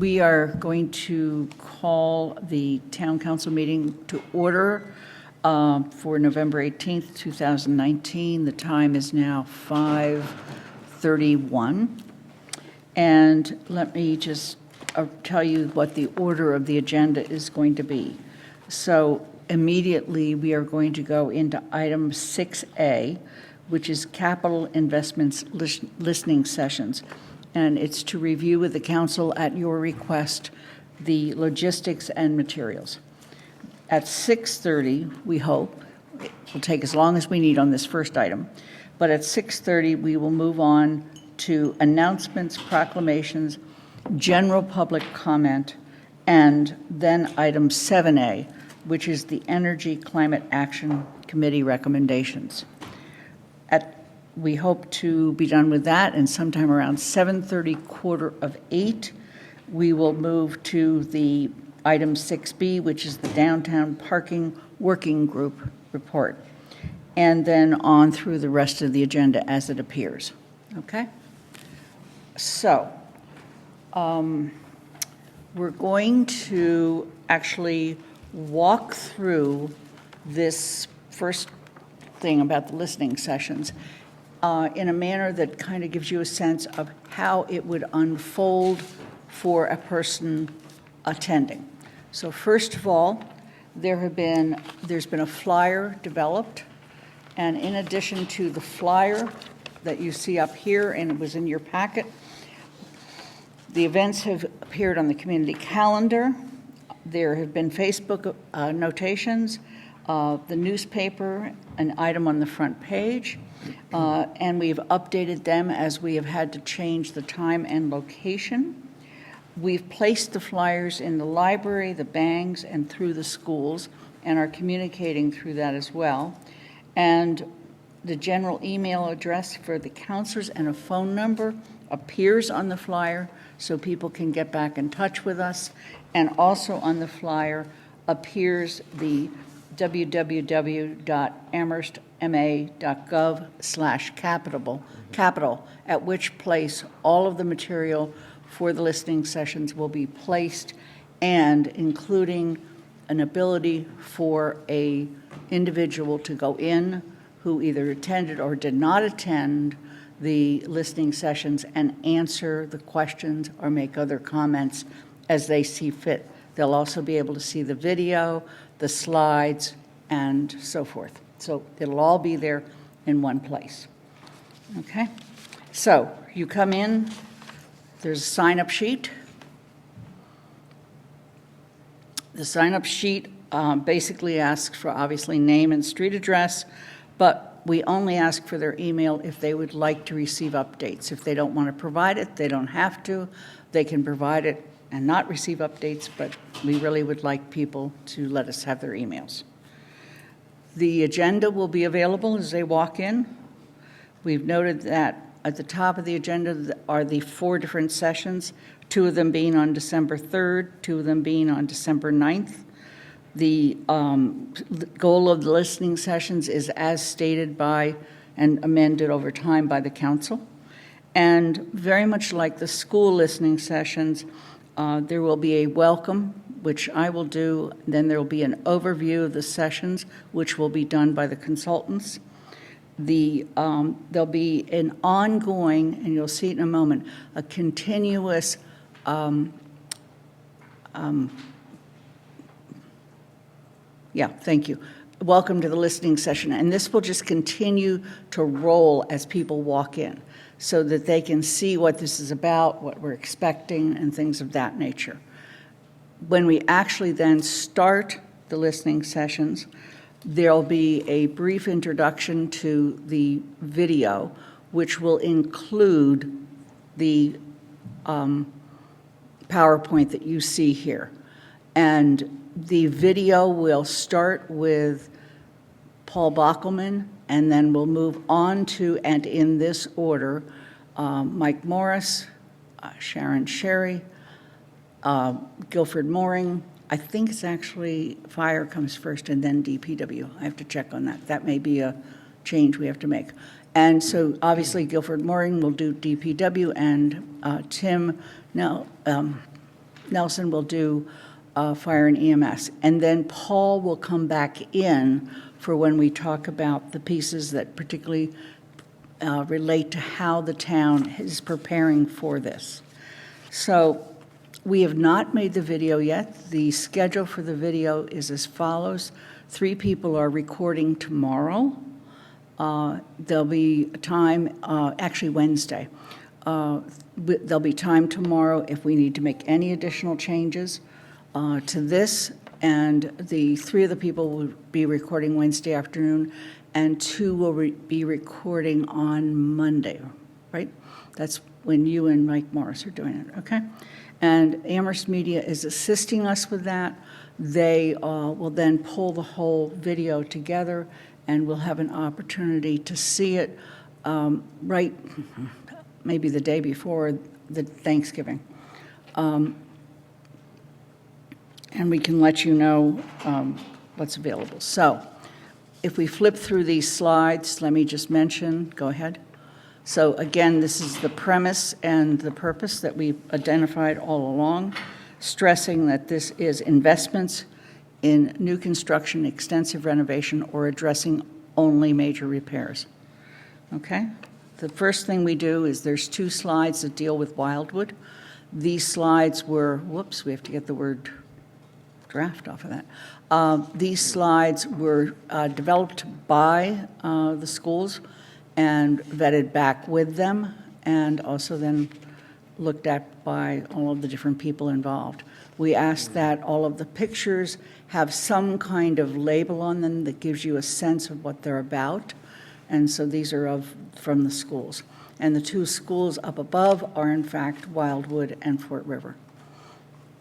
We are going to call the town council meeting to order for November 18th, 2019. The time is now 5:31. And let me just tell you what the order of the agenda is going to be. So immediately we are going to go into item 6A, which is capital investments listening sessions. And it's to review with the council at your request the logistics and materials. At 6:30, we hope, it will take as long as we need on this first item, but at 6:30 we will move on to announcements, proclamations, general public comment, and then item 7A, which is the Energy Climate Action Committee recommendations. We hope to be done with that, and sometime around 7:30, 7:45, we will move to the item 6B, which is the Downtown Parking Working Group report, and then on through the rest of the agenda as it appears. Okay? So, we're going to actually walk through this first thing about the listening sessions in a manner that kind of gives you a sense of how it would unfold for a person attending. So first of all, there's been a flyer developed, and in addition to the flyer that you see up here, and it was in your packet, the events have appeared on the community calendar. There have been Facebook notations, the newspaper, an item on the front page, and we've updated them as we have had to change the time and location. We've placed the flyers in the library, the bangs, and through the schools, and are communicating through that as well. And the general email address for the counselors and a phone number appears on the flyer so people can get back in touch with us. And also on the flyer appears the www.amherstma.gov/capital, at which place all of the material for the listening sessions will be placed, and including an ability for a individual to go in who either attended or did not attend the listening sessions and answer the questions or make other comments as they see fit. They'll also be able to see the video, the slides, and so forth. So it'll all be there in one place. Okay? So you come in, there's a sign-up sheet. The sign-up sheet basically asks for, obviously, name and street address, but we only ask for their email if they would like to receive updates. If they don't want to provide it, they don't have to. They can provide it and not receive updates, but we really would like people to let us have their emails. The agenda will be available as they walk in. We've noted that at the top of the agenda are the 4 different sessions, 2 of them being on December 3rd, 2 of them being on December 9th. The goal of the listening sessions is as stated by and amended over time by the council. And very much like the school listening sessions, there will be a welcome, which I will do. Then there will be an overview of the sessions, which will be done by the consultants. There'll be an ongoing, and you'll see it in a moment, a continuous thank you. Welcome to the listening session. And this will just continue to roll as people walk in so that they can see what this is about, what we're expecting, and things of that nature. When we actually then start the listening sessions, there'll be a brief introduction to the video, which will include the PowerPoint that you see here. And the video will start with Paul Bockelman, and then we'll move on to, and in this order, Mike Morris, Sharon Sherry, Guilford Mooring. I think it's actually fire comes first and then DPW. I have to check on that. That may be a change we have to make. And so obviously Guilford Mooring will do DPW, and Tim Nelson will do fire and EMS. And then Paul will come back in for when we talk about the pieces that particularly relate to how the town is preparing for this. So we have not made the video yet. The schedule for the video is as follows. 3 people are recording tomorrow. There'll be time, actually Wednesday. There'll be time tomorrow if we need to make any additional changes to this, and the 3 of the people will be recording Wednesday afternoon, and 2 will be recording on Monday, right? That's when you and Mike Morris are doing it, okay? And Amherst Media is assisting us with that. They will then pull the whole video together, and we'll have an opportunity to see it right maybe the day before the Thanksgiving. And we can let you know what's available. So if we flip through these slides, let me just mention, go ahead. So again, this is the premise and the purpose that we've identified all along, stressing that this is investments in new construction, extensive renovation, or addressing only major repairs. Okay? The first thing we do is there's 2 slides that deal with Wildwood. These slides were, whoops, we have to get the word draft off of that. These slides were developed by the schools and vetted back with them, and also then looked at by all of the different people involved. We asked that all of the pictures have some kind of label on them that gives you a sense of what they're about, and so these are from the schools. And the 2 schools up above are in fact Wildwood and Fort River.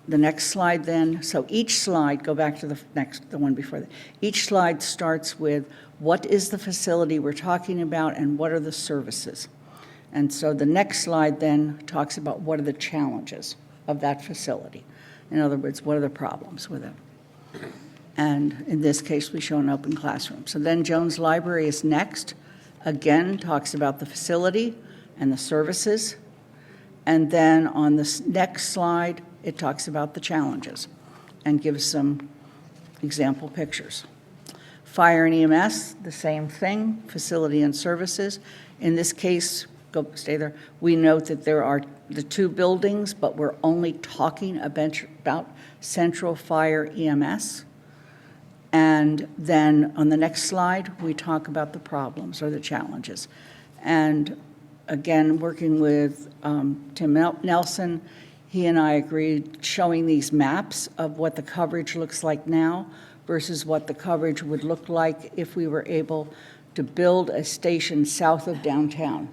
The next slide then, so each slide, go back to the one before that. Each slide starts with what is the facility we're talking about and what are the services. And so the next slide then talks about what are the challenges of that facility. In other words, what are the problems with it? And in this case, we show an open classroom. So then Jones Library is next. Again, talks about the facility and the services. And then on this next slide, it talks about the challenges and gives some example pictures. Fire and EMS, the same thing, facility and services. In this case, stay there, we note that there are the 2 buildings, but we're only talking about Central Fire EMS. And then on the next slide, we talk about the problems or the challenges. And again, working with Tim Nelson, he and I agreed showing these maps of what the coverage looks like now versus what the coverage would look like if we were able to build a station south of downtown.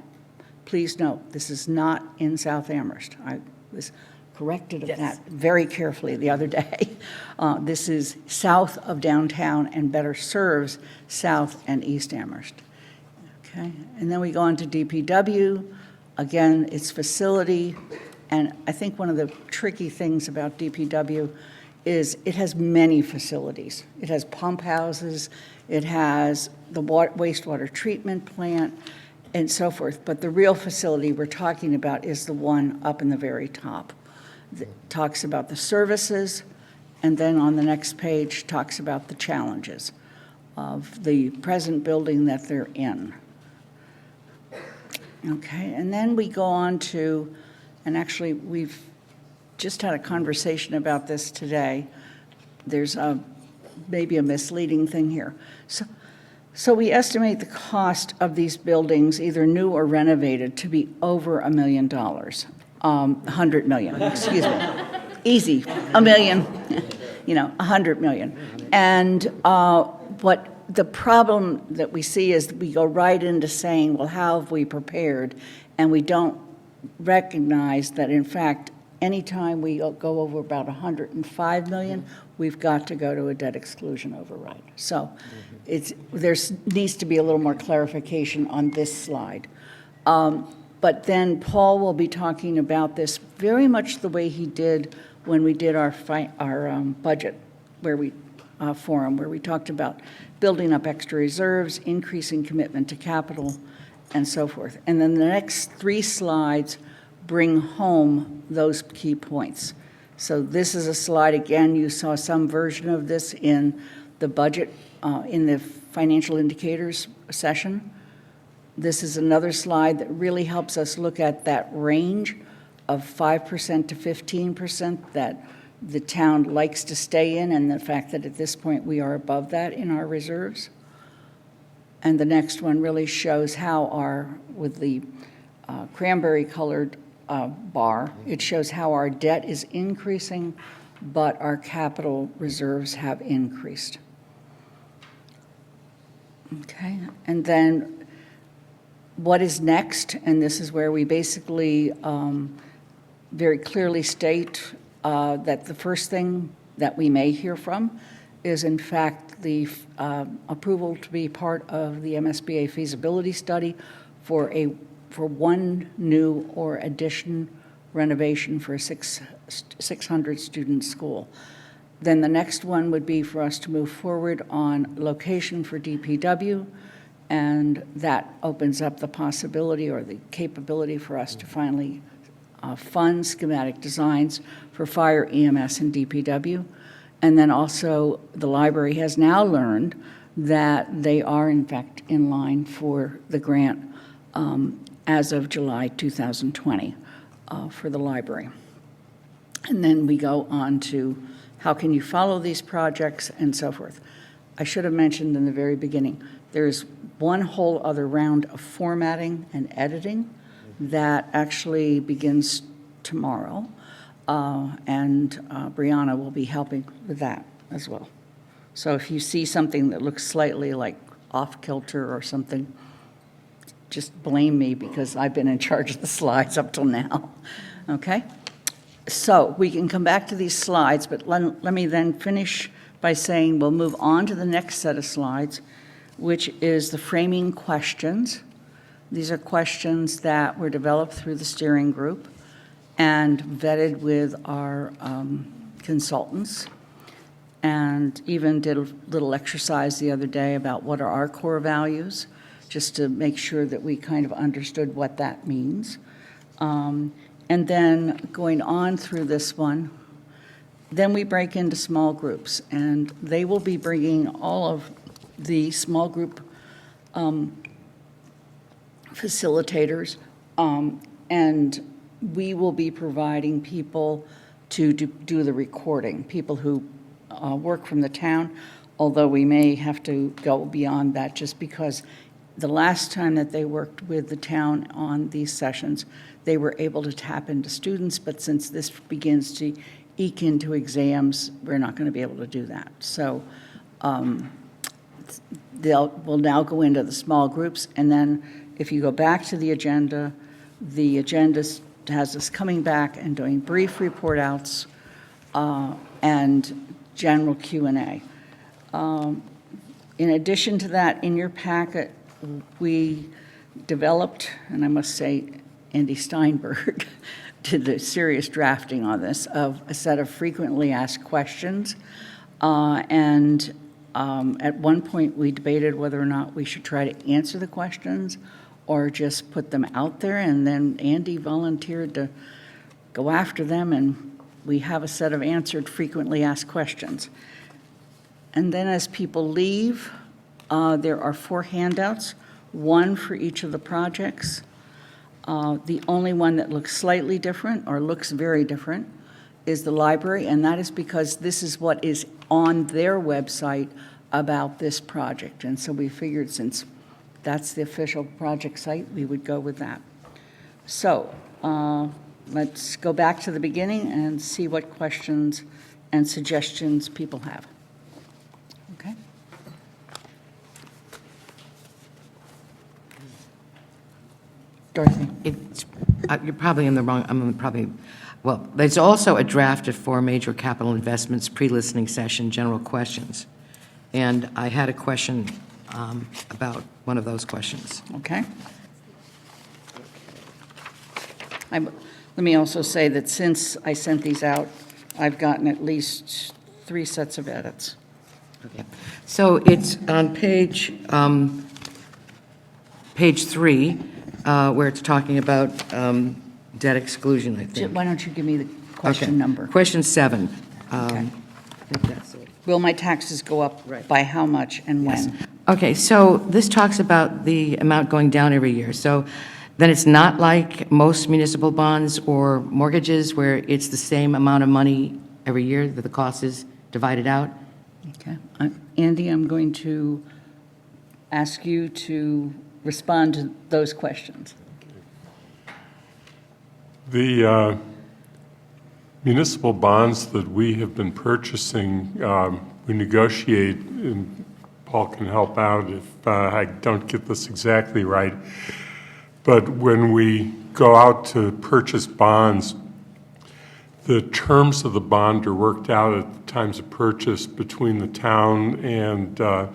Please note, this is not in South Amherst. I was corrected of that very carefully the other day. This is south of downtown and better serves South and East Amherst. Okay, and then we go on to DPW. Again, it's facility, and I think one of the tricky things about DPW is it has many facilities. It has pump houses, it has the wastewater treatment plant, and so forth. But the real facility we're talking about is the one up in the very top. That talks about the services, and then on the next page talks about the challenges of the present building that they're in. Okay, and then we go on to, and actually we've just had a conversation about this today. There's maybe a misleading thing here. So we estimate the cost of these buildings, either new or renovated, to be over $1 million. 100 million, excuse me. Easy, $1 million, 100 million. And what the problem that we see is that we go right into saying, well, how have we prepared? And we don't recognize that, in fact, anytime we go over about 105 million, we've got to go to a debt exclusion override. So there needs to be a little more clarification on this slide. But then Paul will be talking about this very much the way he did when we did our budget forum, where we talked about building up extra reserves, increasing commitment to capital, and so forth. And then the next 3 slides bring home those key points. So this is a slide, again, you saw some version of this in the budget, in the financial indicators session. This is another slide that really helps us look at that range of 5% to 15% that the town likes to stay in, and the fact that at this point we are above that in our reserves. And the next one really shows how with the cranberry colored bar, it shows how our debt is increasing, but our capital reserves have increased. Okay, and then what is next? And this is where we basically very clearly state that the first thing that we may hear from is, in fact, the approval to be part of the MSBA feasibility study for one new or addition renovation for a 600-student school. Then the next one would be for us to move forward on location for DPW, and that opens up the possibility or the capability for us to finally fund schematic designs for fire, EMS, and DPW. And then also the library has now learned that they are in fact in line for the grant as of July 2020 for the library. And then we go on to how can you follow these projects and so forth. I should have mentioned in the very beginning, there's one whole other round of formatting and editing that actually begins tomorrow, and Brianna will be helping with that as well. So if you see something that looks slightly like off kilter or something, just blame me because I've been in charge of the slides up till now, okay? So we can come back to these slides, but let me then finish by saying we'll move on to the next set of slides, which is the framing questions. These are questions that were developed through the steering group and vetted with our consultants, and even did a little exercise the other day about what are our core values, just to make sure that we kind of understood what that means. And then going on through this one, then we break into small groups, and they will be bringing all of the small group facilitators, and we will be providing people to do the recording, people who work from the town, although we may have to go beyond that just because the last time that they worked with the town on these sessions, they were able to tap into students, but since this begins to eke into exams, we're not going to be able to do that. So we'll now go into the small groups, and then if you go back to the agenda has us coming back and doing brief report outs and general Q&A. In addition to that, in your packet, we developed, and I must say Andy Steinberg did the serious drafting on this, of a set of frequently asked questions. And at one point we debated whether or not we should try to answer the questions or just put them out there, and then Andy volunteered to go after them, and we have a set of answered frequently asked questions. And then as people leave, there are 4 handouts, one for each of the projects. The only one that looks slightly different, or looks very different, is the library, and that is because this is what is on their website about this project. And so we figured since that's the official project site, we would go with that. So let's go back to the beginning and see what questions and suggestions people have. Okay? Dorothy. You're probably in the wrong, well, there's also a draft of 4 major capital investments pre-listening session general questions. And I had a question about one of those questions. Okay. Let me also say that since I sent these out, I've gotten at least 3 sets of edits. Okay. So it's on page 3, where it's talking about debt exclusion, I think. Why don't you give me question Okay. number. Question 7. Okay. I think that's it. Will my taxes go up Right. by how much and when? Okay, so this talks about the amount going down every year. So then it's not like most municipal bonds or mortgages where it's the same amount of money every year that the cost is divided out? Okay. Andy, I'm going to ask you to respond to those questions. The municipal bonds that we have been purchasing, we negotiate, and Paul can help out if I don't get this exactly right, but when we go out to purchase bonds, the terms of the bond are worked out at the times of purchase between the town and the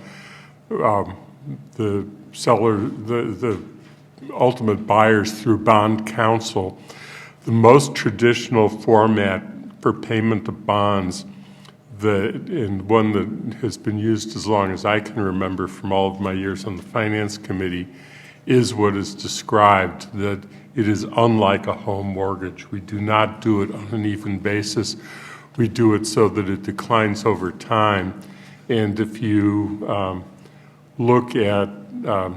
seller, the ultimate buyers through bond counsel. The most traditional format for payment of bonds, and one that has been used as long as I can remember from all of my years on the Finance Committee, is what is described, that it is unlike a home mortgage. We do not do it on an even basis. We do it so that it declines over time. And if you look at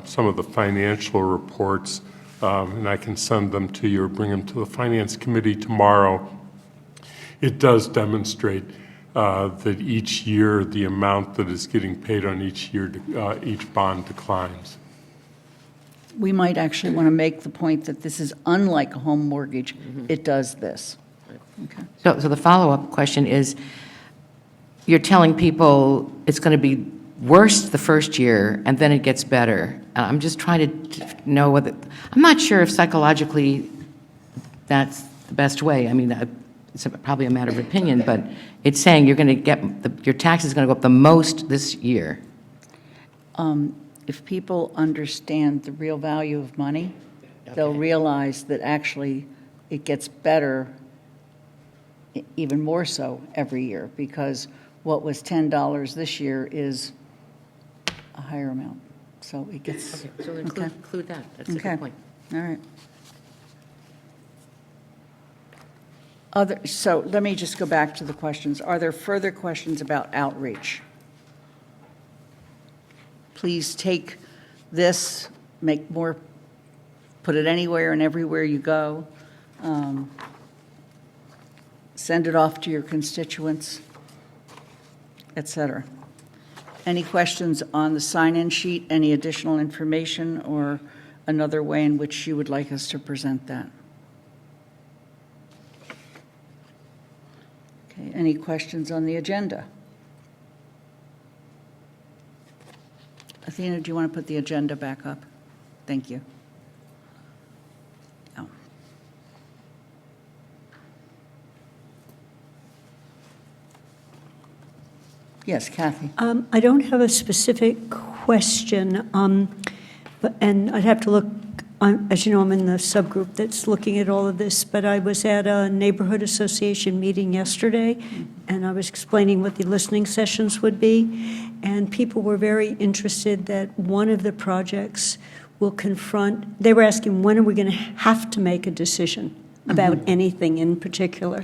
some of the financial reports, and I can send them to you or bring them to the Finance Committee tomorrow, it does demonstrate that each year the amount that is getting paid on each bond declines. We might actually want to make the point that this is unlike a home mortgage. It does this. Okay. So the follow-up question is, you're telling people it's going to be worse the first year and then it gets better. I'm just trying to know whether, I'm not sure if psychologically that's the best way. I mean, it's probably a matter of opinion, but it's saying you're going to get, your tax is going to go up the most this year. If people understand the real value of money, they'll realize that actually it gets better, even more so every year, because what was $10 this year is a higher amount. So it gets... Okay, so include that. That's a Okay. good point. All right. So let me just go back to the questions. Are there further questions about outreach? Please take this, make more, put it anywhere and everywhere you go. Send it off to your constituents, et cetera. Any questions on the sign-in sheet, any additional information, or another way in which you would like us to present that? Okay, any questions on the agenda? Athena, do you want to put the agenda back up? Thank you. Oh. Yes, Kathy. I don't have a specific question, and I'd have to look, as you know, I'm in the subgroup that's looking at all of this, but I was at a neighborhood association meeting yesterday, and I was explaining what the listening sessions would be, and people were very interested that one of the projects will confront, they were asking, when are we going to have to make a decision about anything in particular?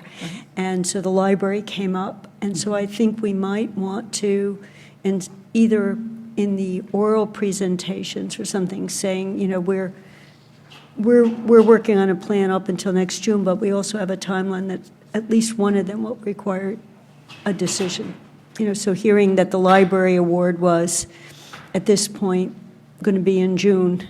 And so the library came up, and so I think we might want to, and either in the oral presentations or something, saying, you know, we're working on a plan up until next June, but we also have a timeline that at least one of them will require a decision. You know, so hearing that the library award was, at this point, going to be in June,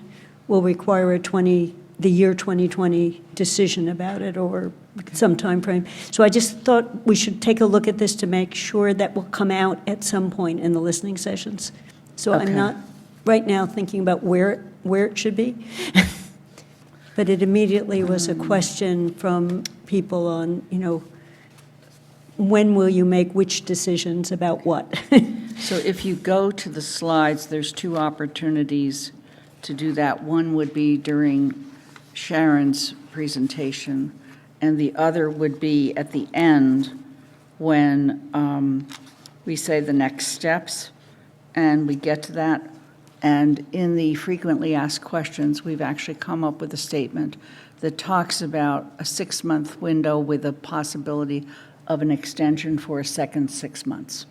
will require the year 2020 decision about it, or some time frame. So I just thought we should take a look at this to make sure that will come out at some point in the listening sessions. So Okay. I'm not right now thinking about where it should be. But it immediately was a question from people on, you know, when will you make which decisions about what? So if you go to the slides, there's two opportunities to do that. One would be during Sharon's presentation, and the other would be at the end when we say the next steps, and we get to that. And in the frequently asked questions, we've actually come up with a statement that talks about a 6-month window with a possibility of an extension for a second 6 months.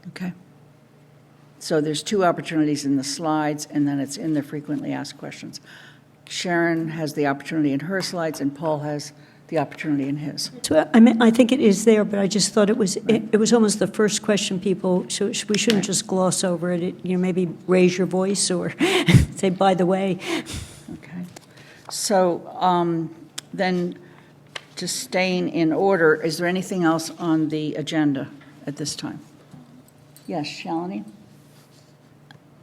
Okay? So there's 2 opportunities in the slides, and then it's in the frequently asked questions. Sharon has the opportunity in her slides, and Paul has the opportunity in his. So, I mean, I think it is there, but I just thought it was, it was almost the first question people, so we shouldn't just gloss over it. Maybe raise your voice or say, by the way. Okay. So then, just staying in order, is there anything else on the agenda at this time? Yes, Shalini?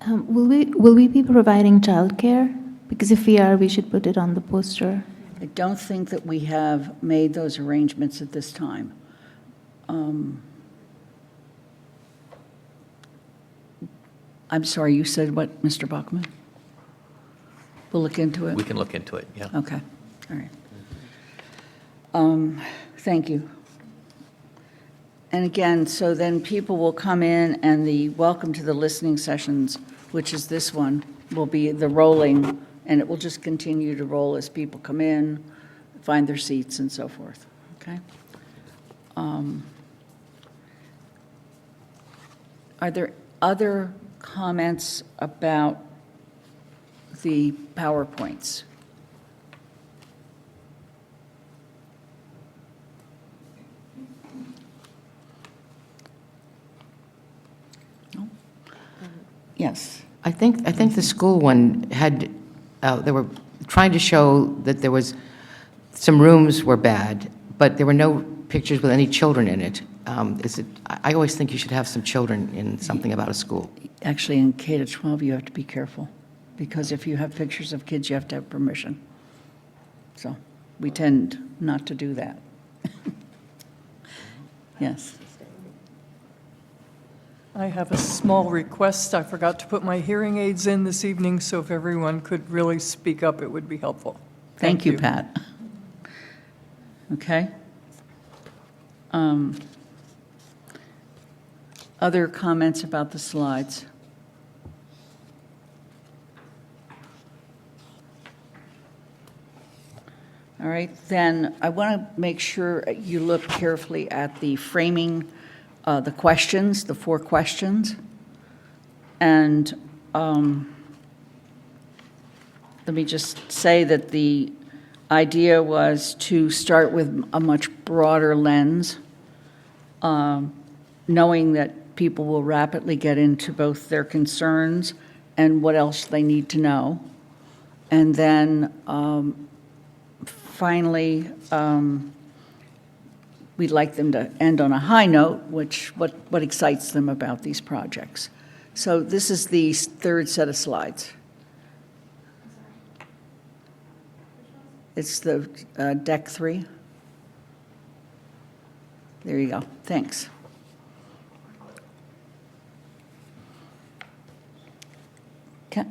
Will we be providing childcare? Because if we are, we should put it on the poster. I don't think that we have made those arrangements at this time. I'm sorry, you said what, Mr. Bachman? We'll look into it? We can look into it, yeah. Okay, all right. Thank you. And again, so then people will come in and the welcome to the listening sessions, which is this one, will be the rolling, and it will just continue to roll as people come in, find their seats and so forth, okay? Are there other comments about the PowerPoints? No? Yes. I think the school one had, they were trying to show that there was, some rooms were bad, but there were no pictures with any children in it. I always think you should have some children in something about a school. Actually, in K-12, you have to be careful, because if you have pictures of kids, you have to have permission. So we tend not to do that. Yes. I have a small request. I forgot to put my hearing aids in this evening, so if everyone could really speak up, it would be helpful. Thank you, Pat. Okay. Other comments about the slides? All right, then I want to make sure you look carefully at the framing, the questions, the 4 questions. And let me just say that the idea was to start with a much broader lens, knowing that people will rapidly get into both their concerns and what else they need to know. And then finally, we'd like them to end on a high note, what excites them about these projects. So this is the 3rd set of slides. It's the deck 3. There you go. Thanks.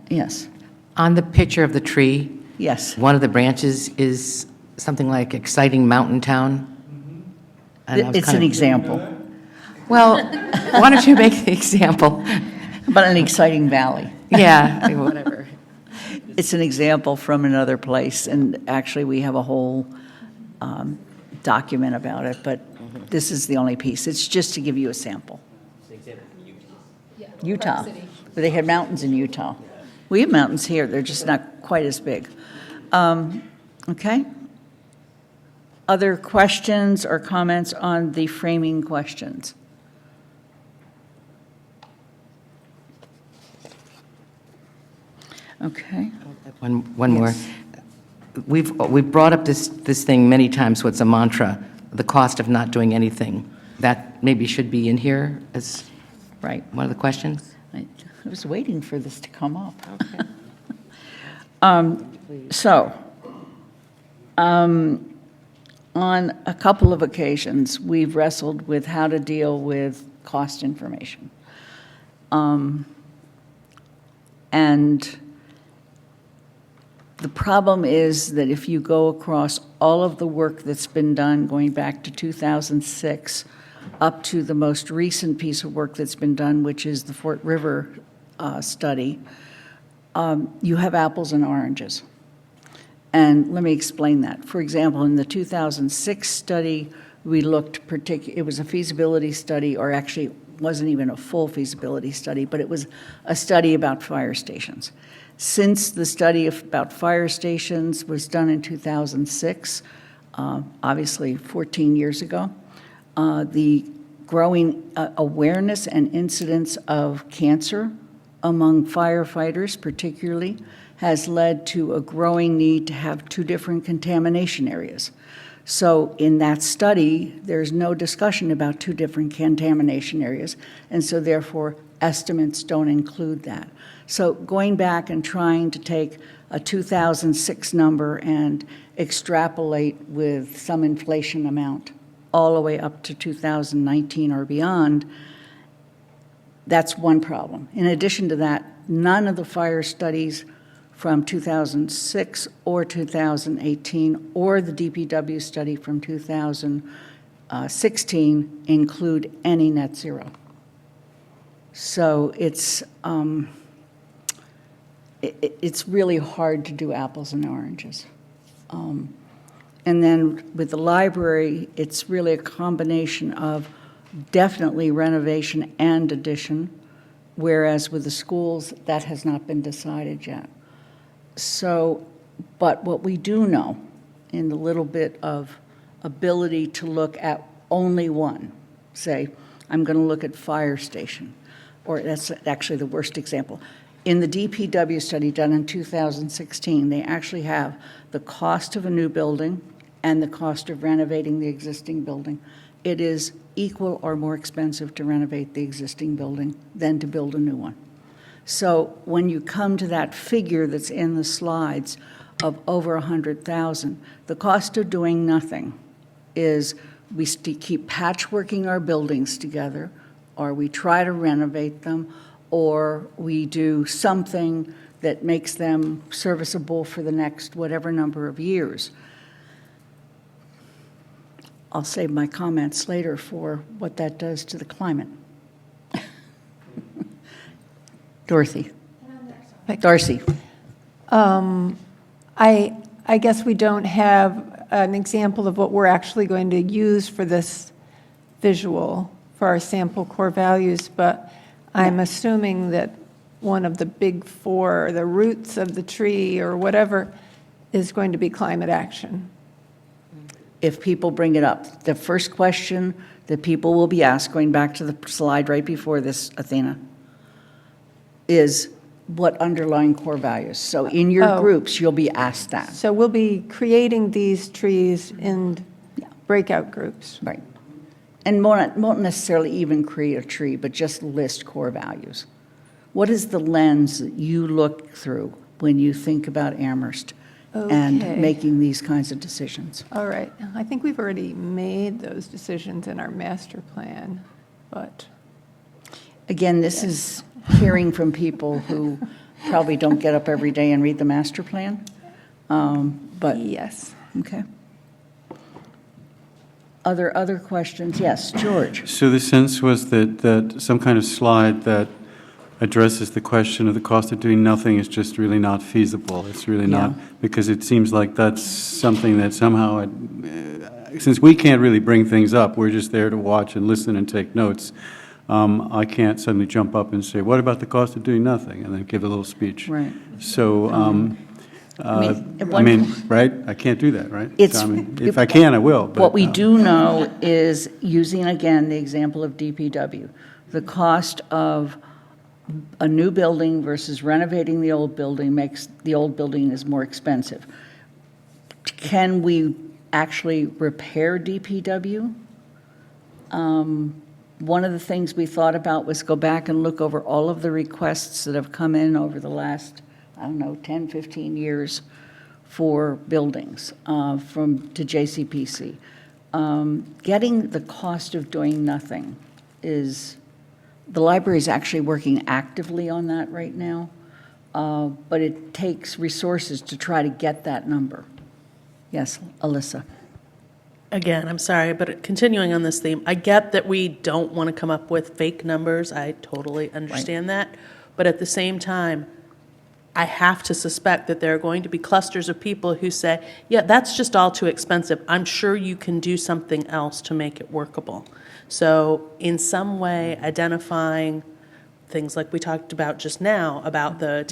Yes. On the picture of the tree, Yes. one of the branches is something like exciting mountain town. And I was It's kind an of- example, Well, why don't you make the example? but an exciting valley. Yeah, whatever. It's an example from another place, and actually, we have a whole document about it, but this is the only piece. It's just to give you a sample. Utah. But they had mountains in Utah. We have mountains here. They're just not quite as big. Okay? Other questions or comments on the framing questions? Okay. One more. Yes. We've brought up this thing many times, so it's a mantra, the cost of not doing anything. That maybe should be in here as Right. one of the questions. I was waiting for this to come up. So, on a couple of occasions, we've wrestled with how to deal with cost information. And the problem is that if you go across all of the work that's been done going back to 2006 up to the most recent piece of work that's been done, which is the Fort River study, you have apples and oranges. And let me explain that. For example, in the 2006 study, we looked it was a feasibility study, or actually it wasn't even a full feasibility study, but it was a study about fire stations. Since the study about fire stations was done in 2006, obviously 14 years ago, the growing awareness and incidence of cancer among firefighters particularly has led to a growing need to have two different contamination areas. So in that study, there's no discussion about two different contamination areas, and so therefore estimates don't include that. So going back and trying to take a 2006 number and extrapolate with some inflation amount all the way up to 2019 or beyond, that's one problem. In addition to that, none of the fire studies from 2006 or 2018 or the DPW study from 2016 include any net zero. So it's really hard to do apples and oranges. And then with the library, it's really a combination of definitely renovation and addition, whereas with the schools, that has not been decided yet. So, but what we do know in the little bit of ability to look at only one, say, I'm going to look at fire station, or that's actually the worst example. In the DPW study done in 2016, they actually have the cost of a new building and the cost of renovating the existing building. It is equal or more expensive to renovate the existing building than to build a new one. So when you come to that figure that's in the slides of over 100,000, the cost of doing nothing is we keep patchworking our buildings together, or we try to renovate them, or we do something that makes them serviceable for the next whatever number of years. I'll save my comments later for what that does to the climate. Darcy. I guess we don't have an example of what we're actually going to use for this visual for our sample core values, but I'm assuming that one of the big four, the roots of the tree or whatever, is going to be climate action. If people bring it up, the first question that people will be asked, going back to the slide right before this, Athena, is what underlying core values. So in your groups, you'll be asked that. So we'll be creating these trees in breakout groups. Right. And won't necessarily even create a tree, but just list core values. What is the lens that you look through when you think about Amherst and making these kinds of decisions? All right. I think we've already made those decisions in our master plan, but... Again, this is hearing from people who probably don't get up every day and read the master plan. But yes. Okay. Other questions? Yes, George. So the sense was that some kind of slide that addresses the question of the cost of doing nothing is just really not feasible. It's really not, because it seems like that's something that somehow, since we can't really bring things up, we're just there to watch and listen and take notes. I can't suddenly jump up and say, what about the cost of doing nothing? And then give a little speech. Right. So, right? I can't do that, right? If I can, I will. But, what we do know is, using again the example of DPW, the cost of a new building versus renovating the old building makes the old building is more expensive. Can we actually repair DPW? One of the things we thought about was go back and look over all of the requests that have come in over the last, 10, 15 years for buildings to JCPC. Getting the cost of doing nothing is, the library is actually working actively on that right now, but it takes resources to try to get that number. Yes, Alyssa. Again, I'm sorry, but continuing on this theme, I get that we don't want to come up with fake numbers. I totally understand that. But at the same time, I have to suspect that there are going to be clusters of people who say, yeah, that's just all too expensive. I'm sure you can do something else to make it workable. So in some way, identifying things like we talked about just now, about the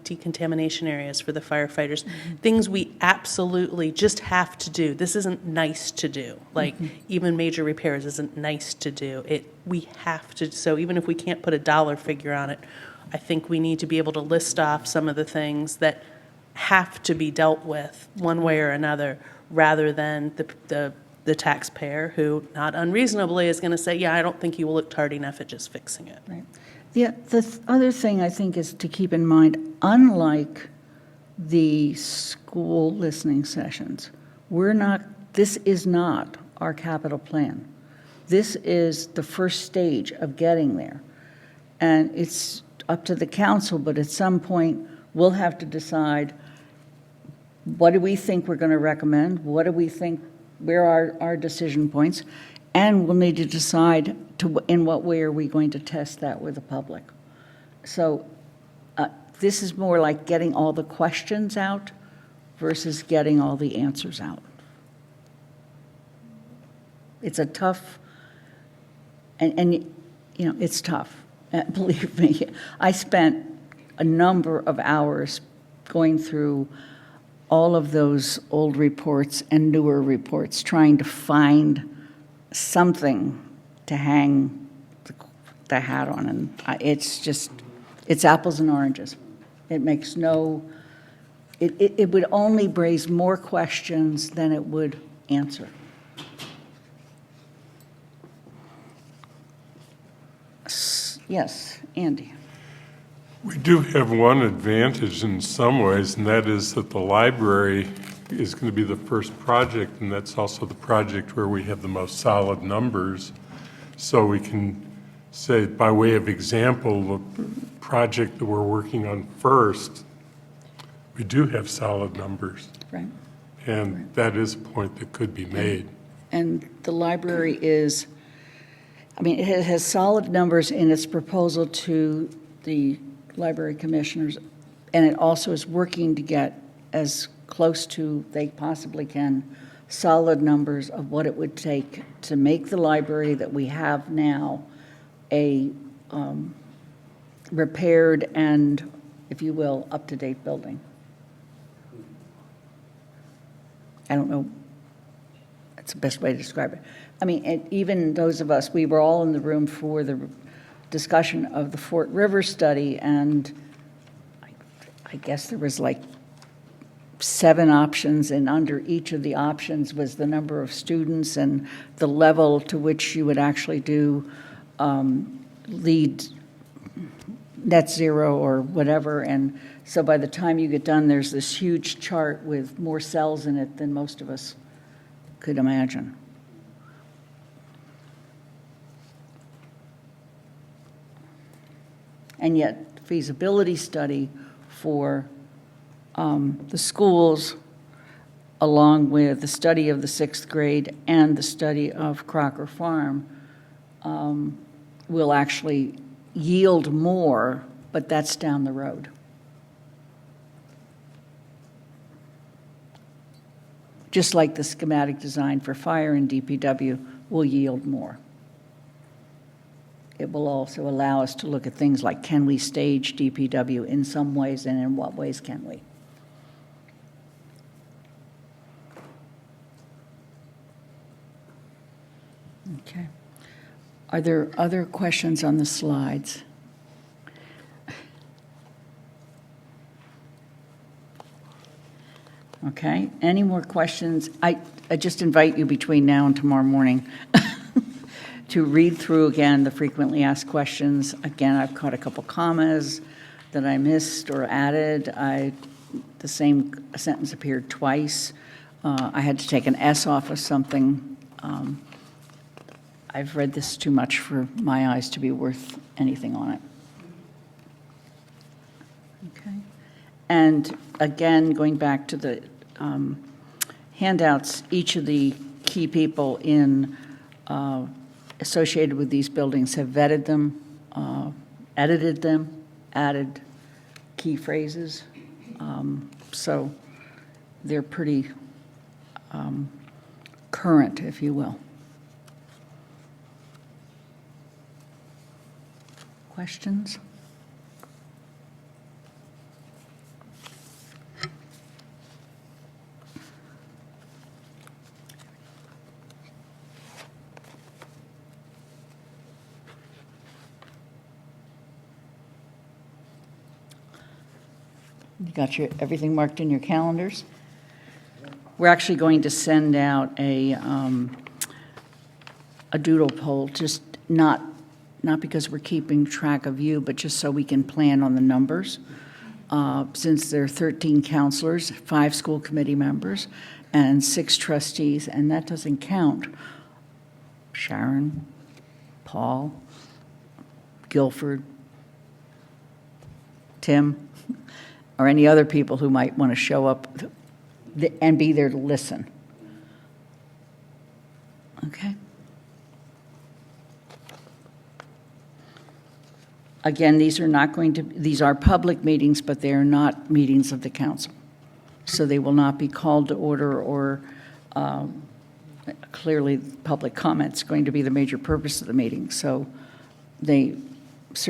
decontamination areas for the firefighters, things we absolutely just have to do. This isn't nice to do. Like, even major repairs isn't nice to do. We have to, so even if we can't put a dollar figure on it, I think we need to be able to list off some of the things that have to be dealt with one way or another, rather than the taxpayer who, not unreasonably, is going to say, yeah, I don't think you looked hard enough at just fixing it. Right. The other thing I think is to keep in mind, unlike the school listening sessions, this is not our capital plan. This is the first stage of getting there. And it's up to the council, but at some point, we'll have to decide, what do we think we're going to recommend? What do we think, where are our decision points? And we'll need to decide in what way are we going to test that with the public. So this is more like getting all the questions out versus getting all the answers out. It's a tough, and you know, it's tough. Believe me, I spent a number of hours going through all of those old reports and newer reports, trying to find something to hang the hat on. And it's apples and oranges. It makes it would only raise more questions than it would answer. Yes, Andy. We do have one advantage in some ways, and that is that the library is going to be the first project, and that's also the project where we have the most solid numbers. So we can say, by way of example, the project that we're working on first, we do have solid numbers. Right. And that is a point that could be made. And the library is, I mean, it has solid numbers in its proposal to the library commissioners, and it also is working to get as close to they possibly can solid numbers of what it would take to make the library that we have now a repaired and, if you will, up-to-date building. I don't know. That's the best way to describe it. I mean, even those of us, we were all in the room for the discussion of the Fort River study, and I guess there was like 7 options, and under each of the options was the number of students and the level to which you would actually do lead net zero or whatever. And so by the time you get done, there's this huge chart with more cells in it than most of us could imagine. And yet, feasibility study for the schools, along with the study of the 6th grade and the study of Crocker Farm, will actually yield more, but that's down the road. Just like the schematic design for fire and DPW will yield more. It will also allow us to look at things like, can we stage DPW in some ways, and in what ways can we? Okay. Are there other questions on the slides? Okay, any more questions? I just invite you between now and tomorrow morning to read through again the frequently asked questions. Again, I've caught a couple commas that I missed or added. The same sentence appeared twice. I had to take an S off of something. I've read this too much for my eyes to be worth anything on it. Okay. And again, going back to the handouts, each of the key people associated with these buildings have vetted them, edited them, added key phrases. So they're pretty current, if you will. Questions? You got everything marked in your calendars? We're actually going to send out a doodle poll, just not because we're keeping track of you, but just so we can plan on the numbers. Since there are 13 counselors, 5 school committee members, and 6 trustees, and that doesn't count Sharon, Paul, Guilford, Tim, or any other people who might want to show up and be there to listen. Okay? Again, these are public meetings, but they are not meetings of the council. So they will not be called to order or clearly public comment's going to be the major purpose of the meeting. So they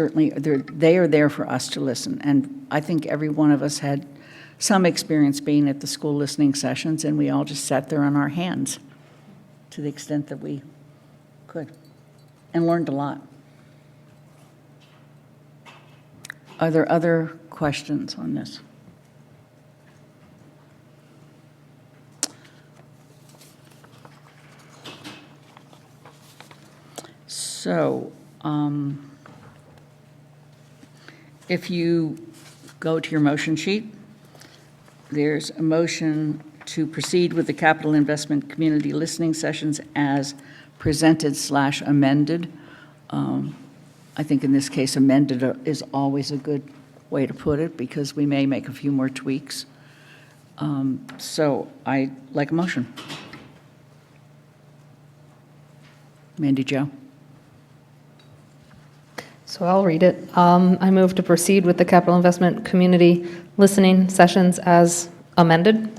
are there for us to listen. And I think every one of us had some experience being at the school listening sessions, and we all just sat there on our hands to the extent that we could and learned a lot. Are there other questions on this? So, if you go to your motion sheet, there's a motion to proceed with the capital investment community listening sessions as presented/amended. I think in this case, amended is always a good way to put it because we may make a few more tweaks. So I'd like a motion. Mandy Jo? So I'll read it. I move to proceed with the capital investment community listening sessions as amended.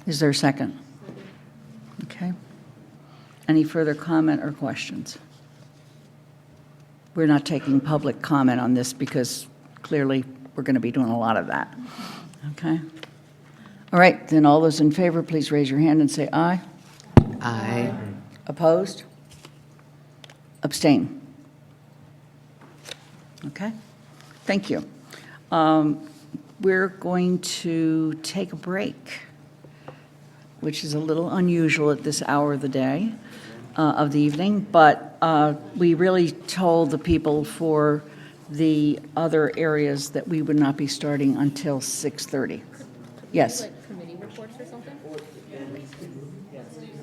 Is there a second? Okay. Any further comment or questions? We're not taking public comment on this because clearly we're going to be doing a lot of that. Okay? All right, then all those in favor, please raise your hand and say aye. Aye. Opposed? Abstain? Okay? Thank you. We're going to take a break, which is a little unusual at this hour of the day, of the evening, but we really told the people for the other areas that we would not be starting until 6:30. Yes? Like committee reports or something?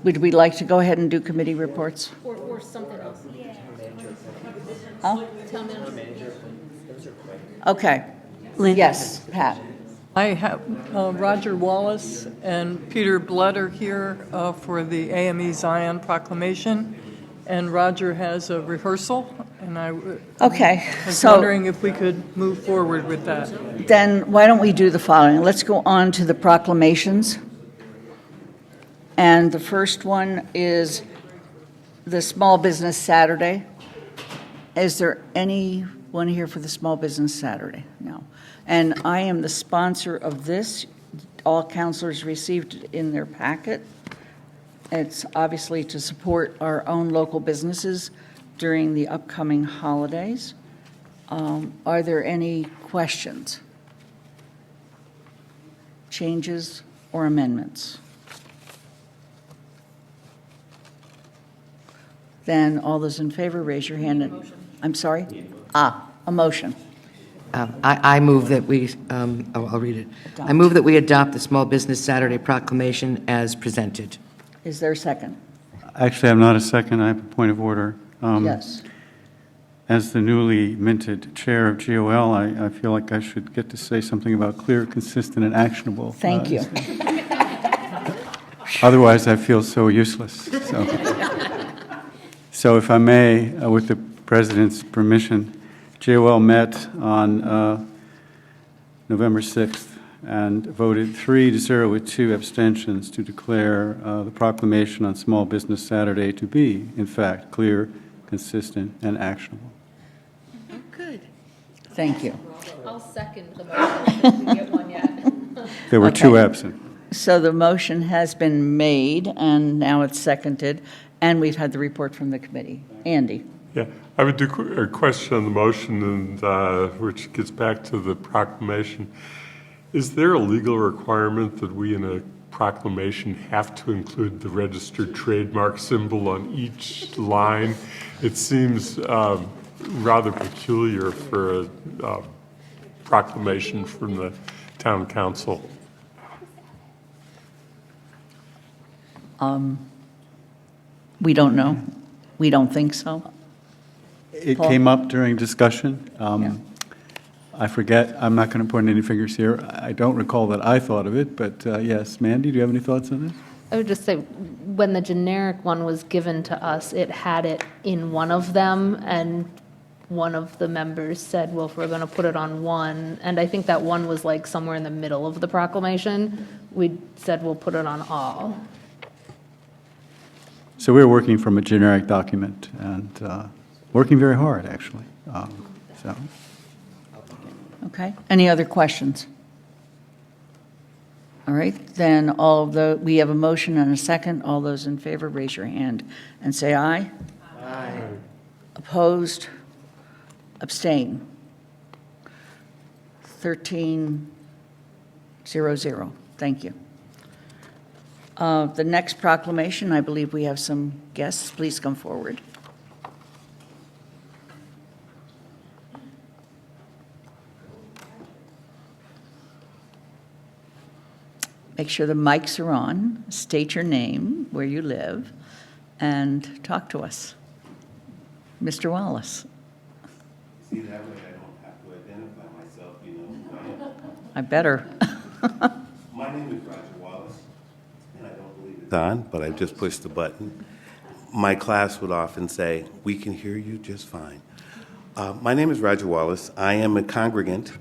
Would we like to go ahead and do committee reports? Or something else. Oh? Town manager. Okay. Yes, Pat. I have Roger Wallace and Peter Blood are here for the AME Zion proclamation, and Roger has a rehearsal, and I Okay, was so wondering if we could move forward with that. then why don't we do the following? Let's go on to the proclamations. And the first one is the Small Business Saturday. Is there anyone here for the Small Business Saturday? No. And I am the sponsor of this. All counselors received it in their packet. It's obviously to support our own local businesses during the upcoming holidays. Are there any questions, changes, or amendments? Then all those in favor, raise your hand. I'm sorry? A motion. I move that we, I'll read it. I move that we adopt the Small Business Saturday Proclamation as presented. Is there a second? Actually, I'm not a second. I have a point of order. Yes. As the newly minted chair of GOL, I feel like I should get to say something about clear, consistent, and actionable. Thank you. Otherwise, I feel so useless. So if I may, with the President's permission, GOL met on November 6th, and voted 3-0 with 2 abstentions to declare the proclamation on Small Business Saturday to be, in fact, clear, consistent, and actionable. Good. Thank you. I'll second the motion. Didn't get one yet. There were 2 Okay. absent. So the motion has been made, and now it's seconded, and we've had the report from the committee. Andy? Yeah, I would do a question on the motion, and which gets back to the proclamation. Is there a legal requirement that we in a proclamation have to include the registered trademark symbol on each line? It seems rather peculiar for a proclamation from the town council. We don't know. We don't think so. It Paul? came up during discussion. Yeah. I forget, I'm not going to point any fingers here. I don't recall that I thought of it, but yes. Mandy, do you have any thoughts on this? I would just say, when the generic one was given to us, it had it in one of them, and one of the members said, well, if we're going to put it on one, and I think that one was like somewhere in the middle of the proclamation, we said we'll put it on all. So we're working from a generic document and working very hard, actually. So. Okay. Any other questions? All right, then we have a motion and a second. All those in favor, raise your hand and say aye. Aye. Opposed? Abstain? 13-0-0. Thank you. The next proclamation, I believe we have some guests. Please come forward. Make sure the mics are on. State your name, where you live, and talk to us. Mr. Wallace. See, that way I don't have to identify myself, you know who I am. I better. My name is Roger Wallace, and I don't believe it's on, but I just pushed the button. My class would often say, we can hear you just fine. My name is Roger Wallace. I am a congregant,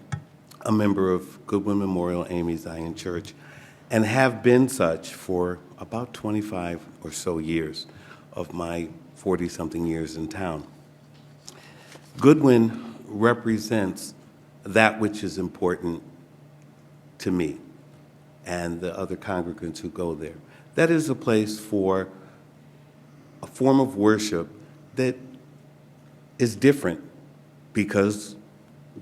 a member of Goodwin Memorial AME Zion Church, and have been such for about 25 or so years of my 40-something years in town. Goodwin represents that which is important to me and the other congregants who go there. That is a place for a form of worship that is different because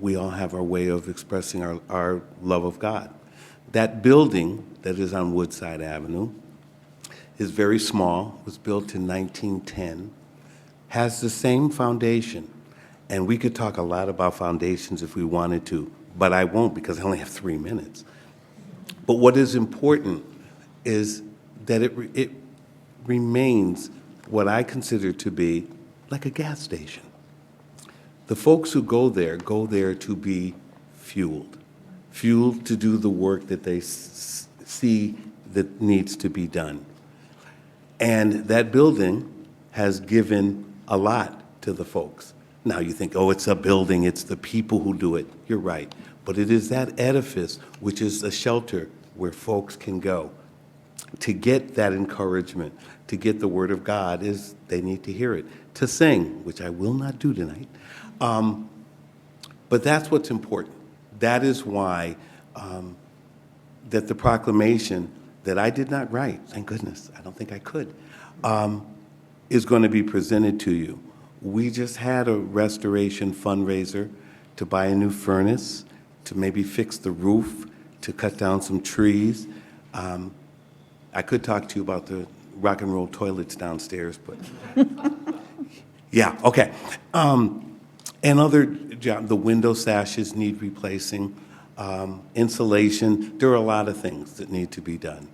we all have our way of expressing our love of God. That building that is on Woodside Avenue is very small, was built in 1910, has the same foundation. And we could talk a lot about foundations if we wanted to, but I won't because I only have 3 minutes. But what is important is that it remains what I consider to be like a gas station. The folks who go there to be fueled to do the work that they see that needs to be done. And that building has given a lot to the folks. Now you think, oh, it's a building, it's the people who do it. You're right. But it is that edifice, which is a shelter where folks can go to get that encouragement, to get the word of God, is they need to hear it. To sing, which I will not do tonight. But that's what's important. That is why that the proclamation that I did not write, thank goodness, I don't think I could, is going to be presented to you. We just had a restoration fundraiser to buy a new furnace, to maybe fix the roof, to cut down some trees. I could talk to you about the rock and roll toilets downstairs, but yeah, okay. And other jobs, the window sashes need replacing, insulation. There are a lot of things that need to be done.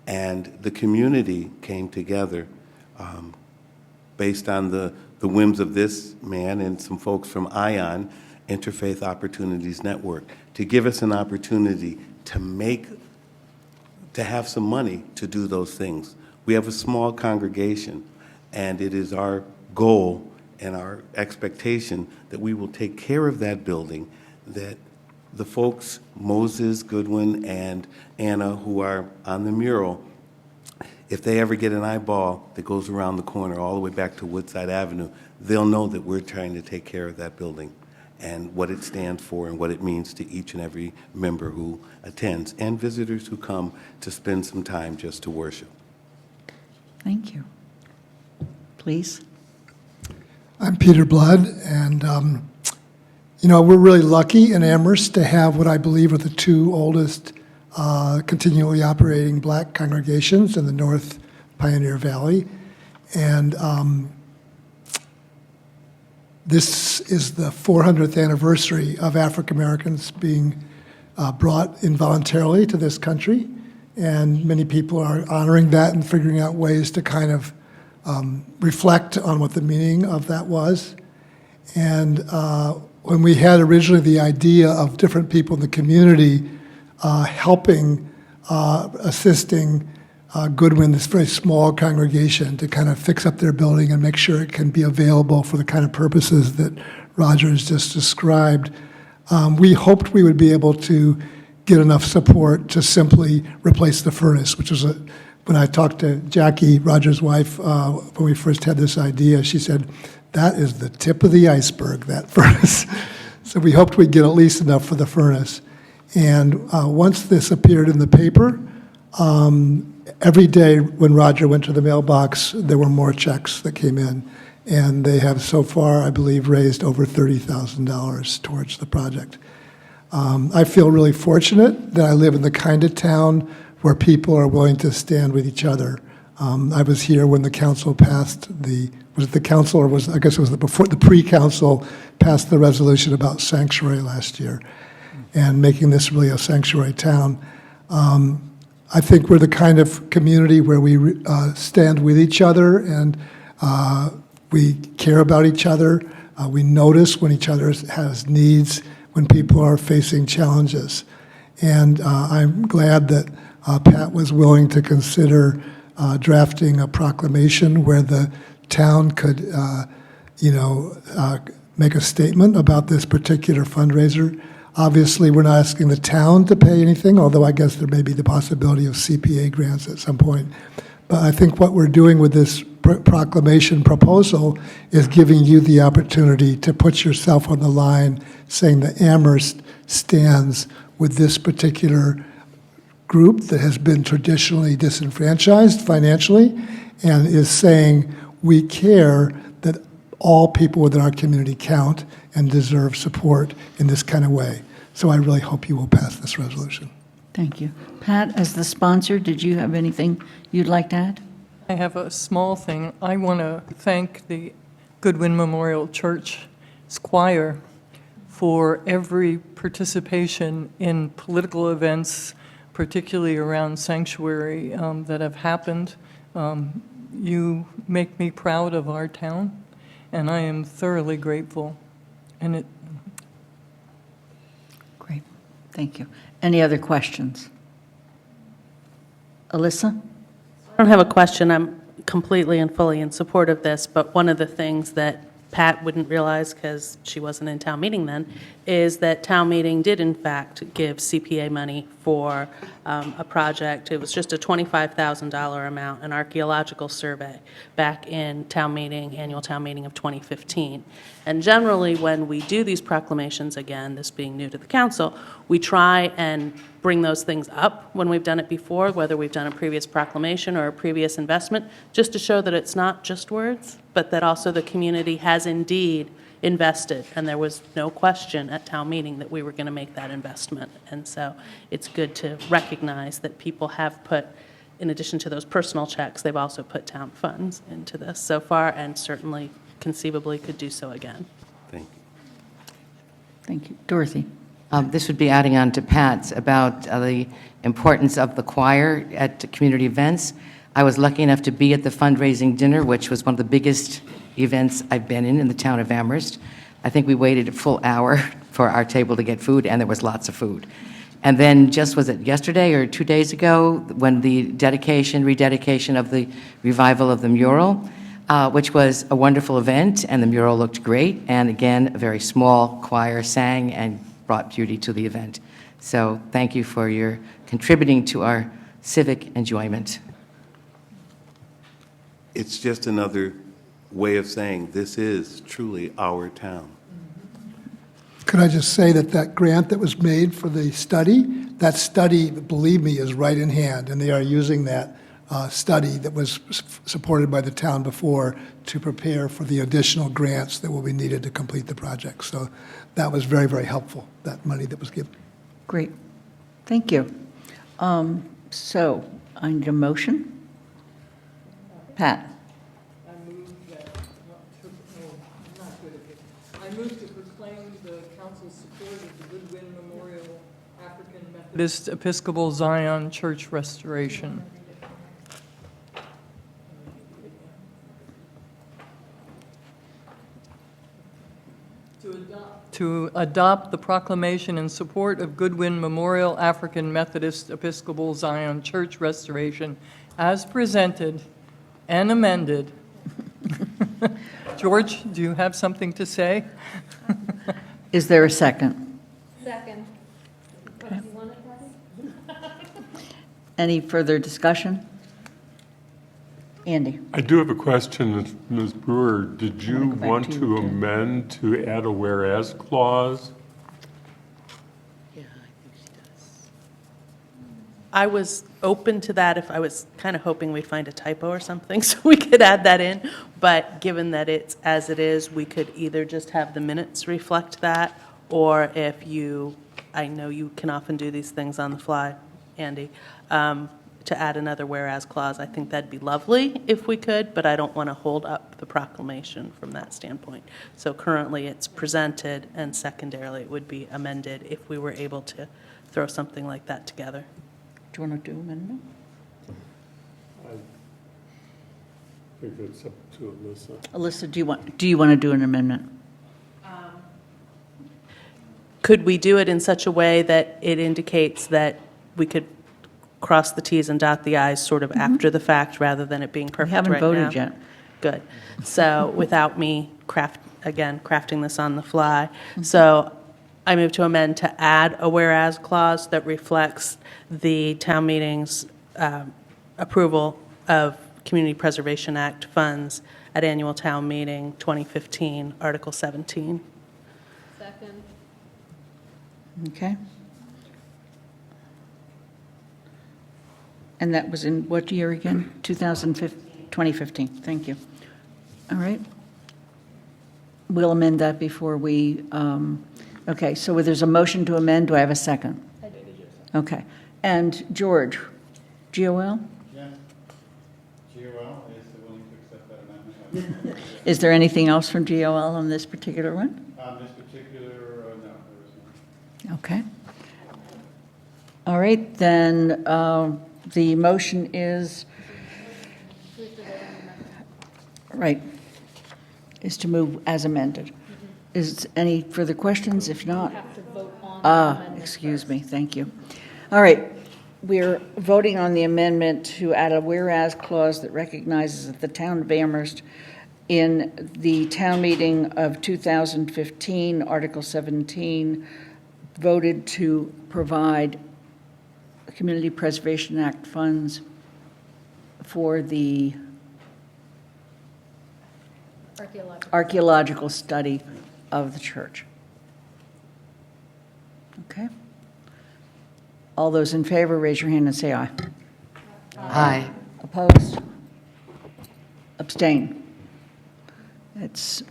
And the community came together based on the whims of this man and some folks from ION, Interfaith Opportunities Network, to give us an opportunity to have some money to do those things. We have a small congregation, and it is our goal and our expectation that we will take care of that building, that the folks, Moses, Goodwin, and Anna, who are on the mural, if they ever get an eyeball that goes around the corner all the way back to Woodside Avenue, they'll know that we're trying to take care of that building and what it stands for and what it means to each and every member who attends and visitors who come to spend some time just to worship. Thank you. Please. I'm Peter Blood, and we're really lucky in Amherst to have what I believe are the two oldest continually operating black congregations in the North Pioneer Valley. And this is the 400th anniversary of African Americans being brought involuntarily to this country. And many people are honoring that and figuring out ways to kind of reflect on what the meaning of that was. And when we had originally the idea of different people in the community helping, assisting Goodwin, this very small congregation, to kind of fix up their building and make sure it can be available for the kind of purposes that Roger has just described, we hoped we would be able to get enough support to simply replace the furnace, which was when I talked to Jackie, Roger's wife, when we first had this idea, she said, that is the tip of the iceberg, that furnace. So we hoped we'd get at least enough for the furnace. And once this appeared in the paper, every day when Roger went to the mailbox, there were more checks that came in. And they have so far, I believe, raised over $30,000 towards the project. I feel really fortunate that I live in the kind of town where people are willing to stand with each other. I was here when the council passed was it the council or I guess it was the pre-council passed the resolution about sanctuary last year and making this really a sanctuary town. I think we're the kind of community where we stand with each other and we care about each other. We notice when each other has needs, when people are facing challenges. And I'm glad that Pat was willing to consider drafting a proclamation where the town could, make a statement about this particular fundraiser. Obviously, we're not asking the town to pay anything, although I guess there may be the possibility of CPA grants at some point. But I think what we're doing with this proclamation proposal is giving you the opportunity to put yourself on the line, saying that Amherst stands with this particular group that has been traditionally disenfranchised financially and is saying we care that all people within our community count and deserve support in this kind of way. So I really hope you will pass this resolution. Thank you. Pat, as the sponsor, did you have anything you'd like to add? I have a small thing. I want to thank the Goodwin Memorial Church's choir for every participation in political events, particularly around sanctuary, that have happened. You make me proud of our town, and I am thoroughly grateful. And Great. Thank you. Any other questions? Alyssa? I don't have a question. I'm completely and fully in support of this, but one of the things that Pat wouldn't realize, because she wasn't in town meeting then, is that town meeting did in fact give CPA money for a project. It was just a $25,000 amount, an archaeological survey, back in annual town meeting of 2015. And generally, when we do these proclamations, again, this being new to the council, we try and bring those things up when we've done it before, whether we've done a previous proclamation or a previous investment, just to show that it's not just words, but that also the community has indeed invested, and there was no question at town meeting that we were going to make that investment. And so it's good to recognize that people have put, in addition to those personal checks, they've also put town funds into this so far, and certainly conceivably could do so again. Thank you. Thank you. Dorothy? This would be adding on to Pat's about the importance of the choir at community events. I was lucky enough to be at the fundraising dinner, which was one of the biggest events I've been in the town of Amherst. I think we waited a full hour for our table to get food, and there was lots of food. And then just, was it yesterday or 2 days ago, when the rededication of the revival of the mural, which was a wonderful event, and the mural looked great. And again, a very small choir sang and brought beauty to the event. So thank you for your contributing to our civic enjoyment. It's just another way of saying this is truly our town. Could I just say that that grant that was made for the study, that study, believe me, is right in hand, and they are using that study that was supported by the town before to prepare for the additional grants that will be needed to complete the project. So that was very, very helpful, that money that was given. Great. Thank you. So I need a motion. Pat? I move that, not good at it. I move to proclaim the council's support of the Goodwin Memorial African Methodist Episcopal Zion Church restoration. To adopt the proclamation in support of Goodwin Memorial African Methodist Episcopal Zion Church restoration as presented and amended. George, do you have something to say? Is there a second? Second. Okay. Any further discussion? Andy? I do have a question, Ms. Brewer. Did you go back want to to you, Jen. amend to add a whereas clause? Yeah, I think she does. I was open to that if I was kind of hoping we'd find a typo or something so we could add that in. But given that it's as it is, we could either just have the minutes reflect that, or if you, I know you can often do these things on the fly, Andy, to add another whereas clause. I think that'd be lovely if we could, but I don't want to hold up the proclamation from that standpoint. So currently it's presented, and secondarily it would be amended if we were able to throw something like that together. Do you want to do amendment? I think it's up to Alyssa. Alyssa, do you want to do an amendment? Could we do it in such a way that it indicates that we could cross the Ts and dot the Is sort of after the fact rather than it being We perfect haven't right now? voted yet. Good. So without me crafting this on the fly. So I move to amend to add a whereas clause that reflects the town meeting's approval of Community Preservation Act funds at annual town meeting 2015, Article 17. Second. Okay. And that was in what year again? 2015, thank you. All right. We'll amend that before we, okay, so there's a motion to amend, do I have a second? I did. Okay, and George, GOL? Yeah. GOL is willing to accept that amendment. Is there anything else from GOL on this particular one? This particular, no, there was none. Okay. All right, then the motion is, right, is to move as amended. Is any further questions? If not, Have to vote on the amendment excuse first. me, thank you. All right, we're voting on the amendment to add a whereas clause that recognizes that the town of Amherst in the town meeting of 2015, Article 17, voted to provide Community Preservation Act funds for the archaeological study of the church. Okay? All those in favor, raise your hand and say aye. Aye. Opposed? Abstain? It's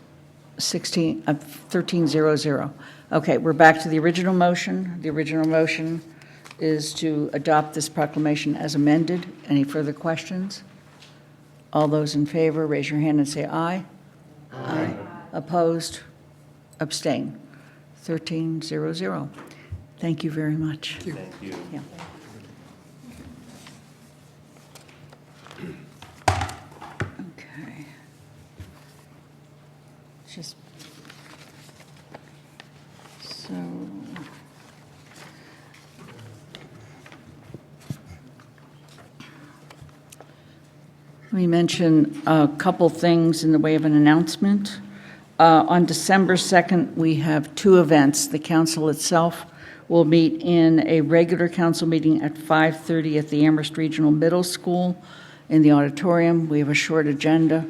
13-0-0. Okay, we're back to the original motion. The original motion is to adopt this proclamation as amended. Any further questions? All those in favor, raise your hand and say aye. Aye. Opposed? Abstain? 13-0-0. Thank you very much. Thank you. Yeah. Okay. Just, so. Let me mention a couple things in the way of an announcement. On December 2nd, we have two events. The council itself will meet in a regular council meeting at 5:30 at the Amherst Regional Middle School in the auditorium. We have a short agenda.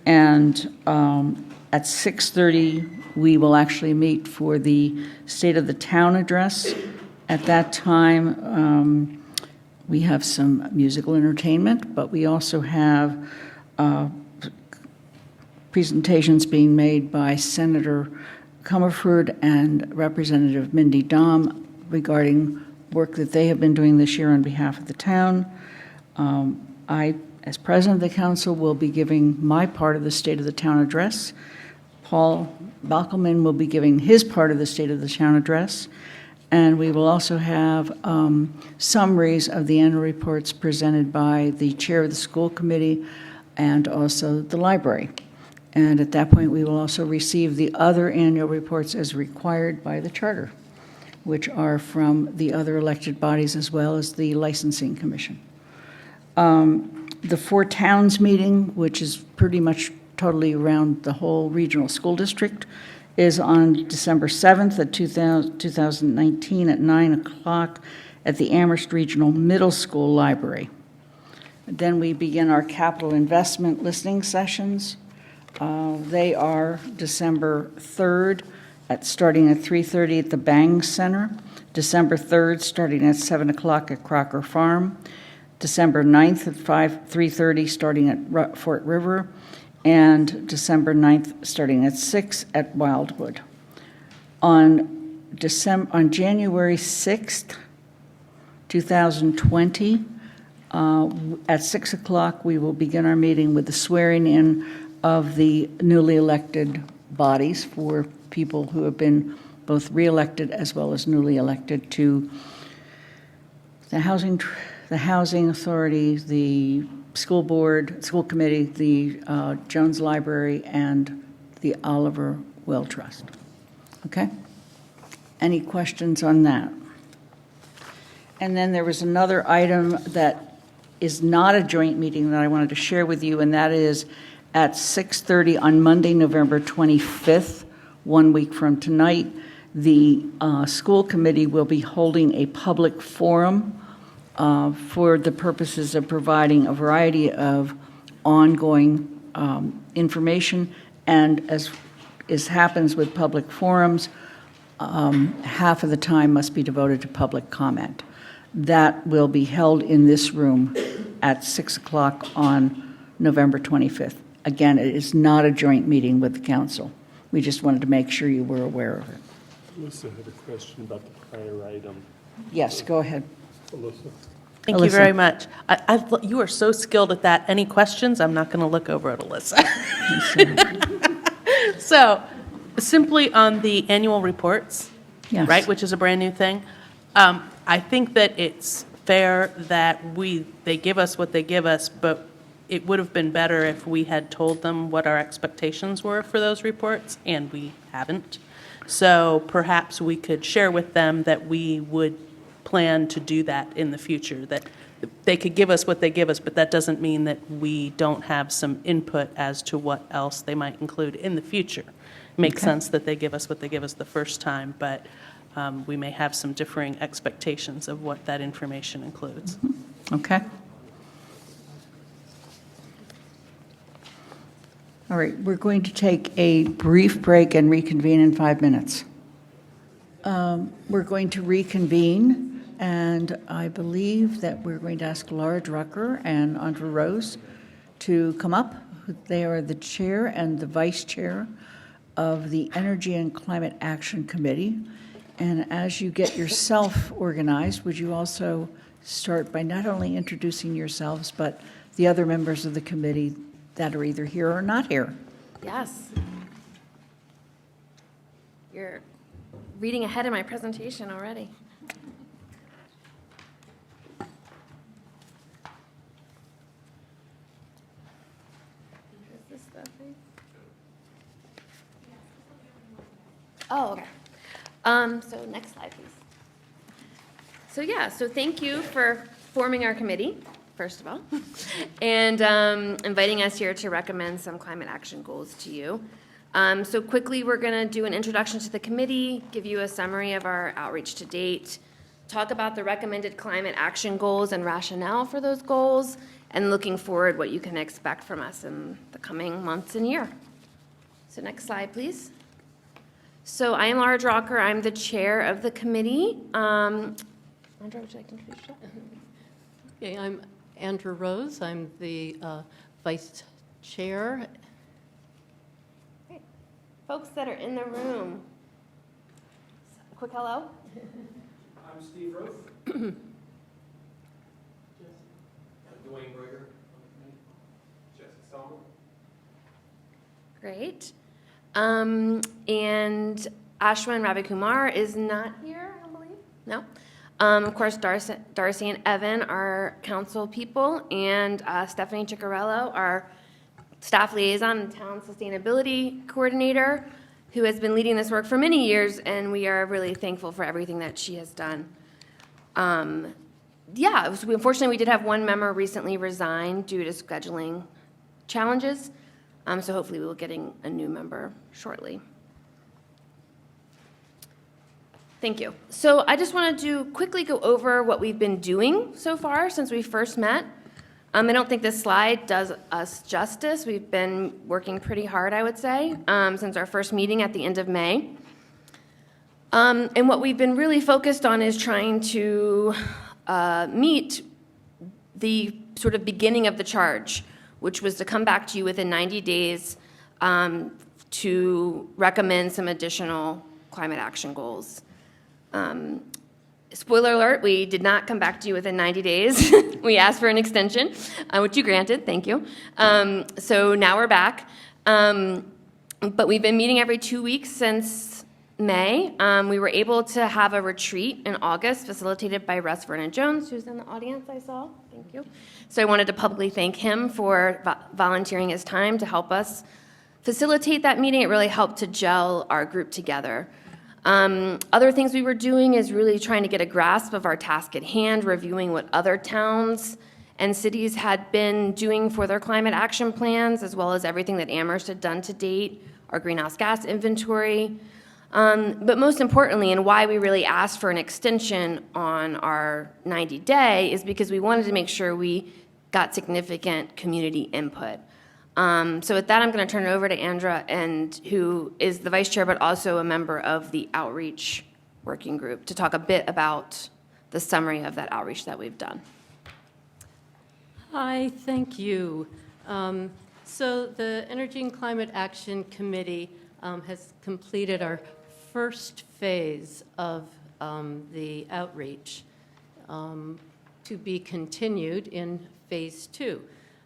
And at 6:30, we will actually meet for the State of the Town address. At that time, we have some musical entertainment, but we also have presentations being made by Senator Comerford and Representative Mindy Dahm regarding work that they have been doing this year on behalf of the town. I, as president of the council, will be giving my part of the State of the Town address. Paul Bockelman will be giving his part of the State of the Town address. And we will also have summaries of the annual reports presented by the chair of the school committee and also the library. And at that point, we will also receive the other annual reports as required by the charter, which are from the other elected bodies as well as the licensing commission. The Four Towns meeting, which is pretty much totally around the whole regional school district, is on December 7th at 2019 at 9 o'clock at the Amherst Regional Middle School Library. Then we begin our capital investment listening sessions. They are December 3rd, starting at 3:30 at the Bang Center, December 3rd, starting at 7 o'clock at Crocker Farm, December 9th at 3:30, starting at Fort River, and December 9th, starting at 6 at Wildwood. On January 6th, 2020, at 6 o'clock, we will begin our meeting with the swearing in of the newly elected bodies for people who have been both re-elected as well as newly elected to the housing authority, the school board, school committee, the Jones Library, and the Oliver Will Trust. Okay? Any questions on that? And then there was another item that is not a joint meeting that I wanted to share with you, and that is at 6:30 on Monday, November 25th, 1 week from tonight, the school committee will be holding a public forum for the purposes of providing a variety of ongoing information. And as happens with public forums, half of the time must be devoted to public comment. That will be held in this room at 6 o'clock on November 25th. Again, it is not a joint meeting with the council. We just wanted to make sure you were aware of it. Alyssa had a question about the prior item. Yes, go ahead. Alyssa? Thank you very much. You are so skilled at that. Any questions? I'm not going to look over at Alyssa. So, simply on the annual reports, Yes. right, which is a brand-new thing, I think that it's fair that they give us what they give us, but it would have been better if we had told them what our expectations were for those reports, and we haven't. So perhaps we could share with them that we would plan to do that in the future, that they could give us what they give us, but that doesn't mean that we don't have some input as to what else they might include in the future. It makes sense that they give us what they give us the first time, but we may have some differing expectations of what that information includes. Okay. All right, we're going to take a brief break and reconvene in 5 minutes. We're going to reconvene, and I believe that we're going to ask Laura Drucker and Andrew Rose to come up. They are the chair and the vice chair of the Energy and Climate Action Committee. And as you get yourself organized, would you also start by not only introducing yourselves, but the other members of the committee that are either here or not here? Yes. You're reading ahead of my presentation already. Is this the thing? Oh, okay. So next slide, please. So yeah, so thank you for forming our committee, first of all, and inviting us here to recommend some climate action goals to you. So quickly, we're going to do an introduction to the committee, give you a summary of our outreach to date, talk about the recommended climate action goals and rationale for those goals, and looking forward what you can expect from us in the coming months and year. So next slide, please. So I am Laura Drucker. I'm the chair of the committee. Andrea, would you like to introduce yourself? Okay, I'm Andrew Rose. I'm the vice chair. Great. Folks that are in the room, a quick hello. I'm Steve Roth. Dwayne Berger. Jessica Selma. Great. And Ashwin Ravikumar is not here, I don't believe. No. Of course, Darcy and Evan are council people, and Stephanie Ciccarello, our staff liaison and town sustainability coordinator, who has been leading this work for many years, and we are really thankful for everything that she has done. Unfortunately, we did have one member recently resign due to scheduling challenges, so hopefully we will be getting a new member shortly. Thank you. So I just wanted to quickly go over what we've been doing so far since we first met. I don't think this slide does us justice. We've been working pretty hard, I would say, since our first meeting at the end of May. And what we've been really focused on is trying to meet the sort of beginning of the charge, which was to come back to you within 90 days to recommend some additional climate action goals. Spoiler alert, we did not come back to you within 90 days. We asked for an extension, which you granted, thank you. So now we're back. But we've been meeting every 2 weeks since May. We were able to have a retreat in August facilitated by Russ Vernon-Jones, who's in the audience, I saw. Thank you. So I wanted to publicly thank him for volunteering his time to help us facilitate that meeting. It really helped to gel our group together. Other things we were doing is really trying to get a grasp of our task at hand, reviewing what other towns and cities had been doing for their climate action plans, as well as everything that Amherst had done to date, our greenhouse gas inventory. But most importantly, and why we really asked for an extension on our 90-day, is because we wanted to make sure we got significant community input. So with that, I'm going to turn it over to Andra, who is the vice chair, but also a member of the outreach working group, to talk a bit about the summary of that outreach that we've done. Hi, thank you. So the Energy and Climate Action Committee has completed our first phase of the outreach to be continued in phase 2.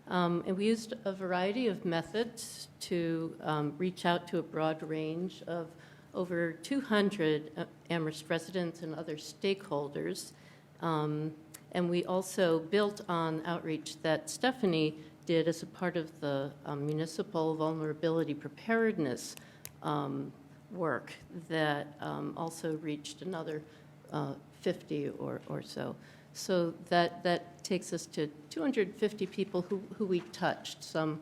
And we used a variety of methods to reach out to a broad range of over 200 Amherst residents and other stakeholders. And we also built on outreach that Stephanie did as a part of the municipal vulnerability preparedness work that also reached another 50 or so. So that takes us to 250 people who we touched, some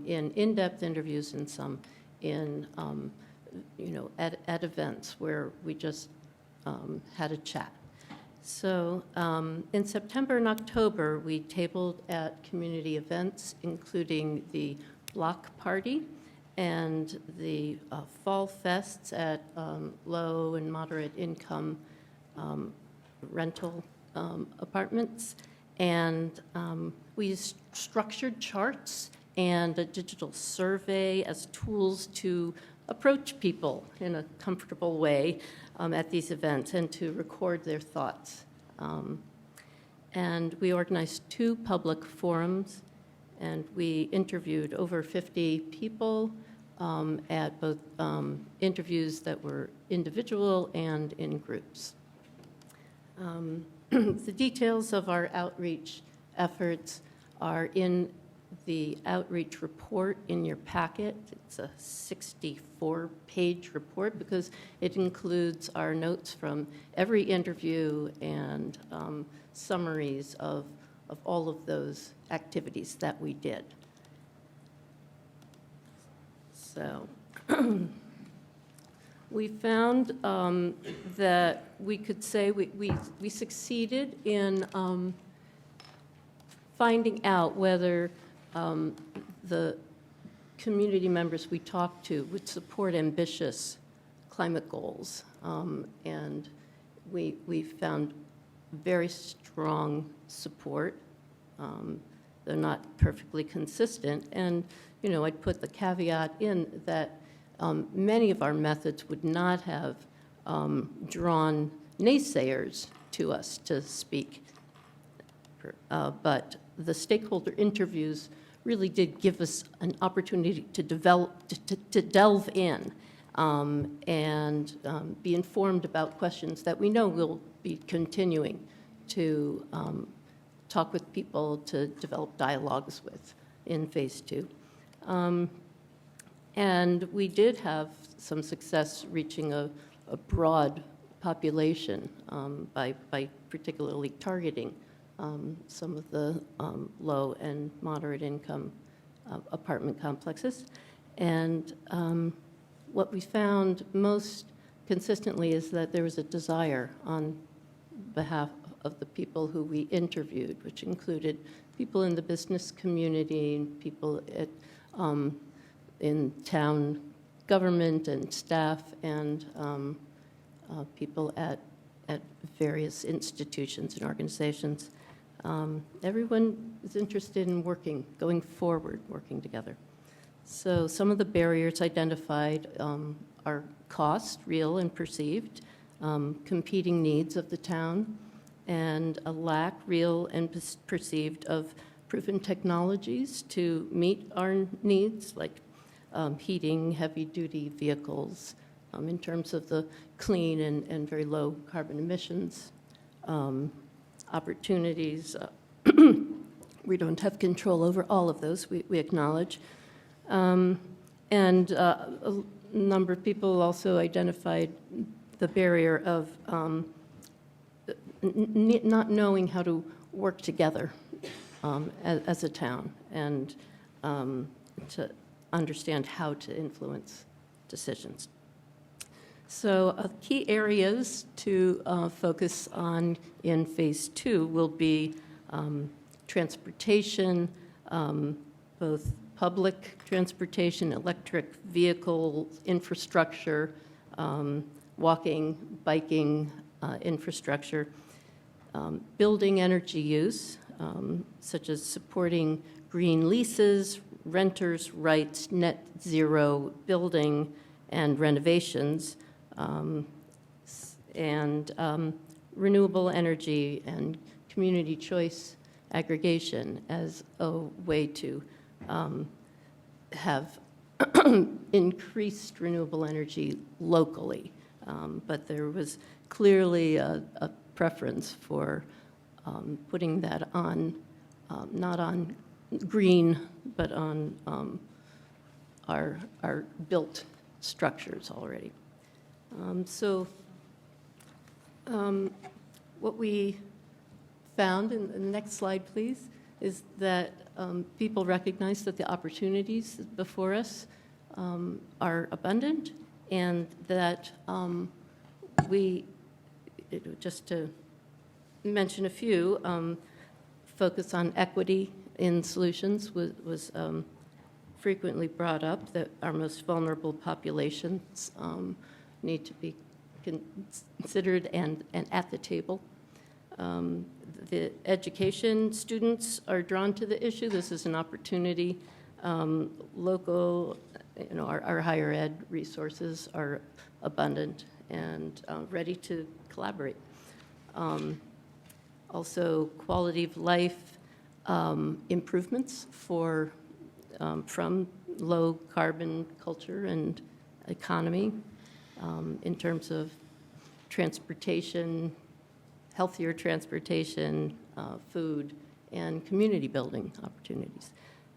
in in-depth interviews and some in, at events where we just had a chat. So in September and October, we tabled at community events, including the block party and the fall fests at low and moderate income rental apartments, and we used structured charts and a digital survey as tools to approach people in a comfortable way at these events and to record their thoughts. And we organized 2 public forums, and we interviewed over 50 people at both interviews that were individual and in groups. The details of our outreach efforts are in the outreach report in your packet. It's a 64-page report because it includes our notes from every interview and summaries of all of those activities that we did. So We found that we could say we succeeded in finding out whether the community members we talked to would support ambitious climate goals. And we found very strong support. They're not perfectly consistent. And, I'd put the caveat in that many of our methods would not have drawn naysayers to us to speak. But the stakeholder interviews really did give us an opportunity to delve in and be informed about questions that we know we'll be continuing to talk with people to develop dialogues with in phase 2. And we did have some success reaching a broad population by particularly targeting some of the low and moderate income apartment complexes. And what we found most consistently is that there was a desire on behalf of the people who we interviewed, which included people in the business community, people in town government and staff, and people at various institutions and organizations. Everyone is interested in going forward, working together. So some of the barriers identified are cost, real and perceived, competing needs of the town, and a lack, real and perceived, of proven technologies to meet our needs, like heating, heavy-duty vehicles, in terms of the clean and very low carbon emissions opportunities. We don't have control over all of those, we acknowledge. And a number of people also identified the barrier of not knowing how to work together as a town and to understand how to influence decisions. So key areas to focus on in phase 2 will be transportation, both public transportation, electric vehicle infrastructure, walking, biking infrastructure, building energy use, such as supporting green leases, renters' rights, net zero building and renovations, and renewable energy and community choice aggregation as a way to have increased renewable energy locally. But there was clearly a preference for putting that on, not on green, but on our built structures already. What we found, in the next slide, please, is that people recognize that the opportunities before us are abundant, and that just to mention a few, focus on equity in solutions was frequently brought up, that our most vulnerable populations need to be considered and at the table. The education students are drawn to the issue. This is an opportunity. Local, our higher ed resources are abundant and ready to collaborate. Also, quality of life improvements from low carbon culture and economy in terms of transportation, healthier transportation, food, and community building opportunities.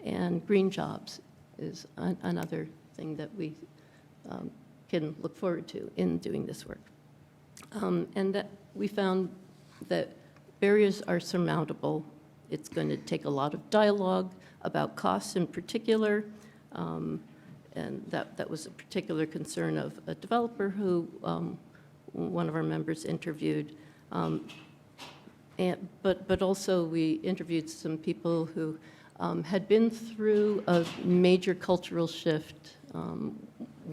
And green jobs is another thing that we can look forward to in doing this work. And that we found that barriers are surmountable. It's going to take a lot of dialogue about costs in particular, And that was a particular concern of a developer who one of our members interviewed. But also we interviewed some people who had been through a major cultural shift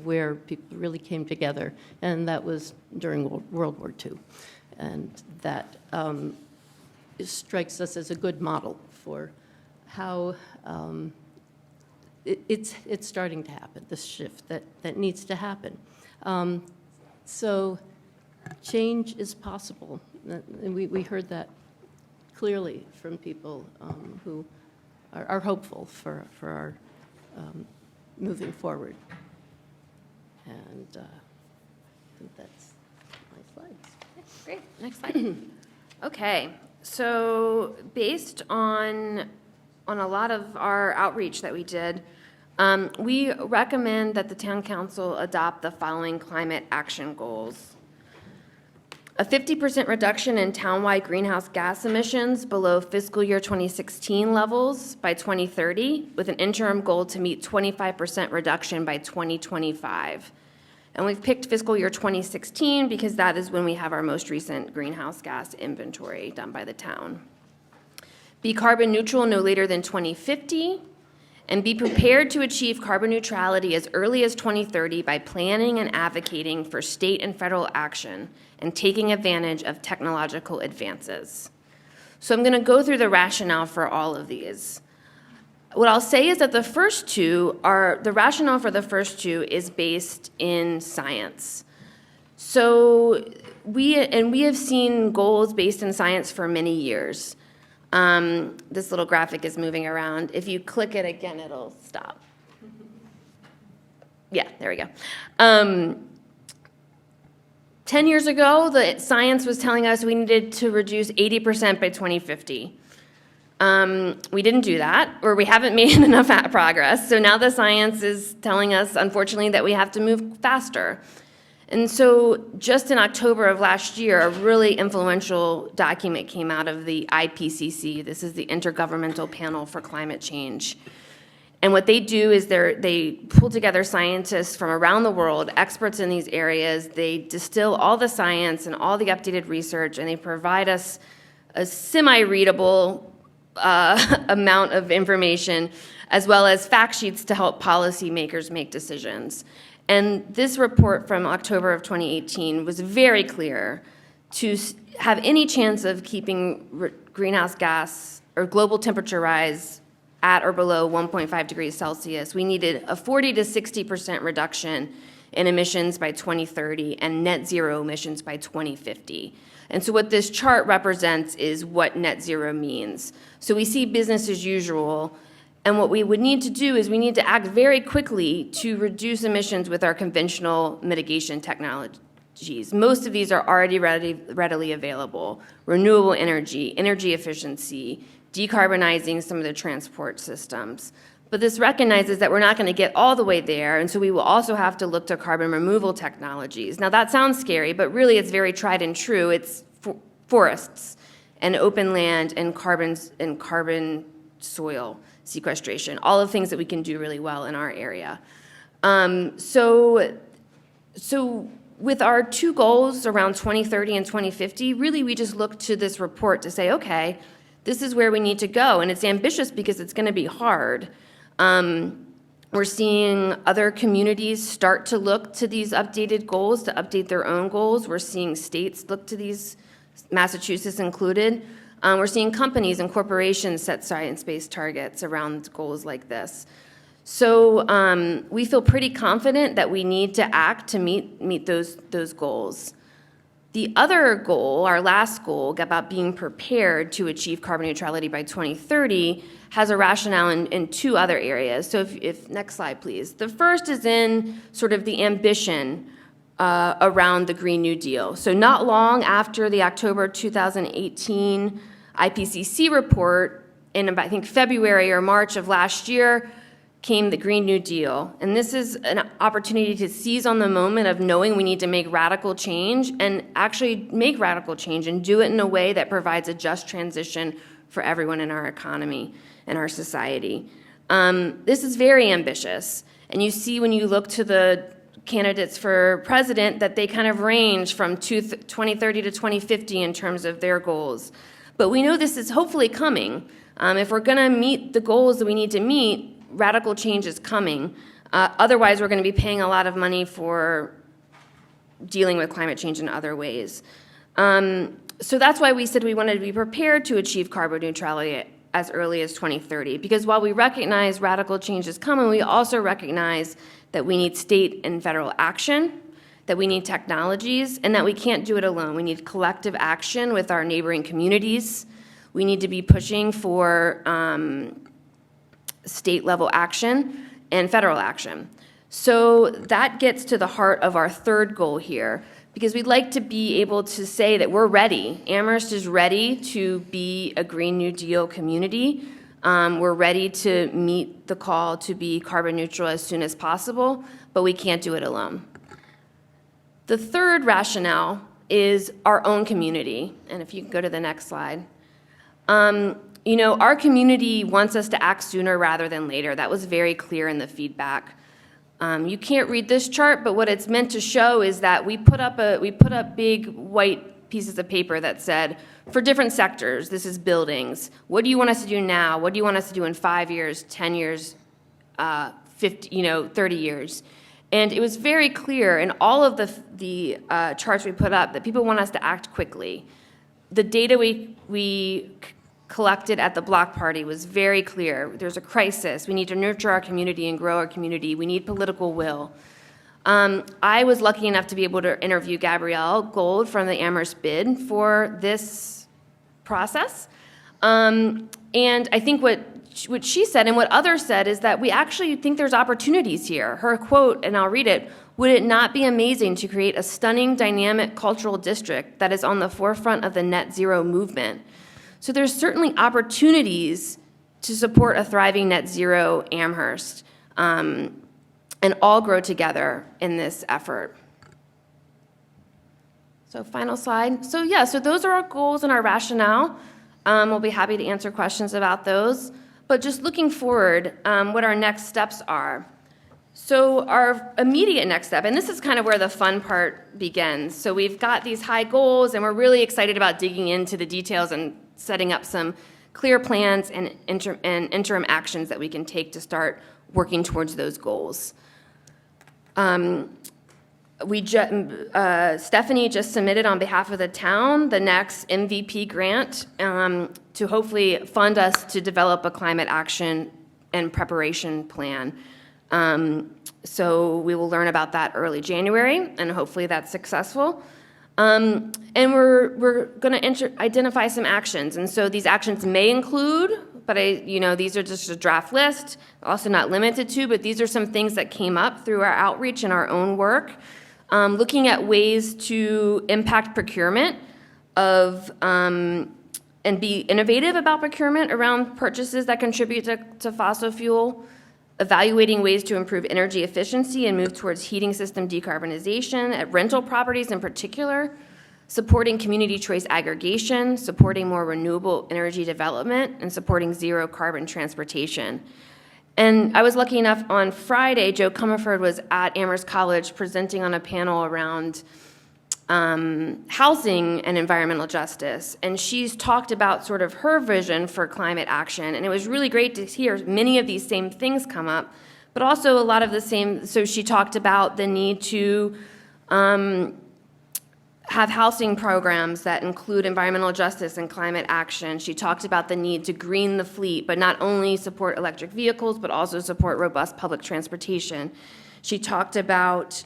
where people really came together, and that was during World War II. And that strikes us as a good model for how it's starting to happen, this shift that needs to happen. So change is possible. And we heard that clearly from people who are hopeful for our moving forward. And I think that's my slides. Great, next slide. Okay, so based on a lot of our outreach that we did, we recommend that the town council adopt the following climate action goals. A 50% reduction in townwide greenhouse gas emissions below fiscal year 2016 levels by 2030, with an interim goal to meet 25% reduction by 2025. And we've picked fiscal year 2016 because that is when we have our most recent greenhouse gas inventory done by the town. Be carbon neutral no later than 2050, and be prepared to achieve carbon neutrality as early as 2030 by planning and advocating for state and federal action and taking advantage of technological advances. So I'm going to go through the rationale for all of these. What I'll say is that the rationale for the first two is based in science. So we have seen goals based in science for many years. This little graphic is moving around. If you click it again, it'll stop. Yeah, there we go. 10 years ago, the science was telling us we needed to reduce 80% by 2050. We didn't do that, or we haven't made enough progress. So now the science is telling us, unfortunately, that we have to move faster. And so just in October of last year, a really influential document came out of the IPCC. This is the Intergovernmental Panel for Climate Change. And what they do is they pull together scientists from around the world, experts in these areas. They distill all the science and all the updated research, and they provide us a semi-readable amount of information, as well as fact sheets to help policymakers make decisions. And this report from October of 2018 was very clear. To have any chance of keeping greenhouse gas or global temperature rise at or below 1.5 degrees Celsius, we needed a 40 to 60% reduction in emissions by 2030 and net zero emissions by 2050. And so what this chart represents is what net zero means. So we see business as usual, and what we would need to do is we need to act very quickly to reduce emissions with our conventional mitigation technologies. Most of these are already readily available: renewable energy, energy efficiency, decarbonizing some of the transport systems. But this recognizes that we're not going to get all the way there, and so we will also have to look to carbon removal technologies. Now that sounds scary, but really it's very tried and true. It's forests and open land and carbon soil sequestration, all of things that we can do really well in our area. So with our two goals around 2030 and 2050, really we just look to this report to say, okay, this is where we need to go. And it's ambitious because it's going to be hard. We're seeing other communities start to look to these updated goals to update their own goals. We're seeing states look to these, Massachusetts included. We're seeing companies and corporations set science-based targets around goals like this. So we feel pretty confident that we need to act to meet those goals. The other goal, our last goal, about being prepared to achieve carbon neutrality by 2030, has a rationale in two other areas. So if next slide, please. The first is in sort of the ambition around the Green New Deal. So not long after the October 2018 IPCC report, in I think February or March of last year, came the Green New Deal. And this is an opportunity to seize on the moment of knowing we need to make radical change and actually make radical change and do it in a way that provides a just transition for everyone in our economy and our society. This is very ambitious. And you see when you look to the candidates for president that they kind of range from 2030 to 2050 in terms of their goals. But we know this is hopefully coming. If we're going to meet the goals that we need to meet, radical change is coming. Otherwise, we're going to be paying a lot of money for dealing with climate change in other ways. So that's why we said we wanted to be prepared to achieve carbon neutrality as early as 2030. Because while we recognize radical change is coming, we also recognize that we need state and federal action, that we need technologies, and that we can't do it alone. We need collective action with our neighboring communities. We need to be pushing for state-level action and federal action. So that gets to the heart of our third goal here, because we'd like to be able to say that we're ready. Amherst is ready to be a Green New Deal community. We're ready to meet the call to be carbon neutral as soon as possible, but we can't do it alone. The third rationale is our own community. And if you can go to the next slide. You know, our community wants us to act sooner rather than later. That was very clear in the feedback. You can't read this chart, but what it's meant to show is that we put up big white pieces of paper that said, for different sectors, this is buildings. What do you want us to do now? What do you want us to do in 5 years, 10 years, 50, 30 years? And it was very clear in all of the charts we put up that people want us to act quickly. The data we collected at the block party was very clear. There's a crisis. We need to nurture our community and grow our community. We need political will. I was lucky enough to be able to interview Gabrielle Gold from the Amherst bid for this process. And I think what she said and what others said is that we actually think there's opportunities here. Her quote, and I'll read it, "Would it not be amazing to create a stunning, dynamic cultural district that is on the forefront of the net zero movement?" So there's certainly opportunities to support a thriving net zero Amherst and all grow together in this effort. So final slide. So yeah, so those are our goals and our rationale. We'll be happy to answer questions about those. But just looking forward, what our next steps are. So our immediate next step, and this is kind of where the fun part begins. So we've got these high goals, and we're really excited about digging into the details and setting up some clear plans and interim actions that we can take to start working towards those goals. Stephanie just submitted on behalf of the town the next MVP grant to hopefully fund us to develop a climate action and preparation plan. So we will learn about that early January, and hopefully that's successful. And we're going to identify some actions, and so these actions may include, but these are just a draft list, also not limited to, but these are some things that came up through our outreach and our own work. Looking at ways to impact procurement and be innovative about procurement around purchases that contribute to fossil fuel, evaluating ways to improve energy efficiency and move towards heating system decarbonization at rental properties in particular, supporting community choice aggregation, supporting more renewable energy development, and supporting zero carbon transportation. And I was lucky enough on Friday, Joe Comerford was at Amherst College presenting on a panel around housing and environmental justice. And she's talked about sort of her vision for climate action. And it was really great to hear many of these same things come up, but also a lot of the same. So she talked about the need to have housing programs that include environmental justice and climate action. She talked about the need to green the fleet, but not only support electric vehicles, but also support robust public transportation. She talked about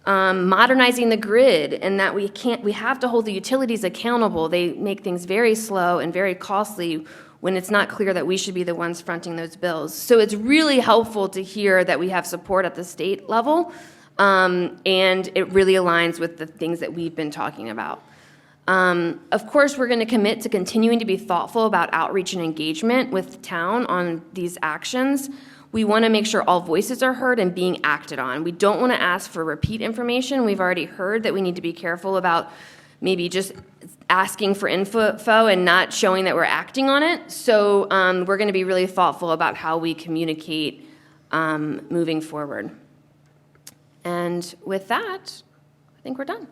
modernizing the grid, and that we have to hold the utilities accountable. They make things very slow and very costly when it's not clear that we should be the ones fronting those bills. So it's really helpful to hear that we have support at the state level, and it really aligns with the things that we've been talking about. Of course, we're going to commit to continuing to be thoughtful about outreach and engagement with the town on these actions. We want to make sure all voices are heard and being acted on. We don't want to ask for repeat information. We've already heard that we need to be careful about maybe just asking for info and not showing that we're acting on it. So we're going to be really thoughtful about how we communicate moving forward. And with that, I think we're done.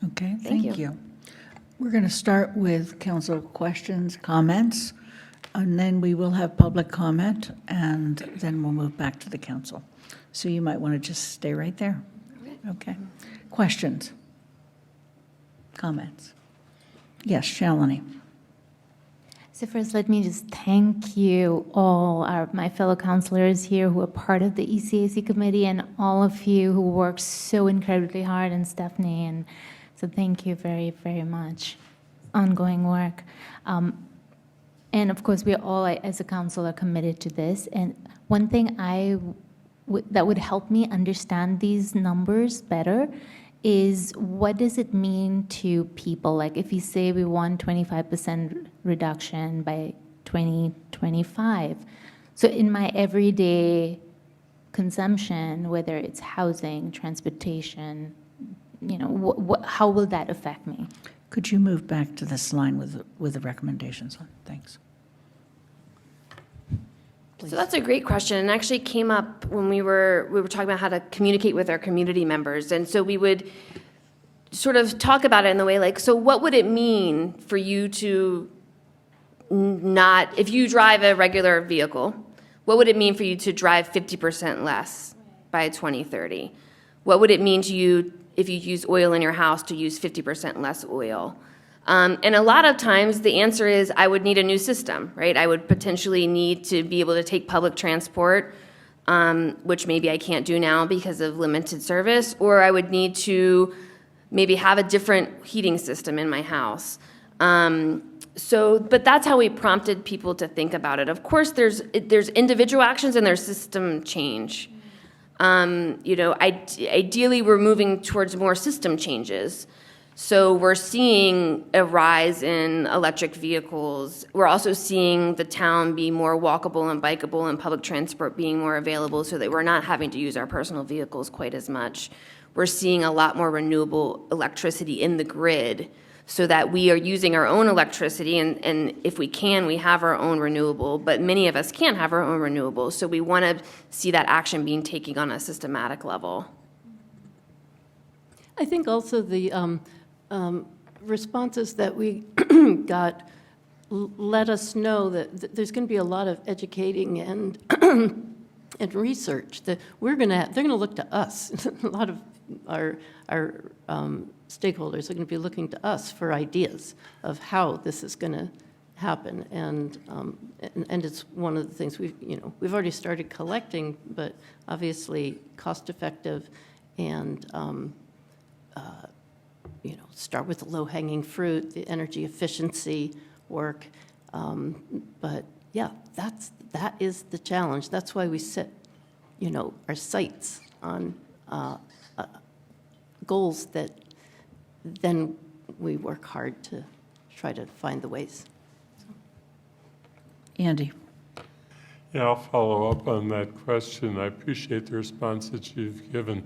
Okay, Thank thank you. you. We're going to start with council questions, comments, and then we will have public comment, and then we'll move back to the council. So you might want to just stay right there. Okay. Questions? Comments? Yes, Shalini. So first, let me just thank you all, my fellow councilors here who are part of the ECAC committee, and all of you who worked so incredibly hard, and Stephanie, and so thank you very, very much. Ongoing work. And of course, we all, as a council, are committed to this. And one thing that would help me understand these numbers better is, what does it mean to people? Like, if we say we want 25% reduction by 2025, so in my everyday consumption, whether it's housing, transportation, how will that affect me? Could you move back to this line with the recommendations on? Thanks. So that's a great question, and actually came up when we were talking about how to communicate with our community members. And so we would sort of talk about it in the way like, so what would it mean for you to not, if you drive a regular vehicle, what would it mean for you to drive 50% less by 2030? What would it mean to you if you use oil in your house to use 50% less oil? And a lot of times the answer is, I would need a new system, right? I would potentially need to be able to take public transport, which maybe I can't do now because of limited service, or I would need to maybe have a different heating system in my house. But that's how we prompted people to think about it. Of course, there's individual actions and there's system change. Ideally, we're moving towards more system changes. So we're seeing a rise in electric vehicles. We're also seeing the town be more walkable and bikeable, and public transport being more available so that we're not having to use our personal vehicles quite as much. We're seeing a lot more renewable electricity in the grid so that we are using our own electricity, and if we can, we have our own renewable, but many of us can't have our own renewable. So we want to see that action being taken on a systematic level. I think also the responses that we got let us know that there's going to be a lot of educating and and research that they're going to look to us. A lot of our stakeholders are going to be looking to us for ideas of how this is going to happen, and it's one of the things we've already started collecting, but obviously cost effective and start with the low-hanging fruit, the energy efficiency work. But yeah, that is the challenge. That's why we set, our sights on goals that then we work hard to try to find the ways. Andy. Yeah, I'll follow up on that question. I appreciate the response that you've given. I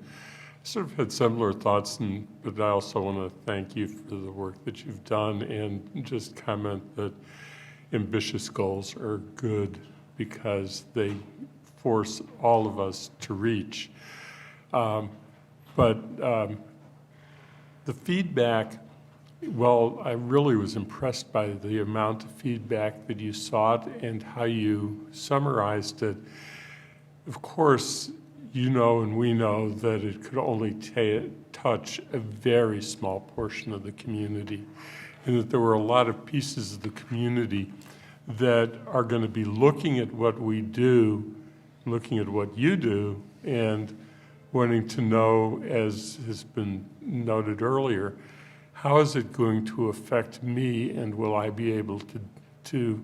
sort of had similar thoughts, but I also want to thank you for the work that you've done, and just comment that ambitious goals are good because they force all of us to reach. But the feedback, well, I really was impressed by the amount of feedback that you sought and how you summarized it. Of course, and we know that it could only touch a very small portion of the community, and that there were a lot of pieces of the community that are going to be looking at what we do, looking at what you do, and wanting to know, as has been noted earlier, how is it going to affect me, and will I be able to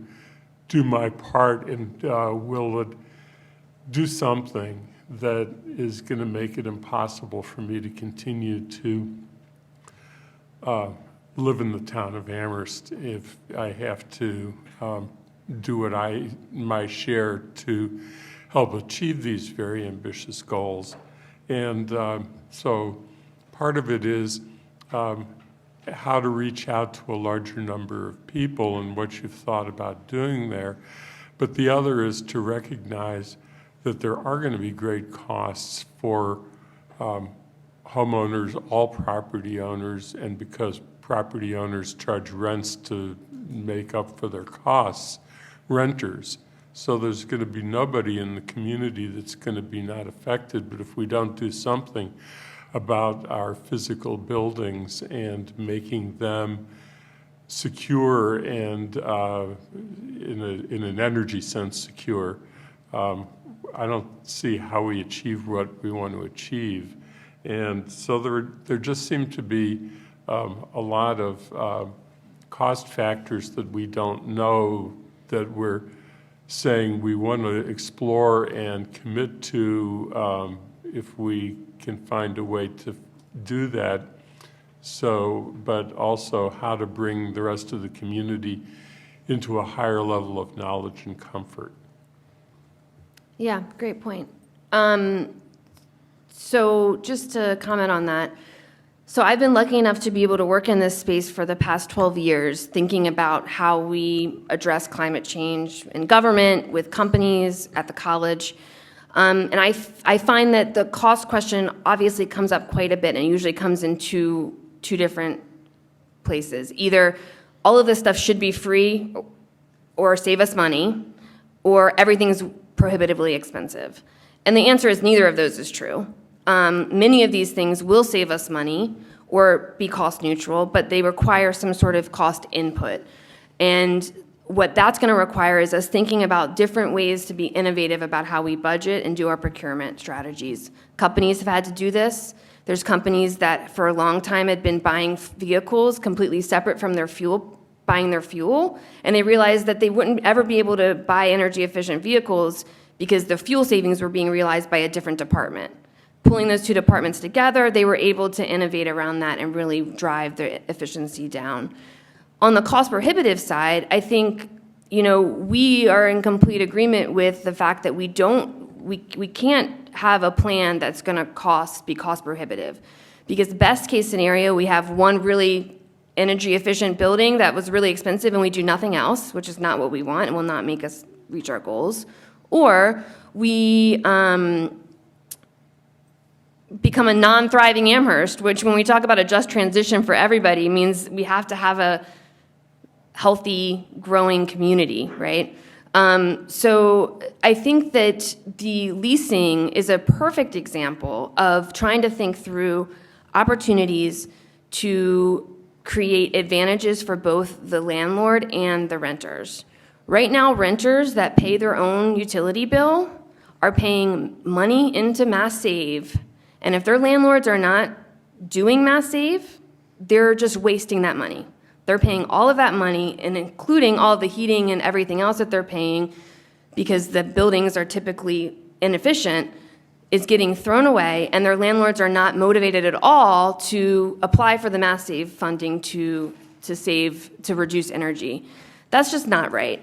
do my part, and will it do something that is going to make it impossible for me to continue to live in the town of Amherst if I have to do my share to help achieve these very ambitious goals. And so part of it is how to reach out to a larger number of people and what you've thought about doing there. But the other is to recognize that there are going to be great costs for homeowners, all property owners, and because property owners charge rents to make up for their costs, renters. So there's going to be nobody in the community that's going to be not affected, but if we don't do something about our physical buildings and making them secure and in an energy sense secure, I don't see how we achieve what we want to achieve. And so there just seem to be a lot of cost factors that we don't know that we're saying we want to explore and commit to if we can find a way to do that. So, but also how to bring the rest of the community into a higher level of knowledge and comfort. Yeah, great point. So just to comment on that, so I've been lucky enough to be able to work in this space for the past 12 years, thinking about how we address climate change in government, with companies, at the college. And I find that the cost question obviously comes up quite a bit, and it usually comes in two different places. Either all of this stuff should be free or save us money, or everything's prohibitively expensive. And the answer is neither of those is true. Many of these things will save us money or be cost neutral, but they require some sort of cost input. And what that's going to require is us thinking about different ways to be innovative about how we budget and do our procurement strategies. Companies have had to do this. There's companies that for a long time had been buying vehicles completely separate from their fuel, buying their fuel, and they realized that they wouldn't ever be able to buy energy efficient vehicles because the fuel savings were being realized by a different department. Pulling those two departments together, they were able to innovate around that and really drive their efficiency down. On the cost prohibitive side, I think, we are in complete agreement with the fact that we can't have a plan that's going to be cost prohibitive. Because best case scenario, we have one really energy efficient building that was really expensive and we do nothing else, which is not what we want and will not make us reach our goals. Or we become a non-thriving Amherst, which when we talk about a just transition for everybody means we have to have a healthy, growing community, right? So I think that the leasing is a perfect example of trying to think through opportunities to create advantages for both the landlord and the renters. Right now, renters that pay their own utility bill are paying money into Mass Save, and if their landlords are not doing Mass Save, they're just wasting that money. They're paying all of that money, and including all of the heating and everything else that they're paying, because the buildings are typically inefficient, is getting thrown away, and their landlords are not motivated at all to apply for the Mass Save funding to reduce energy. That's just not right.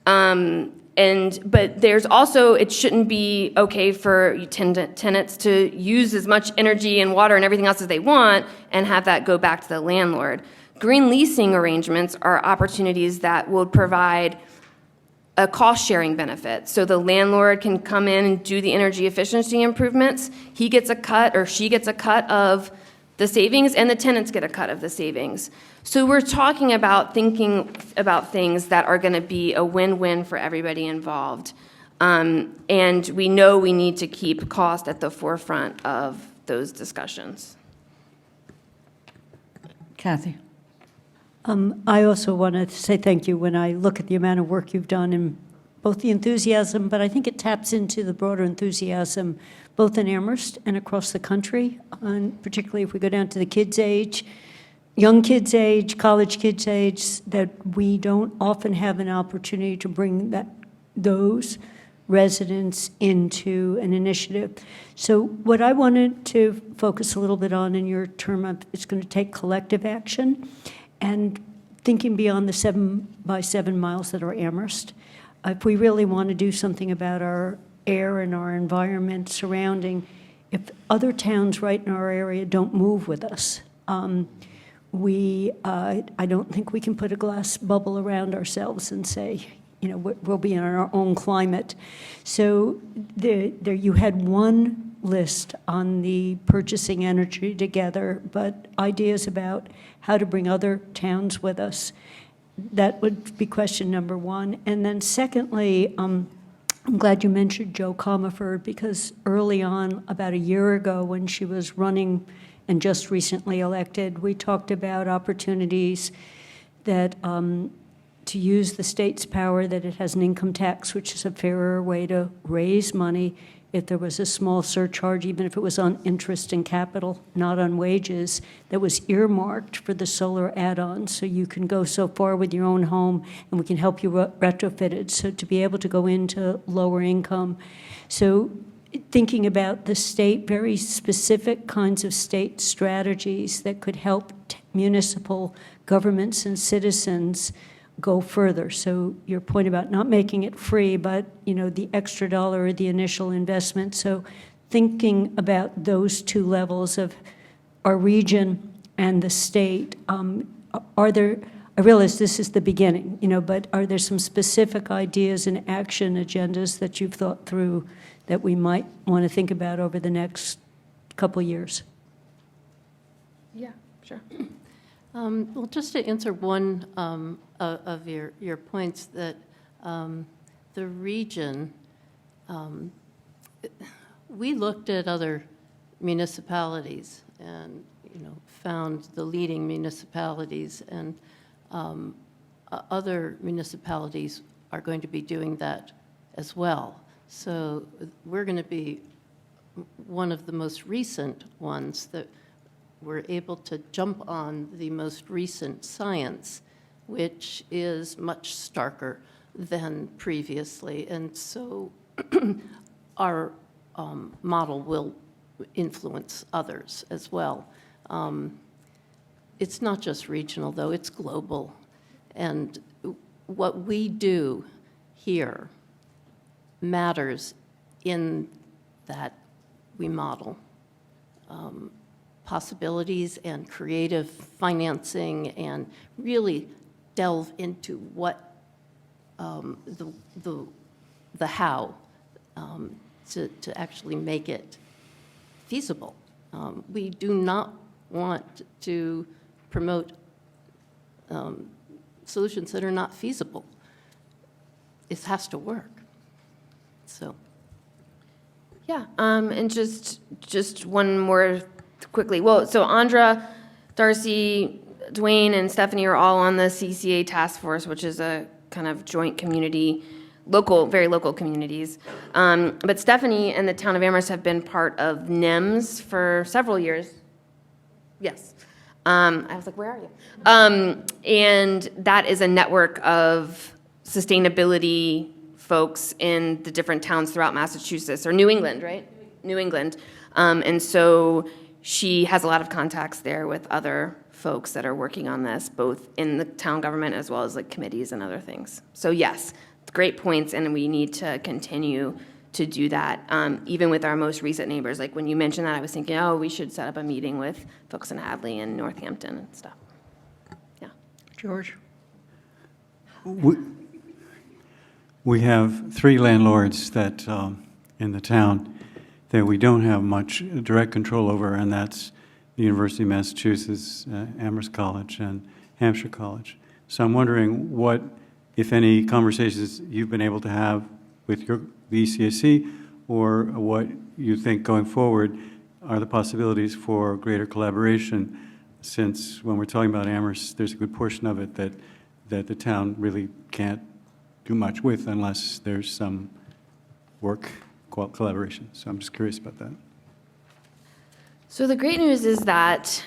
But there's also, it shouldn't be okay for tenants to use as much energy and water and everything else as they want and have that go back to the landlord. Green leasing arrangements are opportunities that will provide a cost-sharing benefit. So the landlord can come in and do the energy efficiency improvements. He gets a cut or she gets a cut of the savings, and the tenants get a cut of the savings. So we're talking about thinking about things that are going to be a win-win for everybody involved. And we know we need to keep cost at the forefront of those discussions. Kathy. I also want to say thank you when I look at the amount of work you've done and both the enthusiasm, but I think it taps into the broader enthusiasm both in Amherst and across the country, and particularly if we go down to the kids' age, young kids' age, college kids' age, that we don't often have an opportunity to bring those residents into an initiative. So what I wanted to focus a little bit on in your term of it's going to take collective action and thinking beyond the 7 by 7 miles that are Amherst. If we really want to do something about our air and our environment surrounding, if other towns right in our area don't move with us, I don't think we can put a glass bubble around ourselves and say, we'll be in our own climate. So there you had one list on the purchasing energy together, but ideas about how to bring other towns with us. That would be question number one. And then secondly, I'm glad you mentioned Joe Comerford, because early on, about a year ago, when she was running and just recently elected, we talked about opportunities that to use the state's power, that it has an income tax, which is a fairer way to raise money. If there was a small surcharge, even if it was on interest and capital, not on wages, that was earmarked for the solar add-on. So you can go so far with your own home, and we can help you retrofit it. So to be able to go into lower income. So thinking about the state, very specific kinds of state strategies that could help municipal governments and citizens go further. So your point about not making it free, but the extra dollar or the initial investment. So thinking about those two levels of our region and the state, are there, I realize this is the beginning, but are there some specific ideas and action agendas that you've thought through that we might want to think about over the next couple of years? Yeah, sure. Well, just to answer one of your points, that the region, we looked at other municipalities and found the leading municipalities, and other municipalities are going to be doing that as well. So we're going to be one of the most recent ones that we're able to jump on the most recent science, which is much starker than previously. And so our model will influence others as well. It's not just regional, though, it's global. And what we do here matters in that we model possibilities and creative financing, and really delve into what the how to actually make it feasible. We do not want to promote solutions that are not feasible. It has to work. So. Yeah, and just one more quickly. Well, so Andra, Darcy, Dwayne, and Stephanie are all on the CCA task force, which is a kind of joint community, very local communities. But Stephanie and the town of Amherst have been part of NIMS for several years. Yes. I was like, where are you? And that is a network of sustainability folks in the different towns throughout Massachusetts, or New England, right? New England. And so she has a lot of contacts there with other folks that are working on this, both in the town government as well as like committees and other things. So yes, great points, and we need to continue to do that, even with our most recent neighbors. Like when you mentioned that, I was thinking, oh, we should set up a meeting with folks in Hadley and Northampton and stuff. Yeah. George? We have 3 landlords that in the town that we don't have much direct control over, and that's the University of Massachusetts, Amherst College, and Hampshire College. So I'm wondering what, if any, conversations you've been able to have with the ECAC, or what you think going forward are the possibilities for greater collaboration, since when we're talking about Amherst, there's a good portion of it that the town really can't do much with unless there's some work collaboration. So I'm just curious about that. So the great news is that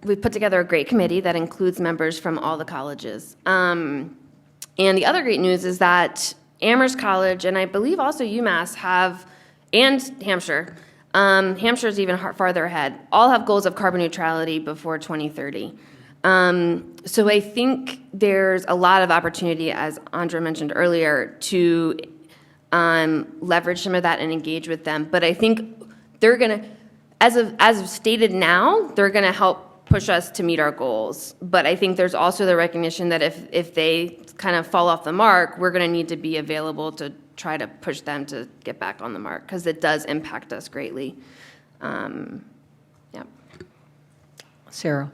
we've put together a great committee that includes members from all the colleges. And the other great news is that Amherst College, and I believe also UMass and Hampshire, Hampshire's even farther ahead, all have goals of carbon neutrality before 2030. So I think there's a lot of opportunity, as Andra mentioned earlier, to leverage some of that and engage with them. But I think they're going to, as of stated now, they're going to help push us to meet our goals. But I think there's also the recognition that if they kind of fall off the mark, we're going to need to be available to try to push them to get back on the mark, because it does impact us greatly. Yeah. Sarah?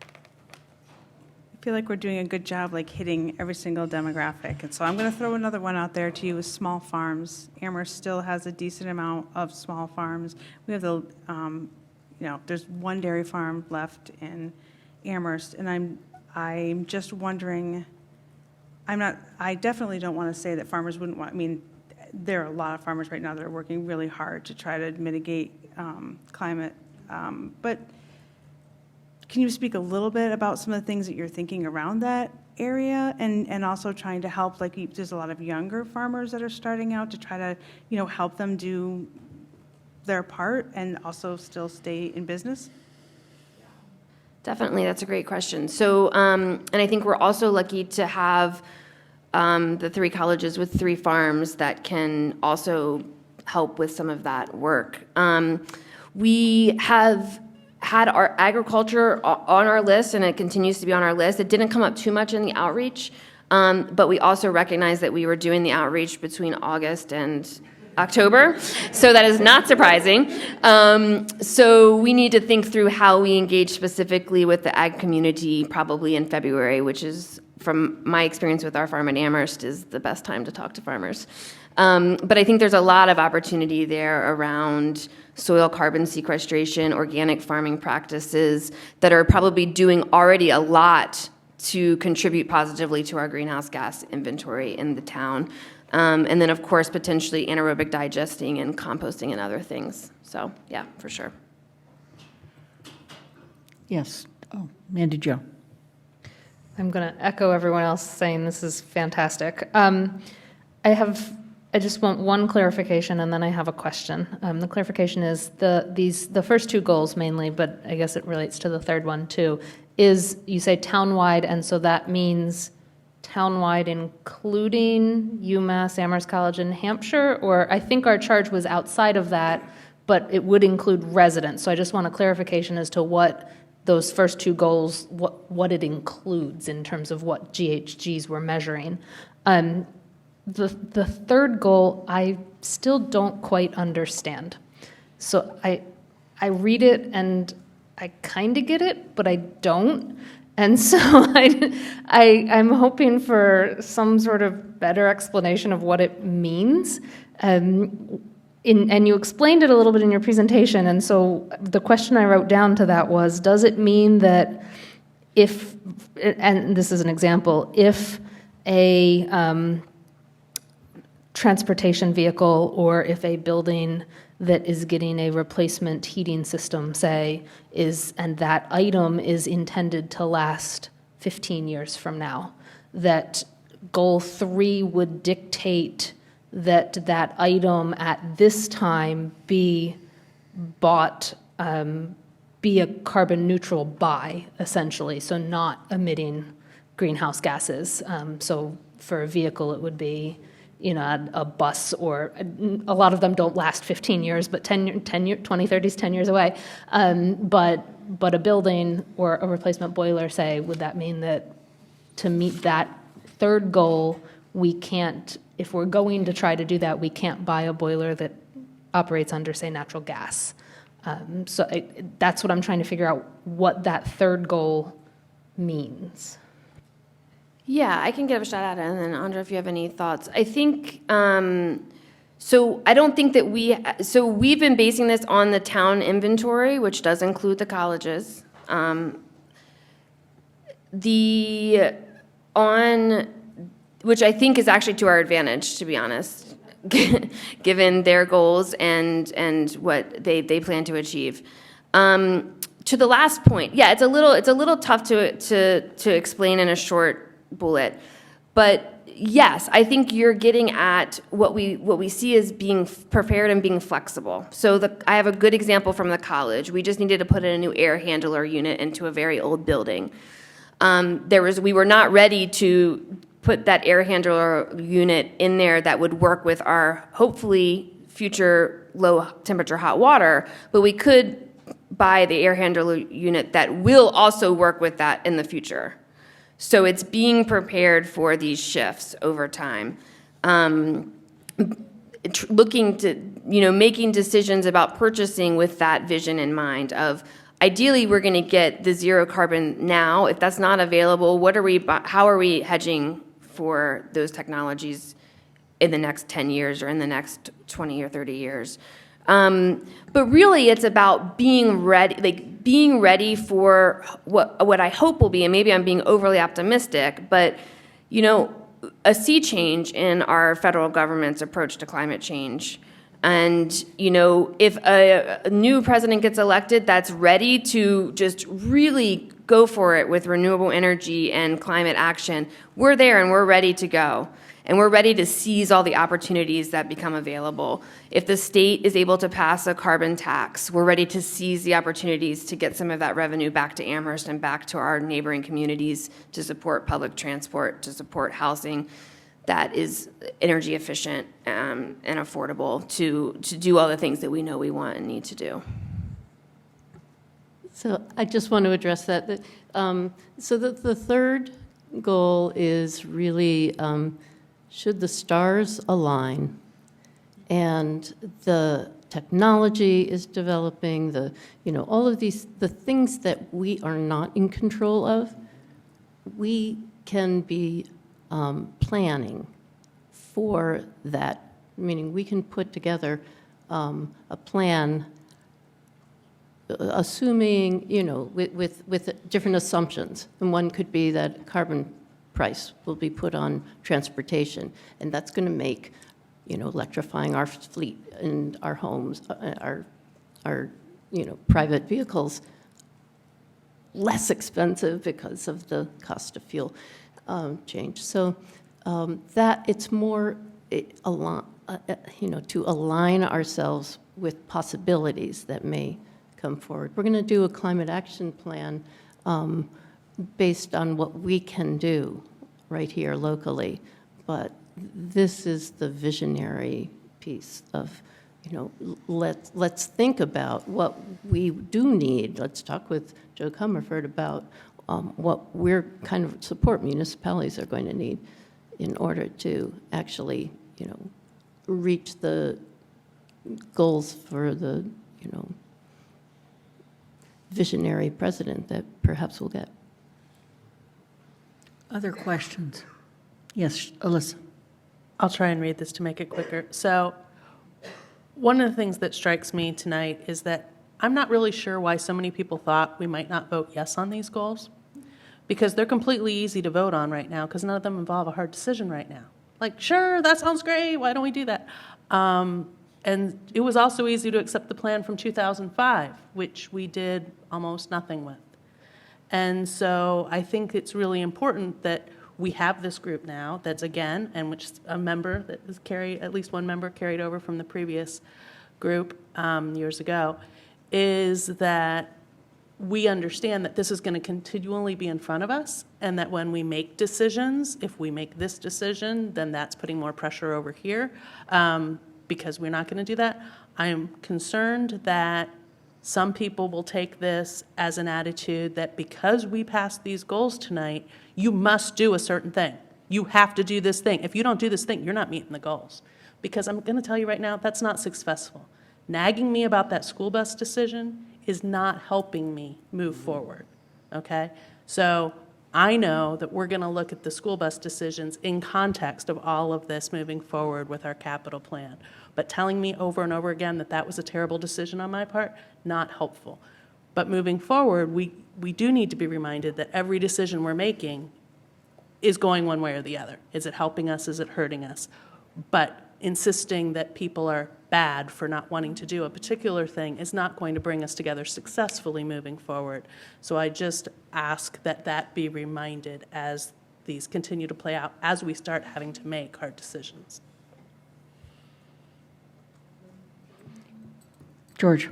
I feel like we're doing a good job, like, hitting every single demographic. And so I'm going to throw another one out there to you, is small farms. Amherst still has a decent amount of small farms. We have there's one dairy farm left in Amherst, and I'm just wondering, I definitely don't want to say that farmers wouldn't want, I mean, there are a lot of farmers right now that are working really hard to try to mitigate climate, but can you speak a little bit about some of the things that you're thinking around that area, and also trying to help, like, there's a lot of younger farmers that are starting out to try to, help them do their part and also still stay in business? Definitely, that's a great question. So, and I think we're also lucky to have the 3 colleges with 3 farms that can also help with some of that work. We have had our agriculture on our list, and it continues to be on our list. It didn't come up too much in the outreach, but we also recognize that we were doing the outreach between August and October, so that is not surprising. So we need to think through how we engage specifically with the ag community probably in February, which is, from my experience with our farm in Amherst, is the best time to talk to farmers. But I think there's a lot of opportunity there around soil carbon sequestration, organic farming practices that are probably doing already a lot to contribute positively to our greenhouse gas inventory in the town. And then, of course, potentially anaerobic digesting and composting and other things. So, yeah, for sure. Yes. Oh, Mandy Jo. I'm going to echo everyone else saying this is fantastic. I just want one clarification, and then I have a question. The clarification is the first 2 goals mainly, but I guess it relates to the third one too, is you say townwide, and so that means townwide including UMass, Amherst College, and Hampshire, or I think our charge was outside of that, but it would include residents. So I just want a clarification as to what those first 2 goals, what it includes in terms of what GHGs we're measuring. The third goal, I still don't quite understand. So I read it and I kind of get it, but I don't. And so I'm hoping for some sort of better explanation of what it means. And you explained it a little bit in your presentation. And so the question I wrote down to that was, does it mean that if, and this is an example, if a transportation vehicle or if a building that is getting a replacement heating system, say, and that item is intended to last 15 years from now, that goal 3 would dictate that that item at this time be bought, be a carbon neutral buy, essentially, so not emitting greenhouse gases. So for a vehicle, it would be a bus, or a lot of them don't last 15 years, but 2030 is 10 years away. But a building or a replacement boiler, say, would that mean that to meet that third goal, we can't, if we're going to try to do that, we can't buy a boiler that operates under, say, natural gas? That's what I'm trying to figure out, what that third goal means. Yeah, I can give a shot at it, and then Andra, if you have any thoughts. I think, so I don't think that we've been basing this on the town inventory, which does include the colleges. Which I think is actually to our advantage, to be honest, given their goals and what they plan to achieve. To the last point, yeah, it's a little tough to explain in a short bullet, but yes, I think you're getting at what we see as being prepared and being flexible. So I have a good example from the college. We just needed to put in a new air handler unit into a very old building. We were not ready to put that air handler unit in there that would work with our hopefully future low temperature hot water, but we could by the air handler unit that will also work with that in the future. So it's being prepared for these shifts over time. Looking to, making decisions about purchasing with that vision in mind of, ideally, we're going to get the zero carbon now. If that's not available, how are we hedging for those technologies in the next 10 years or in the next 20 or 30 years? But really, it's about being ready for what I hope will be, and maybe I'm being overly optimistic, but, a sea change in our federal government's approach to climate change. And, if a new president gets elected that's ready to just really go for it with renewable energy and climate action, we're there and we're ready to go. And we're ready to seize all the opportunities that become available. If the state is able to pass a carbon tax, we're ready to seize the opportunities to get some of that revenue back to Amherst and back to our neighboring communities to support public transport, to support housing that is energy efficient and affordable, to do all the things that we know we want and need to do. So I just want to address that. So the third goal is really, should the stars align and the technology is developing, all of the things that we are not in control of, we can be planning for that, meaning we can put together a plan assuming, with different assumptions. And one could be that carbon price will be put on transportation, and that's going to make, electrifying our fleet and our homes, our private vehicles less expensive because of the cost of fuel change. So that it's more, to align ourselves with possibilities that may come forward. We're going to do a climate action plan based on what we can do right here locally, but this is the visionary piece of, let's think about what we do need. Let's talk with Joe Comerford about what we're kind of support municipalities are going to need in order to actually, reach the goals for the, visionary president that perhaps we'll get. Other questions? Yes, Alyssa. I'll try and read this to make it quicker. So one of the things that strikes me tonight is that I'm not really sure why so many people thought we might not vote yes on these goals, because they're completely easy to vote on right now because none of them involve a hard decision right now. Like, sure, that sounds great. Why don't we do that? And it was also easy to accept the plan from 2005, which we did almost nothing with. And so I think it's really important that we have this group now that's, again, and which a member that is carried, at least one member carried over from the previous group years ago, is that we understand that this is going to continually be in front of us, and that when we make decisions, if we make this decision, then that's putting more pressure over here, because we're not going to do that. I am concerned that some people will take this as an attitude that because we passed these goals tonight, you must do a certain thing. You have to do this thing. If you don't do this thing, you're not meeting the goals. Because I'm going to tell you right now, that's not successful. Nagging me about that school bus decision is not helping me move forward, okay? So I know that we're going to look at the school bus decisions in context of all of this moving forward with our capital plan. But telling me over and over again that that was a terrible decision on my part, not helpful. But moving forward, we do need to be reminded that every decision we're making is going one way or the other. Is it helping us? Is it hurting us? But insisting that people are bad for not wanting to do a particular thing is not going to bring us together successfully moving forward. So I just ask that that be reminded as these continue to play out, as we start having to make hard decisions. George.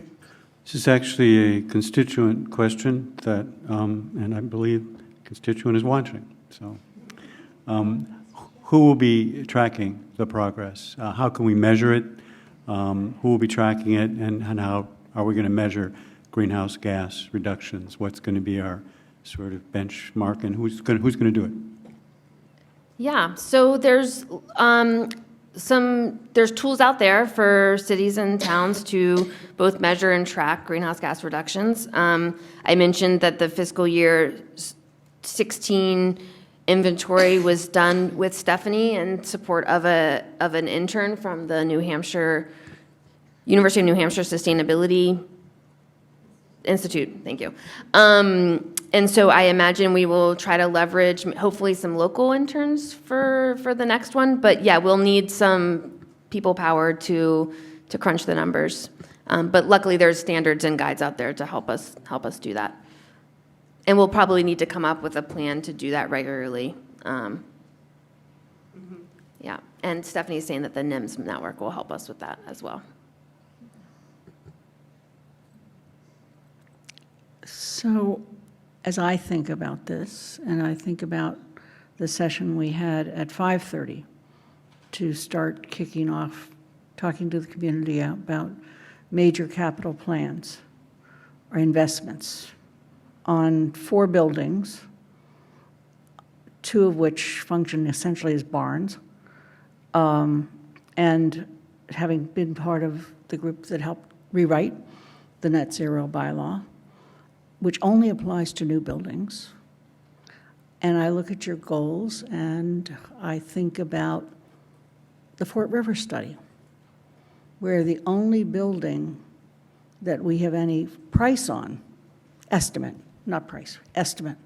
This is actually a constituent question that, and I believe a constituent is watching. So who will be tracking the progress? How can we measure it? Who will be tracking it? And how are we going to measure greenhouse gas reductions? What's going to be our sort of benchmark, and who's going to do it? Yeah, so there's there's tools out there for cities and towns to both measure and track greenhouse gas reductions. I mentioned that the fiscal year 16 inventory was done with Stephanie in support of an intern from the University of New Hampshire Sustainability Institute. Thank you. And so I imagine we will try to leverage hopefully some local interns for the next one. But yeah, we'll need some people power to crunch the numbers. But luckily there's standards and guides out there to help us do that. And we'll probably need to come up with a plan to do that regularly. Yeah, and Stephanie's saying that the NIMS network will help us with that as well. So as I think about this, and I think about the session we had at 5:30 to start kicking off, talking to the community about major capital plans or investments on 4 buildings, 2 of which function essentially as barns, and having been part of the group that helped rewrite the net zero bylaw, which only applies to new buildings. And I look at your goals and I think about the Fort River study, where the only building that we have any price on, estimate, not price, estimate,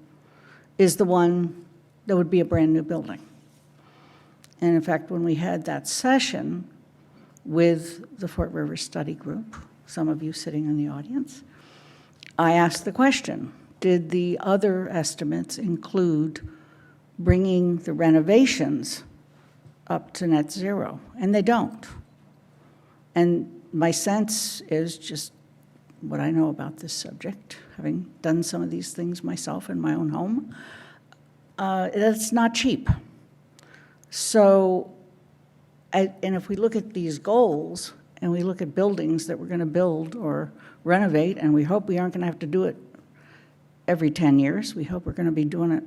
is the one that would be a brand new building. And in fact, when we had that session with the Fort River Study Group, some of you sitting in the audience, I asked the question, did the other estimates include bringing the renovations up to net zero? And they don't. And my sense is just what I know about this subject, having done some of these things myself in my own home, it's not cheap. So, and if we look at these goals and we look at buildings that we're going to build or renovate, and we hope we aren't going to have to do it every 10 years. We hope we're going to be doing it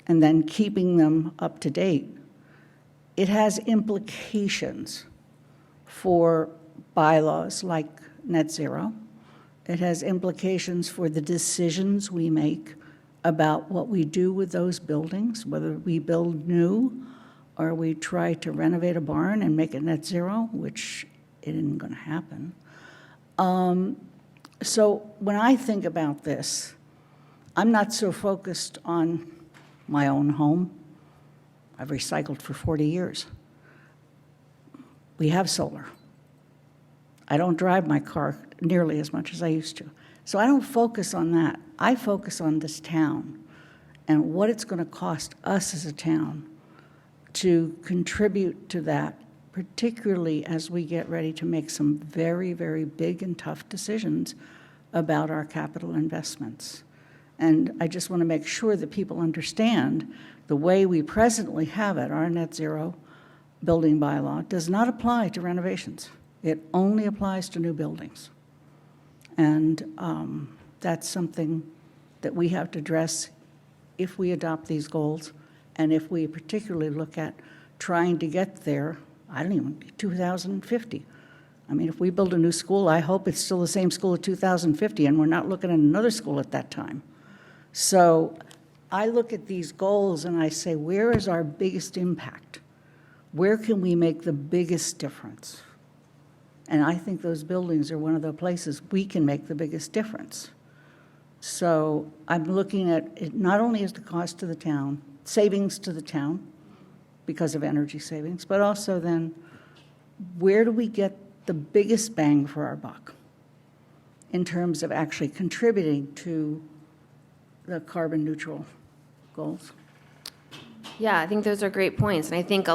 and then keeping them up to date. It has implications for bylaws like net zero. It has implications for the decisions we make about what we do with those buildings, whether we build new or we try to renovate a barn and make it net zero, which it isn't going to happen. So when I think about this, I'm not so focused on my own home. I've recycled for 40 years. We have solar. I don't drive my car nearly as much as I used to. So I don't focus on that. I focus on this town and what it's going to cost us as a town to contribute to that, particularly as we get ready to make some very, very big and tough decisions about our capital investments. And I just want to make sure that people understand the way we presently have it, our net zero building bylaw, does not apply to renovations. It only applies to new buildings. And that's something that we have to address if we adopt these goals, and if we particularly look at trying to get there, 2050. I mean, if we build a new school, I hope it's still the same school at 2050, and we're not looking at another school at that time. So I look at these goals and I say, where is our biggest impact? Where can we make the biggest difference? And I think those buildings are one of the places we can make the biggest difference. So I'm looking at it not only as the cost to the town, savings to the town because of energy savings, but also then where do we get the biggest bang for our buck in terms of actually contributing to the carbon neutral goals? Yeah, I think those are great points, and I think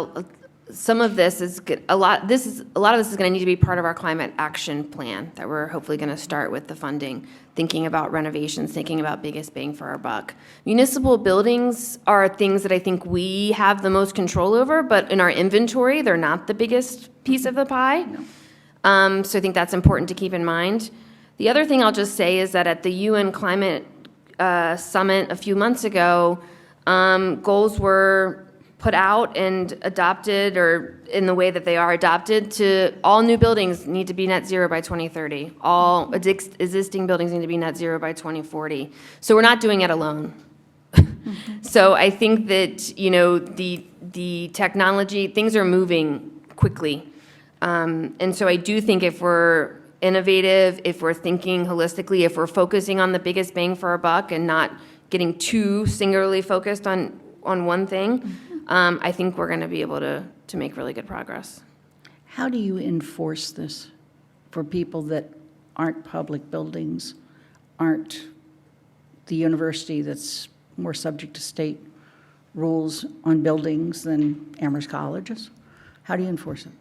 some of this is a lot of this is going to need to be part of our climate action plan that we're hopefully going to start with the funding, thinking about renovations, thinking about biggest bang for our buck. Municipal buildings are things that I think we have the most control over, but in our inventory, they're not the biggest piece of the pie. So I think that's important to keep in mind. The other thing I'll just say is that at the UN Climate Summit a few months ago, goals were put out and adopted, or in the way that they are adopted, to all new buildings need to be net zero by 2030. All existing buildings need to be net zero by 2040. So we're not doing it alone. So I think that, you know, the technology, things are moving quickly. And so I do think if we're innovative, if we're thinking holistically, if we're focusing on the biggest bang for our buck and not getting too singularly focused on one thing, I think we're going to be able to make really good progress. How do you enforce this for people that aren't public buildings, aren't the university that's more subject to state rules on buildings than Amherst colleges? How do you enforce it?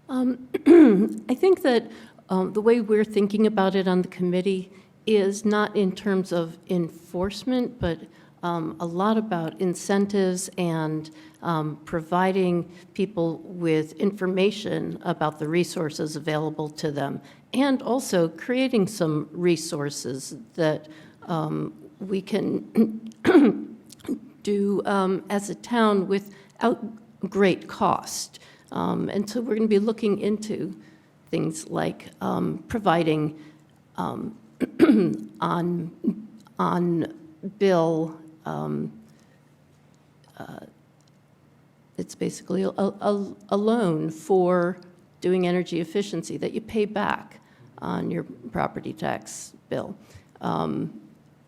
I think that the way we're thinking about it on the committee is not in terms of enforcement, but a lot about incentives and providing people with information about the resources available to them, and also creating some resources that we can do as a town without great cost. And so we're going to be looking into things like providing on bill. It's basically a loan for doing energy efficiency that you pay back on your property tax bill.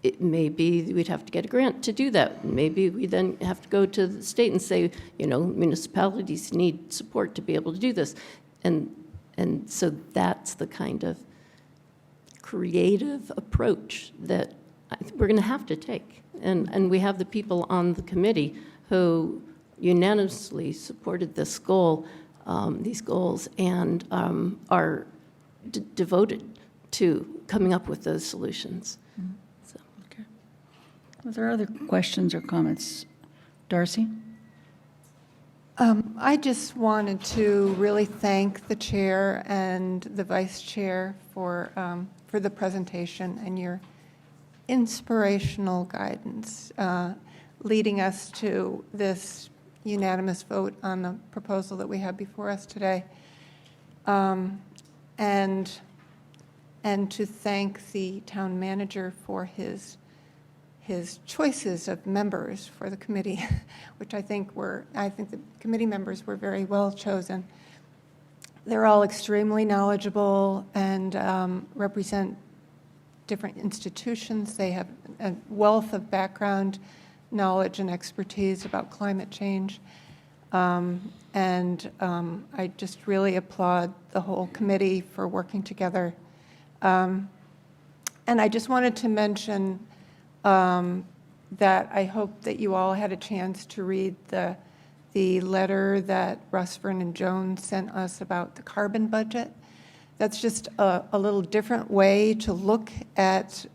It may be we'd have to get a grant to do that. Maybe we then have to go to the state and say, you know, municipalities need support to be able to do this. And so that's the kind of creative approach that we're going to have to take. And we have the people on the committee who unanimously supported this goal, these goals, and are devoted to coming up with those solutions. So. Okay. Are there other questions or comments? Darcy? I just wanted to really thank the chair and the vice chair for the presentation and your inspirational guidance, leading us to this unanimous vote on the proposal that we have before us today. And to thank the town manager for his choices of members for the committee, which I think the committee members were very well chosen. They're all extremely knowledgeable and represent different institutions. They have a wealth of background knowledge and expertise about climate change. And I just really applaud the whole committee for working together. And I just wanted to mention that I hope that you all had a chance to read the letter that Rusfern and Jones sent us about the carbon budget. That's just a little different way to look at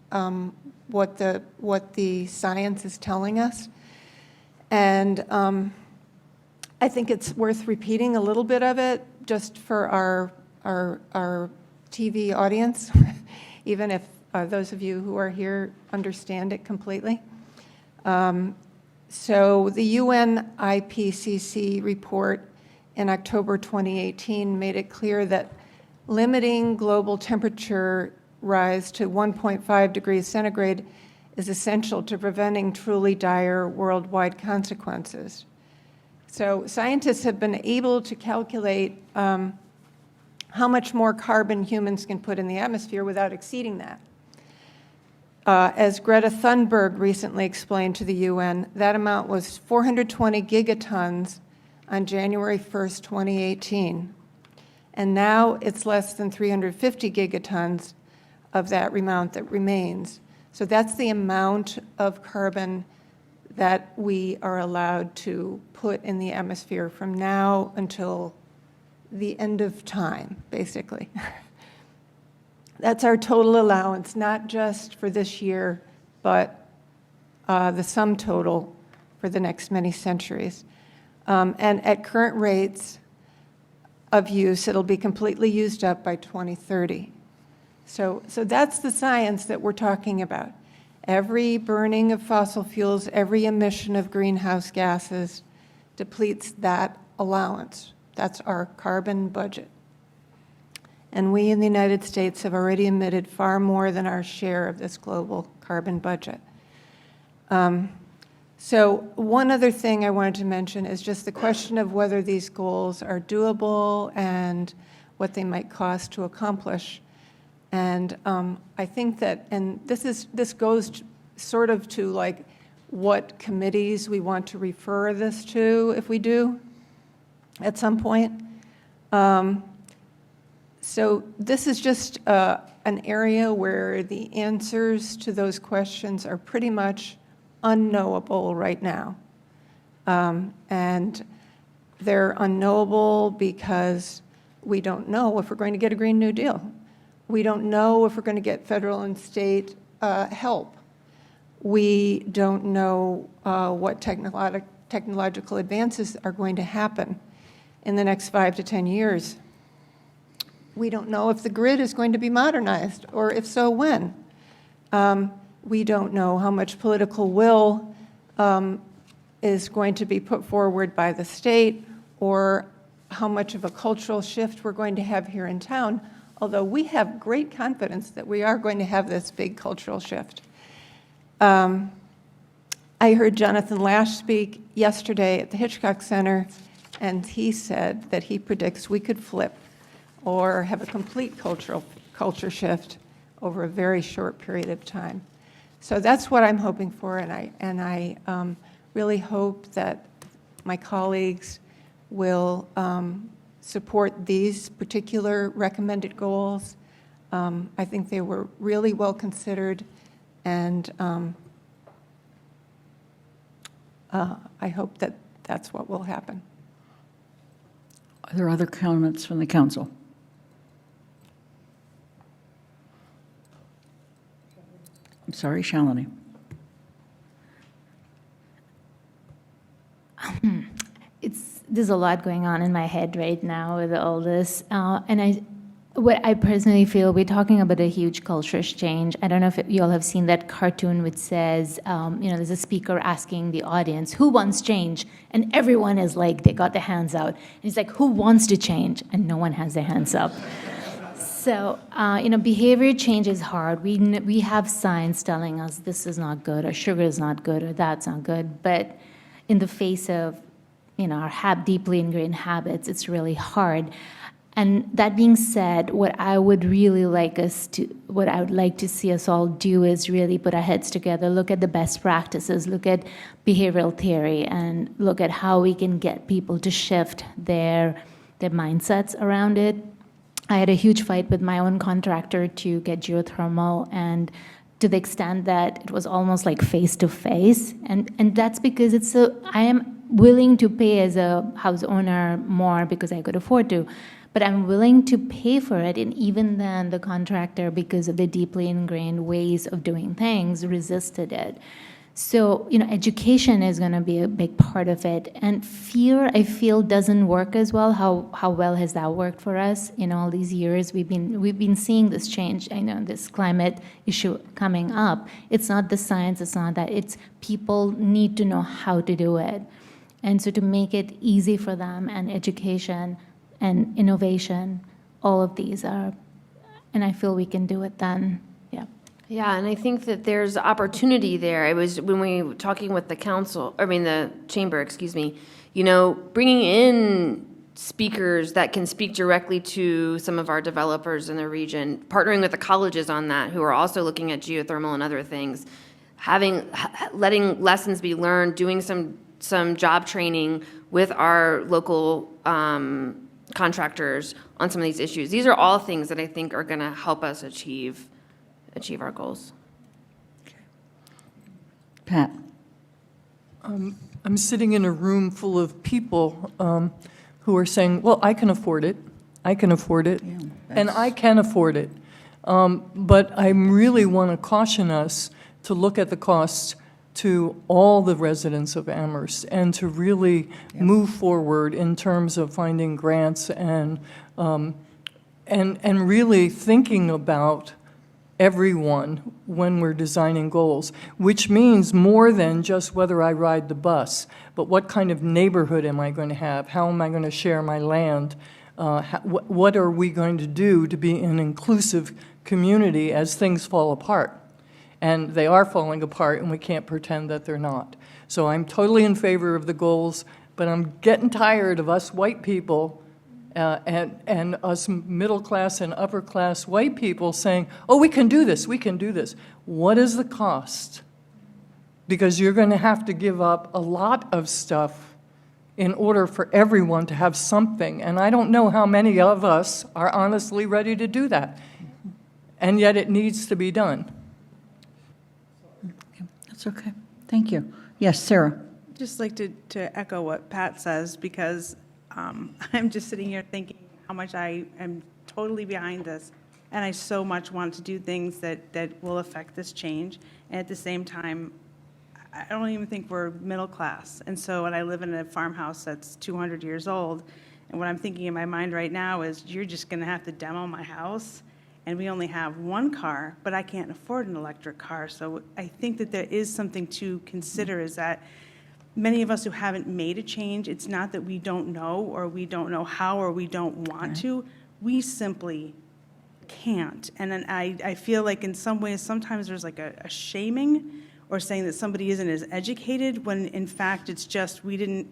what the science is telling us. And I think it's worth repeating a little bit of it just for our TV audience, even if those of you who are here understand it completely. So the UN IPCC report in October 2018 made it clear that limiting global temperature rise to 1.5 degrees centigrade is essential to preventing truly dire worldwide consequences. So scientists have been able to calculate how much more carbon humans can put in the atmosphere without exceeding that. As Greta Thunberg recently explained to the UN, that amount was 420 gigatons on January 1st, 2018. And now it's less than 350 gigatons of that amount that remains. So that's the amount of carbon that we are allowed to put in the atmosphere from now until the end of time, basically. That's our total allowance, not just for this year, but the sum total for the next many centuries. And at current rates of use, it'll be completely used up by 2030. So that's the science that we're talking about. Every burning of fossil fuels, every emission of greenhouse gases depletes that allowance. That's our carbon budget. And we in the United States have already emitted far more than our share of this global carbon budget. So one other thing I wanted to mention is just the question of whether these goals are doable and what they might cost to accomplish. And I think that, and this goes sort of to like what committees we want to refer this to if we do at some point. So this is just an area where the answers to those questions are pretty much unknowable right now. And they're unknowable because we don't know if we're going to get a Green New Deal. We don't know if we're going to get federal and state help. We don't know what technological advances are going to happen in the next 5 to 10 years. We don't know if the grid is going to be modernized, or if so, when. We don't know how much political will is going to be put forward by the state, or how much of a cultural shift we're going to have here in town, although we have great confidence that we are going to have this big cultural shift. I heard Jonathan Lash speak yesterday at the Hitchcock Center, and he said that he predicts we could flip or have a complete culture shift over a very short period of time. So that's what I'm hoping for, and I really hope that my colleagues will support these particular recommended goals. I think they were really well considered, and I hope that that's what will happen. Are there other comments from the council? I'm sorry, Shalini. There's a lot going on in my head right now with all this, and what I personally feel, we're talking about a huge culture change. I don't know if you all have seen that cartoon which says, there's a speaker asking the audience, who wants change? And everyone is like, they got their hands out. And he's like, who wants to change? And no one has their hands up. So, behavior change is hard. We have science telling us this is not good, or sugar is not good, or that's not good. But in the face of, our deeply ingrained habits, it's really hard. And that being said, what I would like to see us all do is really put our heads together, look at the best practices, look at behavioral theory, and look at how we can get people to shift their mindsets around it. I had a huge fight with my own contractor to get geothermal, and to the extent that it was almost like face to face. And that's because I am willing to pay as a house owner more because I could afford to, but I'm willing to pay for it. And even then, the contractor, because of the deeply ingrained ways of doing things, resisted it. So, education is going to be a big part of it. And fear, I feel, doesn't work as well. How well has that worked for us in all these years? We've been seeing this change. I know this climate issue coming up. It's not the science. It's not that. It's people need to know how to do it. And so to make it easy for them, and education and innovation, all of these are, and I feel we can do it then. Yeah. Yeah, and I think that there's opportunity there. It was when we were talking with the chamber, bringing in speakers that can speak directly to some of our developers in the region, partnering with the colleges on that, who are also looking at geothermal and other things, letting lessons be learned, doing some job training with our local contractors on some of these issues. These are all things that I think are going to help us achieve our goals. Pat. I'm sitting in a room full of people who are saying, well, I can afford it, and I can afford it. But I really want to caution us to look at the costs to all the residents of Amherst, and to really move forward in terms of finding grants and and really thinking about everyone when we're designing goals, which means more than just whether I ride the bus, but what kind of neighborhood am I going to have? How am I going to share my land? What are we going to do to be an inclusive community as things fall apart? And they are falling apart, and we can't pretend that they're not. So I'm totally in favor of the goals, but I'm getting tired of us white people and us middle-class and upper-class white people saying, oh, we can do this, we can do this. What is the cost? Because you're going to have to give up a lot of stuff in order for everyone to have something. And I don't know how many of us are honestly ready to do that. And yet it needs to be done. That's okay. Thank you. Yes, Sarah. Just like to echo what Pat says, because I'm just sitting here thinking how much I am totally behind this, and I so much want to do things that will affect this change. And at the same time, I don't even think we're middle class. And so when I live in a farmhouse that's 200 years old, and what I'm thinking in my mind right now is you're just going to have to demo my house, and we only have one car, but I can't afford an electric car. So I think that there is something to consider, is that many of us who haven't made a change, it's not that we don't know or we don't know how or we don't want to. We simply can't. And then I feel like in some ways, sometimes there's like a shaming or saying that somebody isn't as educated, when in fact it's just we didn't,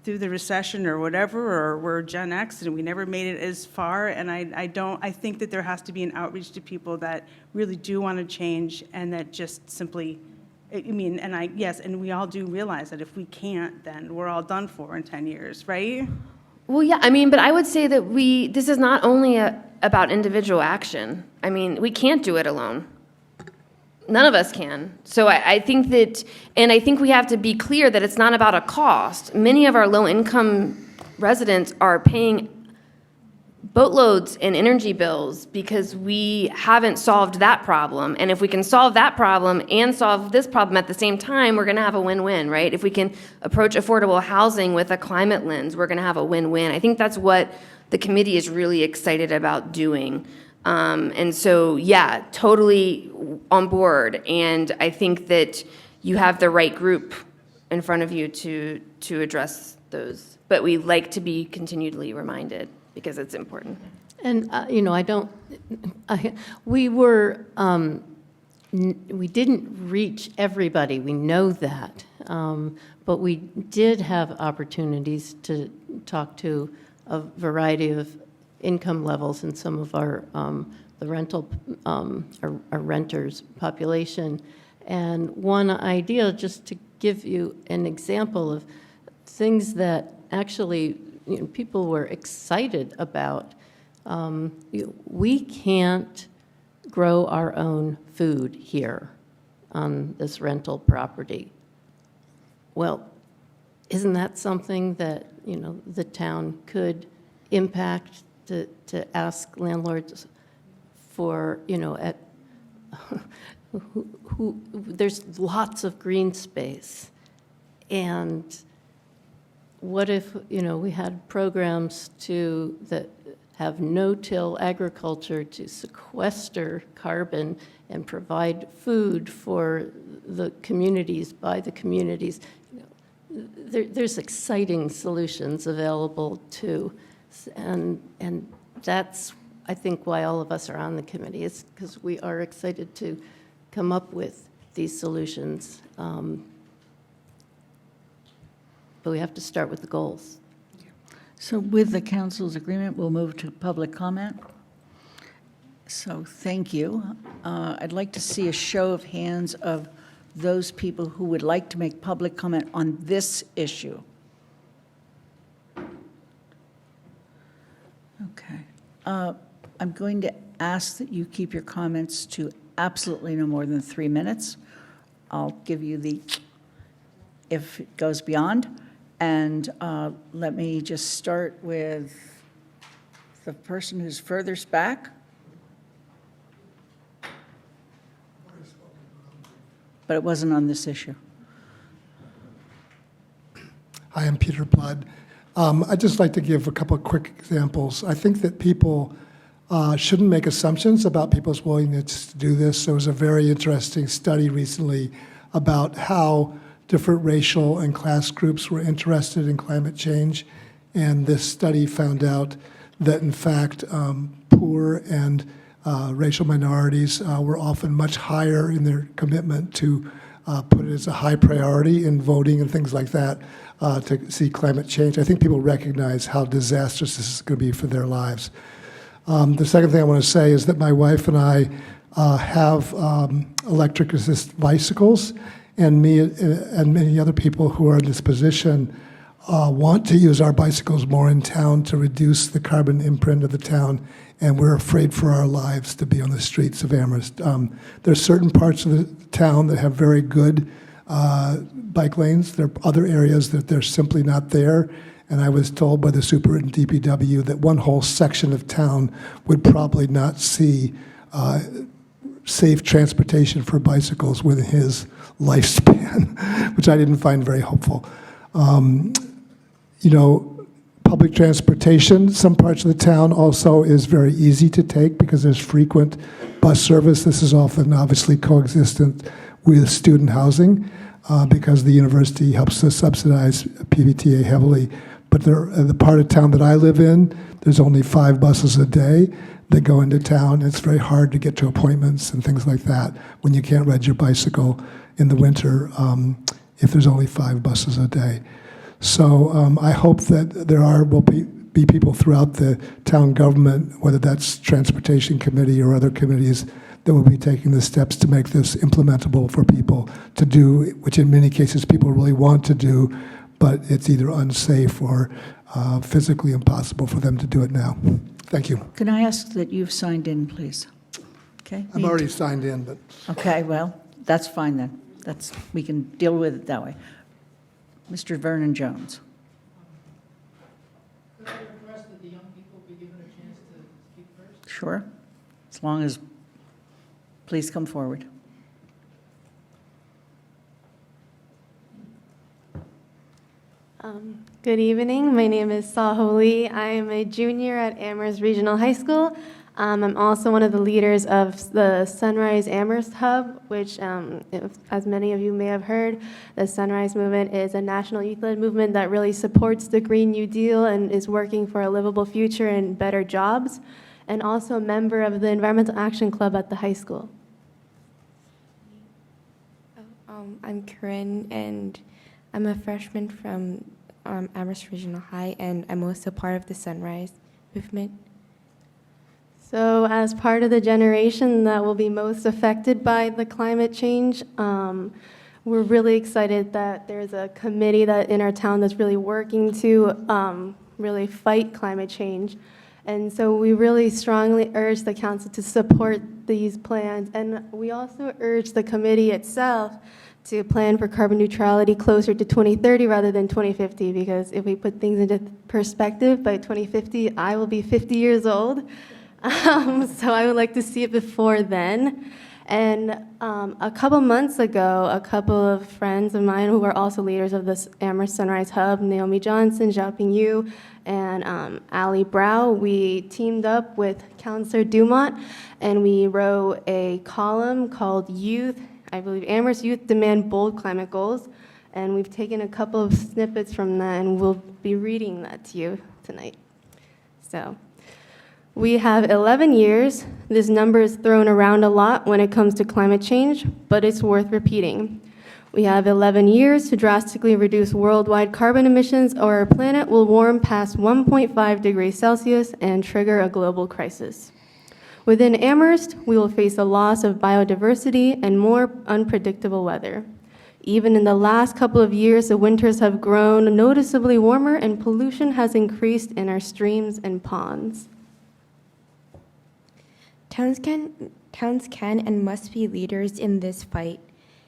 through the recession or whatever, or we're Gen X and we never made it as far. And I think that there has to be an outreach to people that really do want to change, and that just simply, yes, and we all do realize that if we can't, then we're all done for in 10 years, right? Well, yeah, but I would say that this is not only about individual action. We can't do it alone. None of us can. So I think that, and I think we have to be clear that it's not about a cost. Many of our low-income residents are paying boatloads in energy bills because we haven't solved that problem. And if we can solve that problem and solve this problem at the same time, we're going to have a win-win, right? If we can approach affordable housing with a climate lens, we're going to have a win-win. I think that's what the committee is really excited about doing. And so, yeah, totally on board. And I think that you have the right group in front of you to address those. But we like to be continually reminded, because it's important. And, we didn't reach everybody, we know that. But we did have opportunities to talk to a variety of income levels in some of our, the rental, our renters population. And one idea, just to give you an example of things that actually people were excited about. We can't grow our own food here on this rental property. Well, isn't that something that, the town could impact to ask landlords for, there's lots of green space. And what if, we had programs that have no-till agriculture to sequester carbon and provide food for the communities, by the communities? There's exciting solutions available too. And that's, I think, why all of us are on the committee, is because we are excited to come up with these solutions. But we have to start with the goals. So with the council's agreement, we'll move to public comment. So thank you. I'd like to see a show of hands of those people who would like to make public comment on this issue. Okay. I'm going to ask that you keep your comments to absolutely no more than 3 minutes. I'll give you the, if it goes beyond. And let me just start with the person who's furthest back. But it wasn't on this issue. Hi, I'm Peter Blood. I'd just like to give a couple of quick examples. I think that people shouldn't make assumptions about people's willingness to do this. There was a very interesting study recently about how different racial and class groups were interested in climate change. And this study found out that, in fact, poor and racial minorities were often much higher in their commitment to put it as a high priority in voting and things like that to see climate change. I think people recognize how disastrous this is going to be for their lives. The second thing I want to say is that my wife and I have electric assist bicycles, and me and many other people who are in this position want to use our bicycles more in town to reduce the carbon imprint of the town, and we're afraid for our lives to be on the streets of Amherst. There's certain parts of the town that have very good bike lanes. There are other areas that they're simply not there. And I was told by the superintendent DPW that one whole section of town would probably not see safe transportation for bicycles within his lifespan, which I didn't find very hopeful. You know, public transportation, some parts of the town also is very easy to take because there's frequent bus service. This is often obviously coexistent with student housing because the university helps to subsidize PVTA heavily. But the part of town that I live in, there's only 5 buses a day that go into town. It's very hard to get to appointments and things like that when you can't ride your bicycle in the winter if there's only 5 buses a day. So I hope that there will be people throughout the town government, whether that's transportation committee or other committees, that will be taking the steps to make this implementable for people to do, which in many cases people really want to do, but it's either unsafe or physically impossible for them to do it now. Thank you. Can I ask that you've signed in, please? Okay. I'm already signed in, but Okay, well, that's fine then. We can deal with it that way. Mr. Vernon Jones. Could I request that the young people be given a chance to speak first? Sure. As long as, please come forward. Good evening. My name is Saho Lee. I am a junior at Amherst Regional High School. I'm also one of the leaders of the Sunrise Amherst Hub, which, as many of you may have heard, the Sunrise Movement is a national youth-led movement that really supports the Green New Deal and is working for a livable future and better jobs, and also a member of the Environmental Action Club at the high school. I'm Corinne, and I'm a freshman from Amherst Regional High, and I'm also part of the Sunrise Movement. So as part of the generation that will be most affected by the climate change, we're really excited that there's a committee that in our town that's really working to really fight climate change. And so we really strongly urge the council to support these plans. And we also urge the committee itself to plan for carbon neutrality closer to 2030 rather than 2050, because if we put things into perspective, by 2050, I will be 50 years old. So I would like to see it before then. And a couple months ago, a couple of friends of mine who are also leaders of this Amherst Sunrise Hub, Naomi Johnson, Xiaoping Yu, and Ali Brow, we teamed up with Councillor Dumont, and we wrote a column called Youth, I believe Amherst Youth Demand Bold Climate Goals. And we've taken a couple of snippets from that, and we'll be reading that to you tonight. So, we have 11 years. This number is thrown around a lot when it comes to climate change, but it's worth repeating. We have 11 years to drastically reduce worldwide carbon emissions, or our planet will warm past 1.5 degrees Celsius and trigger a global crisis. Within Amherst, we will face a loss of biodiversity and more unpredictable weather. Even in the last couple of years, the winters have grown noticeably warmer and pollution has increased in our streams and ponds. Towns can and must be leaders in this fight.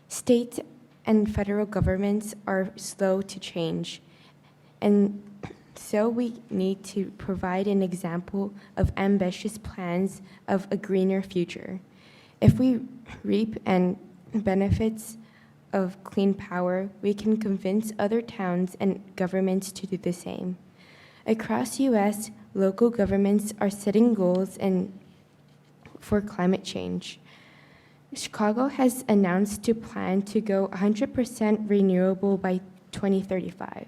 State and federal governments are slow to change, and so we need to provide an example of ambitious plans of a greener future. If we reap and benefits of clean power, we can convince other towns and governments to do the same. Across U.S., local governments are setting goals for climate change. Chicago has announced to plan to go 100% renewable by 2035,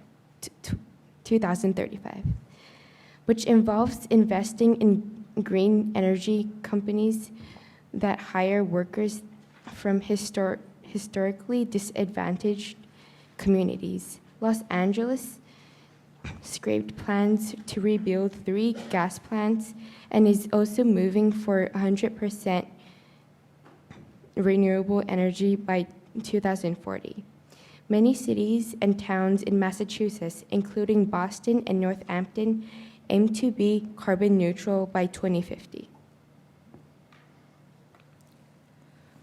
which involves investing in green energy companies that hire workers from historically disadvantaged communities. Los Angeles scrapped plans to rebuild 3 gas plants and is also moving for 100% renewable energy by 2040. Many cities and towns in Massachusetts, including Boston and Northampton, aim to be carbon neutral by 2050.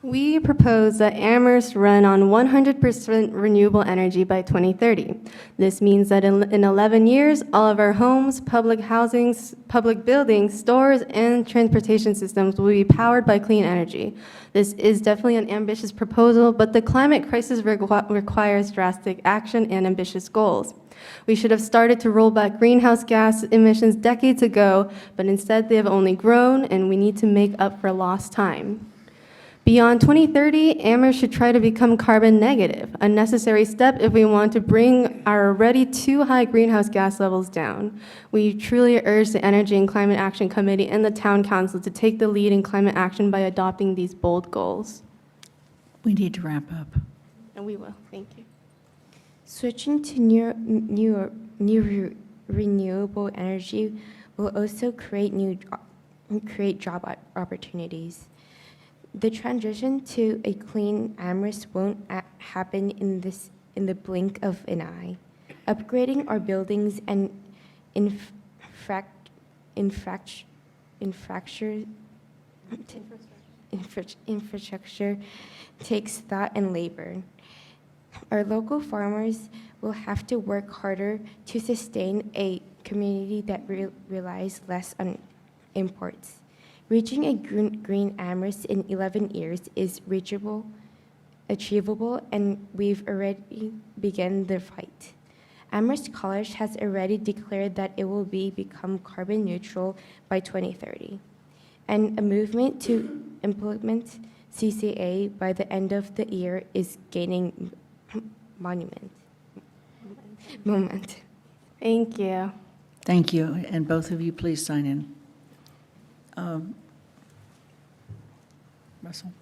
We propose that Amherst run on 100% renewable energy by 2030. This means that in 11 years, all of our homes, public housings, public buildings, stores, and transportation systems will be powered by clean energy. This is definitely an ambitious proposal, but the climate crisis requires drastic action and ambitious goals. We should have started to roll back greenhouse gas emissions decades ago, but instead they have only grown, and we need to make up for lost time. Beyond 2030, Amherst should try to become carbon negative, a necessary step if we want to bring our already too high greenhouse gas levels down. We truly urge the Energy and Climate Action Committee and the Town Council to take the lead in climate action by adopting these bold goals. We need to wrap up. And we will. Thank you. Switching to new renewable energy will also create job opportunities. The transition to a clean Amherst won't happen in the blink of an eye. Upgrading our buildings and infrastructure takes thought and labor. Our local farmers will have to work harder to sustain a community that relies less on imports. Reaching a green Amherst in 11 years is achievable, and we've already begun the fight. Amherst College has already declared that it will become carbon neutral by 2030, and a movement to implement CCA by the end of the year is gaining moment. Thank you. Thank you, and both of you, please sign in. Russell?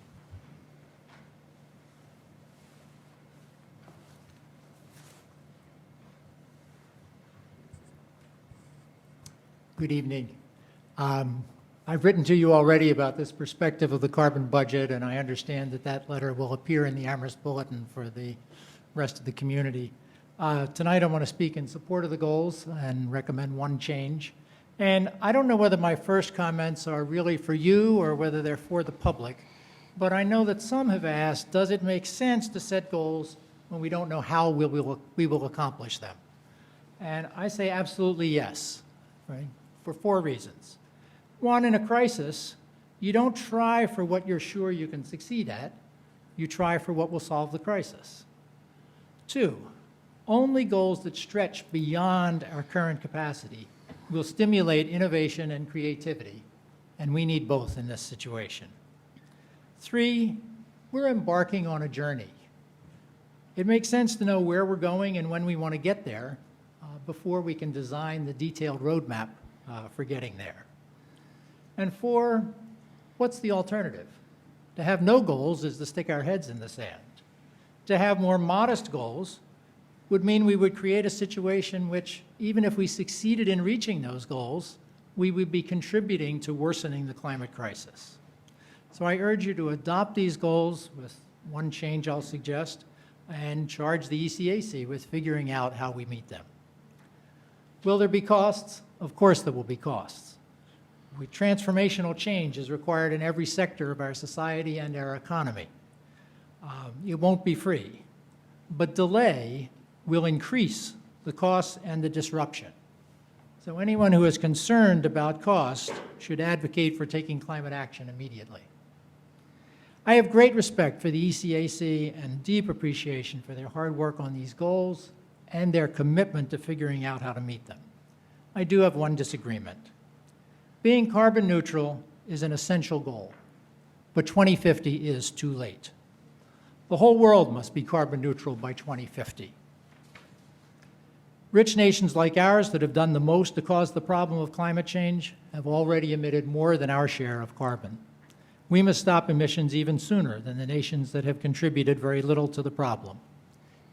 Good evening. I've written to you already about this perspective of the carbon budget, and I understand that that letter will appear in the Amherst Bulletin for the rest of the community. Tonight I want to speak in support of the goals and recommend one change. And I don't know whether my first comments are really for you or whether they're for the public, but I know that some have asked, does it make sense to set goals when we don't know how we will accomplish them? And I say absolutely yes, right, for 4 reasons. 1, in a crisis, you don't try for what you're sure you can succeed at, you try for what will solve the crisis. 2, only goals that stretch beyond our current capacity will stimulate innovation and creativity, and we need both in this situation. 3, we're embarking on a journey. It makes sense to know where we're going and when we want to get there before we can design the detailed roadmap for getting there. And 4, what's the alternative? To have no goals is to stick our heads in the sand. To have more modest goals would mean we would create a situation which, even if we succeeded in reaching those goals, we would be contributing to worsening the climate crisis. So I urge you to adopt these goals with one change I'll suggest and charge the ECAC with figuring out how we meet them. Will there be costs? Of course there will be costs. Transformational change is required in every sector of our society and our economy. It won't be free, but delay will increase the costs and the disruption. So anyone who is concerned about cost should advocate for taking climate action immediately. I have great respect for the ECAC and deep appreciation for their hard work on these goals and their commitment to figuring out how to meet them. I do have one disagreement. Being carbon neutral is an essential goal, but 2050 is too late. The whole world must be carbon neutral by 2050. Rich nations like ours that have done the most to cause the problem of climate change have already emitted more than our share of carbon. We must stop emissions even sooner than the nations that have contributed very little to the problem.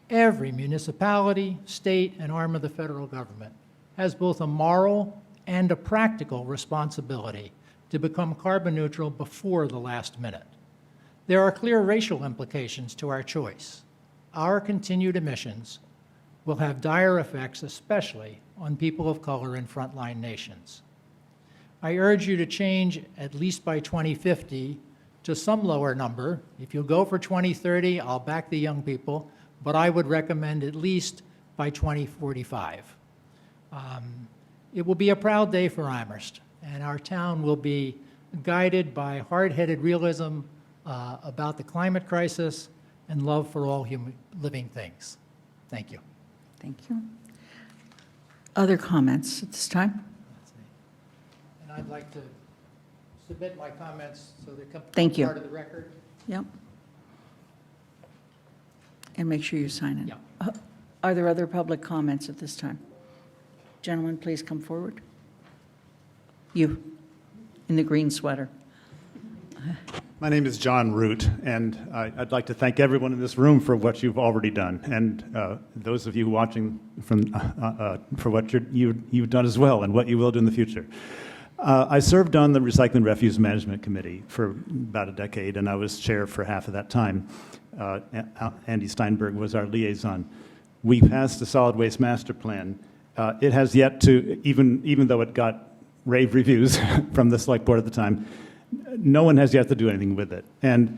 Every municipality, state, and arm of the federal government has both a moral and a practical responsibility to become carbon neutral before the last minute. There are clear racial implications to our choice. Our continued emissions will have dire effects, especially on people of color in frontline nations. I urge you to change, at least by 2050, to some lower number. If you go for 2030, I'll back the young people, but I would recommend at least by 2045. It will be a proud day for Amherst, and our town will be guided by hard-headed realism about the climate crisis and love for all human living things. Thank you. Thank you. Other comments at this time? And I'd like to submit my comments so they come Thank you. part of the record. Yep. And make sure you sign in. Yeah. Are there other public comments at this time? Gentlemen, please come forward. You, in the green sweater. My name is John Root, and I'd like to thank everyone in this room for what you've already done, and those of you watching for what you've done as well and what you will do in the future. I served on the Recycling Refuse Management Committee for about a decade, and I was chair for half of that time. Andy Steinberg was our liaison. We passed the Solid Waste Master Plan. It has yet to, even though it got rave reviews from the select board at the time, no one has yet to do anything with it. And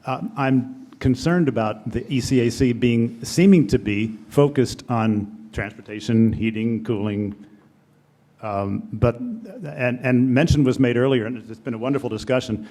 I'm concerned about the ECAC seeming to be focused on transportation, heating, cooling, and mention was made earlier, and it's been a wonderful discussion.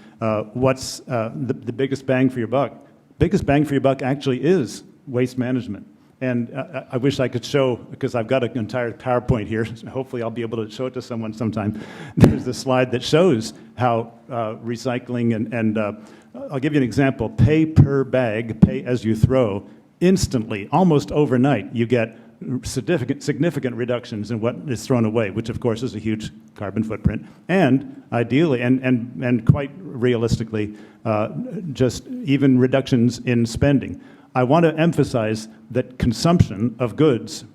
What's the biggest bang for your buck? Biggest bang for your buck actually is waste management. And I wish I could show, because I've got an entire PowerPoint here, hopefully I'll be able to show it to someone sometime. There's this slide that shows how recycling and I'll give you an example. Pay per bag, pay as you throw, instantly, almost overnight, you get significant reductions in what is thrown away, which of course is a huge carbon footprint. And ideally, and quite realistically, just even reductions in spending. I want to emphasize that consumption of goods,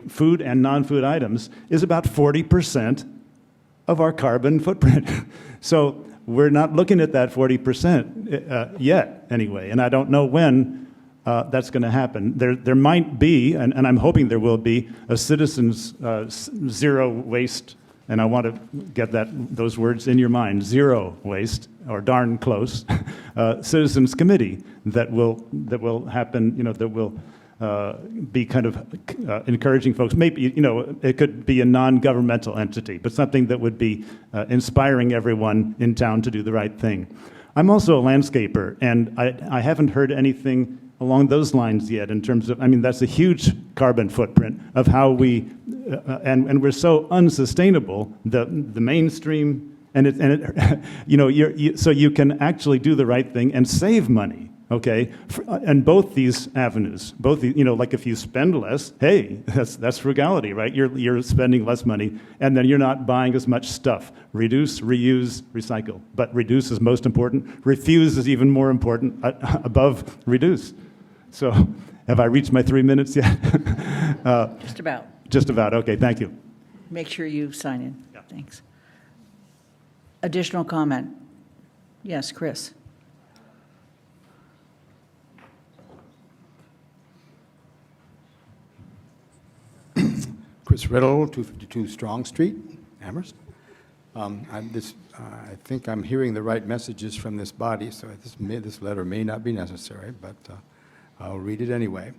food and non-food items, is about 40% of our carbon footprint. So we're not looking at that 40% yet, anyway, and I don't know when that's going to happen. There might be, and I'm hoping there will be, a citizens' zero waste, and I want to get those words in your mind, zero waste, or darn close, citizens committee that will happen, that will be kind of encouraging folks. Maybe, it could be a non-governmental entity, but something that would be inspiring everyone in town to do the right thing. I'm also a landscaper, and I haven't heard anything along those lines yet in terms of, that's a huge carbon footprint of how we, and we're so unsustainable, the mainstream, so you can actually do the right thing and save money, okay? And both these avenues, like if you spend less, hey, that's frugality, right? You're spending less money, and then you're not buying as much stuff. Reduce, reuse, recycle. But reduce is most important. Refuse is even more important, above reduce. So have I reached my 3 minutes yet? Just about. Just about, okay, thank you. Make sure you sign in. Yeah. Thanks. Additional comment? Yes, Chris. Chris Riddle, 252 Strong Street, Amherst. I think I'm hearing the right messages from this body, so this letter may not be necessary, but I'll read it anyway.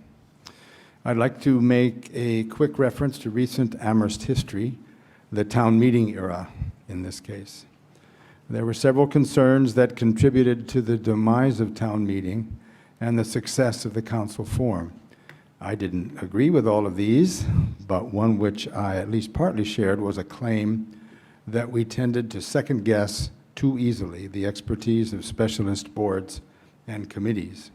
I'd like to make a quick reference to recent Amherst history, the town meeting era in this case. There were several concerns that contributed to the demise of town meeting and the success of the council form. I didn't agree with all of these, but one which I at least partly shared was a claim that we tended to second-guess too easily the expertise of specialist boards and committees,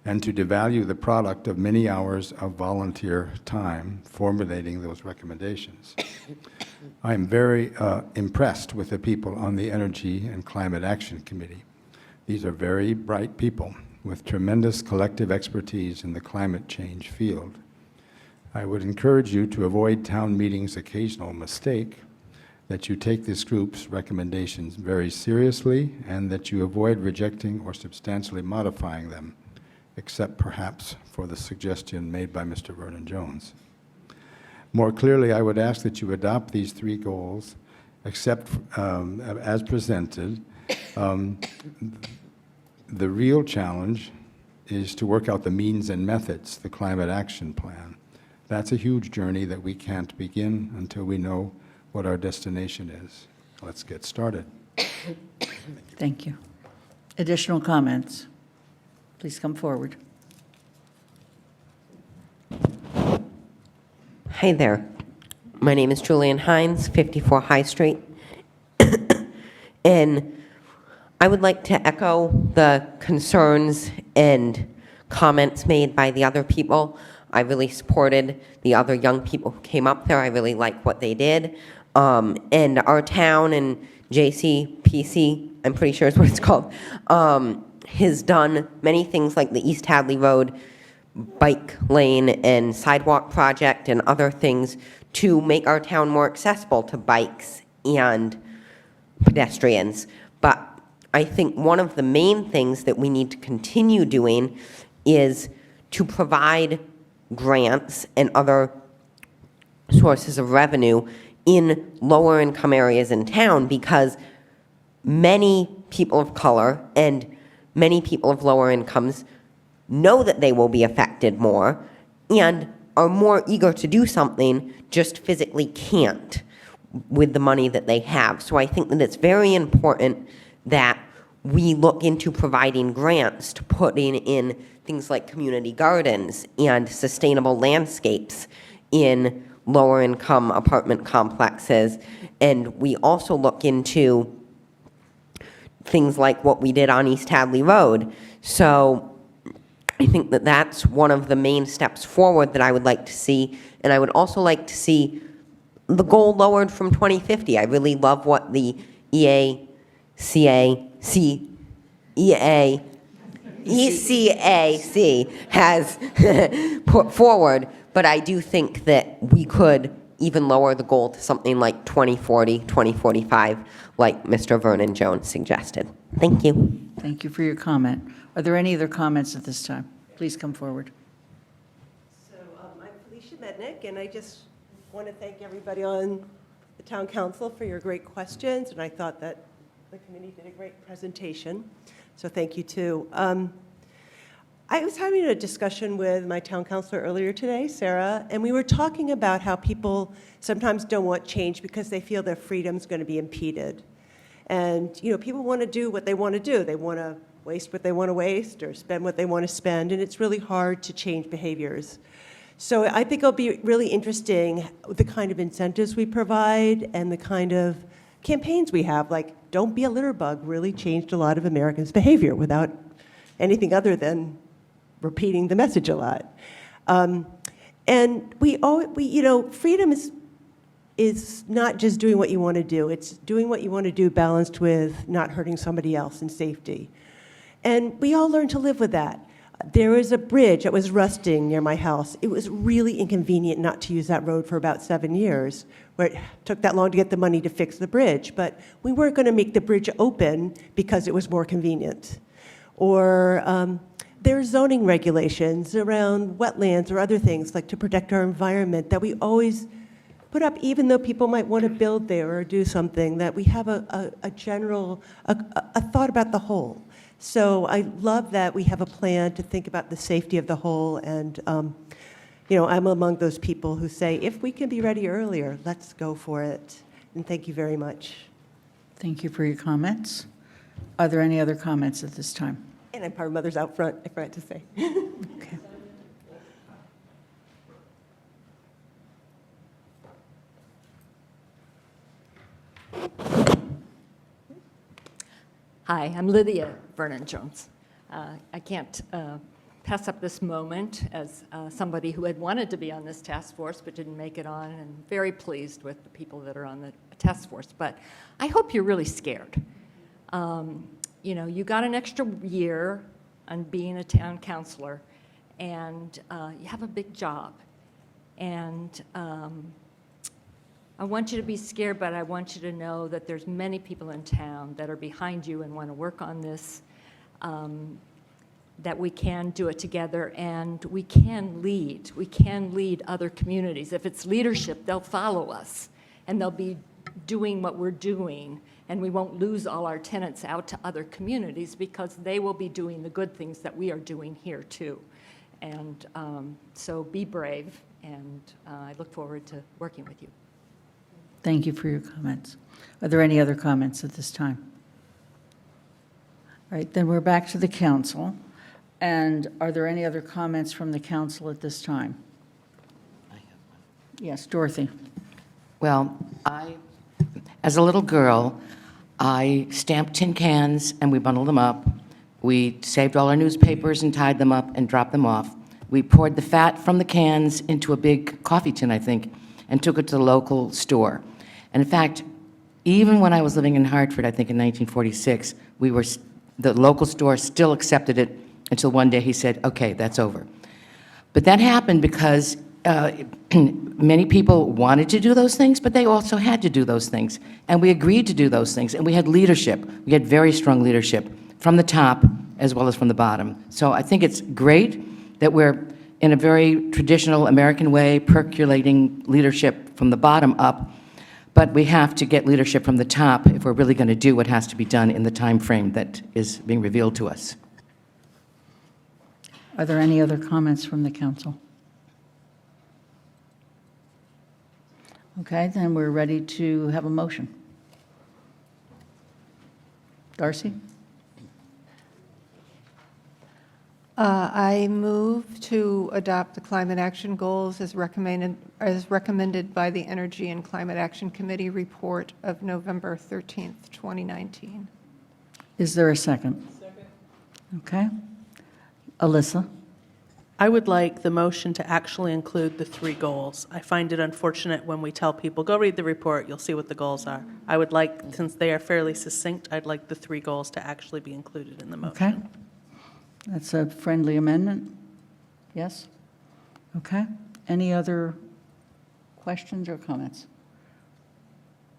and to devalue the product of many hours of volunteer time formulating those recommendations. I am very impressed with the people on the Energy and Climate Action Committee. These are very bright people with tremendous collective expertise in the climate change field. I would encourage you to avoid town meeting's occasional mistake, that you take this group's recommendations very seriously, and that you avoid rejecting or substantially modifying them, except perhaps for the suggestion made by Mr. Vernon Jones. More clearly, I would ask that you adopt these 3 goals, except as presented. The real challenge is to work out the means and methods, the climate action plan. That's a huge journey that we can't begin until we know what our destination is. Let's get started. Thank you. Additional comments? Please come forward. Hi there. My name is Julian Hines, 54 High Street. And I would like to echo the concerns and comments made by the other people. I really supported the other young people who came up there. I really like what they did. And our town and JCPC, I'm pretty sure is what it's called, has done many things like the East Hadley Road bike lane and sidewalk project and other things to make our town more accessible to bikes and pedestrians. But I think one of the main things that we need to continue doing is to provide grants and other sources of revenue in lower income areas in town, because many people of color and many people of lower incomes know that they will be affected more and are more eager to do something, just physically can't with the money that they have. So I think that it's very important that we look into providing grants to putting in things like community gardens and sustainable landscapes in lower income apartment complexes. And we also look into things like what we did on East Hadley Road. So I think that that's one of the main steps forward that I would like to see. And I would also like to see the goal lowered from 2050. I really love what the ECAC has put forward, but I do think that we could even lower the goal to something like 2040, 2045, like Mr. Vernon Jones suggested. Thank you. Thank you for your comment. Are there any other comments at this time? Please come forward. So I'm Felicia Mednick, and I just want to thank everybody on the town council for your great questions, and I thought that the committee did a great presentation, so thank you too. I was having a discussion with my town councilor earlier today, Sarah, and we were talking about how people sometimes don't want change because they feel their freedom's going to be impeded. And, you know, people want to do what they want to do. They want to waste what they want to waste or spend what they want to spend, and it's really hard to change behaviors. So I think it'll be really interesting the kind of incentives we provide and the kind of campaigns we have, like Don't Be a Litter Bug really changed a lot of Americans' behavior without anything other than repeating the message a lot. And we you know, freedom is not just doing what you want to do. It's doing what you want to do balanced with not hurting somebody else and safety. And we all learn to live with that. There was a bridge that was rusting near my house. It was really inconvenient not to use that road for about 7 years, where it took that long to get the money to fix the bridge. But we weren't going to make the bridge open because it was more convenient. Or there are zoning regulations around wetlands or other things, like to protect our environment, that we always put up, even though people might want to build there or do something, that we have a general thought about the whole. So I love that we have a plan to think about the safety of the whole, and you know, I'm among those people who say, if we can be ready earlier, let's go for it. And thank you very much. Thank you for your comments. Are there any other comments at this time? And I'm part of Mothers Out Front, I forgot to say. Okay. Hi, I'm Lydia Vernon-Jones. I can't pass up this moment as somebody who had wanted to be on this task force but didn't make it on, and very pleased with the people that are on the task force. But I hope you're really scared. You know, you got an extra year on being a town councilor, and you have a big job. And I want you to be scared, but I want you to know that there's many people in town that are behind you and want to work on this, that we can do it together, and we can lead. We can lead other communities. If it's leadership, they'll follow us, and they'll be doing what we're doing, and we won't lose all our tenants out to other communities because they will be doing the good things that we are doing here too. And so be brave, and I look forward to working with you. Thank you for your comments. Are there any other comments at this time? All right, then we're back to the council. And are there any other comments from the council at this time? Yes, Dorothy. Well, as a little girl, I stamped tin cans and we bundled them up. We saved all our newspapers and tied them up and dropped them off. We poured the fat from the cans into a big coffee tin, I think, and took it to the local store. And in fact, even when I was living in Hartford, I think in 1946, the local store still accepted it until one day he said, okay, that's over. But that happened because many people wanted to do those things, but they also had to do those things. And we agreed to do those things, and we had leadership. We had very strong leadership from the top as well as from the bottom. So I think it's great that we're, in a very traditional American way, percolating leadership from the bottom up, but we have to get leadership from the top if we're really going to do what has to be done in the time frame that is being revealed to us. Are there any other comments from the council? Okay, then we're ready to have a motion. Darcy? I move to adopt the climate action goals as recommended by the Energy and Climate Action Committee report of November 13th, 2019. Is there a second? Second. Okay. Alyssa? I would like the motion to actually include the 3 goals. I find it unfortunate when we tell people, go read the report, you'll see what the goals are. I would like, since they are fairly succinct, I'd like the 3 goals to actually be included in the motion. Okay. That's a friendly amendment? Yes? Okay. Any other questions or comments?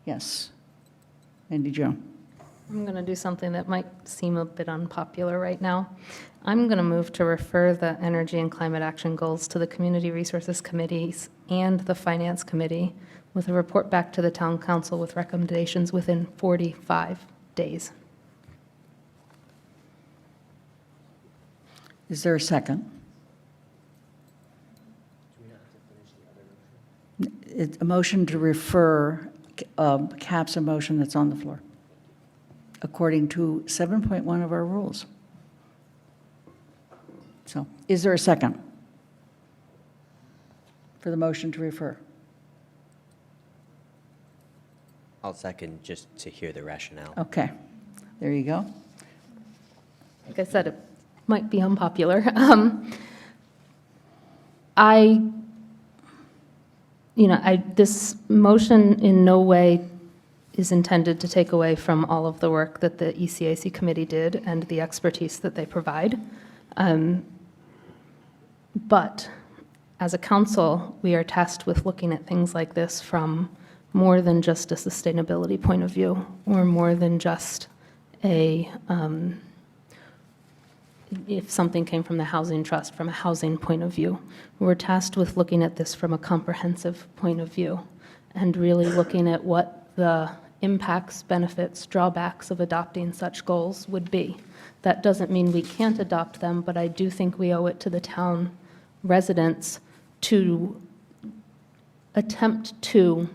Yes. Andy Jo. I'm going to do something that might seem a bit unpopular right now. I'm going to move to refer the Energy and Climate Action Goals to the Community Resources Committees and the Finance Committee with a report back to the Town Council with recommendations within 45 days. Is there a second? It's a motion to refer caps a motion that's on the floor, according to 7.1 of our rules. So, is there a second for the motion to refer? I'll second just to hear the rationale. Okay, there you go. Like I said, it might be unpopular. This motion in no way is intended to take away from all of the work that the ECAC committee did and the expertise that they provide. But as a council, we are tasked with looking at things like this from more than just a sustainability point of view, or more than just if something came from the Housing Trust, from a housing point of view. We're tasked with looking at this from a comprehensive point of view and really looking at what the impacts, benefits, drawbacks of adopting such goals would be. That doesn't mean we can't adopt them, but I do think we owe it to the town residents to attempt to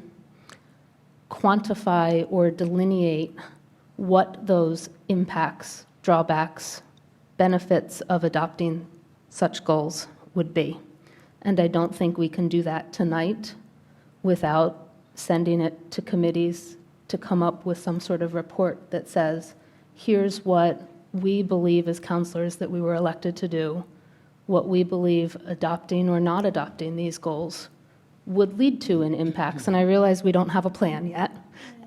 quantify or delineate what those impacts, drawbacks, benefits of adopting such goals would be. And I don't think we can do that tonight without sending it to committees to come up with some sort of report that says, here's what we believe as counselors that we were elected to do, what we believe adopting or not adopting these goals would lead to in impacts. And I realize we don't have a plan yet,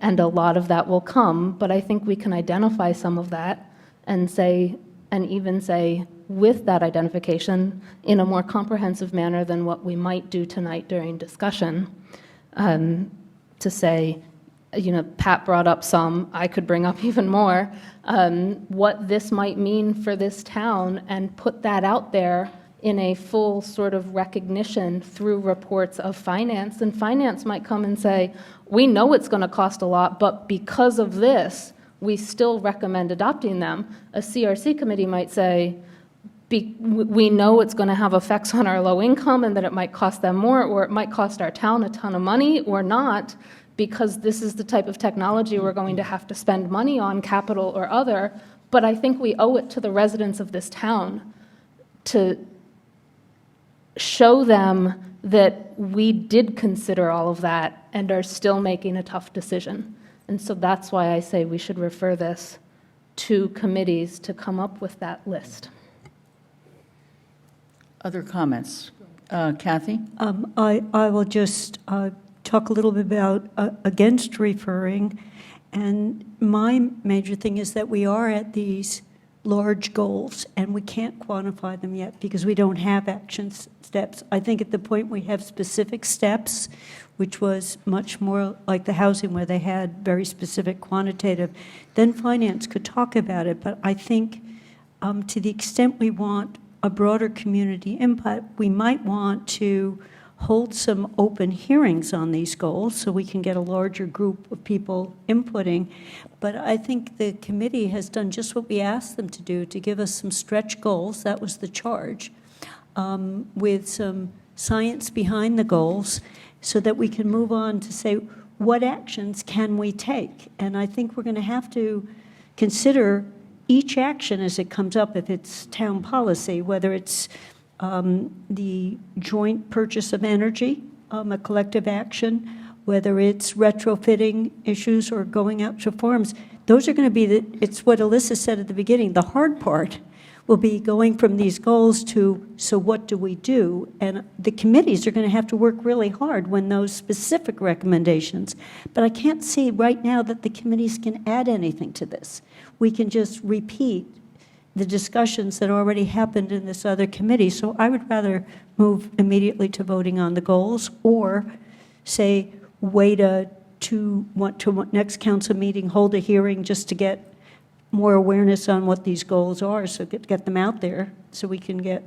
and a lot of that will come, but I think we can identify some of that and say, and even say, with that identification in a more comprehensive manner than what we might do tonight during discussion, to say, Pat brought up some, I could bring up even more, what this might mean for this town, and put that out there in a full sort of recognition through reports of finance. And finance might come and say, we know it's going to cost a lot, but because of this, we still recommend adopting them. A CRC committee might say, we know it's going to have effects on our low income and that it might cost them more, or it might cost our town a ton of money, or not, because this is the type of technology we're going to have to spend money on, capital or other. But I think we owe it to the residents of this town to show them that we did consider all of that and are still making a tough decision. And so that's why I say we should refer this to committees to come up with that list. Other comments? Kathy? I will just talk a little bit about against referring. And my major thing is that we are at these large goals, and we can't quantify them yet because we don't have action steps. I think at the point we have specific steps, which was much more like the housing where they had very specific quantitative, then finance could talk about it. But I think to the extent we want a broader community input, we might want to hold some open hearings on these goals so we can get a larger group of people inputting. But I think the committee has done just what we asked them to do, to give us some stretch goals. That was the charge, with some science behind the goals so that we can move on to say, what actions can we take? And I think we're going to have to consider each action as it comes up, if it's town policy, whether it's the joint purchase of energy, a collective action, whether it's retrofitting issues or going out to farms. Those are going to be, it's what Alyssa said at the beginning, the hard part will be going from these goals to, so what do we do? And the committees are going to have to work really hard when those specific recommendations. But I can't see right now that the committees can add anything to this. We can just repeat the discussions that already happened in this other committee. So I would rather move immediately to voting on the goals, or say, wait to next council meeting, hold a hearing just to get more awareness on what these goals are, so get them out there so we can get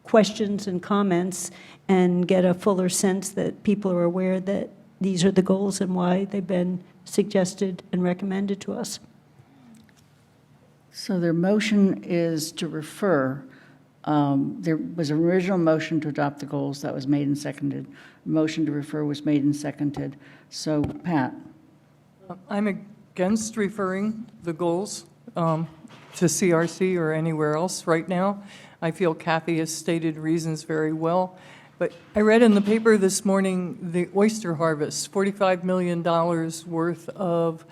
questions and comments and get a fuller sense that people are aware that these are the goals and why they've been suggested and recommended to us. So their motion is to refer. There was an original motion to adopt the goals that was made and seconded. Motion to refer was made and seconded. So, Pat? I'm against referring the goals to CRC or anywhere else right now. I feel Kathy has stated reasons very well. But I read in the paper this morning the oyster harvest, $45 million worth of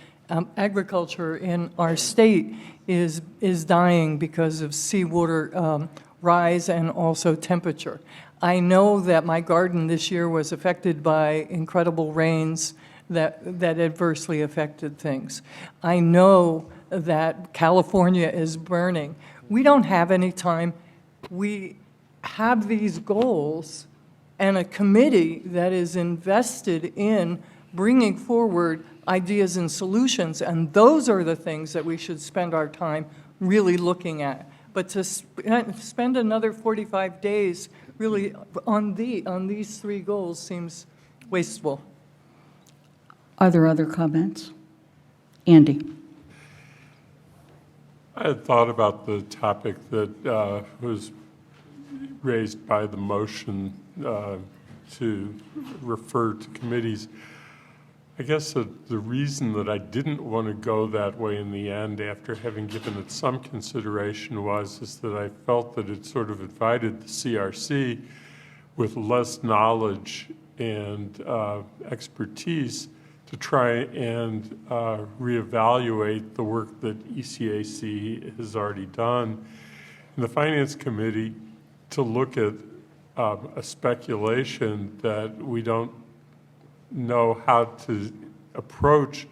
agriculture in our state is dying because of seawater rise and also temperature. I know that my garden this year was affected by incredible rains that adversely affected things. I know that California is burning. We don't have any time. We have these goals and a committee that is invested in bringing forward ideas and solutions, and those are the things that we should spend our time really looking at. But to spend another 45 days really on these three goals seems wasteful. Are there other comments? Andy? I had thought about the topic that was raised by the motion to refer to committees. I guess the reason that I didn't want to go that way in the end, after having given it some consideration, is that I felt that it sort of invited the CRC with less knowledge and expertise to try and reevaluate the work that ECAC has already done. And the Finance Committee to look at a speculation that we don't know how to approach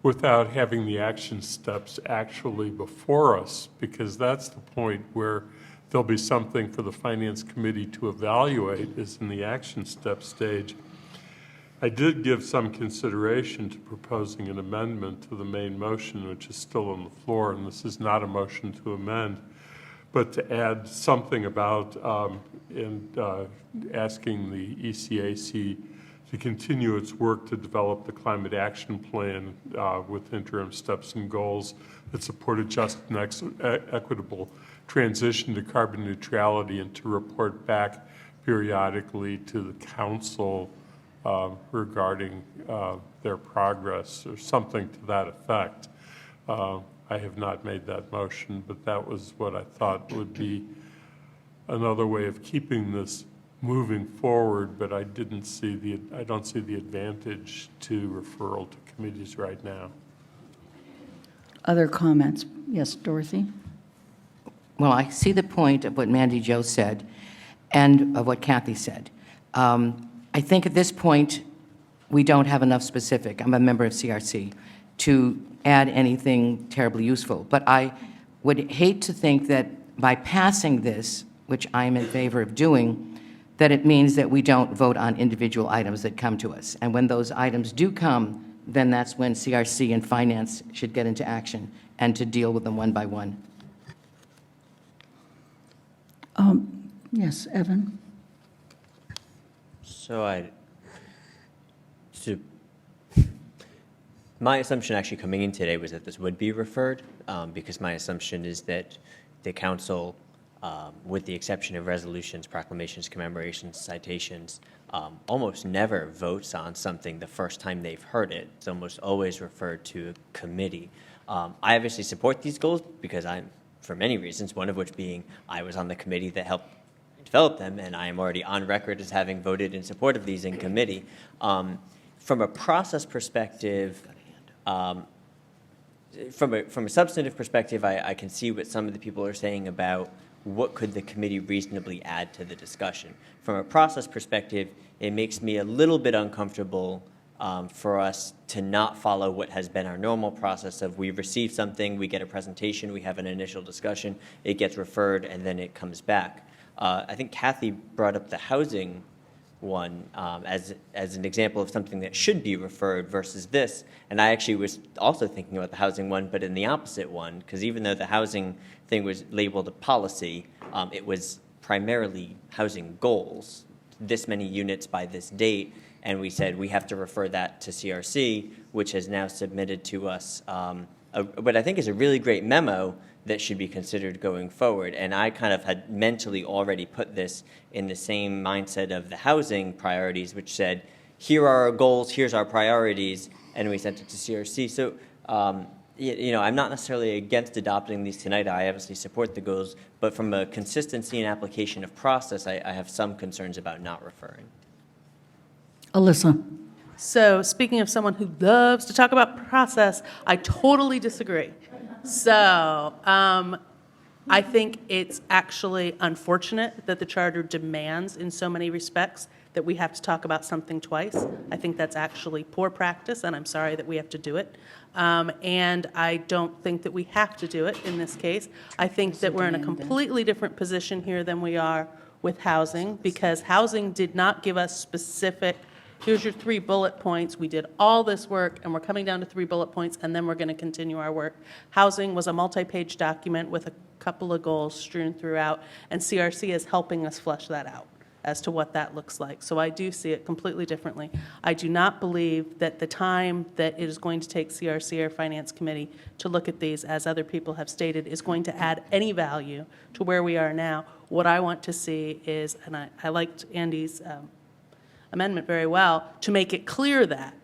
without having the action steps actually before us, because that's the point where there'll be something for the Finance Committee to evaluate is in the action step stage. I did give some consideration to proposing an amendment to the main motion, which is still on the floor, and this is not a motion to amend, but to add something about asking the ECAC to continue its work to develop the climate action plan with interim steps and goals that support a just and equitable transition to carbon neutrality, and to report back periodically to the council regarding their progress or something to that effect. I have not made that motion, but that was what I thought would be another way of keeping this moving forward, but I don't see the advantage to referral to committees right now. Other comments? Yes, Dorothy? Well, I see the point of what Mandy Jo said and of what Kathy said. I think at this point, we don't have enough specific, I'm a member of CRC, to add anything terribly useful. But I would hate to think that by passing this, which I am in favor of doing, that it means that we don't vote on individual items that come to us. And when those items do come, then that's when CRC and Finance should get into action and to deal with them one by one. Yes, Evan? So my assumption actually coming in today was that this would be referred, because my assumption is that the council, with the exception of resolutions, proclamations, commemorations, citations, almost never votes on something the first time they've heard it. It's almost always referred to a committee. I obviously support these goals because for many reasons, one of which being I was on the committee that helped develop them, and I am already on record as having voted in support of these in committee. From a process perspective, from a substantive perspective, I can see what some of the people are saying about what could the committee reasonably add to the discussion. From a process perspective, it makes me a little bit uncomfortable for us to not follow what has been our normal process of we receive something, we get a presentation, we have an initial discussion, it gets referred, and then it comes back. I think Kathy brought up the housing one as an example of something that should be referred versus this. And I actually was also thinking about the housing one, but in the opposite one, because even though the housing thing was labeled a policy, it was primarily housing goals, this many units by this date, and we said we have to refer that to CRC, which has now submitted to us what I think is a really great memo that should be considered going forward. And I kind of had mentally already put this in the same mindset of the housing priorities, which said, here are our goals, here's our priorities, and we sent it to CRC. So, I'm not necessarily against adopting these tonight. I obviously support the goals, but from a consistency and application of process, I have some concerns about not referring. Alyssa? So speaking of someone who loves to talk about process, I totally disagree. So I think it's actually unfortunate that the charter demands in so many respects that we have to talk about something twice. I think that's actually poor practice, and I'm sorry that we have to do it. And I don't think that we have to do it in this case. I think that we're in a completely different position here than we are with housing, because housing did not give us specific, here's your 3 bullet points. We did all this work, and we're coming down to 3 bullet points, and then we're going to continue our work. Housing was a multi-page document with a couple of goals strewn throughout, and CRC is helping us flesh that out as to what that looks like. So I do see it completely differently. I do not believe that the time that it is going to take CRC or Finance Committee to look at these, as other people have stated, is going to add any value to where we are now. What I want to see is, and I liked Andy's amendment very well, to make it clear that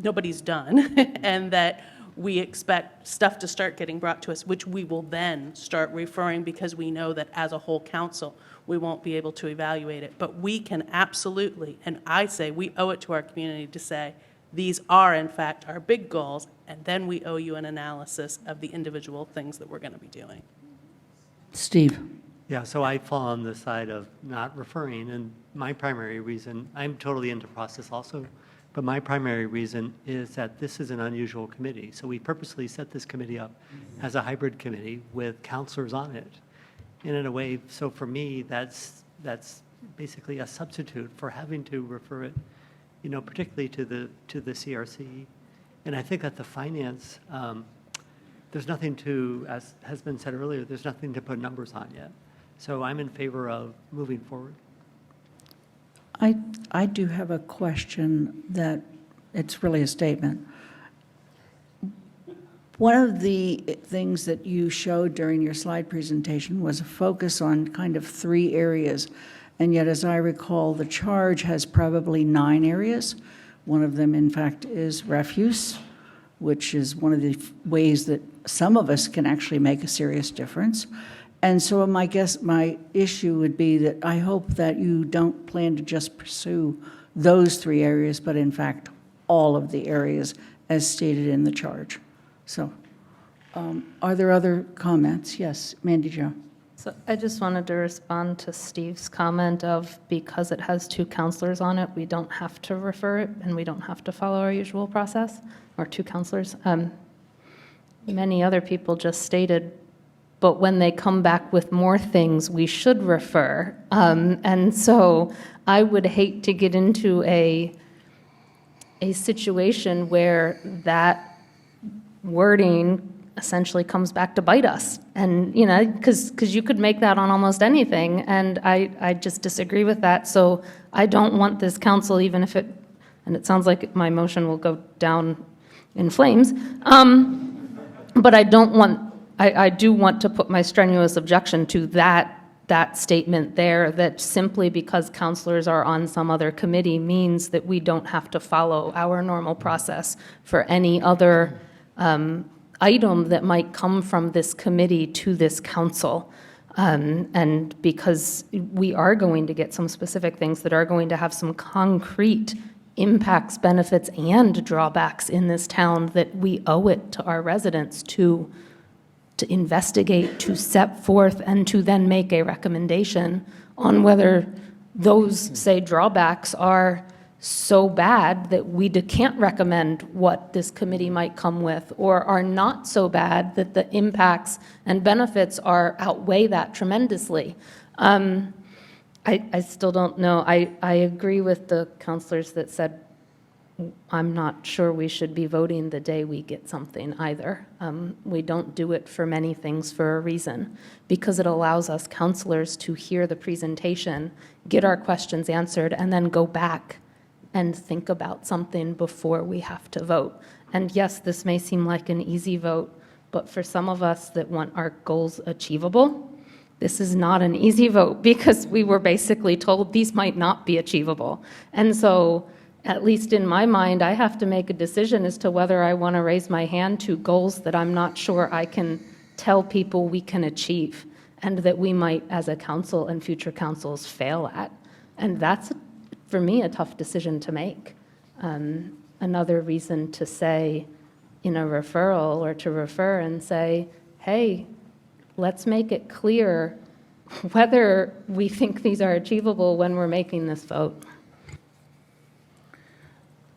nobody's done and that we expect stuff to start getting brought to us, which we will then start referring, because we know that as a whole council, we won't be able to evaluate it. But we can absolutely, and I say we owe it to our community to say, these are in fact our big goals, and then we owe you an analysis of the individual things that we're going to be doing. Steve? Yeah, so I fall on the side of not referring, and my primary reason, I'm totally into process also, but my primary reason is that this is an unusual committee. So we purposely set this committee up as a hybrid committee with counselors on it. And in a way, so for me, that's basically a substitute for having to refer it, particularly to the CRC. And I think that the finance, there's nothing to, as has been said earlier, there's nothing to put numbers on yet. So I'm in favor of moving forward. I do have a question that it's really a statement. One of the things that you showed during your slide presentation was a focus on kind of 3 areas, and yet, as I recall, the charge has probably 9 areas. One of them, in fact, is refuse, which is one of the ways that some of us can actually make a serious difference. And so my issue would be that I hope that you don't plan to just pursue those 3 areas, but in fact, all of the areas as stated in the charge. So are there other comments? Yes, Mandy Jo. So I just wanted to respond to Steve's comment of because it has 2 counselors on it, we don't have to refer it and we don't have to follow our usual process, or 2 counselors. Many other people just stated, but when they come back with more things, we should refer. And so I would hate to get into a situation where that wording essentially comes back to bite us. And, because you could make that on almost anything, and I just disagree with that. So I don't want this council, even if and it sounds like my motion will go down in flames, but I do want to put my strenuous objection to that statement there, that simply because counselors are on some other committee means that we don't have to follow our normal process for any other item that might come from this committee to this council. And because we are going to get some specific things that are going to have some concrete impacts, benefits, and drawbacks in this town, that we owe it to our residents to investigate, to set forth, and to then make a recommendation on whether those, say, drawbacks are so bad that we can't recommend what this committee might come with, or are not so bad that the impacts and benefits outweigh that tremendously. I still don't know. I agree with the counselors that said, I'm not sure we should be voting the day we get something either. We don't do it for many things for a reason, because it allows us counselors to hear the presentation, get our questions answered, and then go back and think about something before we have to vote. And yes, this may seem like an easy vote, but for some of us that want our goals achievable, this is not an easy vote, because we were basically told these might not be achievable. And so, at least in my mind, I have to make a decision as to whether I want to raise my hand to goals that I'm not sure I can tell people we can achieve, and that we might, as a council and future councils, fail at. And that's, for me, a tough decision to make. Another reason to say in a referral, or to refer and say, hey, let's make it clear whether we think these are achievable when we're making this vote.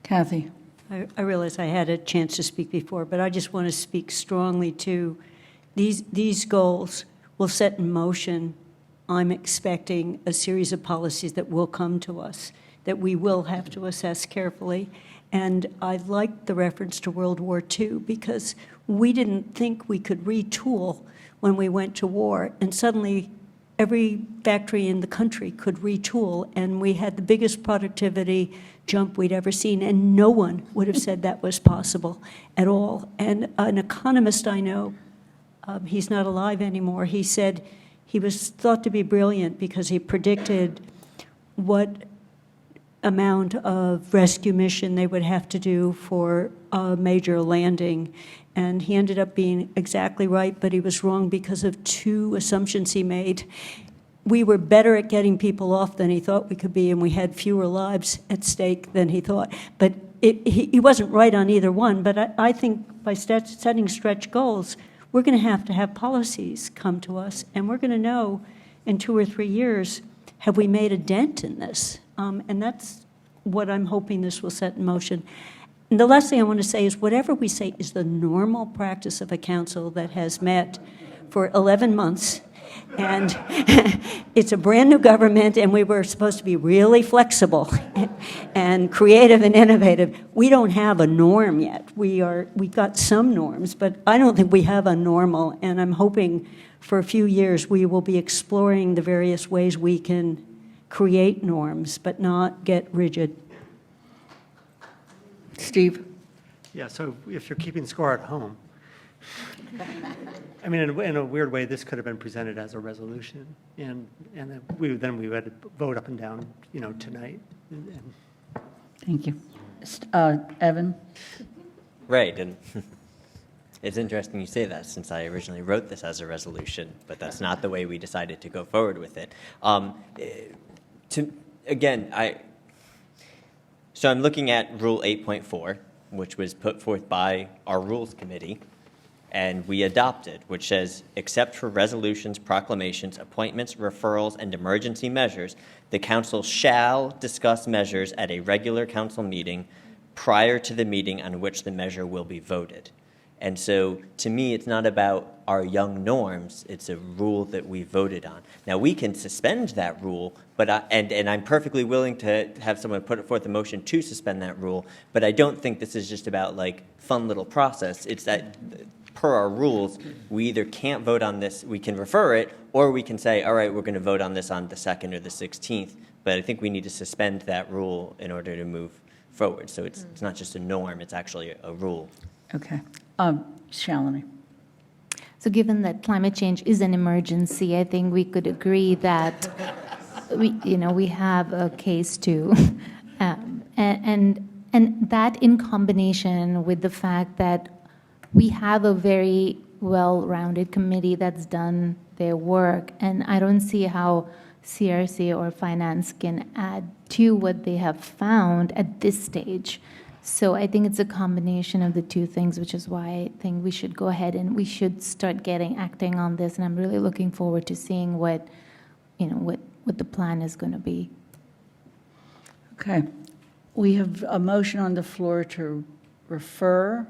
Kathy. I realize I had a chance to speak before, but I just want to speak strongly to these goals will set in motion. I'm expecting a series of policies that will come to us, that we will have to assess carefully. And I like the reference to World War II, because we didn't think we could retool when we went to war, and suddenly every factory in the country could retool, and we had the biggest productivity jump we'd ever seen, and no one would have said that was possible at all. And an economist I know, he's not alive anymore, he said he was thought to be brilliant because he predicted what amount of rescue mission they would have to do for a major landing. And he ended up being exactly right, but he was wrong because of 2 assumptions he made. We were better at getting people off than he thought we could be, and we had fewer lives at stake than he thought. But he wasn't right on either one, but I think by setting stretch goals, we're going to have policies come to us, and we're going to know in 2 or 3 years, have we made a dent in this? And that's what I'm hoping this will set in motion. And the last thing I want to say is whatever we say is the normal practice of a council that has met for 11 months, and it's a brand-new government, and we were supposed to be really flexible and creative and innovative. We don't have a norm yet. We've got some norms, but I don't think we have a normal, and I'm hoping for a few years we will be exploring the various ways we can create norms, but not get rigid. Steve? Yeah, so if you're keeping score at home, I mean, in a weird way, this could have been presented as a resolution, and then we would vote up and down, tonight. Thank you. Evan? Right, and it's interesting you say that, since I originally wrote this as a resolution, but that's not the way we decided to go forward with it. So I'm looking at Rule 8.4, which was put forth by our Rules Committee, and we adopted, which says, except for resolutions, proclamations, appointments, referrals, and emergency measures, the council shall discuss measures at a regular council meeting prior to the meeting on which the measure will be voted. And so, to me, it's not about our young norms, it's a rule that we voted on. Now, we can suspend that rule, but and I'm perfectly willing to have someone put forth a motion to suspend that rule, but I don't think this is just about, fun little process. It's that, per our rules, we either can't vote on this, we can refer it, or we can say, all right, we're going to vote on this on the 2nd or the 16th, but I think we need to suspend that rule in order to move forward. So it's not just a norm, it's actually a rule. Okay. Shalini? So given that climate change is an emergency, I think we could agree that we have a case too. And that in combination with the fact that we have a very well-rounded committee that's done their work, and I don't see how CRC or finance can add to what they have found at this stage. So I think it's a combination of the two things, which is why I think we should go ahead and we should start acting on this. And I'm really looking forward to seeing what the plan is going to be. Okay. We have a motion on the floor to refer,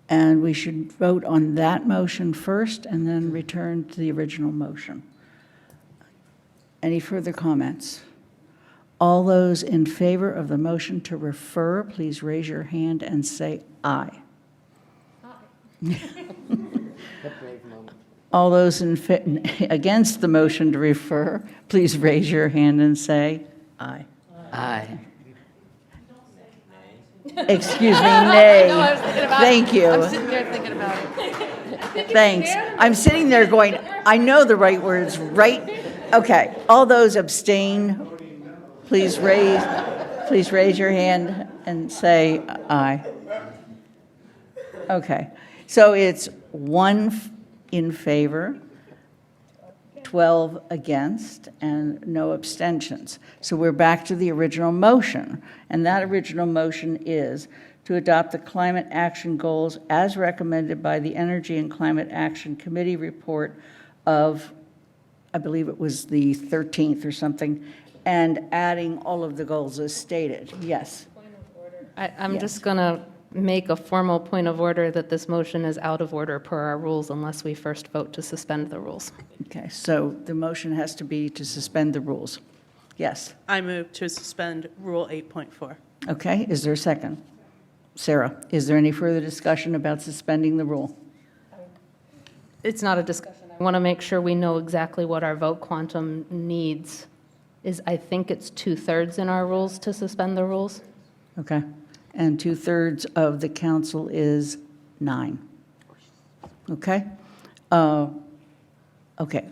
and we should vote on that motion first and then return to the original motion. Any further comments? All those in favor of the motion to refer, please raise your hand and say aye. All those against the motion to refer, please raise your hand and say aye. Aye. Excuse me, nay. No, I was thinking about Thank you. I'm sitting there thinking about it. Thanks. I'm sitting there going, I know the right words, right? Okay. All those abstain, please raise your hand and say aye. Okay. So it's 1 in favor, 12 against, and no abstentions. So we're back to the original motion. And that original motion is to adopt the climate action goals as recommended by the Energy and Climate Action Committee report of, I believe it was the 13th or something, and adding all of the goals as stated. Yes. I'm just going to make a formal point of order that this motion is out of order per our rules unless we first vote to suspend the rules. Okay, so the motion has to be to suspend the rules. Yes. I move to suspend Rule 8.4. Okay, is there a second? Sarah, is there any further discussion about suspending the rule? It's not a discussion. I want to make sure we know exactly what our vote quantum needs is. I think it's 2/3 in our rules to suspend the rules. Okay, and 2/3 of the council is 9. Okay? Okay.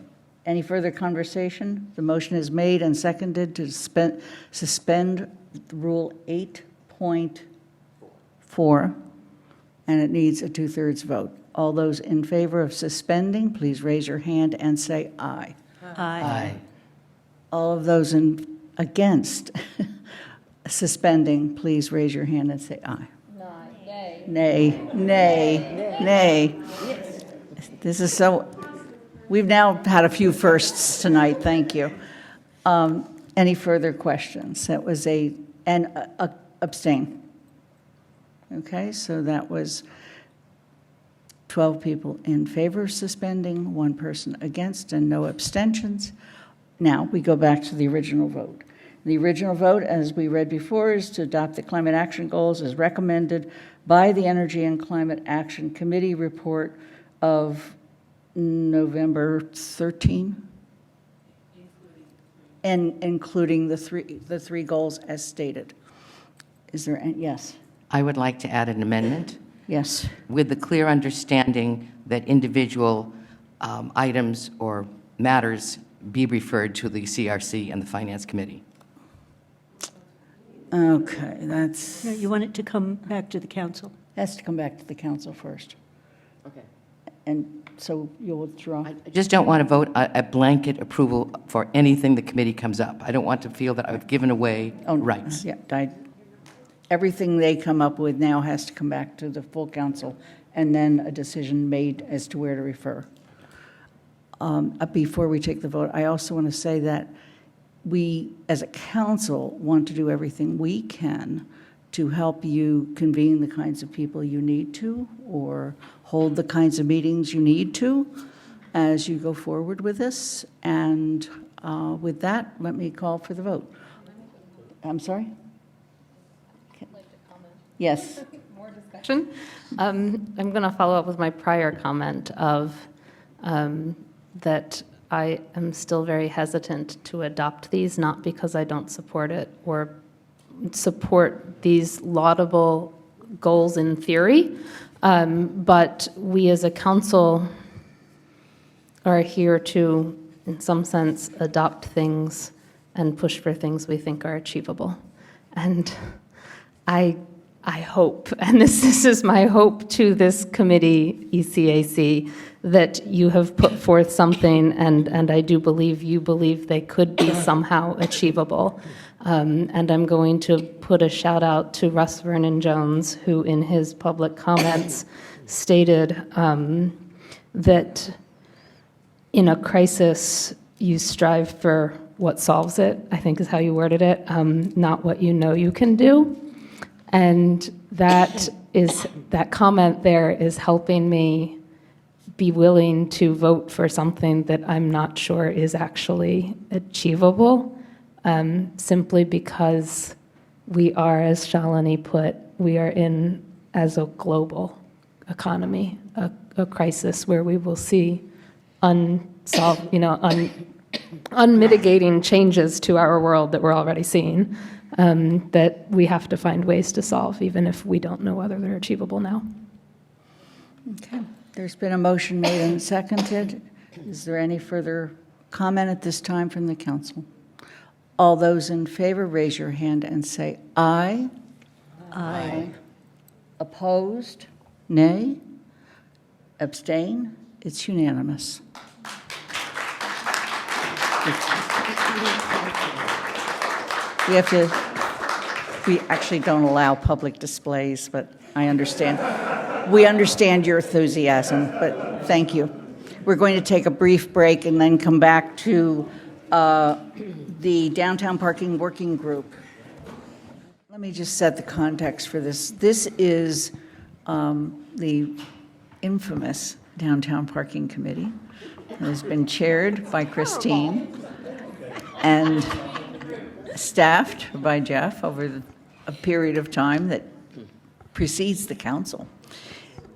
Any further conversation? The motion is made and seconded to suspend Rule 8.4, and it needs a 2/3 vote. All those in favor of suspending, please raise your hand and say aye. Aye. All of those against suspending, please raise your hand and say aye. Nay, nay, nay. This is so, we've now had a few firsts tonight, thank you. Any further questions? That was abstain. Okay, so that was 12 people in favor of suspending, 1 person against, and no abstentions. Now, we go back to the original vote. The original vote, as we read before, is to adopt the climate action goals as recommended by the Energy and Climate Action Committee report of November 13, and including the three goals as stated. Is there any? Yes. I would like to add an amendment. Yes. With the clear understanding that individual items or matters be referred to the CRC and the Finance Committee. Okay, that's... No, you want it to come back to the council? It has to come back to the council first. Okay. And so you'll withdraw? I just don't want to vote a blanket approval for anything the committee comes up. I don't want to feel that I've given away rights. Yeah, everything they come up with now has to come back to the full council, and then a decision made as to where to refer. Before we take the vote, I also want to say that we, as a council, want to do everything we can to help you convene the kinds of people you need to, or hold the kinds of meetings you need to as you go forward with this. And with that, let me call for the vote. I'm sorry? Yes. More discussion? I'm going to follow up with my prior comment of that I am still very hesitant to adopt these, not because I don't support it or support these laudable goals in theory, but we as a council are here to, in some sense, adopt things and push for things we think are achievable. And I hope, and this is my hope to this committee, ECAC, that you have put forth something, and I do believe you believe they could be somehow achievable. And I'm going to put a shout out to Russ Vernon Jones, who in his public comments stated that in a crisis, you strive for what solves it, I think is how you worded it, not what you know you can do. And that comment there is helping me be willing to vote for something that I'm not sure is actually achievable, simply because we are, as Shalini put, we are in, as a global economy, a crisis where we will see unmitigating changes to our world that we're already seeing, that we have to find ways to solve, even if we don't know whether they're achievable now. Okay. There's been a motion made and seconded. Is there any further comment at this time from the council? All those in favor, raise your hand and say aye. Aye. Opposed? Nay? Abstain? It's unanimous. We actually don't allow public displays, but I understand. We understand your enthusiasm, but thank you. We're going to take a brief break and then come back to the Downtown Parking Working Group. Let me just set the context for this. This is the infamous Downtown Parking Committee. It has been chaired by Christine and staffed by Jeff over a period of time that precedes the council.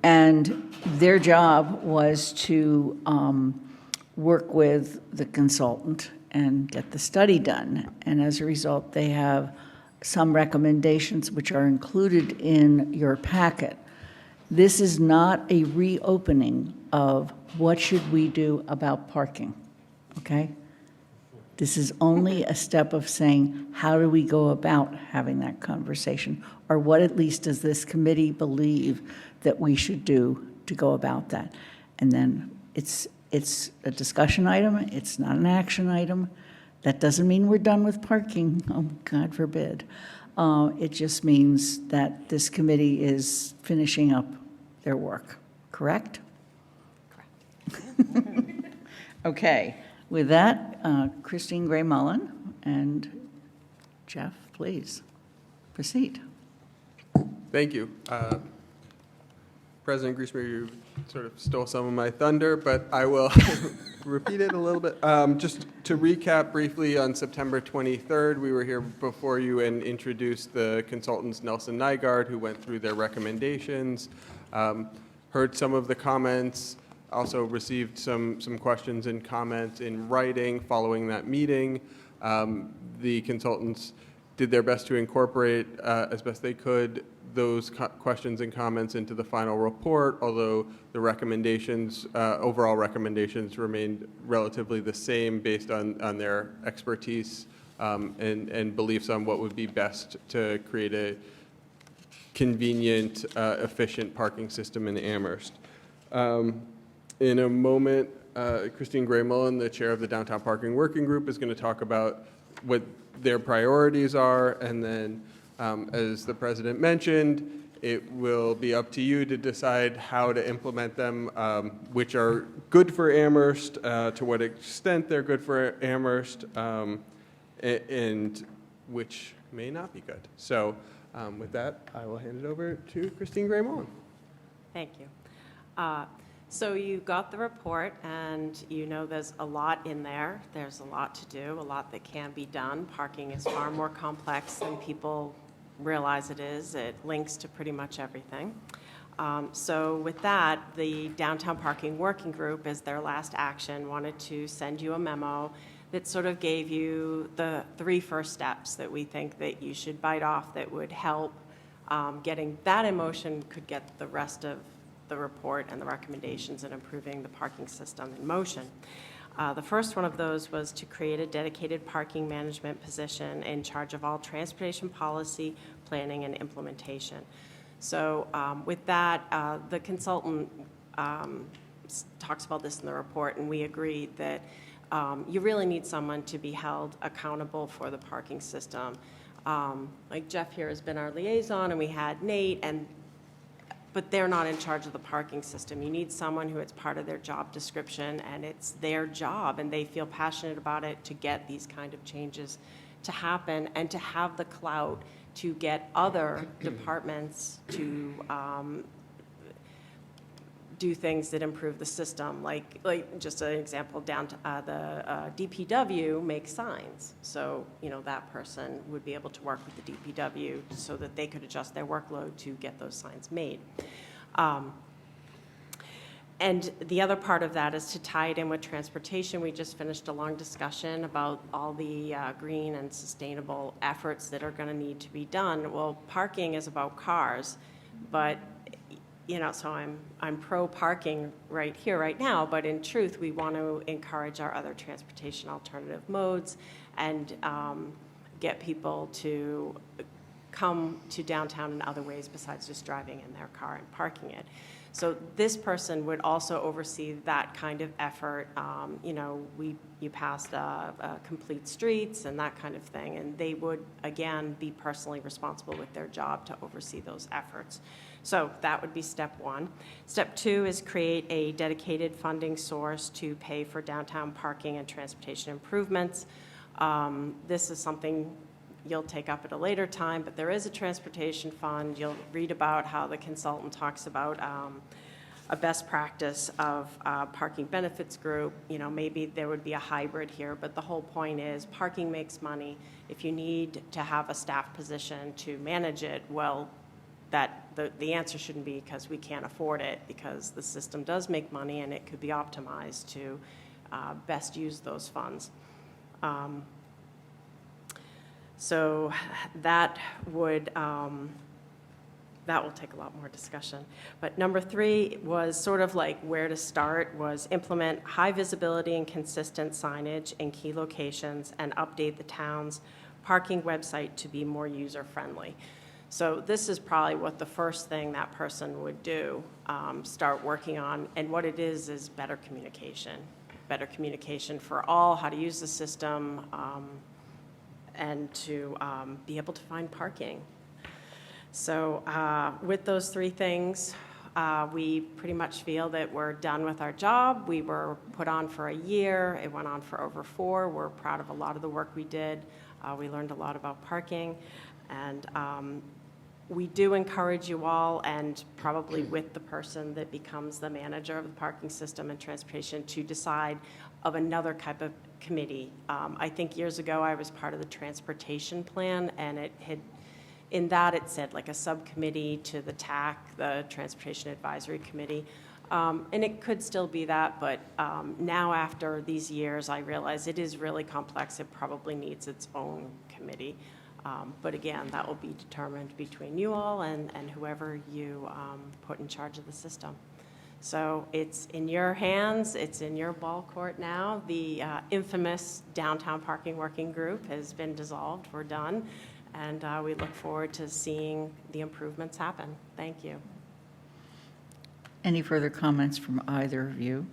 And their job was to work with the consultant and get the study done. And as a result, they have some recommendations which are included in your packet. This is not a reopening of what should we do about parking, okay? This is only a step of saying, how do we go about having that conversation? Or what at least does this committee believe that we should do to go about that? And then it's a discussion item, it's not an action item. That doesn't mean we're done with parking, oh, God forbid. It just means that this committee is finishing up their work, correct? Correct. Okay, with that, Christine Gray Mullen and Jeff, please proceed. Thank you. President Griesmer, you sort of stole some of my thunder, but I will repeat it a little bit. Just to recap briefly, on September 23rd, we were here before you and introduced the consultants Nelson Nygaard, who went through their recommendations, heard some of the comments, also received some questions and comments in writing following that meeting. The consultants did their best to incorporate, as best they could, those questions and comments into the final report, although the recommendations, overall recommendations, remained relatively the same based on their expertise and beliefs on what would be best to create a convenient, efficient parking system in Amherst. In a moment, Christine Gray Mullen, the chair of the Downtown Parking Working Group, is going to talk about what their priorities are, and then as the president mentioned, it will be up to you to decide how to implement them, which are good for Amherst, to what extent they're good for Amherst, and which may not be good. So with that, I will hand it over to Christine Gray Mullen. Thank you. So you got the report, and you know there's a lot in there. There's a lot to do, a lot that can be done. Parking is far more complex than people realize it is. It links to pretty much everything. So with that, the Downtown Parking Working Group, as their last action, wanted to send you a memo that sort of gave you the 3 first steps that we think that you should bite off that would help getting that in motion, could get the rest of the report and the recommendations and improving the parking system in motion. The first one of those was to create a dedicated parking management position in charge of all transportation policy, planning, and implementation. So with that, the consultant talks about this in the report, and we agreed that you really need someone to be held accountable for the parking system. Like Jeff here has been our liaison, and we had Nate, but they're not in charge of the parking system. You need someone who it's part of their job description, and it's their job, and they feel passionate about it to get these kind of changes to happen and to have the clout to get other departments to do things that improve the system. Like just an example, down to the DPW makes signs. So, that person would be able to work with the DPW so that they could adjust their workload to get those signs made. And the other part of that is to tie it in with transportation. We just finished a long discussion about all the green and sustainable efforts that are going to need to be done. Well, parking is about cars, but so I'm pro parking right here, right now, but in truth, we want to encourage our other transportation alternative modes and get people to come to downtown in other ways besides just driving in their car and parking it. So this person would also oversee that kind of effort. You passed complete streets and that kind of thing, and they would, again, be personally responsible with their job to oversee those efforts. So that would be step 1. Step 2 is create a dedicated funding source to pay for downtown parking and transportation improvements. This is something you'll take up at a later time, but there is a transportation fund. You'll read about how the consultant talks about a best practice of parking benefits group. Maybe there would be a hybrid here, but the whole point is parking makes money. If you need to have a staff position to manage it, well, the answer shouldn't be because we can't afford it, because the system does make money and it could be optimized to best use those funds. So that will take a lot more discussion. But number 3 was sort of like where to start, was implement high visibility and consistent signage in key locations and update the town's parking website to be more user-friendly. So this is probably what the first thing that person would do, start working on. And what it is better communication for all, how to use the system, and to be able to find parking. So with those three things, we pretty much feel that we're done with our job. We were put on for a year. It went on for over 4. We're proud of a lot of the work we did. We learned a lot about parking. And we do encourage you all, and probably with the person that becomes the manager of the parking system and transportation, to decide of another type of committee. I think years ago I was part of the transportation plan, and it had, in that it said like a subcommittee to the TAC, the Transportation Advisory Committee. And it could still be that, but now after these years, I realize it is really complex. It probably needs its own committee. But again, that will be determined between you all and whoever you put in charge of the system. So it's in your hands, it's in your ball court now. The infamous Downtown Parking Working Group has been dissolved, we're done, and we look forward to seeing the improvements happen. Thank you. Any further comments from either of you?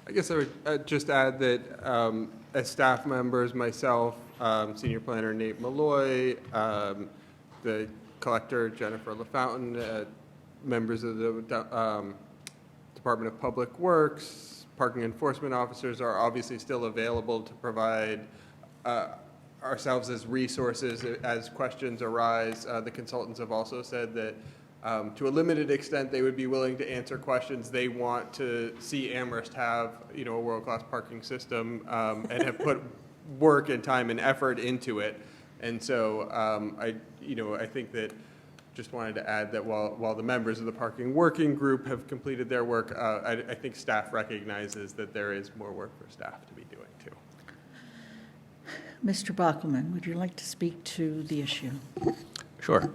I guess I would just add that as staff members, myself, Senior Planner Nate Malloy, the Collector Jennifer LaFountain, members of the Department of Public Works, parking enforcement officers are obviously still available to provide ourselves as resources as questions arise. The consultants have also said that to a limited extent, they would be willing to answer questions. They want to see Amherst have, a world-class parking system, and have put work and time and effort into it. And so I think that just wanted to add that while the members of the parking working group have completed their work, I think staff recognizes that there is more work for staff to be doing too. Mr. Bockelman, would you like to speak to the issue? Sure.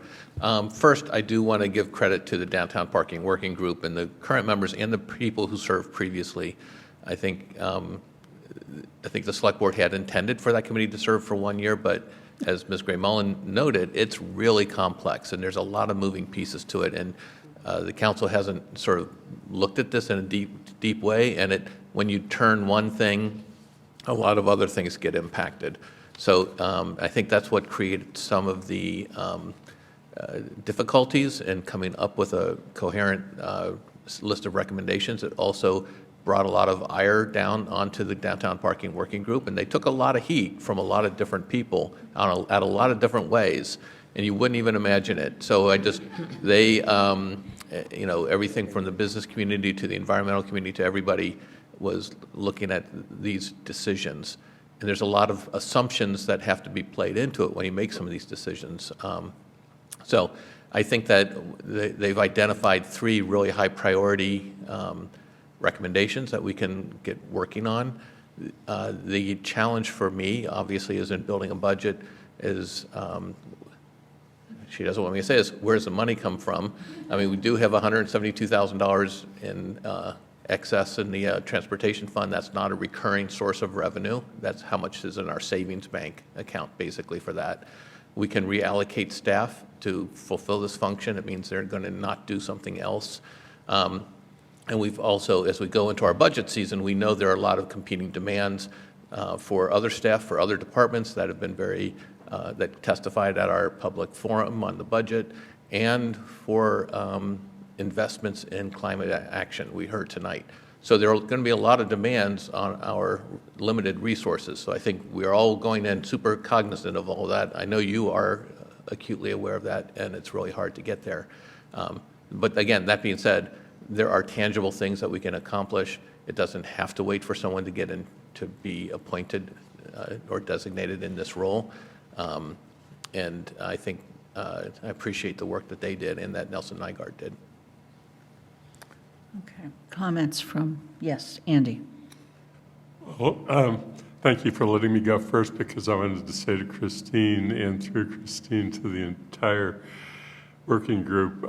First, I do want to give credit to the Downtown Parking Working Group and the current members and the people who served previously. I think the Select Board had intended for that committee to serve for 1 year, but as Ms. Gray-Mullen noted, it's really complex, and there's a lot of moving pieces to it, and the council hasn't sort of looked at this in a deep way, and when you turn one thing, a lot of other things get impacted. So I think that's what created some of the difficulties in coming up with a coherent list of recommendations. It also brought a lot of ire down onto the Downtown Parking Working Group, and they took a lot of heat from a lot of different people at a lot of different ways, and you wouldn't even imagine it. So everything from the business community to the environmental community to everybody was looking at these decisions. And there's a lot of assumptions that have to be played into it when you make some of these decisions. So I think that they've identified 3 really high priority recommendations that we can get working on. The challenge for me, obviously, is in building a budget is, she doesn't want me to say this, where's the money come from? I mean, we do have $172,000 in excess in the transportation fund. That's not a recurring source of revenue. That's how much is in our savings bank account, basically, for that. We can reallocate staff to fulfill this function. It means they're going to not do something else. And we've also, as we go into our budget season, we know there are a lot of competing demands for other staff, for other departments that have been that testified at our public forum on the budget, and for investments in climate action we heard tonight. So there are going to be a lot of demands on our limited resources. So I think we're all going in super cognizant of all that. I know you are acutely aware of that, and it's really hard to get there. But again, that being said, there are tangible things that we can accomplish. It doesn't have to wait for someone to get in to be appointed or designated in this role. And I think I appreciate the work that they did and that Nelson Nygaard did. Okay. Comments from, yes, Andy. Well, thank you for letting me go first, because I wanted to say to Christine, and through Christine to the entire working group,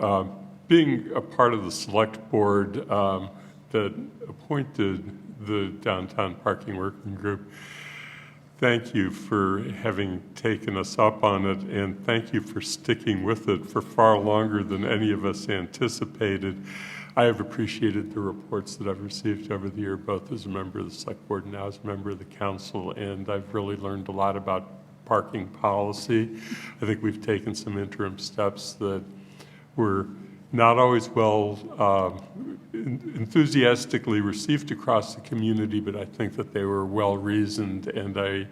being a part of the select board that appointed the Downtown Parking Working Group, thank you for having taken us up on it, and thank you for sticking with it for far longer than any of us anticipated. I have appreciated the reports that I've received over the year, both as a member of the select board and now as a member of the council, and I've really learned a lot about parking policy. I think we've taken some interim steps that were not always well enthusiastically received across the community, but I think that they were well reasoned, and I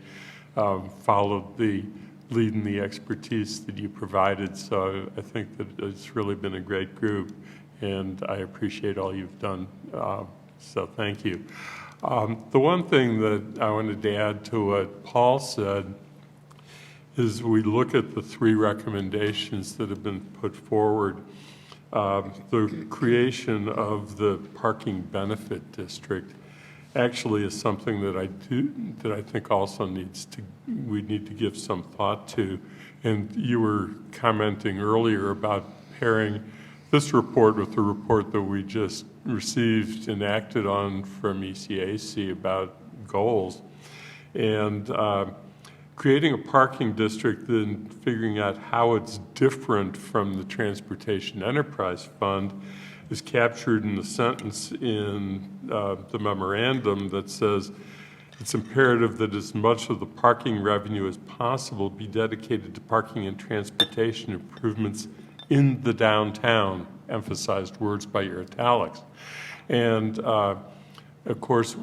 followed the lead and the expertise that you provided. So I think that it's really been a great group, and I appreciate all you've done. So thank you. The one thing that I wanted to add to what Paul said is we look at the 3 recommendations that have been put forward. The creation of the parking benefit district actually is something that I think also we need to give some thought to. And you were commenting earlier about pairing this report with the report that we just received and acted on from ECAC about goals. And creating a parking district and figuring out how it's different from the Transportation Enterprise Fund is captured in the sentence in the memorandum that says it's imperative that as much of the parking revenue as possible be dedicated to parking and transportation improvements in the downtown, emphasized words by your italics. And of course,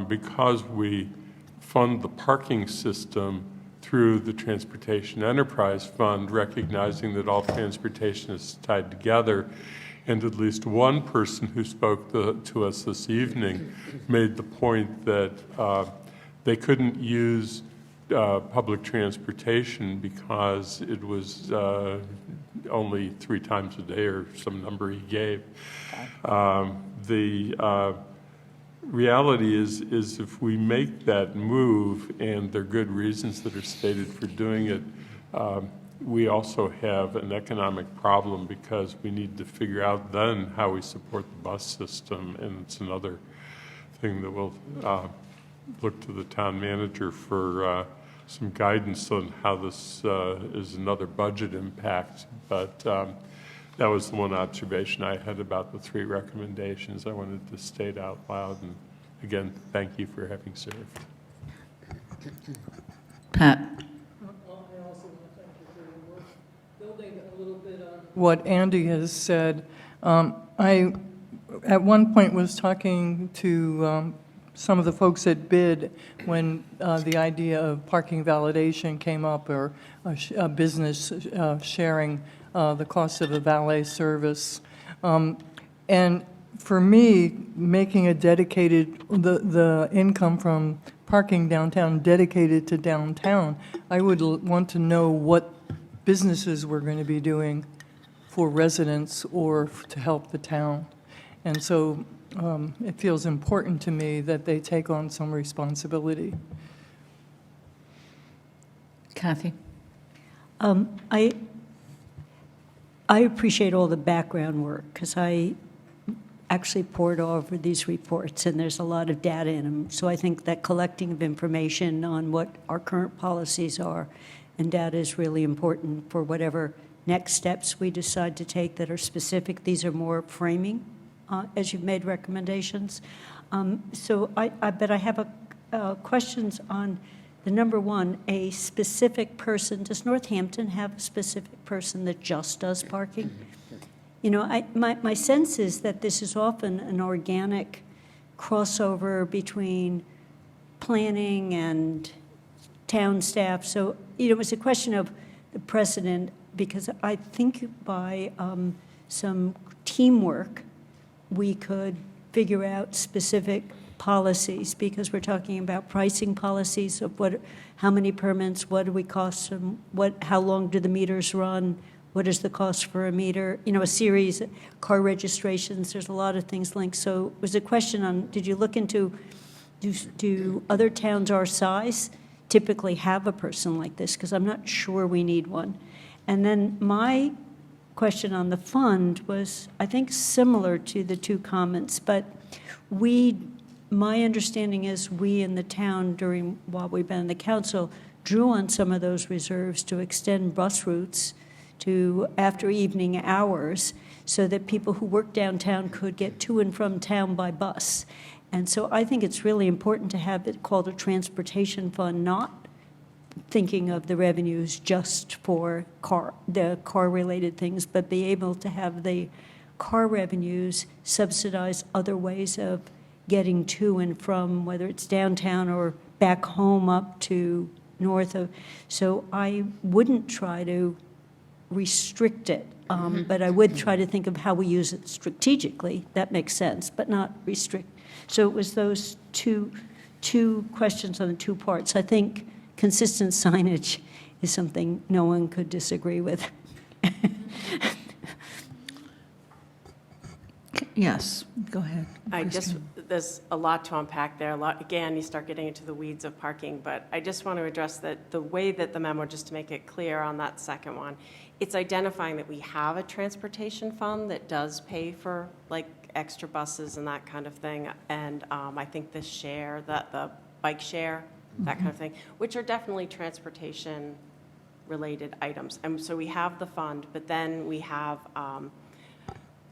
because we fund the parking system through the Transportation Enterprise Fund, recognizing that all transportation is tied together, and at least one person who spoke to us this evening made the point that they couldn't use public transportation because it was only 3 times a day or some number he gave. The reality is if we make that move, and there are good reasons that are stated for doing it, we also have an economic problem because we need to figure out then how we support the bus system, and it's another thing that we'll look to the town manager for some guidance on how this is another budget impact. But that was the one observation I had about the 3 recommendations I wanted to state out loud. And again, thank you for having served. Pat. I also want to thank you for your work. Building a little bit on what Andy has said, I at one point was talking to some of the folks at BID when the idea of parking validation came up, or a business sharing the cost of a valet service. And for me, making a dedicated, the income from parking downtown dedicated to downtown, I would want to know what businesses we're going to be doing for residents or to help the town. And so it feels important to me that they take on some responsibility. Kathy? I appreciate all the background work, because I actually poured over these reports, and there's a lot of data in them. So I think that collecting of information on what our current policies are and data is really important for whatever next steps we decide to take that are specific. These are more framing, as you've made recommendations. So I bet I have questions on the number 1, a specific person. Does Northampton have a specific person that just does parking? You know, my sense is that this is often an organic crossover between planning and town staff. So, you know, it's a question of the precedent, because I think by some teamwork, we could figure out specific policies, because we're talking about pricing policies of how many permits, what do we cost them, how long do the meters run, what is the cost for a meter, you know, a series, car registrations, there's a lot of things linked. So it was a question on, did you look into, do other towns our size typically have a person like this? Because I'm not sure we need one. And then my question on the fund was, I think, similar to the 2 comments, but my understanding is we in the town, while we've been in the council, drew on some of those reserves to extend bus routes to after evening hours so that people who work downtown could get to and from town by bus. And so I think it's really important to have it called a transportation fund, not thinking of the revenues just for the car-related things, but be able to have the car revenues subsidize other ways of getting to and from, whether it's downtown or back home up to north of. So I wouldn't try to restrict it, but I would try to think of how we use it strategically. That makes sense, but not restrict. So it was those two questions on the two parts. I think consistent signage is something no one could disagree with. Yes, go ahead. There's a lot to unpack there. Again, you start getting into the weeds of parking, but I just want to address that the way that the memo, just to make it clear on that second one, it's identifying that we have a transportation fund that does pay for like extra buses and that kind of thing. And I think the share, the bike share, that kind of thing, which are definitely transportation related items. And so we have the fund, but then we have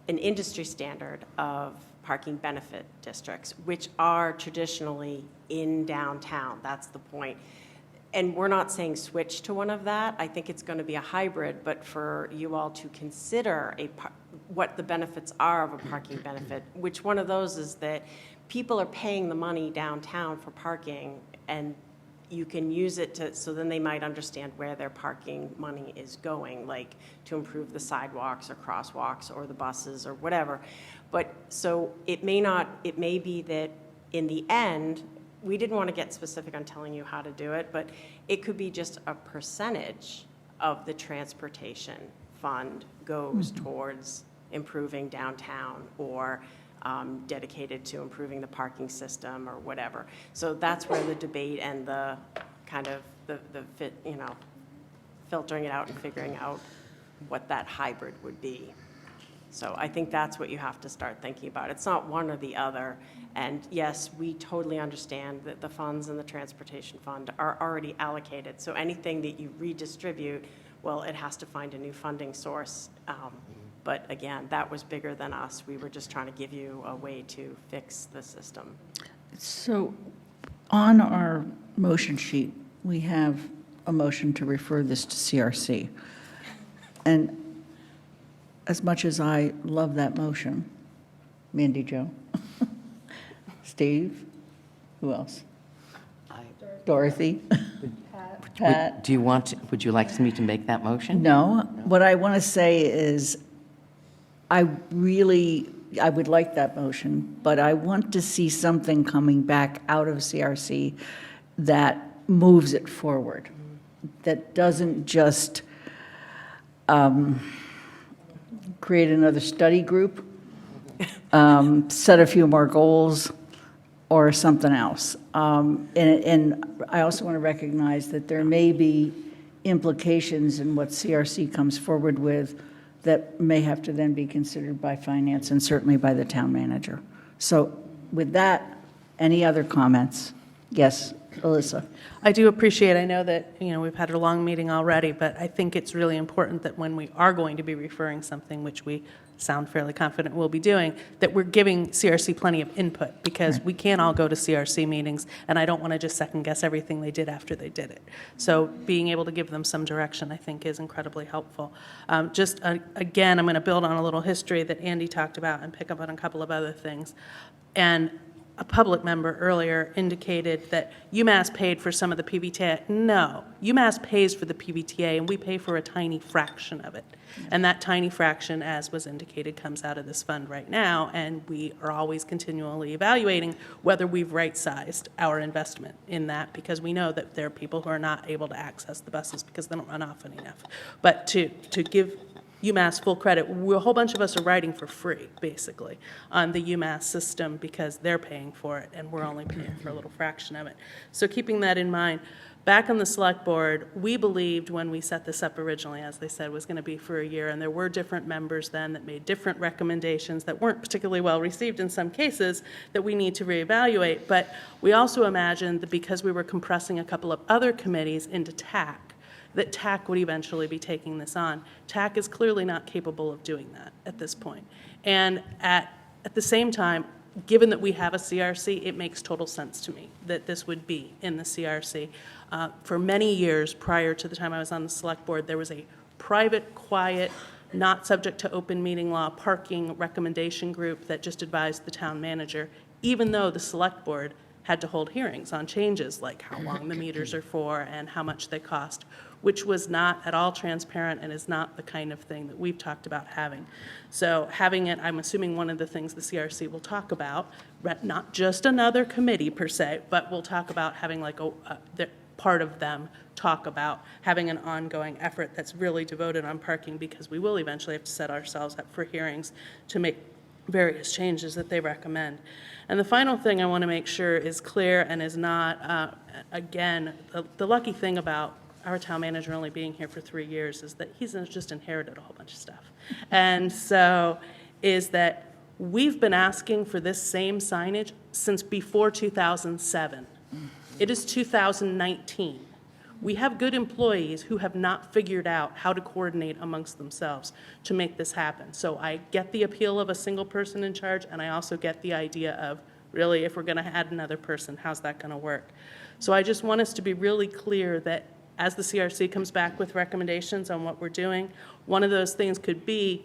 an industry standard of parking benefit districts, which are traditionally in downtown. That's the point. And we're not saying switch to one of that. I think it's going to be a hybrid, but for you all to consider what the benefits are of a parking benefit, which one of those is that people are paying the money downtown for parking, and you can use it to, so then they might understand where their parking money is going, like to improve the sidewalks or crosswalks or the buses or whatever. But so it may be that in the end, we didn't want to get specific on telling you how to do it, but it could be just a percentage of the transportation fund goes towards improving downtown or dedicated to improving the parking system or whatever. So that's where the debate and the kind of the fit, filtering it out and figuring out what that hybrid would be. So I think that's what you have to start thinking about. It's not one or the other. And yes, we totally understand that the funds in the transportation fund are already allocated. So anything that you redistribute, well, it has to find a new funding source. But again, that was bigger than us. We were just trying to give you a way to fix the system. So on our motion sheet, we have a motion to refer this to CRC. And as much as I love that motion, Mandy Jo, Steve, who else? Dorothy, Pat. Would you like me to make that motion? No. What I want to say is I would like that motion, but I want to see something coming back out of CRC that moves it forward, that doesn't just create another study group, set a few more goals, or something else. And I also want to recognize that there may be implications in what CRC comes forward with that may have to then be considered by finance and certainly by the town manager. So with that, any other comments? Yes, Alyssa. I do appreciate, I know that, we've had a long meeting already, but I think it's really important that when we are going to be referring something, which we sound fairly confident we'll be doing, that we're giving CRC plenty of input, because we can't all go to CRC meetings, and I don't want to just second guess everything they did after they did it. So being able to give them some direction, I think, is incredibly helpful. Again, I'm going to build on a little history that Andy talked about and pick up on a couple of other things. And a public member earlier indicated that UMass paid for some of the PVTA. No, UMass pays for the PVTA, and we pay for a tiny fraction of it. And that tiny fraction, as was indicated, comes out of this fund right now, and we are always continually evaluating whether we've right-sized our investment in that, because we know that there are people who are not able to access the buses because they don't run often enough. But to give UMass full credit, a whole bunch of us are riding for free, basically, on the UMass system because they're paying for it, and we're only paying for a little fraction of it. So keeping that in mind, back on the select board, we believed when we set this up originally, as they said, was going to be for a year, and there were different members then that made different recommendations that weren't particularly well received in some cases that we need to reevaluate. But we also imagined that because we were compressing a couple of other committees into TAC, that TAC would eventually be taking this on. TAC is clearly not capable of doing that at this point. And at the same time, given that we have a CRC, it makes total sense to me that this would be in the CRC. For many years prior to the time I was on the select board, there was a private, quiet, not subject to open meeting law parking recommendation group that just advised the town manager, even though the select board had to hold hearings on changes like how long the meters are for and how much they cost, which was not at all transparent and is not the kind of thing that we've talked about having. So having it, I'm assuming one of the things the CRC will talk about, not just another committee per se, but we'll talk about having like part of them talk about having an ongoing effort that's really devoted on parking, because we will eventually have to set ourselves up for hearings to make various changes that they recommend. And the final thing I want to make sure is clear and is not, again, the lucky thing about our town manager only being here for 3 years is that he's just inherited a whole bunch of stuff. And so is that we've been asking for this same signage since before 2007. It is 2019. We have good employees who have not figured out how to coordinate amongst themselves to make this happen. So I get the appeal of a single person in charge, and I also get the idea of, really, if we're going to add another person, how's that going to work? So I just want us to be really clear that as the CRC comes back with recommendations on what we're doing, one of those things could be,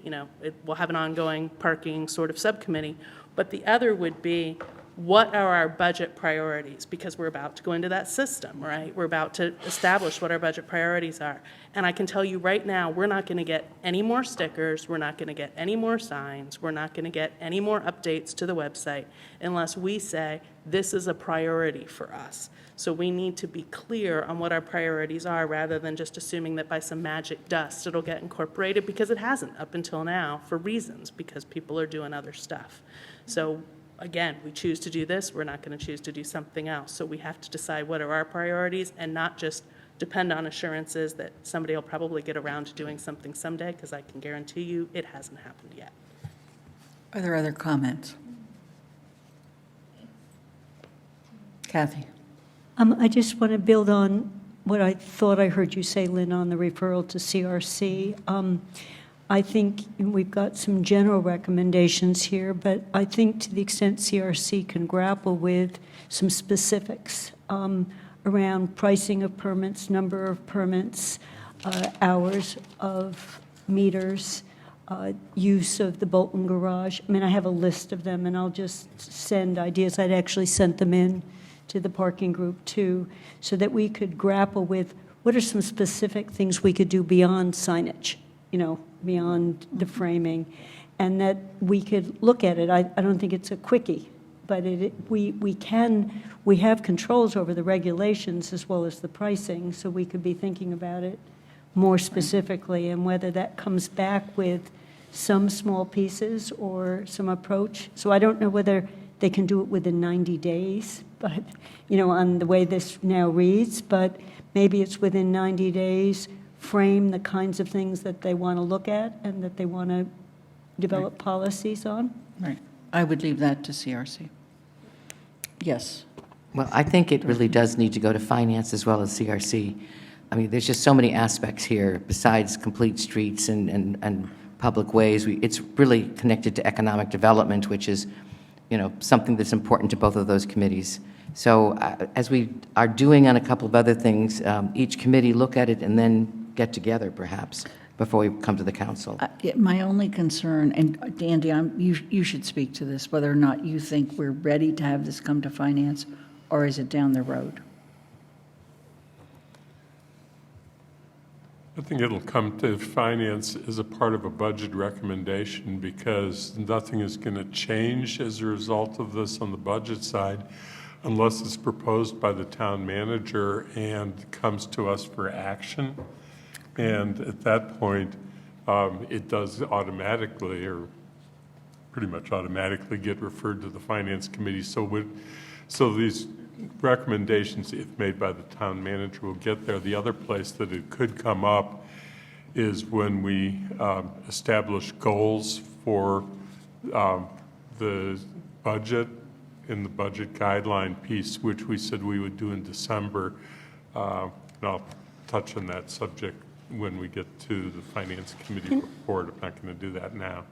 we'll have an ongoing parking sort of subcommittee, but the other would be, what are our budget priorities? Because we're about to go into that system, right? We're about to establish what our budget priorities are. And I can tell you right now, we're not going to get any more stickers. We're not going to get any more signs. We're not going to get any more updates to the website unless we say this is a priority for us. So we need to be clear on what our priorities are rather than just assuming that by some magic dust it'll get incorporated, because it hasn't up until now for reasons, because people are doing other stuff. So again, we choose to do this, we're not going to choose to do something else. So we have to decide what are our priorities and not just depend on assurances that somebody will probably get around to doing something someday, because I can guarantee you it hasn't happened yet. Are there other comments? Kathy? I just want to build on what I thought I heard you say, Lynn, on the referral to CRC. I think we've got some general recommendations here, but I think to the extent CRC can grapple with some specifics around pricing of permits, number of permits, hours of meters, use of the Bolton garage. I mean, I have a list of them, and I'll just send ideas. I'd actually sent them in to the parking group too, so that we could grapple with what are some specific things we could do beyond signage, beyond the framing, and that we could look at it. I don't think it's a quickie, but we have controls over the regulations as well as the pricing, so we could be thinking about it more specifically, and whether that comes back with some small pieces or some approach. So I don't know whether they can do it within 90 days, but, on the way this now reads, but maybe it's within 90 days, frame the kinds of things that they want to look at and that they want to develop policies on. Right. I would leave that to CRC. Yes. Well, I think it really does need to go to finance as well as CRC. I mean, there's just so many aspects here besides complete streets and public ways. It's really connected to economic development, which is, something that's important to both of those committees. So as we are doing on a couple of other things, each committee look at it and then get together, perhaps, before we come to the council. My only concern, and Andy, you should speak to this, whether or not you think we're ready to have this come to finance, or is it down the road? I think it'll come to finance as a part of a budget recommendation, because nothing is going to change as a result of this on the budget side unless it's proposed by the town manager and comes to us for action. And at that point, it does automatically, or pretty much automatically, get referred to the finance committee. So these recommendations, if made by the town manager, will get there. The other place that it could come up is when we establish goals for the budget in the budget guideline piece, which we said we would do in December. And I'll touch on that subject when we get to the Finance Committee report. I'm not going to do that now.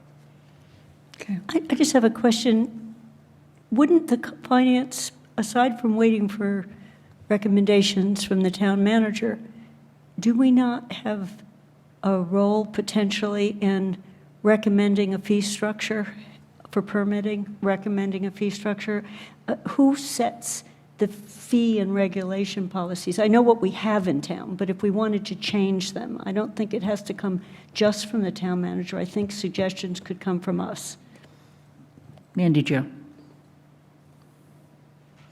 I just have a question. Wouldn't the finance, aside from waiting for recommendations from the town manager, do we not have a role potentially in recommending a fee structure for permitting, recommending a fee structure? Who sets the fee and regulation policies? I know what we have in town, but if we wanted to change them, I don't think it has to come just from the town manager. I think suggestions could come from us. Mandy Jo.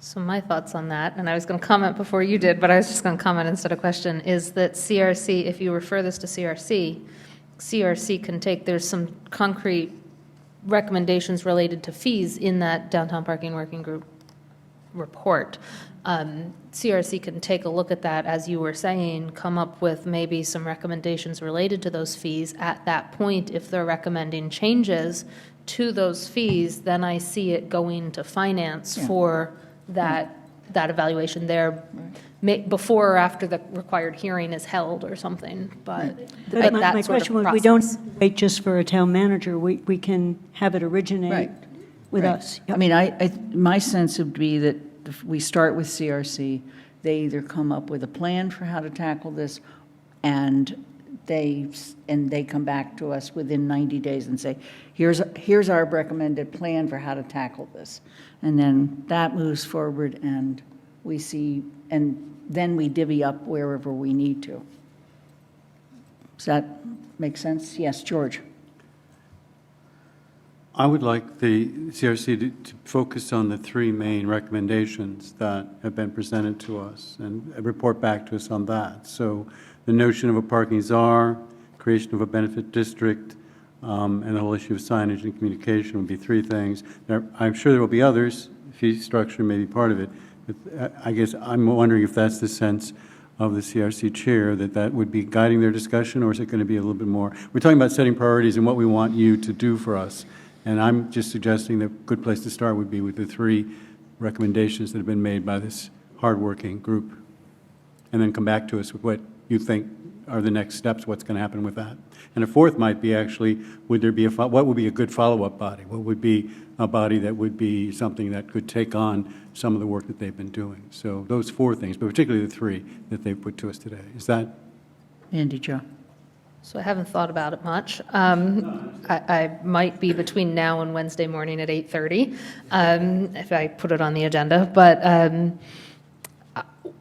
So my thoughts on that, and I was going to comment before you did, but I was just going to comment instead of question, is that CRC, if you refer this to CRC, CRC can take, there's some concrete recommendations related to fees in that Downtown Parking Working Group report. CRC can take a look at that, as you were saying, come up with maybe some recommendations related to those fees. At that point, if they're recommending changes to those fees, then I see it going to finance for that evaluation there, before or after the required hearing is held or something, but My question was, we don't wait just for a town manager, we can have it originate with us. I mean, my sense would be that if we start with CRC, they either come up with a plan for how to tackle this, and they come back to us within 90 days and say, here's our recommended plan for how to tackle this. And then that moves forward, and we see, and then we divvy up wherever we need to. Does that make sense? Yes, George. I would like the CRC to focus on the three main recommendations that have been presented to us and report back to us on that. So the notion of a parking czar, creation of a benefit district, and the whole issue of signage and communication would be three things. I'm sure there will be others. Fee structure may be part of it. But I guess I'm wondering if that's the sense of the CRC chair, that would be guiding their discussion, or is it going to be a little bit more? We're talking about setting priorities and what we want you to do for us. And I'm just suggesting that a good place to start would be with the three recommendations that have been made by this hardworking group. And then come back to us with what you think are the next steps, what's going to happen with that. And a fourth might be actually, what would be a good follow-up body? What would be a body that would be something that could take on some of the work that they've been doing? So those four things, but particularly the three that they've put to us today. Is that? Andy Jo. So I haven't thought about it much. I might be between now and Wednesday morning at 8:30 if I put it on the agenda. But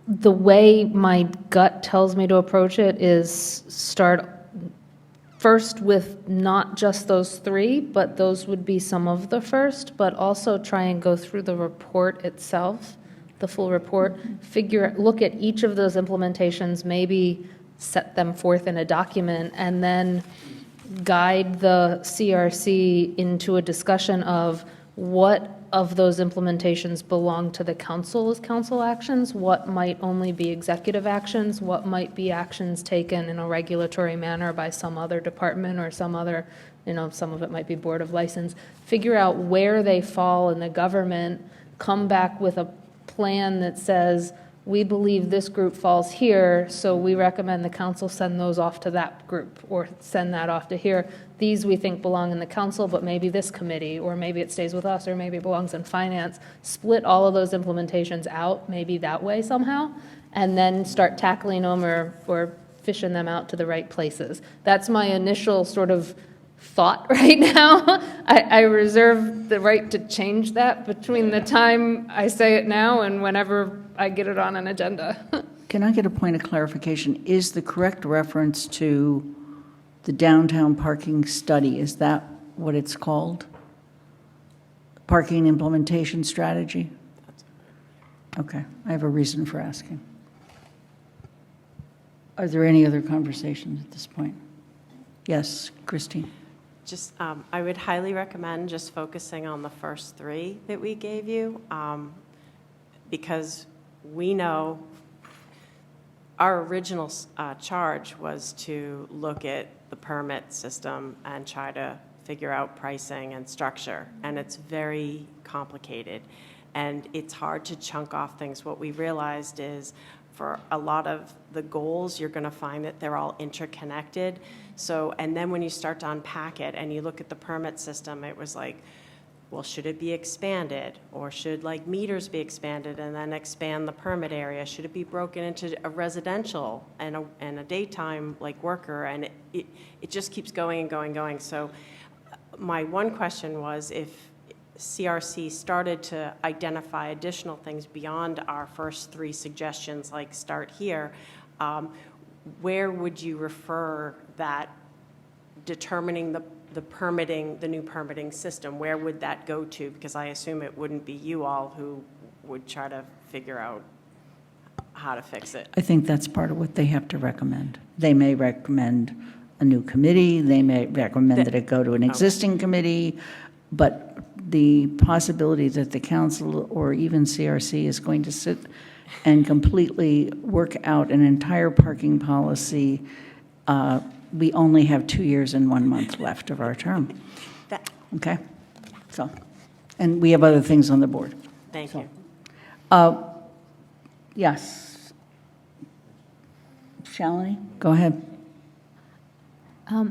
the way my gut tells me to approach it is start first with not just those three, but those would be some of the first, but also try and go through the report itself, the full report, look at each of those implementations, maybe set them forth in a document, and then guide the CRC into a discussion of what of those implementations belong to the council as council actions, what might only be executive actions, what might be actions taken in a regulatory manner by some other department or some other, some of it might be Board of License. Figure out where they fall in the government, come back with a plan that says, we believe this group falls here, so we recommend the council send those off to that group or send that off to here. These we think belong in the council, but maybe this committee, or maybe it stays with us, or maybe it belongs in finance. Split all of those implementations out, maybe that way somehow, and then start tackling them or fishing them out to the right places. That's my initial sort of thought right now. I reserve the right to change that between the time I say it now and whenever I get it on an agenda. Can I get a point of clarification? Is the correct reference to the downtown parking study, is that what it's called? Parking implementation strategy? Okay, I have a reason for asking. Are there any other conversations at this point? Yes, Christine. Just, I would highly recommend just focusing on the first three that we gave you, because we know our original charge was to look at the permit system and try to figure out pricing and structure, and it's very complicated, and it's hard to chunk off things. What we realized is for a lot of the goals, you're going to find that they're all interconnected. So, and then when you start to unpack it and you look at the permit system, it was like, well, should it be expanded? Or should like meters be expanded and then expand the permit area? Should it be broken into a residential and a daytime like worker? And it just keeps going and going and going. So my one question was, if CRC started to identify additional things beyond our first 3 suggestions, like start here, where would you refer that determining the permitting, the new permitting system? Where would that go to? Because I assume it wouldn't be you all who would try to figure out how to fix it. I think that's part of what they have to recommend. They may recommend a new committee, they may recommend that it go to an existing committee, but the possibility that the council or even CRC is going to sit and completely work out an entire parking policy, we only have 2 years and 1 month left of our term. Okay? So, and we have other things on the board. Thank you. Yes. Shalini, go ahead. My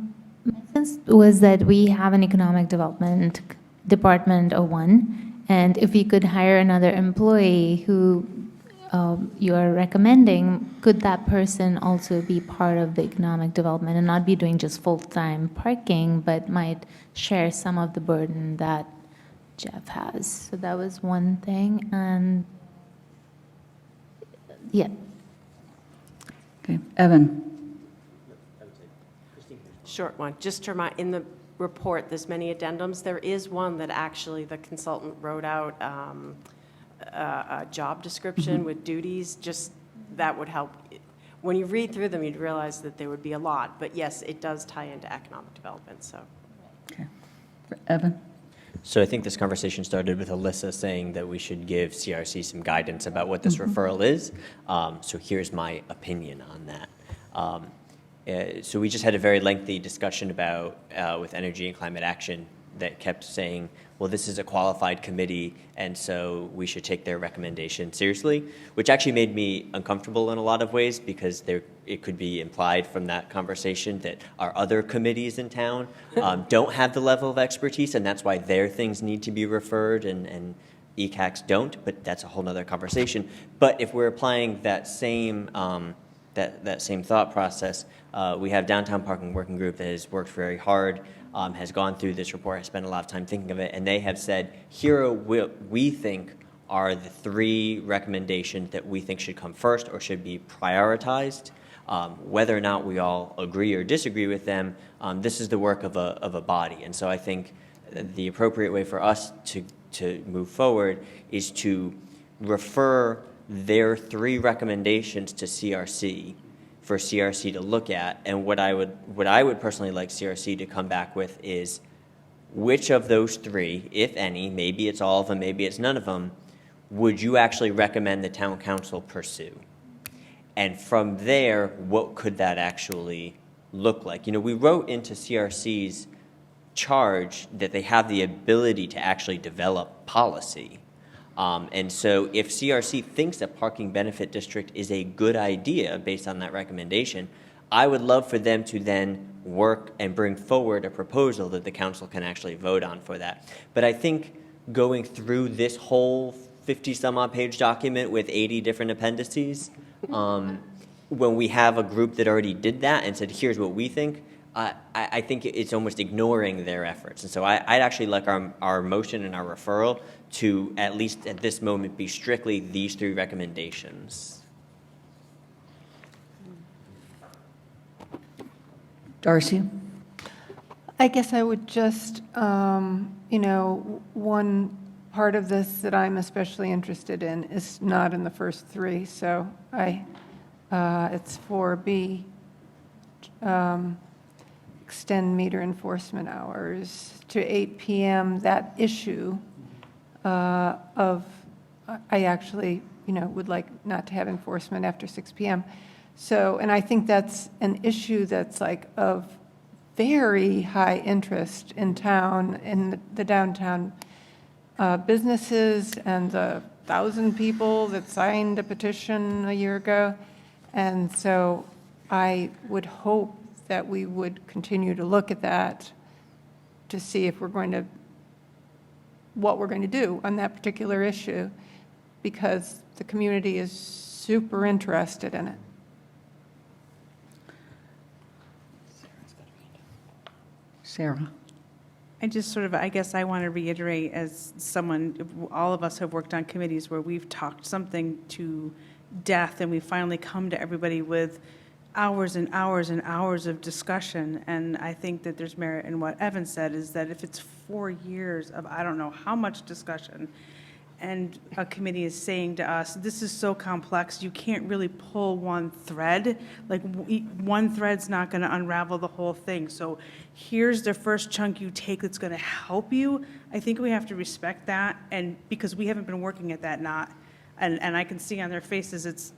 sense was that we have an economic development department of 1, and if we could hire another employee who you are recommending, could that person also be part of the economic development and not be doing just full-time parking, but might share some of the burden that Jeff has? So that was one thing, and yeah. Okay, Evan. Short one. Just to remind, in the report, there's many addendums. There is one that actually the consultant wrote out a job description with duties. Just that would help. When you read through them, you'd realize that there would be a lot. But yes, it does tie into economic development. So, okay, Evan. So I think this conversation started with Alyssa saying that we should give CRC some guidance about what this referral is. So here's my opinion on that. So we just had a very lengthy discussion about, with energy and climate action, that kept saying, well, this is a qualified committee, and so we should take their recommendation seriously, which actually made me uncomfortable in a lot of ways, because it could be implied from that conversation that our other committees in town don't have the level of expertise, and that's why their things need to be referred, and ECACs don't, but that's a whole nother conversation. But if we're applying that same that same thought process, we have Downtown Parking Working Group that has worked very hard, has gone through this report, has spent a lot of time thinking of it, and they have said, here are what we think are the 3 recommendations that we think should come first or should be prioritized. Whether or not we all agree or disagree with them, this is the work of a body. And so I think the appropriate way for us to move forward is to refer their 3 recommendations to CRC for CRC to look at. And what I would personally like CRC to come back with is which of those 3, if any, maybe it's all of them, maybe it's none of them, would you actually recommend the town council pursue? And from there, what could that actually look like? You know, we wrote into CRC's charge that they have the ability to actually develop policy. And so if CRC thinks that parking benefit district is a good idea based on that recommendation, I would love for them to then work and bring forward a proposal that the council can actually vote on for that. But I think going through this whole 50-some-odd page document with 80 different appendices, when we have a group that already did that and said, here's what we think, I think it's almost ignoring their efforts. And so I'd actually like our motion and our referral to, at least at this moment, be strictly these 3 recommendations. Darcy? I guess I would just, one part of this that I'm especially interested in is not in the first 3. So it's 4B, extend meter enforcement hours to 8 p.m. That issue I actually, would like not to have enforcement after 6 p.m. So, and I think that's an issue that's like of very high interest in town, in the downtown businesses and the 1,000 people that signed a petition a year ago. And so I would hope that we would continue to look at that to see if what we're going to do on that particular issue, because the community is super interested in it. Sarah? I just sort of, I guess I want to reiterate, as someone, all of us have worked on committees where we've talked something to death and we finally come to everybody with hours and hours and hours of discussion. And I think that there's merit in what Evan said, is that if it's 4 years of I don't know how much discussion, and a committee is saying to us, this is so complex, you can't really pull one thread. Like, one thread's not going to unravel the whole thing. So here's the first chunk you take that's going to help you. I think we have to respect that, and because we haven't been working at that, and I can see on their faces it's.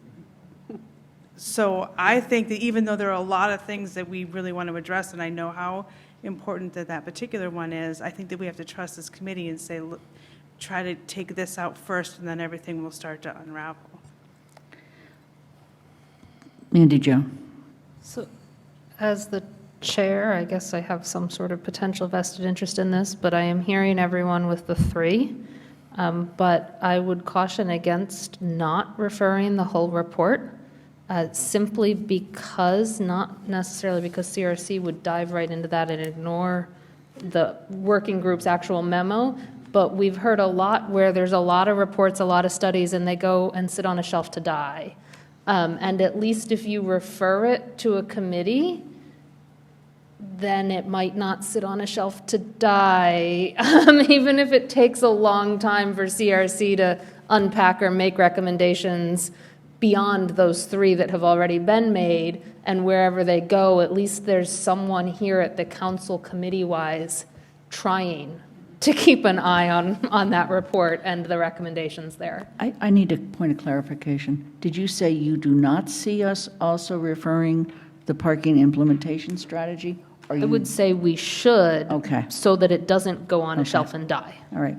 So I think that even though there are a lot of things that we really want to address, and I know how important that particular one is, I think that we have to trust this committee and say, look, try to take this out first, and then everything will start to unravel. Mandy Jo. So, as the chair, I guess I have some sort of potential vested interest in this, but I am hearing everyone with the 3. But I would caution against not referring the whole report, simply because, not necessarily because CRC would dive right into that and ignore the working group's actual memo, but we've heard a lot where there's a lot of reports, a lot of studies, and they go and sit on a shelf to die. And at least if you refer it to a committee, then it might not sit on a shelf to die, even if it takes a long time for CRC to unpack or make recommendations beyond those 3 that have already been made. And wherever they go, at least there's someone here at the council committee-wise trying to keep an eye on that report and the recommendations there. I need a point of clarification. Did you say you do not see us also referring the parking implementation strategy? I would say we should. Okay. So that it doesn't go on a shelf and die. All right.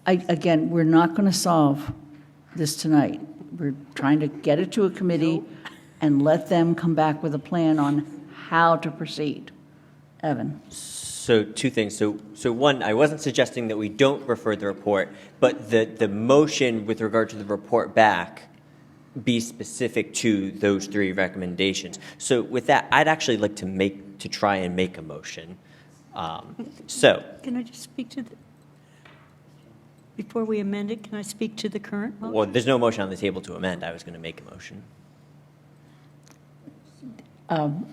Again, we're not going to solve this tonight. We're trying to get it to a committee and let them come back with a plan on how to proceed. Evan? So 2 things. So one, I wasn't suggesting that we don't refer the report, but the motion with regard to the report back be specific to those 3 recommendations. So with that, I'd actually like to try and make a motion. Can I just speak to before we amend it, can I speak to the current motion? Well, there's no motion on the table to amend. I was going to make a motion.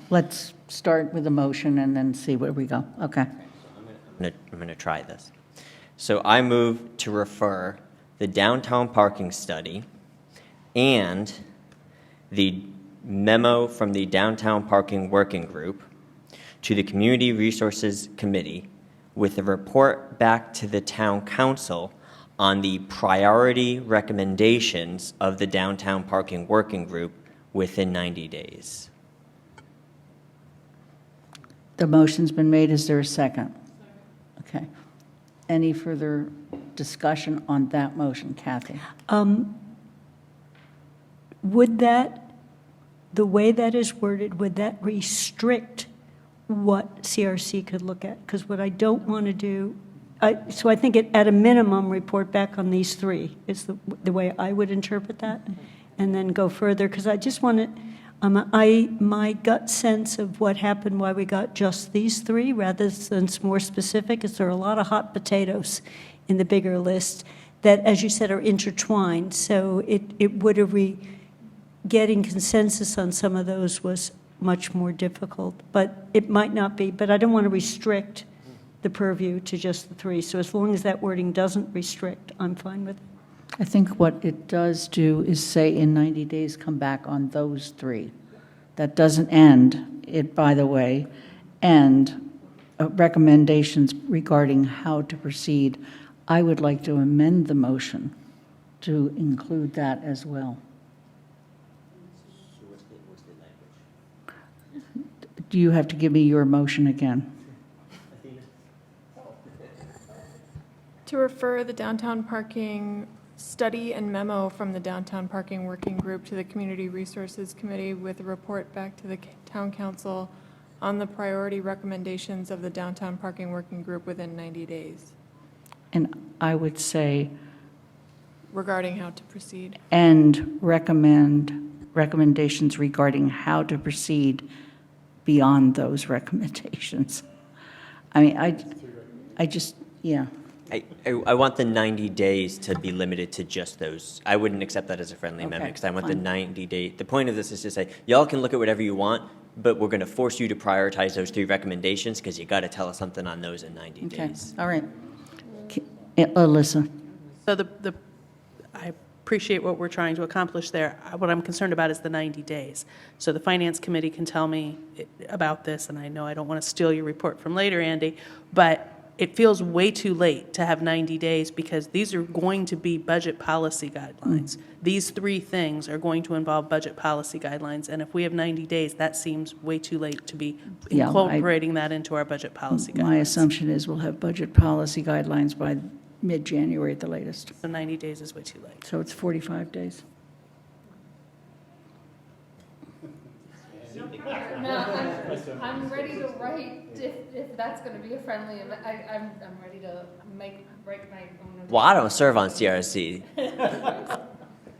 Let's start with a motion and then see where we go. Okay. I'm going to try this. So I move to refer the downtown parking study and the memo from the downtown parking working group to the Community Resources Committee with a report back to the town council on the priority recommendations of the downtown parking working group within 90 days. The motion's been made. Is there a second? Okay. Any further discussion on that motion? Kathy? Would that, the way that is worded, would that restrict what CRC could look at? Because what I don't want to do, so I think at a minimum, report back on these 3 is the way I would interpret that, and then go further, because I just want to, my gut sense of what happened, why we got just these 3 rather than more specific, is there are a lot of hot potatoes in the bigger list that, as you said, are intertwined. So it would have getting consensus on some of those was much more difficult, but it might not be. But I don't want to restrict the purview to just the 3. So as long as that wording doesn't restrict, I'm fine with it. I think what it does do is say in 90 days, come back on those 3. That doesn't end it, by the way, and recommendations regarding how to proceed. I would like to amend the motion to include that as well. Do you have to give me your motion again? To refer the downtown parking study and memo from the Downtown Parking Working Group to the Community Resources Committee with a report back to the Town Council on the priority recommendations of the Downtown Parking Working Group within 90 days And I would say, regarding how to proceed. and recommendations regarding how to proceed beyond those recommendations. I mean, I just, yeah. I want the 90 days to be limited to just those. I wouldn't accept that as a friendly amendment because I want the 90-day. The point of this is to say, y'all can look at whatever you want, but we're going to force you to prioritize those 3 recommendations because you got to tell us something on those in 90 Okay, days. all right. Alyssa. So I appreciate what we're trying to accomplish there. What I'm concerned about is the 90 days. So the Finance Committee can tell me about this, and I know I don't want to steal your report from later, Andy, but it feels way too late to have 90 days because these are going to be budget policy guidelines. These 3 things are going to involve budget policy guidelines, and if we have 90 days, that seems way too late to be Yeah, incorporating that into our budget policy guidelines. My assumption is we'll have budget policy guidelines by mid-January at the latest. So 90 days is way too late. So it's 45 days. No, I'm ready to write, if that's going to be a friendly, I'm ready to write my own. Well, I don't serve on CRC.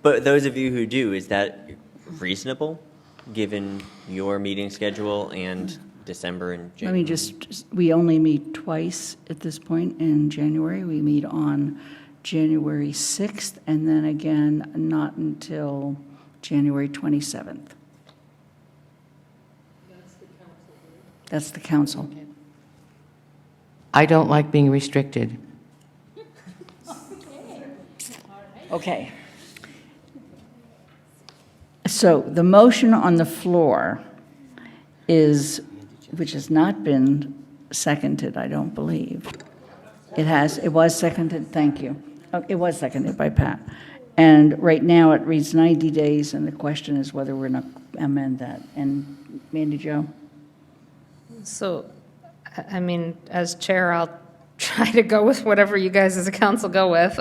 But those of you who do, is that reasonable, given your meeting schedule and December and January? Let me just, we only meet twice at this point in January. We meet on January 6th, and then again, not until January 27th. That's the council. I don't like being restricted. Okay. So the motion on the floor is, which has not been seconded, I don't believe. It was seconded, thank you. Oh, it was seconded by Pat. And right now it reads 90 days, and the question is whether we're going to amend that. And Mandy Jo? So, I mean, as chair, I'll try to go with whatever you guys as a council go with.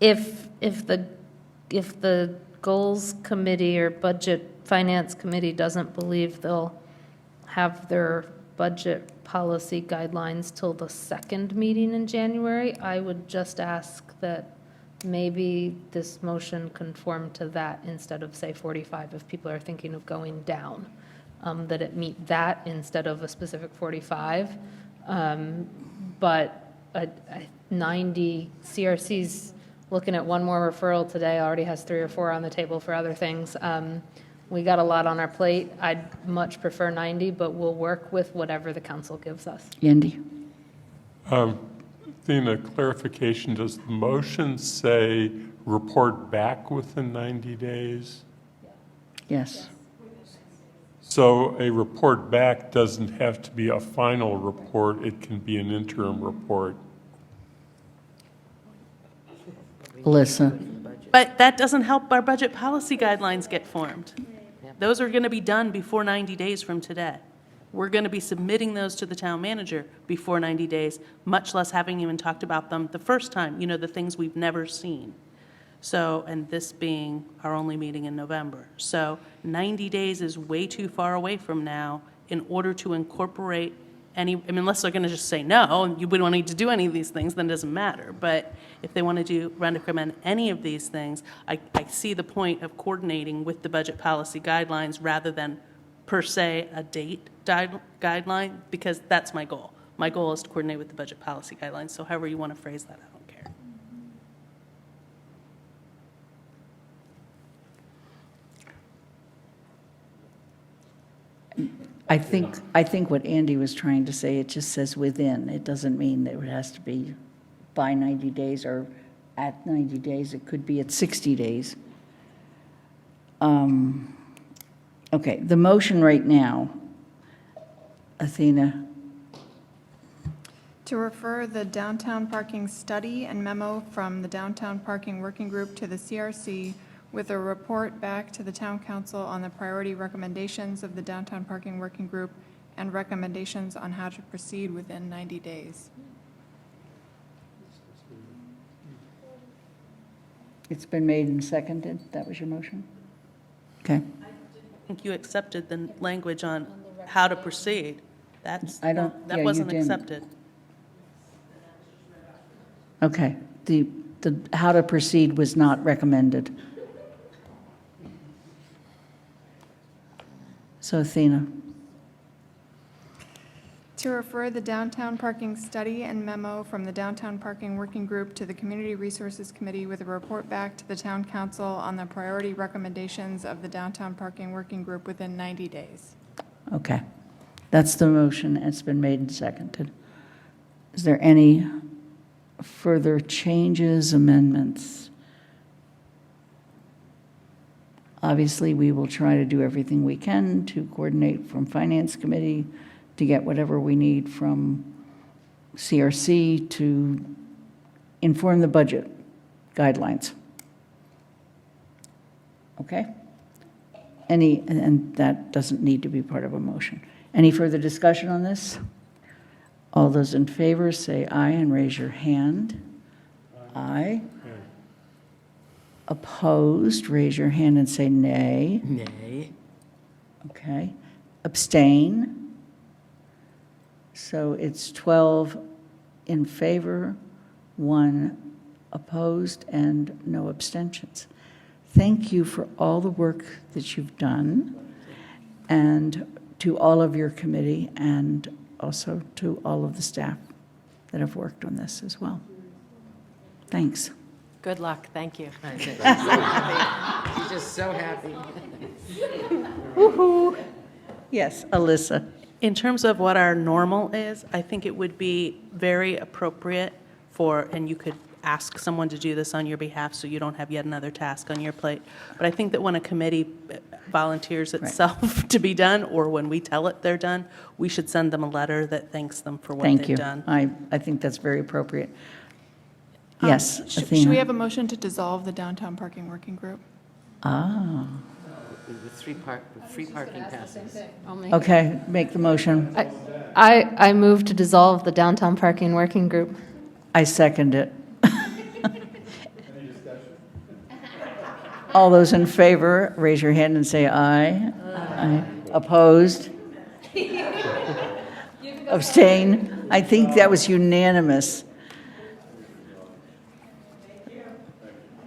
If the goals committee or budget finance committee doesn't believe they'll have their budget policy guidelines till the 2nd meeting in January, I would just ask that maybe this motion conform to that instead of, say, 45, if people are thinking of going down. That it meet that instead of a specific 45. But 90, CRC's looking at one more referral today, already has 3 or 4 on the table for other things. We got a lot on our plate. I'd much prefer 90, but we'll work with whatever the council gives us. Andy? Athena, clarification, does the motion say report back within 90 days? Yes. So a report back doesn't have to be a final report, it can be an interim report. Alyssa? But that doesn't help our budget policy guidelines get formed. Those are going to be done before 90 days from today. We're going to be submitting those to the town manager before 90 days, much less having even talked about them the first time, the things we've never seen. So, and this being our only meeting in November. So 90 days is way too far away from now in order to incorporate unless they're going to just say no, and we don't need to do any of these things, then it doesn't matter. But if they want to recommend any of these things, I see the point of coordinating with the budget policy guidelines rather than per se a date guideline, because that's my goal. My goal is to coordinate with the budget policy guidelines, so however you want to phrase that, I don't care. I think what Andy was trying to say, it just says within. It doesn't mean that it has to be by 90 days or at 90 days. It could be at 60 days. Okay, the motion right now, Athena. To refer the downtown parking study and memo from the Downtown Parking Working Group to the CRC with a report back to the Town Council on the priority recommendations of the Downtown Parking Working Group and recommendations on how to proceed within 90 days. It's been made and seconded. That was your motion? Okay. I think you accepted the language on how to proceed. That's, I don't- yeah, that you wasn't didn't. accepted. Okay. The how to proceed was not recommended. So Athena, To refer the downtown parking study and memo from the Downtown Parking Working Group to the Community Resources Committee with a report back to the Town Council on the priority recommendations of the Downtown Parking Working Group within 90 days. okay. That's the motion. It's been made and seconded. Is there any further changes, amendments? Obviously, we will try to do everything we can to coordinate from Finance Committee to get whatever we need from CRC to inform the budget guidelines. Okay? And that doesn't need to be part of a motion. Any further discussion on this? All those in favor say aye and raise your hand. Aye. Opposed, raise your hand and say nay. Nay. Okay. Abstain. So it's 12 in favor, 1 opposed, and no abstentions. Thank you for all the work that you've done, and to all of your committee, and also to all of the staff that have worked on this as well. Thanks. Good luck, thank you. She's just so happy. Woohoo! Yes, Alyssa. In terms of what our normal is, I think it would be very appropriate for, and you could ask someone to do this on your behalf so you don't have yet another task on your plate. But I think that when a committee volunteers itself to be done, or when we tell it they're done, we should send them a letter that thanks them for what Thank they've you. done. I think that's very appropriate. Yes, Athena. Should we have a motion to dissolve the Downtown Parking Working Group? Ah, With free parking passes. okay, make the motion. I move to dissolve the Downtown Parking Working Group. I second it. All those in favor, raise your hand and say aye. Aye. Opposed? Abstain? I think that was unanimous.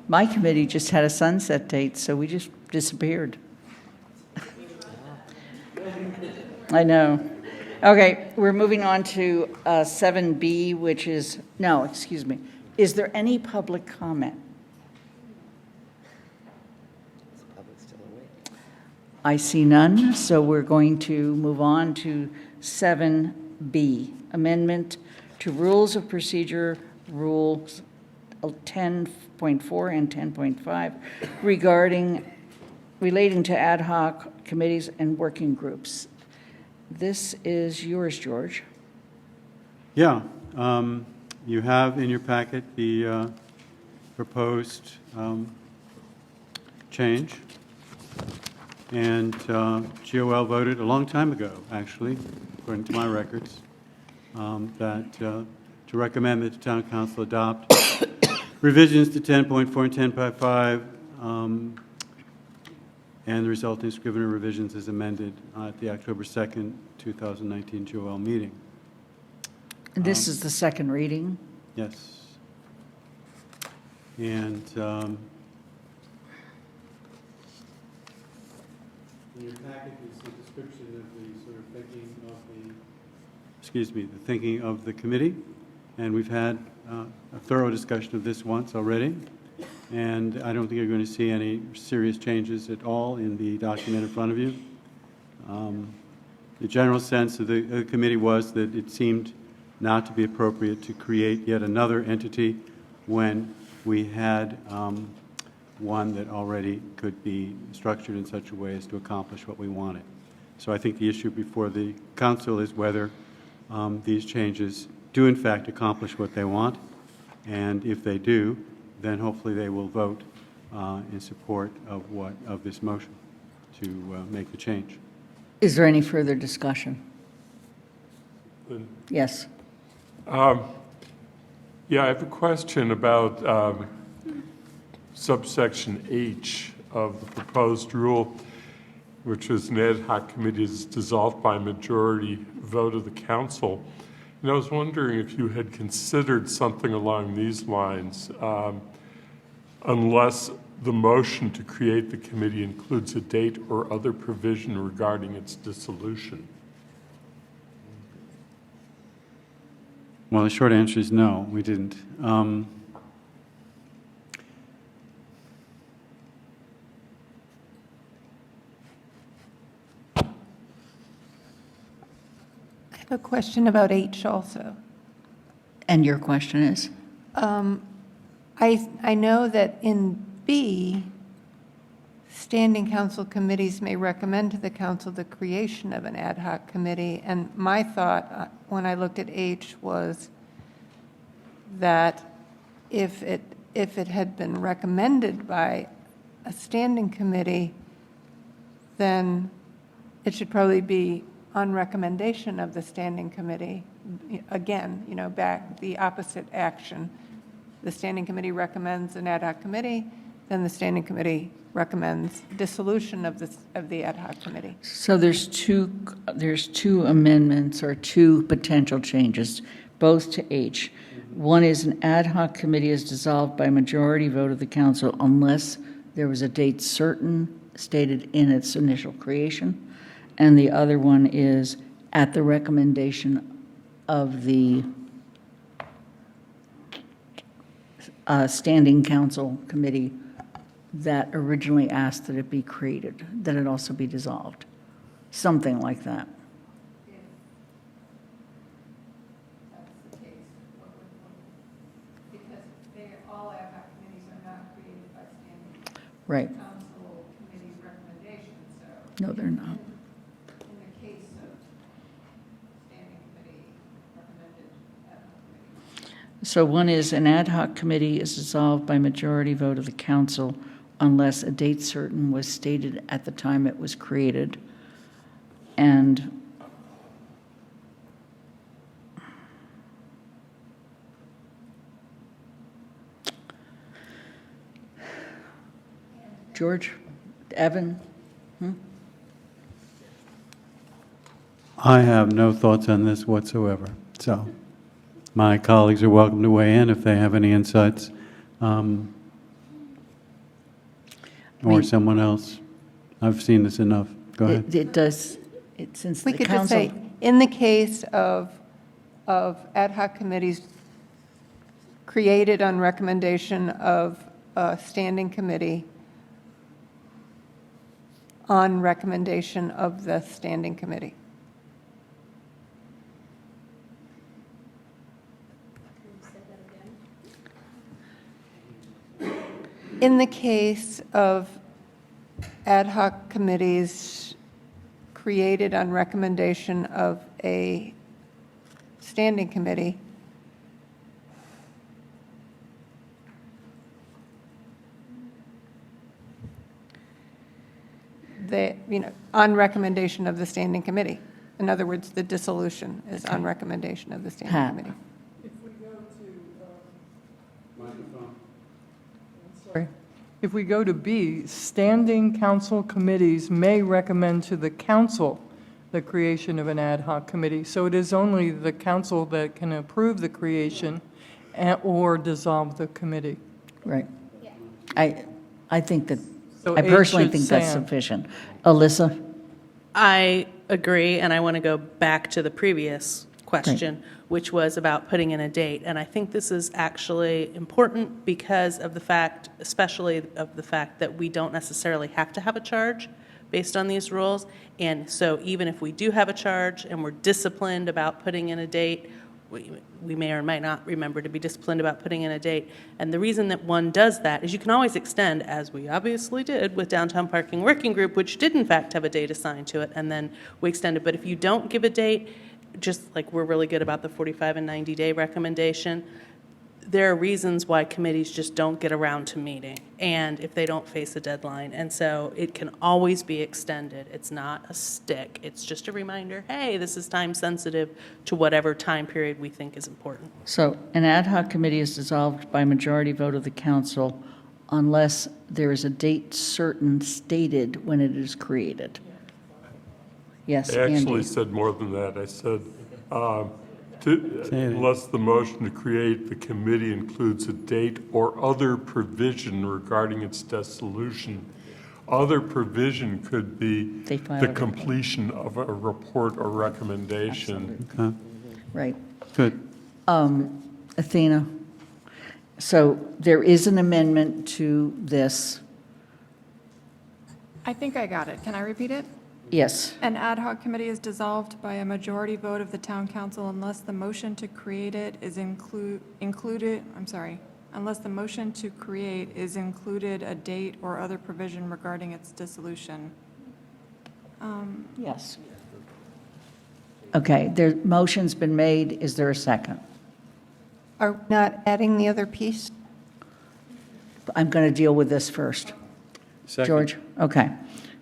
My committee just had a sunset date, so we just disappeared. I know. Okay, we're moving on to 7B, which is, no, excuse me. Is there any public comment? I see none, so we're going to move on to 7B, Amendment to Rules of Procedure, Rules 10.4 and 10.5, relating to ad hoc committees and working groups. This is yours, George. Yeah, you have in your packet the proposed change. And GOL voted a long time ago, actually, according to my records, that to recommend that the Town Council adopt revisions to 10.4 and 10.5, and the resulting Scrivener revisions as amended at the October 2nd, 2019 GOL meeting. This is the second reading. Yes. And in your packet is a description of the sort of thinking of the thinking of the committee. And we've had a thorough discussion of this once already. And I don't think you're going to see any serious changes at all in the document in front of you. The general sense of the committee was that it seemed not to be appropriate to create yet another entity when we had one that already could be structured in such a way as to accomplish what we wanted. So I think the issue before the council is whether these changes do in fact accomplish what they want, and if they do, then hopefully they will vote in support of this motion to make the change. Is there any further discussion? Yes. Yeah, I have a question about subsection H of the proposed rule, which is an ad hoc committee is dissolved by majority vote of the council. And I was wondering if you had considered something along these lines, unless the motion to create the committee includes a date or other provision regarding its dissolution. Well, the short answer is no, we didn't. I have a question about H also. And your question is? I know that in B, standing council committees may recommend to the council the creation of an ad hoc committee, and my thought when I looked at H was that if it had been recommended by a standing committee, then it should probably be on recommendation of the standing committee. Again, back the opposite action. The standing committee recommends an ad hoc committee, then the standing committee recommends dissolution of the ad hoc committee. So there's two amendments or two potential changes, both to H. One is an ad hoc committee is dissolved by majority vote of the council unless there was a date certain stated in its initial creation. And the other one is at the recommendation of the standing council committee that originally asked that it be created, that it also be dissolved. Something like that. Right. Council committee recommendations, so. No, they're not. In the case of standing committee recommended ad hoc committee. So one is an ad hoc committee is dissolved by majority vote of the council unless a date certain was stated at the time it was created. And George, Evan? I have no thoughts on this whatsoever. So my colleagues are welcome to weigh in if they have any insights. Or someone else. I've seen this enough. Go ahead. It does, since We the could just say, council, in the case of ad hoc committees created on recommendation of a standing committee, on recommendation of the standing committee. In the case of ad hoc committees created on recommendation of a standing committee, on recommendation of the standing committee. In other words, the dissolution is on recommendation of the standing Pat. committee. If we go to B, standing council committees may recommend to the council the creation of an ad hoc committee. So it is only the council that can approve the creation or dissolve the committee. right. I think that, So I H personally should think that's stand. sufficient. Alyssa? I agree, and I want to go back to the previous question, which was about putting in a date. And I think this is actually important because of the fact, especially of the fact that we don't necessarily have to have a charge based on these rules. And so even if we do have a charge and we're disciplined about putting in a date, we may or might not remember to be disciplined about putting in a date. And the reason that one does that is you can always extend, as we obviously did with Downtown Parking Working Group, which did in fact have a date assigned to it, and then we extended. But if you don't give a date, just like we're really good about the 45 and 90-day recommendation, there are reasons why committees just don't get around to meeting, and if they don't face a deadline. And so it can always be extended. It's not a stick. It's just a reminder, hey, this is time sensitive to whatever time period we think is important. So an ad hoc committee is dissolved by majority vote of the council unless there is a date certain stated when it is created. Yes, I actually Andy. said more than that. I said, unless the motion to create the committee includes a date or other provision regarding its dissolution. Other provision could be They file the a report. completion of a report or recommendation. Okay, Right. good. Athena, so there is an amendment to this. I think I got it. Can I repeat it? Yes. An ad hoc committee is dissolved by a majority vote of the town council unless the motion to create it is unless the motion to create is included a date or other provision regarding its dissolution. Yes. Okay, the motion's been made. Is there a second? Are we not adding the other piece? I'm going to deal with this first. Second. George? Okay.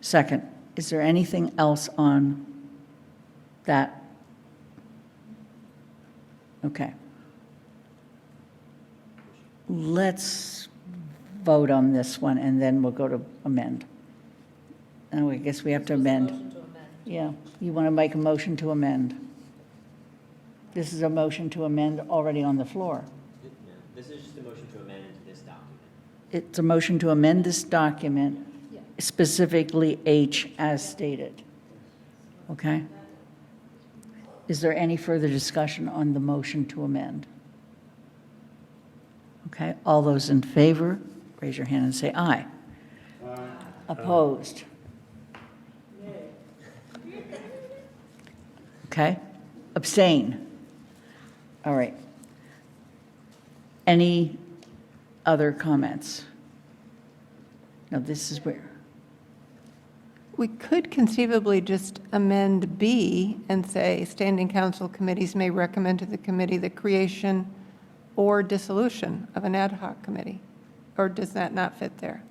Second. Is there anything else on that? Okay. Let's vote on this one, and then we'll go to amend. Oh, I guess we have to amend. Yeah. You want to make a motion to amend? This is a motion to amend already on the floor. This is just a motion to amend this document. It's a motion to amend this document, specifically H as stated. Okay? Is there any further discussion on the motion to amend? Okay, all those in favor, raise your hand and say aye. Aye. Opposed? Okay, abstain? All right. Any other comments? No, this is where. We could conceivably just amend B and say, standing council committees may recommend to the committee the creation or dissolution of an ad hoc committee. Or does that not fit there?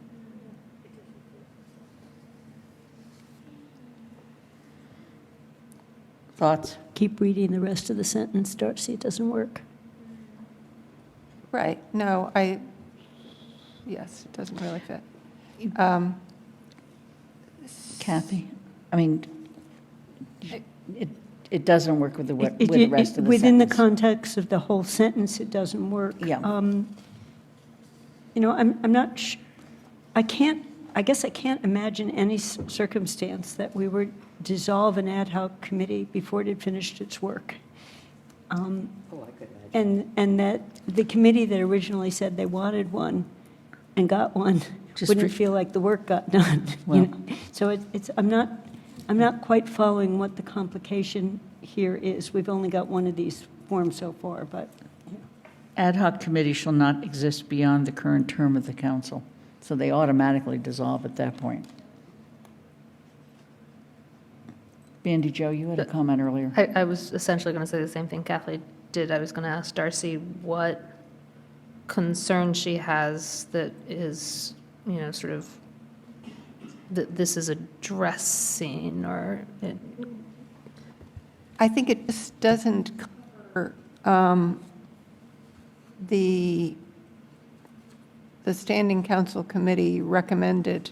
Thoughts? Keep reading the rest of the sentence, Darcy, it doesn't work. Right, no, yes, it doesn't really fit. Kathy? I mean, it doesn't work with the rest of the sentence. Within the context of the whole sentence, it doesn't work. Yeah. You know, I'm not, I guess I can't imagine any circumstance that we would dissolve an ad hoc committee before it had finished its work. And that the committee that originally said they wanted one and got one wouldn't feel like the work got done. Well. You know? So I'm not quite following what the complication here is. We've only got one of these forms so far, but. Ad hoc committee shall not exist beyond the current term of the council, so they automatically dissolve at that point. Bandy Joe, you had a comment earlier. I was essentially going to say the same thing Kathleen did. I was going to ask Darcy what concern she has that is, you know, sort of, that this is addressing or. I think it just doesn't cover the standing council committee recommended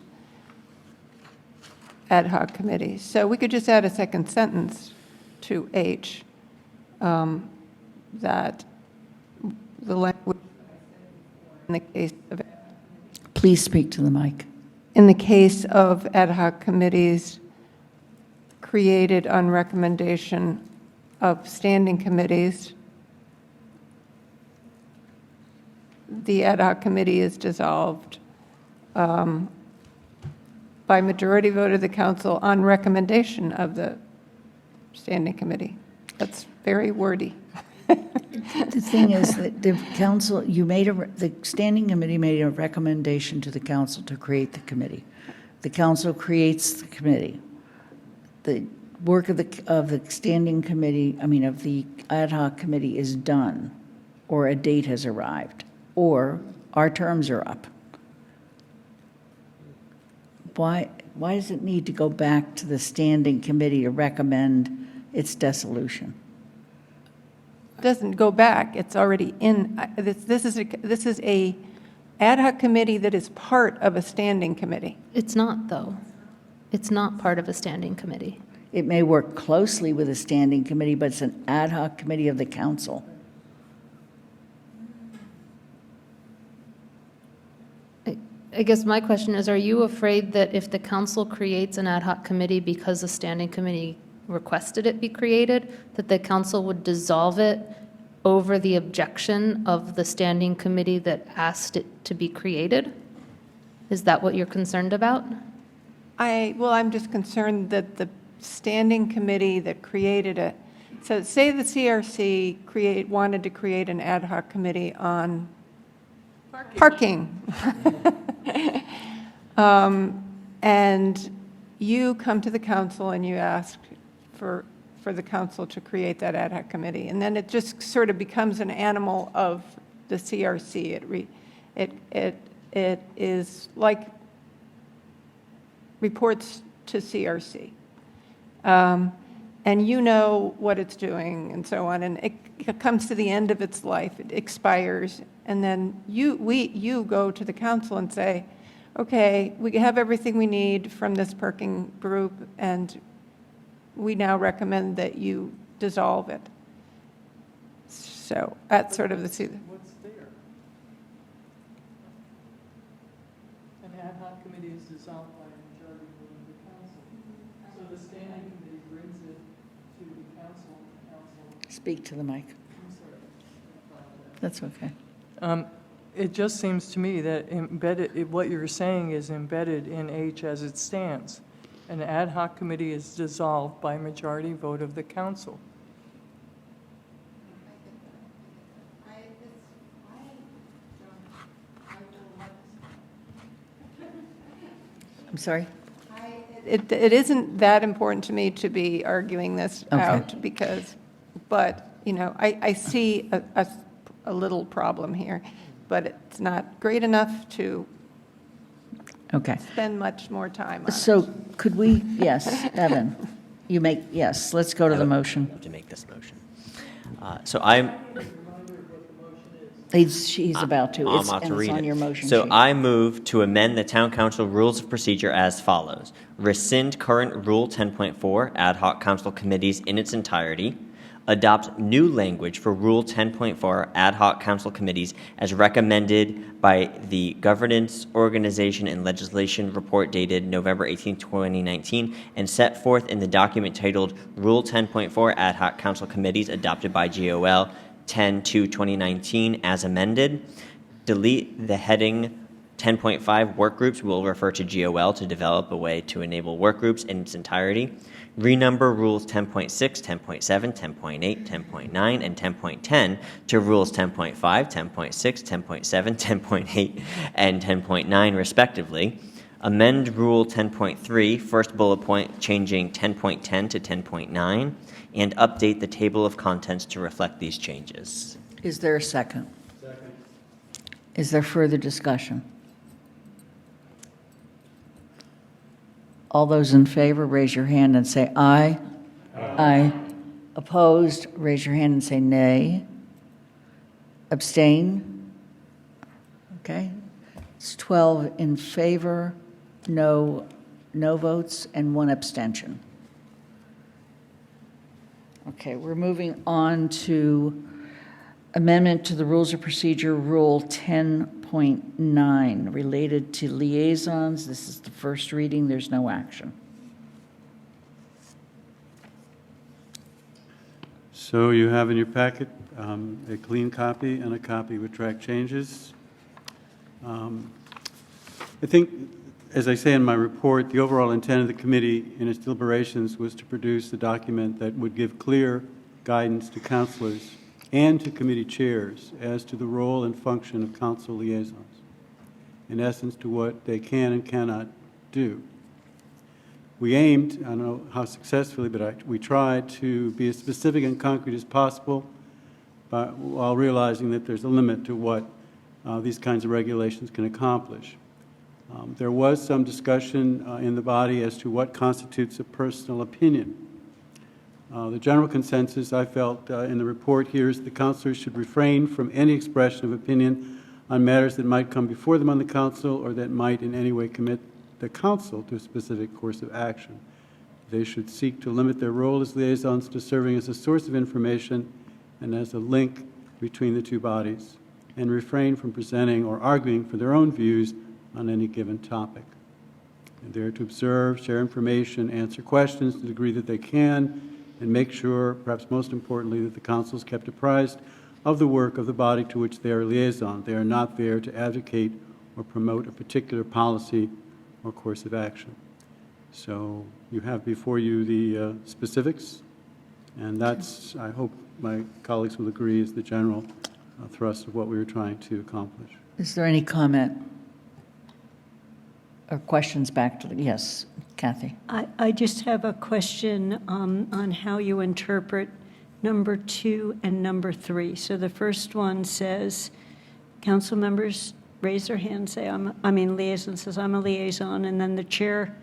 ad hoc committee. So we could just add a second sentence to H, that the language in the case of. Please speak to the mic. In the case of ad hoc committees created on recommendation of standing committees, the ad hoc committee is dissolved by majority vote of the council on recommendation of the standing committee. That's very wordy. The thing is that the council, the standing committee made a recommendation to the council to create the committee. The council creates the committee. The work of the standing committee, of the ad hoc committee is done, or a date has arrived, or our terms are up. Why does it need to go back to the standing committee to recommend its dissolution? It doesn't go back. It's already in. This is a ad hoc committee that is part of a standing committee. It's not, though. It's not part of a standing committee. It may work closely with a standing committee, but it's an ad hoc committee of the council. I guess my question is, are you afraid that if the council creates an ad hoc committee because a standing committee requested it be created, that the council would dissolve it over the objection of the standing committee that asked it to be created? Is that what you're concerned about? I'm just concerned that the standing committee that created it, so say the CRC wanted to create an ad hoc committee on parking. And you come to the council and you ask for the council to create that ad hoc committee. And then it just sort of becomes an animal of the CRC. It is like reports to CRC. And you know what it's doing and so on. And it comes to the end of its life, it expires. And then you go to the council and say, okay, we have everything we need from this parking group, and we now recommend that you dissolve it. So that's sort of the... What's there? An ad hoc committee is dissolved by a majority vote of the council. So the standing committee brings it to the council. Speak to the mic. That's okay. It just seems to me that what you're saying is embedded in H as it stands. An ad hoc committee is dissolved by majority vote of the council. I'm sorry? It isn't that important to me to be arguing this out but, you know, I see a little problem here, but it's not great enough to spend much more time on it. So could we, yes, Evan, yes, let's go to the motion. To make this motion. So I'm... She's about to. I'm It's about to read on it. your motion So sheet. I move to amend the Town Council Rules of Procedure as follows. Rescind current Rule 10.4 ad hoc council committees in its entirety. Adopt new language for Rule 10.4 ad hoc council committees as recommended by the Governance, Organization, and Legislation report dated November 18, 2019, and set forth in the document titled Rule 10.4 ad hoc council committees adopted by GOL 10/2/2019 as amended. Delete the heading 10.5 work groups. We'll refer to GOL to develop a way to enable work groups in its entirety. Renumber rules 10.6, 10.7, 10.8, 10.9, and 10.10 to rules 10.5, 10.6, 10.7, 10.8, and 10.9 respectively. Amend Rule 10.3, first bullet point, changing 10.10 to 10.9, and update the table of contents to reflect these changes. Is there a second? Second. Is there further discussion? All those in favor, raise your hand and say aye. Aye. Opposed, raise your hand and say nay. Abstain? Okay. It's 12 in favor, no votes, and 1 abstention. Okay, we're moving on to amendment to the Rules of Procedure, Rule 10.9, related to liaisons. This is the first reading. There's no action. So you have in your packet a clean copy and a copy with track changes. I think, as I say in my report, the overall intent of the committee in its deliberations was to produce a document that would give clear guidance to councilors and to committee chairs as to the role and function of council liaisons, in essence, to what they can and cannot do. We aimed, I don't know how successfully, but we tried to be as specific and concrete as possible, but while realizing that there's a limit to what these kinds of regulations can accomplish. There was some discussion in the body as to what constitutes a personal opinion. The general consensus I felt in the report here is the councilors should refrain from any expression of opinion on matters that might come before them on the council or that might in any way commit the council to a specific course of action. They should seek to limit their role as liaisons to serving as a source of information and as a link between the two bodies, and refrain from presenting or arguing for their own views on any given topic. And they're to observe, share information, answer questions to the degree that they can, and make sure, perhaps most importantly, that the council is kept apprised of the work of the body to which they are liaison. They are not there to advocate or promote a particular policy or course of action. So you have before you the specifics, and that's, I hope my colleagues will agree, is the general thrust of what we were trying to accomplish. Is there any comment or questions back to the, yes, Kathy? I just have a question on how you interpret number 2 and number 3. So the first one says, council members raise their hand, say, liaison says, I'm a liaison, and then the chair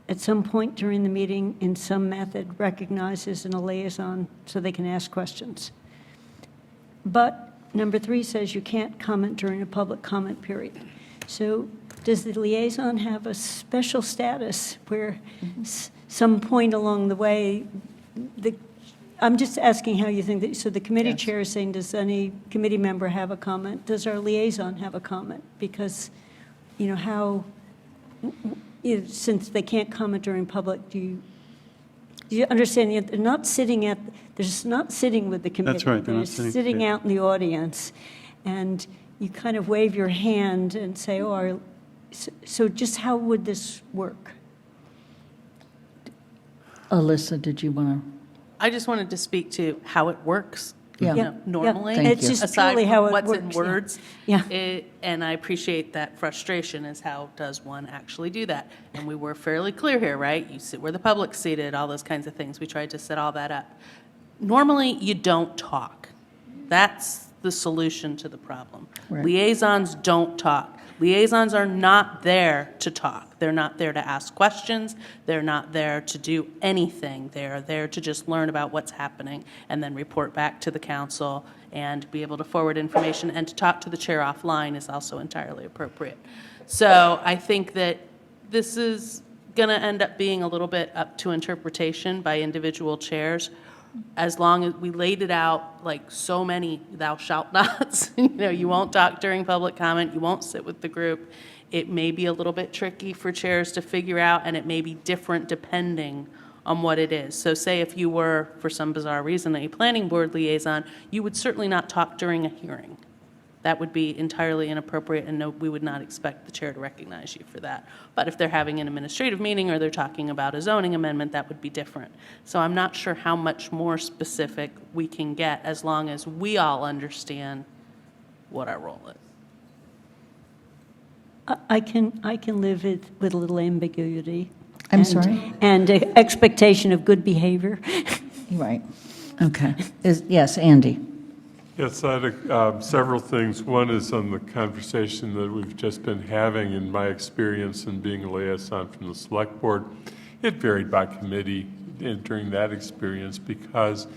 at some point during the meeting in some method recognizes a liaison so they can ask questions. But number 3 says you can't comment during a public comment period. So does the liaison have a special status where some point along the way, I'm just asking how you think that, so the committee chair is saying, does any committee member have a comment? Does our liaison have a comment? Because, since they can't comment during public, do you understand? They're not sitting with the committee. That's right. They're not sitting out in the audience, and you kind of wave your hand and say, so just how would this work? Alyssa, did you want to? I just wanted to speak to how it works. Yeah. Normally, It's just aside purely from how it what's works. in words. Yeah. And I appreciate that frustration is how does one actually do that? And we were fairly clear here, right? You sit where the public's seated, all those kinds of things. We tried to set all that up. Normally, you don't talk. That's the solution to the problem. Right. Liaisons don't talk. Liaisons are not there to talk. They're not there to ask questions. They're not there to do anything. They're there to just learn about what's happening and then report back to the council and be able to forward information, and to talk to the chair offline is also entirely appropriate. So I think that this is going to end up being a little bit up to interpretation by individual chairs, as long as we laid it out like so many thou shalt nots. You won't talk during public comment, you won't sit with the group. It may be a little bit tricky for chairs to figure out, and it may be different depending on what it is. So say if you were, for some bizarre reason, a planning board liaison, you would certainly not talk during a hearing. That would be entirely inappropriate, and no, we would not expect the chair to recognize you for that. But if they're having an administrative meeting or they're talking about a zoning amendment, that would be different. So I'm not sure how much more specific we can get as long as we all understand what our role is. I can live with a little ambiguity. I'm sorry? And expectation of good behavior. Right. Okay. Yes, Andy. Yes, I had several things. One is on the conversation that we've just been having. In my experience in being a liaison from the select board, it varied by committee during that experience because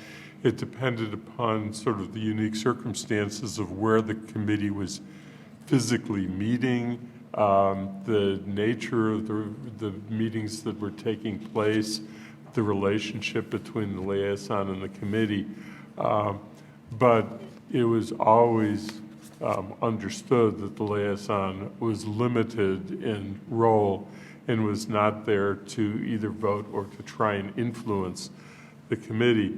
it depended upon sort of the unique circumstances of where the committee was physically meeting, the nature of the meetings that were taking place, the relationship between the liaison and the committee. But it was always understood that the liaison was limited in role and was not there to either vote or to try and influence the committee.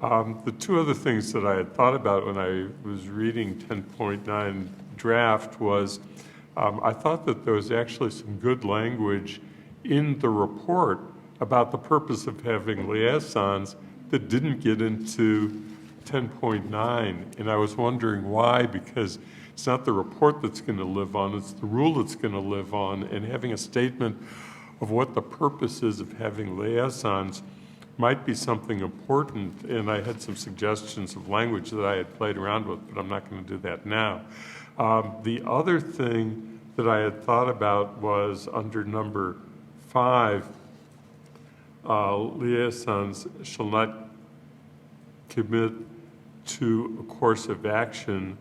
The two other things that I had thought about when I was reading 10.9 draft was I thought that there was actually some good language in the report about the purpose of having liaisons that didn't get into 10.9, and I was wondering why, because it's not the report that's going to live on, it's the rule that's going to live on, and having a statement of what the purpose is of having liaisons might be something important, and I had some suggestions of language that I had played around with, but I'm not going to do that now. The other thing that I had thought about was under number 5, liaisons shall not commit to a course of action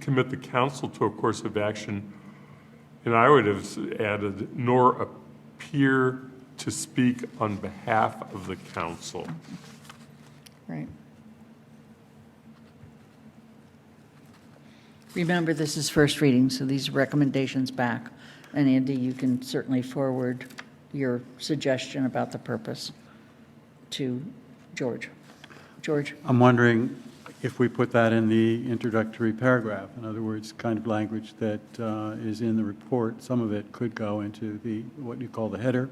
commit the council to a course of action, and I would have added, nor appear to speak on behalf of the council. Right. Remember, this is first reading, so these recommendations back. And Andy, you can certainly forward your suggestion about the purpose to George. George? I'm wondering if we put that in the introductory paragraph, in other words, kind of language that is in the report, some of it could go into the, what you call the header,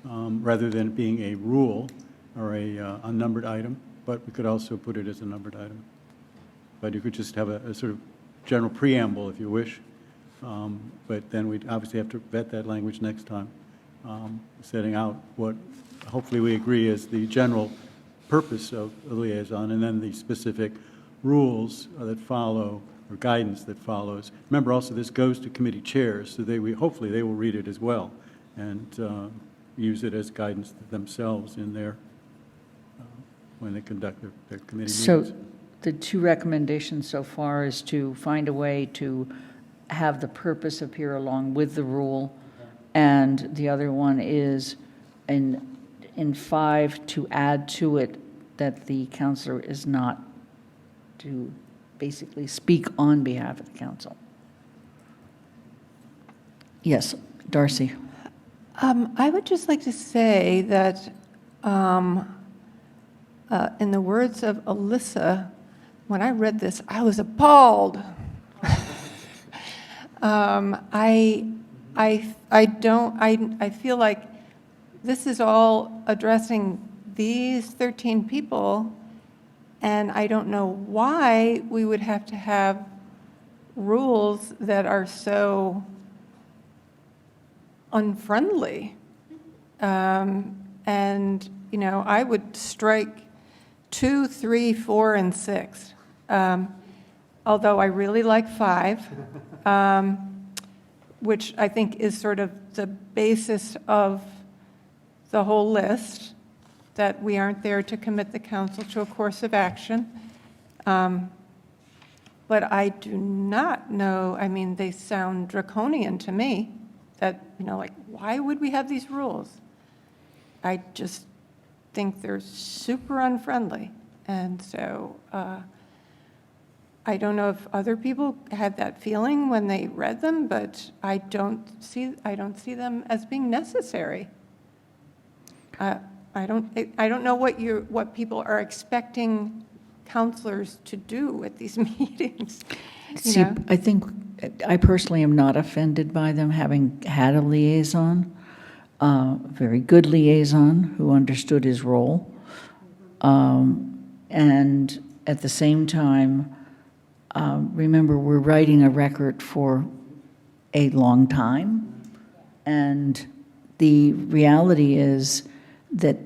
rather than it being a rule or a unnumbered item, but we could also put it as a numbered item. But you could just have a sort of general preamble if you wish, but then we'd obviously have to vet that language next time, setting out what hopefully we agree is the general purpose of the liaison, and then the specific rules that follow, or guidance that follows. Remember also, this goes to committee chairs, so hopefully they will read it as well and use it as guidance themselves in their, when they conduct their committee meetings. So the two recommendations so far is to find a way to have the purpose appear along with the rule, and the other one is in 5 to add to it that the counselor is not to basically speak on behalf of the council. Yes, Darcy. I would just like to say that in the words of Alyssa, when I read this, I was appalled. I feel like this is all addressing these 13 people, and I don't know why we would have to have rules that are so unfriendly. And, you know, I would strike 2, 3, 4, and 6. Although I really like 5, which I think is sort of the basis of the whole list, that we aren't there to commit the council to a course of action. But I do not know, I mean, they sound draconian to me, that, you know, like, why would we have these rules? I just think they're super unfriendly. And so I don't know if other people had that feeling when they read them, but I don't see them as being necessary. I don't know what people are expecting counselors to do at these meetings. See, I think I personally am not offended by them having had a liaison, a very good liaison who understood his role. And at the same time, remember, we're writing a record for a long time. And the reality is that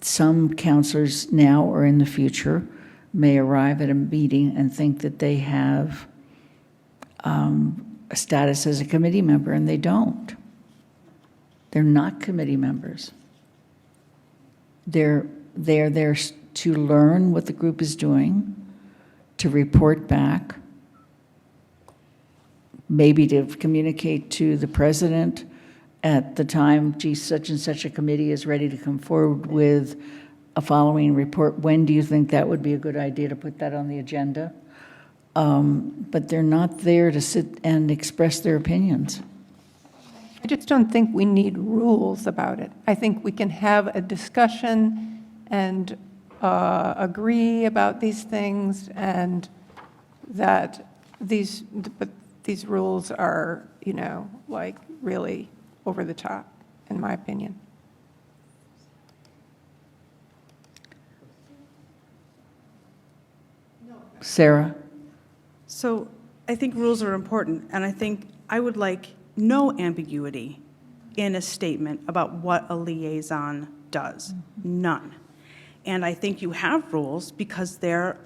some counselors now or in the future may arrive at a meeting and think that they have a status as a committee member, and they don't. They're not committee members. They're there to learn what the group is doing, to report back, maybe to communicate to the president at the time, gee, such and such a committee is ready to come forward with a following report. When do you think that would be a good idea to put that on the agenda? But they're not there to sit and express their opinions. I just don't think we need rules about it. I think we can have a discussion and agree about these things, and that these rules are, you know, like really over the top, in my opinion. Sarah? So I think rules are important, and I think I would like no ambiguity in a statement about what a liaison does. None. And I think you have rules because they're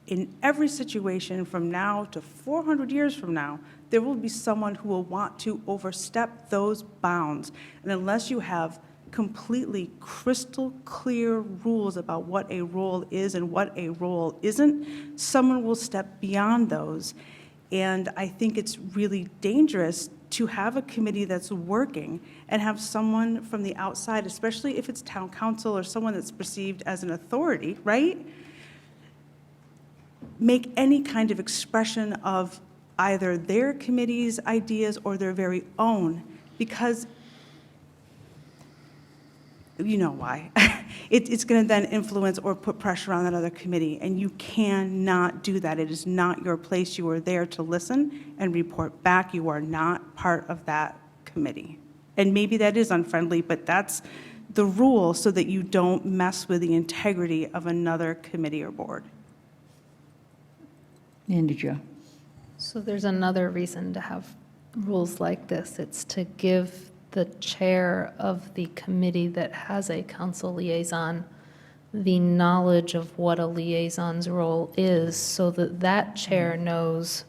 in every situation from now to 400 years from now, there will be someone who will want to overstep those bounds. And unless you have completely crystal clear rules about what a role is and what a role isn't, someone will step beyond those. And I think it's really dangerous to have a committee that's working and have someone from the outside, especially if it's town council or someone that's perceived as an authority, right? Make any kind of expression of either their committee's ideas or their very own, because you know why. It's going to then influence or put pressure on that other committee, and you cannot do that. It is not your place. You are there to listen and report back. You are not part of that committee. And maybe that is unfriendly, but that's the rule so that you don't mess with the integrity of another committee or board. Andy Jo. So there's another reason to have rules like this. It's to give the chair of the committee that has a council liaison the knowledge of what a liaison's role is, so that that chair knows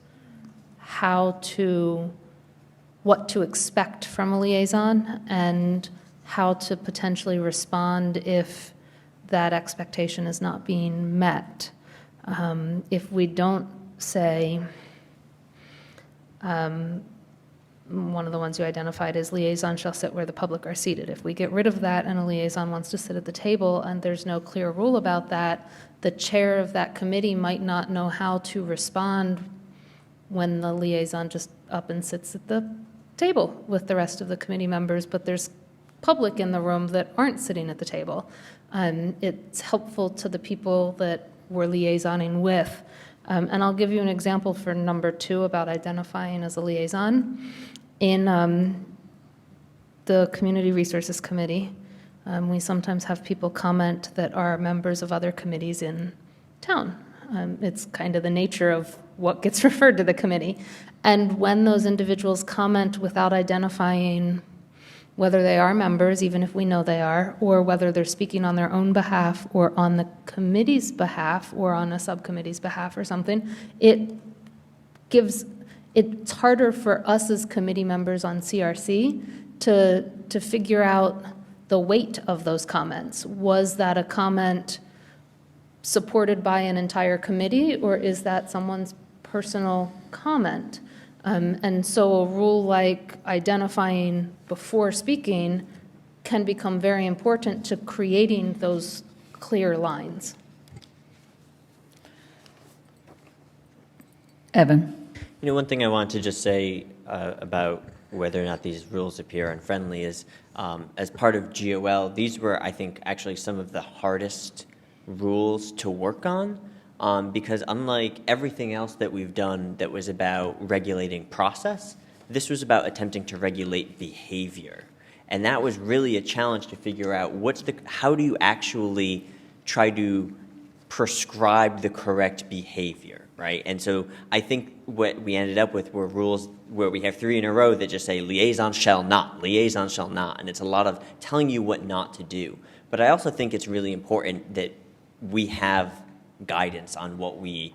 what to expect from a liaison and how to potentially respond if that expectation is not being met. If we don't say, one of the ones you identified is liaison shall sit where the public are seated. If we get rid of that and a liaison wants to sit at the table and there's no clear rule about that, the chair of that committee might not know how to respond when the liaison just up and sits at the table with the rest of the committee members, but there's public in the room that aren't sitting at the table. It's helpful to the people that we're liaisoning with. And I'll give you an example for number 2 about identifying as a liaison. In the Community Resources Committee, we sometimes have people comment that are members of other committees in town. It's kind of the nature of what gets referred to the committee. And when those individuals comment without identifying whether they are members, even if we know they are, or whether they're speaking on their own behalf or on the committee's behalf or on a subcommittee's behalf or something, it's harder for us as committee members on CRC to figure out the weight of those comments. Was that a comment supported by an entire committee, or is that someone's personal comment? And so a rule like identifying before speaking can become very important to creating those clear lines. Evan. You know, one thing I want to just say about whether or not these rules appear unfriendly is, as part of GOL, these were, I think, actually some of the hardest rules to work on. Because unlike everything else that we've done that was about regulating process, this was about attempting to regulate behavior. And that was really a challenge to figure out how do you actually try to prescribe the correct behavior, right? And so I think what we ended up with were rules where we have 3 in a row that just say liaison shall not, and it's a lot of telling you what not to do. But I also think it's really important that we have guidance on what we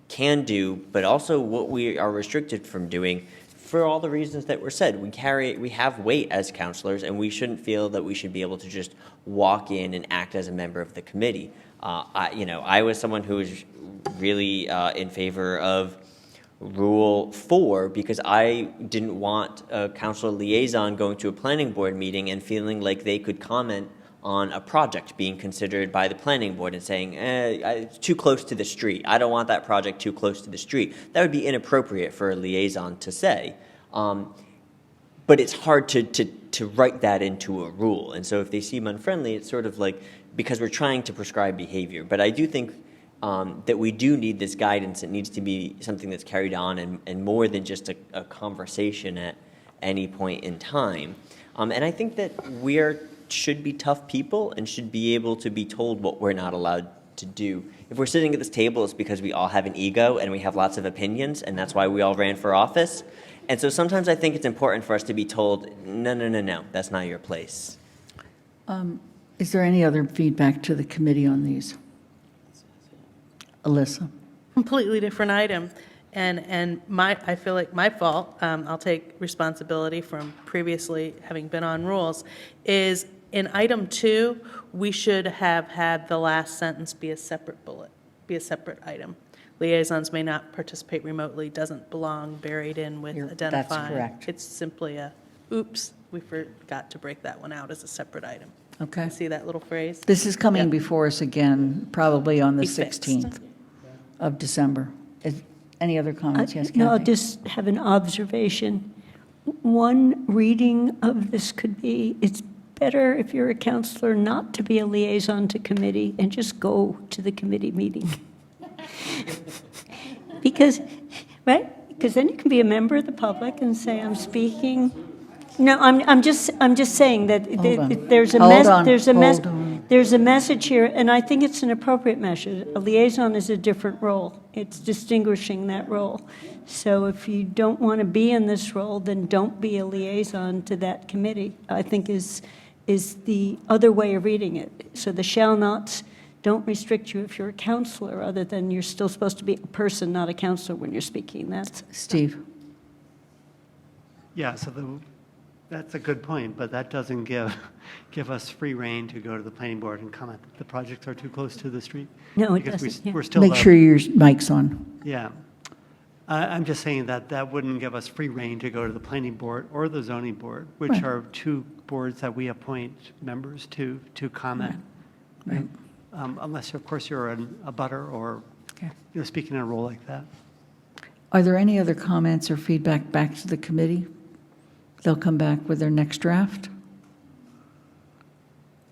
can do, but also what we are restricted from doing for all the reasons that were said. We have weight as counselors, and we shouldn't feel that we should be able to just walk in and act as a member of the committee. I was someone who was really in favor of Rule 4 because I didn't want a counselor liaison going to a planning board meeting and feeling like they could comment on a project being considered by the planning board and saying, it's too close to the street. I don't want that project too close to the street. That would be inappropriate for a liaison to say. But it's hard to write that into a rule. And so if they seem unfriendly, it's sort of like, because we're trying to prescribe behavior. But I do think that we do need this guidance. It needs to be something that's carried on and more than just a conversation at any point in time. And I think that should be tough people and should be able to be told what we're not allowed to do. If we're sitting at this table, it's because we all have an ego and we have lots of opinions, and that's why we all ran for office. And so sometimes I think it's important for us to be told, no, that's not your place. Is there any other feedback to the committee on these? Alyssa. Completely different item. And I feel like my fault, I'll take responsibility from previously having been on rules, is in item 2, we should have had the last sentence be a separate bullet, be a separate item. liaisons may not participate remotely doesn't belong buried in with identifying. That's correct. It's simply a, oops, we forgot to break that one out as a separate item. Okay. See that little phrase? This is coming Yeah. before us again, probably on the Be fixed. 16th of December. Any other comments? Yes, No, I'll Kathy? just have an observation. One reading of this could be, it's better if you're a counselor not to be a liaison to committee and just go to the committee meeting. Because, right? Because then you can be a member of the public and say, I'm speaking. No, I'm just saying that on. there's a Hold on, message. hold on. There's a message here, and I think it's an appropriate message. A liaison is a different role. It's distinguishing that role. So if you don't want to be in this role, then don't be a liaison to that committee, I think is the other way of reading it. So the shall nots don't restrict you if you're a counselor, other than you're still supposed to be a person, not a counselor, when you're speaking. That's Steve? Yeah, so that's a good point, but that doesn't give us free rein to go to the planning board and comment that the projects are too close to the street. No, it Because doesn't, yeah. we're still. Make sure your mic's on. Yeah. I'm just saying that that wouldn't give us free rein to go to the planning board or the zoning board, which Right. are two boards that we appoint members to comment. Right. Unless, of course, you're a butter or, speaking in a role like that. Are there any other comments or feedback back to the committee? They'll come back with their next draft?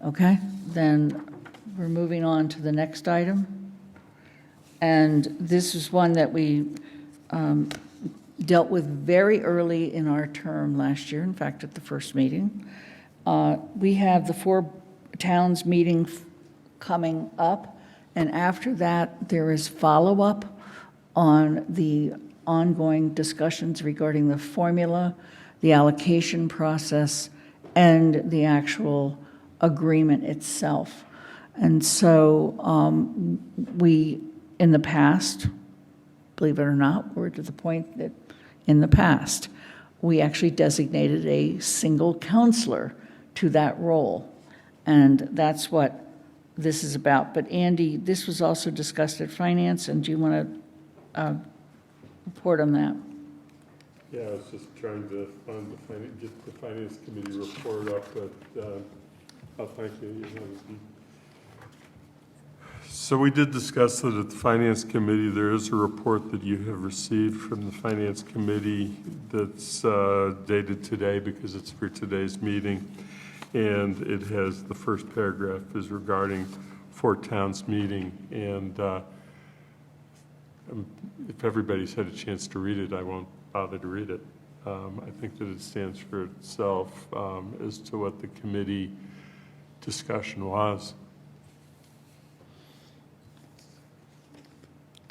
Okay, then we're moving on to the next item. And this is one that we dealt with very early in our term last year, in fact, at the first meeting. We have the 4 towns meeting coming up, and after that, there is follow-up on the ongoing discussions regarding the formula, the allocation process, and the actual agreement itself. And so we, in the past, believe it or not, we're to the point that in the past, we actually designated a single counselor to that role. And that's what this is about. But Andy, this was also discussed at Finance, and do you want to report on that? Yeah, I was just trying to get the Finance Committee report up, but thank you. So we did discuss that at the Finance Committee. There is a report that you have received from the Finance Committee that's dated today because it's for today's meeting. And it has, the first paragraph is regarding 4 towns meeting. And if everybody's had a chance to read it, I won't bother to read it. I think that it stands for itself as to what the committee discussion was.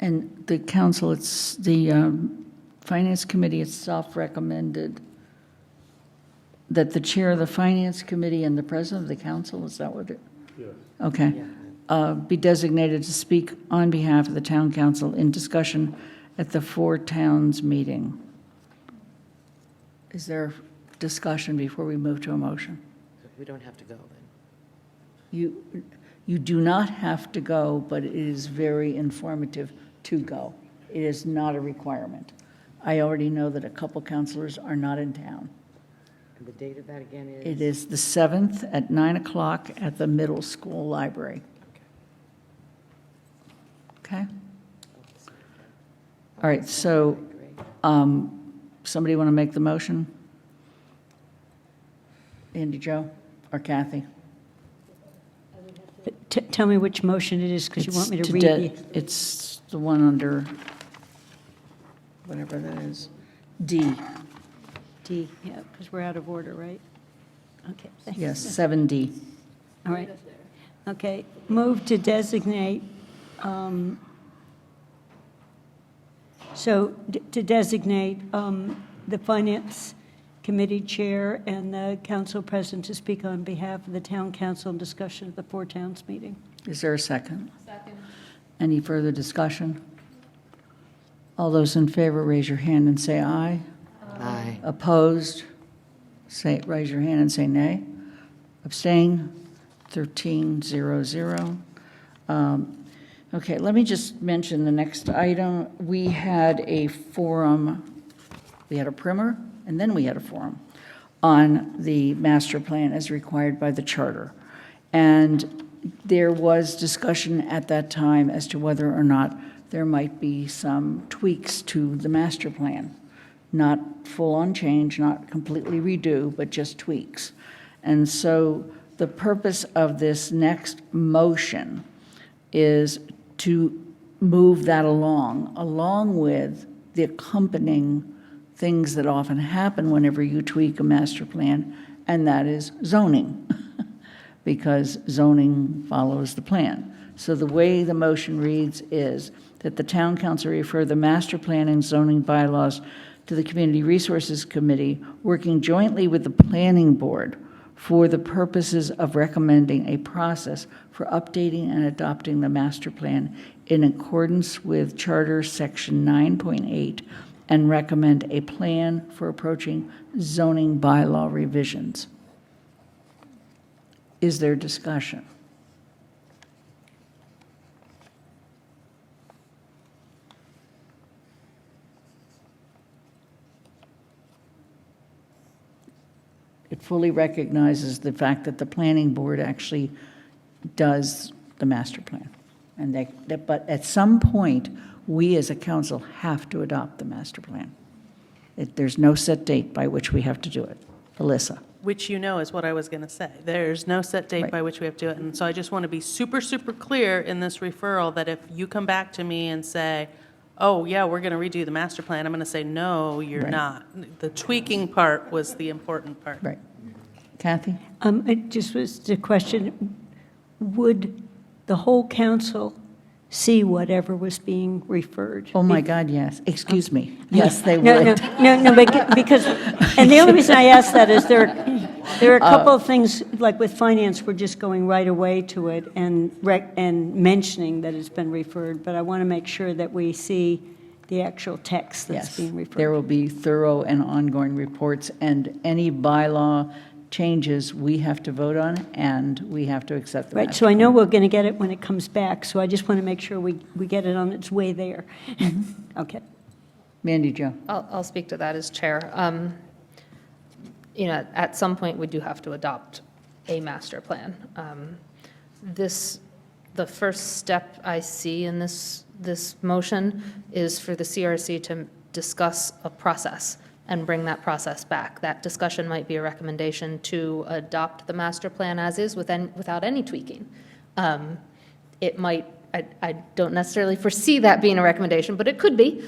And the council, it's the Finance Committee itself recommended that the chair of the Finance Committee and the president of the council, is that what it? Yes. Okay. Be designated to speak on behalf of the town council in discussion at the 4 towns meeting. Is there discussion before we move to a motion? We don't have to go then. You do not have to go, but it is very informative to go. It is not a requirement. I already know that a couple counselors are not in town. And the date of that again is? It is the 7th at 9 o'clock at the middle school library. Okay? All right, so somebody want to make the motion? Andy, Joe, or Kathy? Tell me which motion it is, because you want me to read the... It's the one under, whatever that is, D. D, yeah, because we're out of order, right? Okay, thanks. Yes, 7D. All right. Okay, move to designate, to designate the Finance Committee Chair and the Council President to speak on behalf of the Town Council in discussion at the 4 towns meeting. Is there a second? Second. Any further discussion? All those in favor, raise your hand and say aye. Aye. Opposed? Raise your hand and say nay. Abstain? 13-0-0. Okay, let me just mention the next item. We had a forum, we had a primer, and then we had a forum on the master plan as required by the charter. And there was discussion at that time as to whether or not there might be some tweaks to the master plan. Not full-on change, not completely redo, but just tweaks. And so the purpose of this next motion is to move that along with the accompanying things that often happen whenever you tweak a master plan, and that is zoning, because zoning follows the plan. So the way the motion reads is that the town council refer the master plan and zoning bylaws to the Community Resources Committee, working jointly with the planning board for the purposes of recommending a process for updating and adopting the master plan in accordance with Charter Section 9.8 and recommend a plan for approaching zoning bylaw revisions. Is there discussion? It fully recognizes the fact that the planning board actually does the master plan. And but at some point, we as a council have to adopt the master plan. There's no set date by which we have to do it. Alyssa. Which is what I was going to say. There's no set date by which we have to do it. And so I just want to be super, super clear in this referral that if you come back to me and say, oh, yeah, we're going to redo the master plan, I'm going to say, no, you're not. The tweaking part was the important part. Right. Kathy? It just was the question, would the whole council see whatever was being referred? Oh, my God, yes. Excuse me. Yes, they would. No, but because, and the only reason I ask that is there are a couple of things, like with finance, we're just going right away to it and mentioning that it's been referred, but I want to make sure that we see the actual text that's being referred. There will be thorough and ongoing reports, and any bylaw changes we have to vote on, and we have to accept the Right, so I know we're going to get it when it comes back, so I just want to make sure we get it on its way there. Okay. Mandy Jo. I'll speak to that as chair. At some point, we do have to adopt a master plan. The first step I see in this motion is for the CRC to discuss a process and bring that process back. That discussion might be a recommendation to adopt the master plan as is without any tweaking. It might, I don't necessarily foresee that being a recommendation, but it could be.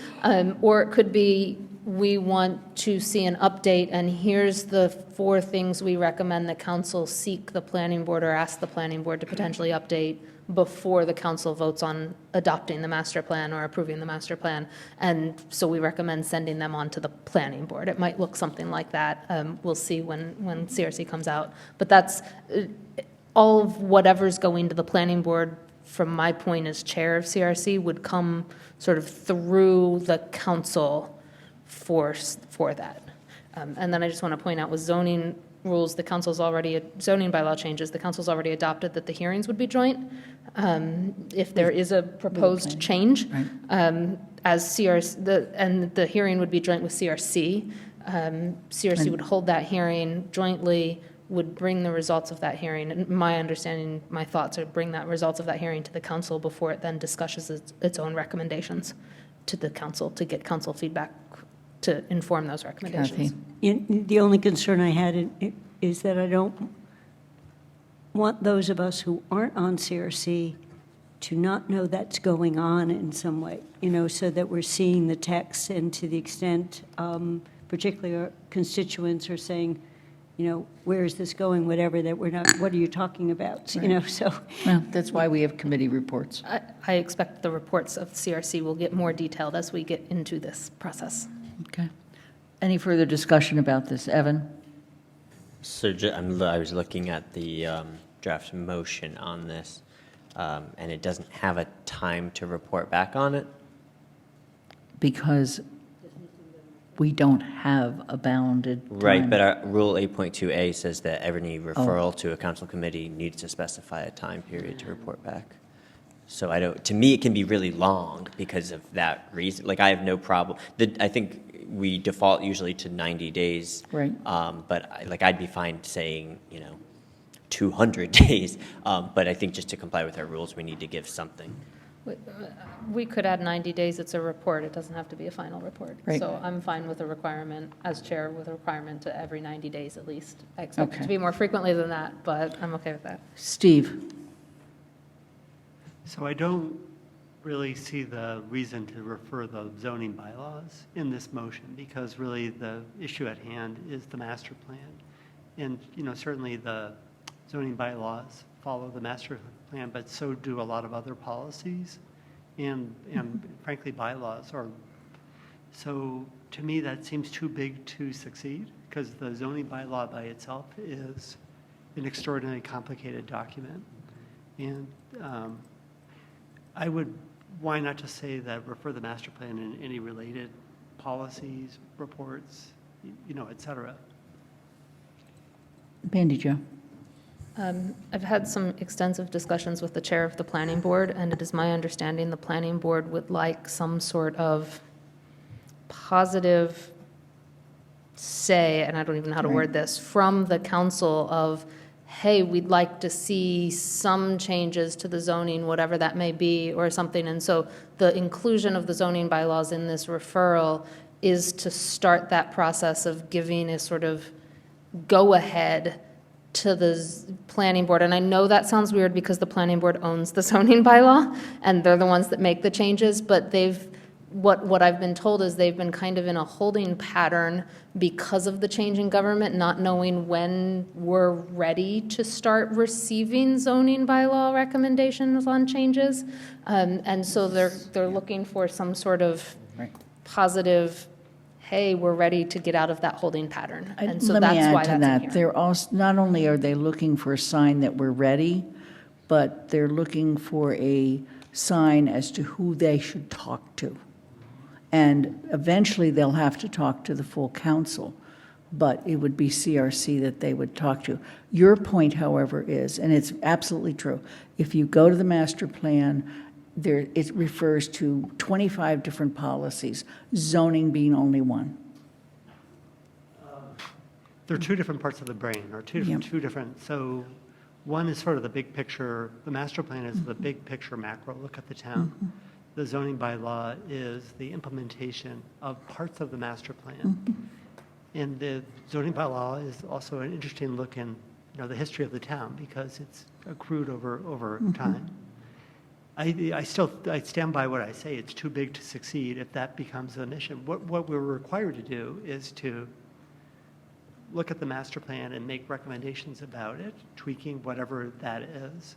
Or it could be, we want to see an update, and here's the 4 things we recommend the council seek the planning board or ask the planning board to potentially update before the council votes on adopting the master plan or approving the master plan. And so we recommend sending them on to the planning board. It might look something like that. We'll see when CRC comes out. But that's all of whatever's going to the planning board, from my point as chair of CRC, would come sort of through the council for that. And then I just want to point out with zoning rules, the council's already, zoning bylaw changes, the council's already adopted that the hearings would be joint. If there is a proposed change, as CRC, and the hearing would be joint with CRC. CRC would hold that hearing jointly, would bring the results of that hearing. And my understanding, my thoughts are bring that results of that hearing to the council before it then discusses its own recommendations to the council to get council feedback to inform those recommendations. The only concern I had is that I don't want those of us who aren't on CRC to not know that's going on in some way, so that we're seeing the text, and to the extent, particularly our constituents are saying, where is this going, whatever, that we're not, what are you talking about, so. Well, that's why we have committee reports. I expect the reports of CRC will get more detailed as we get into this process. Okay. Any further discussion about this? Evan? So I was looking at the draft motion on this, and it doesn't have a time to report back on it. Because we don't have a bounded time. Right, but Rule 8.2A says that any referral to a council committee needs to specify a time period to report back. So I don't, to me, it can be really long because of that reason. Like, I have no problem. I think we default usually to 90 days. Right. But I'd be fine saying, 200 days. But I think just to comply with our rules, we need to give something. We could add 90 days, it's a report, it doesn't have to be a final report. Right. So I'm fine with a requirement, as chair, with a requirement to every 90 days at least. I expect it Okay. to be more frequently than that, but I'm okay with that. Steve? So I don't really see the reason to refer the zoning bylaws in this motion, because really the issue at hand is the master plan. And, certainly the zoning bylaws follow the master plan, but so do a lot of other policies and frankly, bylaws are. So to me, that seems too big to succeed, because the zoning bylaw by itself is an extraordinarily complicated document. And why not just say that refer the master plan and any related policies, reports, et cetera. Bandy Joe? I've had some extensive discussions with the chair of the planning board, and it is my understanding the planning board would like some sort of positive say, and I don't even know how to word this, from the council of, hey, we'd like to see some changes to the zoning, whatever that may be, or something. And so the inclusion of the zoning bylaws in this referral is to start that process of giving a sort of go-ahead to the planning board. And I know that sounds weird because the planning board owns the zoning bylaw, and they're the ones that make the changes, but what I've been told is they've been kind of in a holding pattern because of the change in government, not knowing when we're ready to start receiving zoning bylaw recommendations on changes. And so they're looking for some sort of positive, hey, we're ready to get out of that holding pattern. And so that's why that's in here. Let me add to that. They're also, not only are they looking for a sign that we're ready, but they're looking for a sign as to who they should talk to. And eventually, they'll have to talk to the full council, but it would be CRC that they would talk to. Your point, however, is, and it's absolutely true, if you go to the master plan, it refers to 25 different policies, zoning being only one. There are two different parts of the brain, or two different. So one is sort of the big picture. The master plan is the big picture macro look at the town. The zoning bylaw is the implementation of parts of the master plan. And the zoning bylaw is also an interesting look in the history of the town, because it's accrued over time. I stand by what I say. It's too big to succeed if that becomes a mission. What we're required to do is to look at the master plan and make recommendations about it, tweaking whatever that is.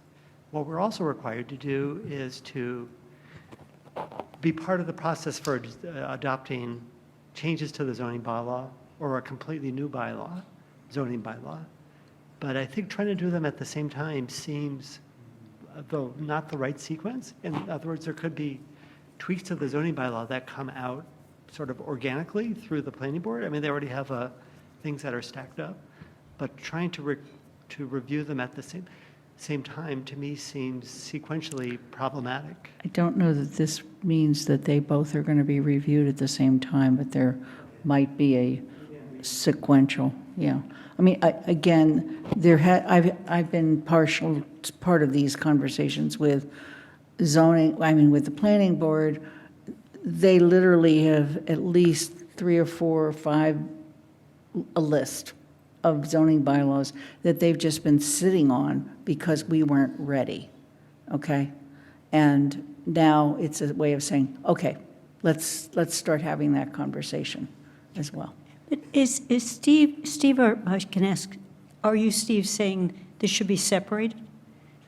What we're also required to do is to be part of the process for adopting changes to the zoning bylaw or a completely new bylaw, zoning bylaw. But I think trying to do them at the same time seems, though not the right sequence. In other words, there could be tweaks to the zoning bylaw that come out sort of organically through the planning board. I mean, they already have things that are stacked up, but trying to review them at the same time, to me, seems sequentially problematic. I don't know that this means that they both are going to be reviewed at the same time, but there might be a sequential, yeah. I mean, again, I've been part of these conversations with zoning, with the planning board. They literally have at least 3 or 4 or 5, a list of zoning bylaws that they've just been sitting on because we weren't ready, okay? And now it's a way of saying, okay, let's start having that conversation as well. But is Steve, or I can ask, are you, Steve, saying this should be separated?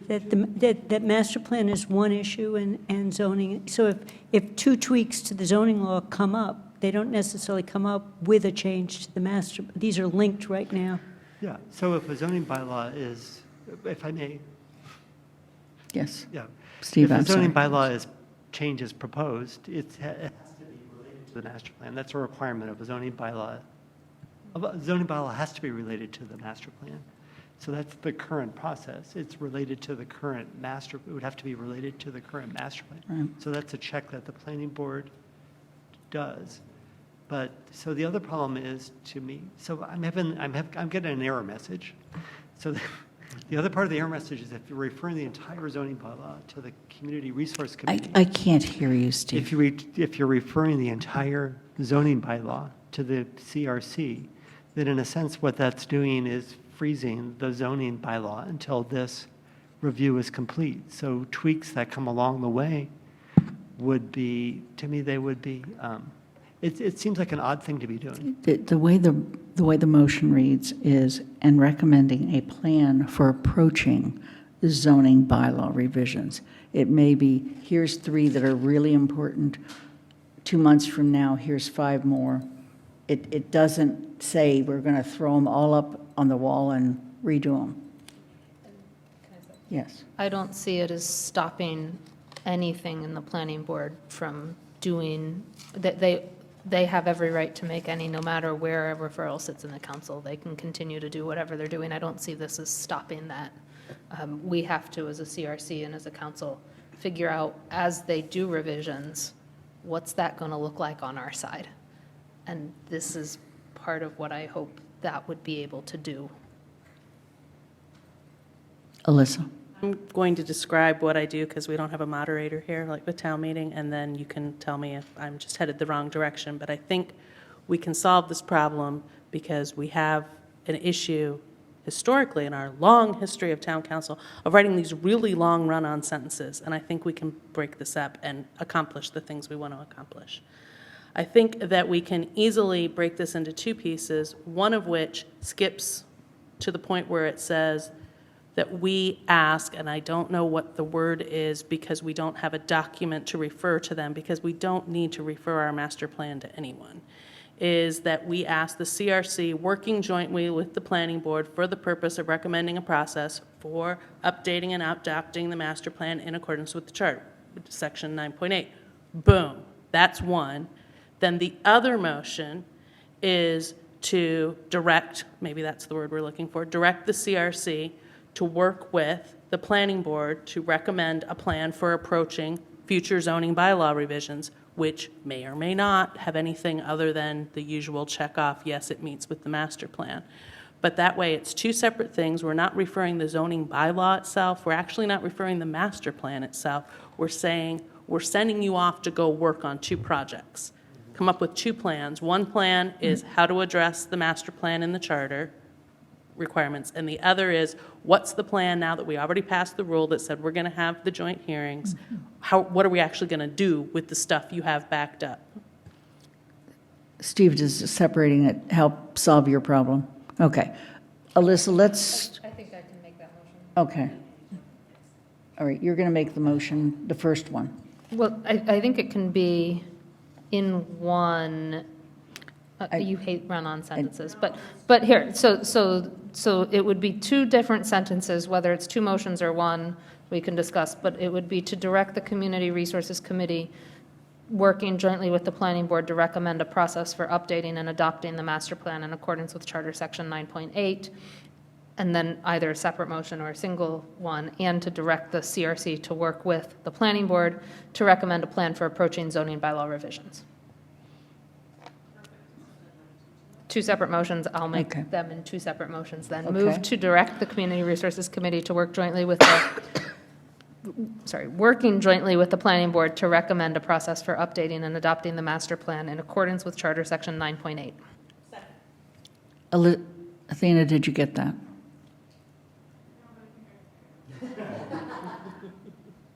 That master plan is one issue and zoning, so if 2 tweaks to the zoning law come up, they don't necessarily come up with a change to the master. These are linked right now. Yeah, so if a zoning bylaw is, if I may. Yes. Yeah. Steve, if I'm a zoning sorry. bylaw is changes proposed, it has to be related to the master plan. That's a requirement of a zoning bylaw. A zoning bylaw has to be related to the master plan. So that's the current process. It's related to the current master, it would have to be related to the current master plan. Right. So that's a check that the planning board does. But, so the other problem is, to me, so I'm getting an error message. So the other part of the error message is if you're referring the entire zoning bylaw to the Community Resource Committee. I can't hear you, Steve. If you're referring the entire zoning bylaw to the CRC, then in a sense what that's doing is freezing the zoning bylaw until this review is complete. So tweaks that come along the way would be, to me, they would be, it seems like an odd thing to be doing. The way the motion reads is, and recommending a plan for approaching the zoning bylaw revisions. It may be, here's 3 that are really important. 2 months from now, here's 5 more. It doesn't say we're going to throw them all up on the wall and redo them. Yes. I don't see it as stopping anything in the planning board from doing, that they have every right to make any, no matter where a referral sits in the council. They can continue to do whatever they're doing. I don't see this as stopping that. We have to, as a CRC and as a council, figure out, as they do revisions, what's that going to look like on our side? And this is part of what I hope that would be able to do. Alyssa? I'm going to describe what I do because we don't have a moderator here, like the town meeting, and then you can tell me if I'm just headed the wrong direction. But I think we can solve this problem because we have an issue historically in our long history of town council of writing these really long run-on sentences. And I think we can break this up and accomplish the things we want to accomplish. I think that we can easily break this into 2 pieces, one of which skips to the point where it says that we ask, and I don't know what the word is because we don't have a document to refer to them, because we don't need to refer our master plan to anyone, is that we ask the CRC, working jointly with the planning board for the purpose of recommending a process for updating and adopting the master plan in accordance with the charter, section 9.8. Boom, that's one. Then the other motion is to direct, maybe that's the word we're looking for, direct the CRC to work with the planning board to recommend a plan for approaching future zoning bylaw revisions, which may or may not have anything other than the usual checkoff, yes, it meets with the master plan. But that way, it's 2 separate things. We're not referring the zoning bylaw itself. We're actually not referring the master plan itself. We're saying we're sending you off to go work on 2 projects. Come up with 2 plans. One plan is how to address the master plan in the charter requirements, and the other is what's the plan now that we already passed the rule that said we're going to have the joint hearings. What are we actually going to do with the stuff you have backed up? Steve, does separating it help solve your problem? Okay. Alyssa, let's... I think I can make that motion. Okay. All right, you're going to make the motion, the first one. Well, I think it can be in one, you hate run-on sentences, but here, so it would be 2 different sentences, whether it's 2 motions or 1, we can discuss, but it would be to direct the Community Resources Committee, working jointly with the Planning Board, to recommend a process for updating and adopting the master plan in accordance with Charter Section 9.8, and then either a separate motion or a single one, and to direct the CRC to work with the Planning Board to recommend a plan for approaching zoning bylaw revisions. 2 separate motions, I'll make them in 2 separate motions then. Move to direct the Community Resources Committee to work jointly with the, working jointly with the Planning Board to recommend a process for updating and adopting the master plan in accordance with Charter Section 9.8. Athena, did you get that?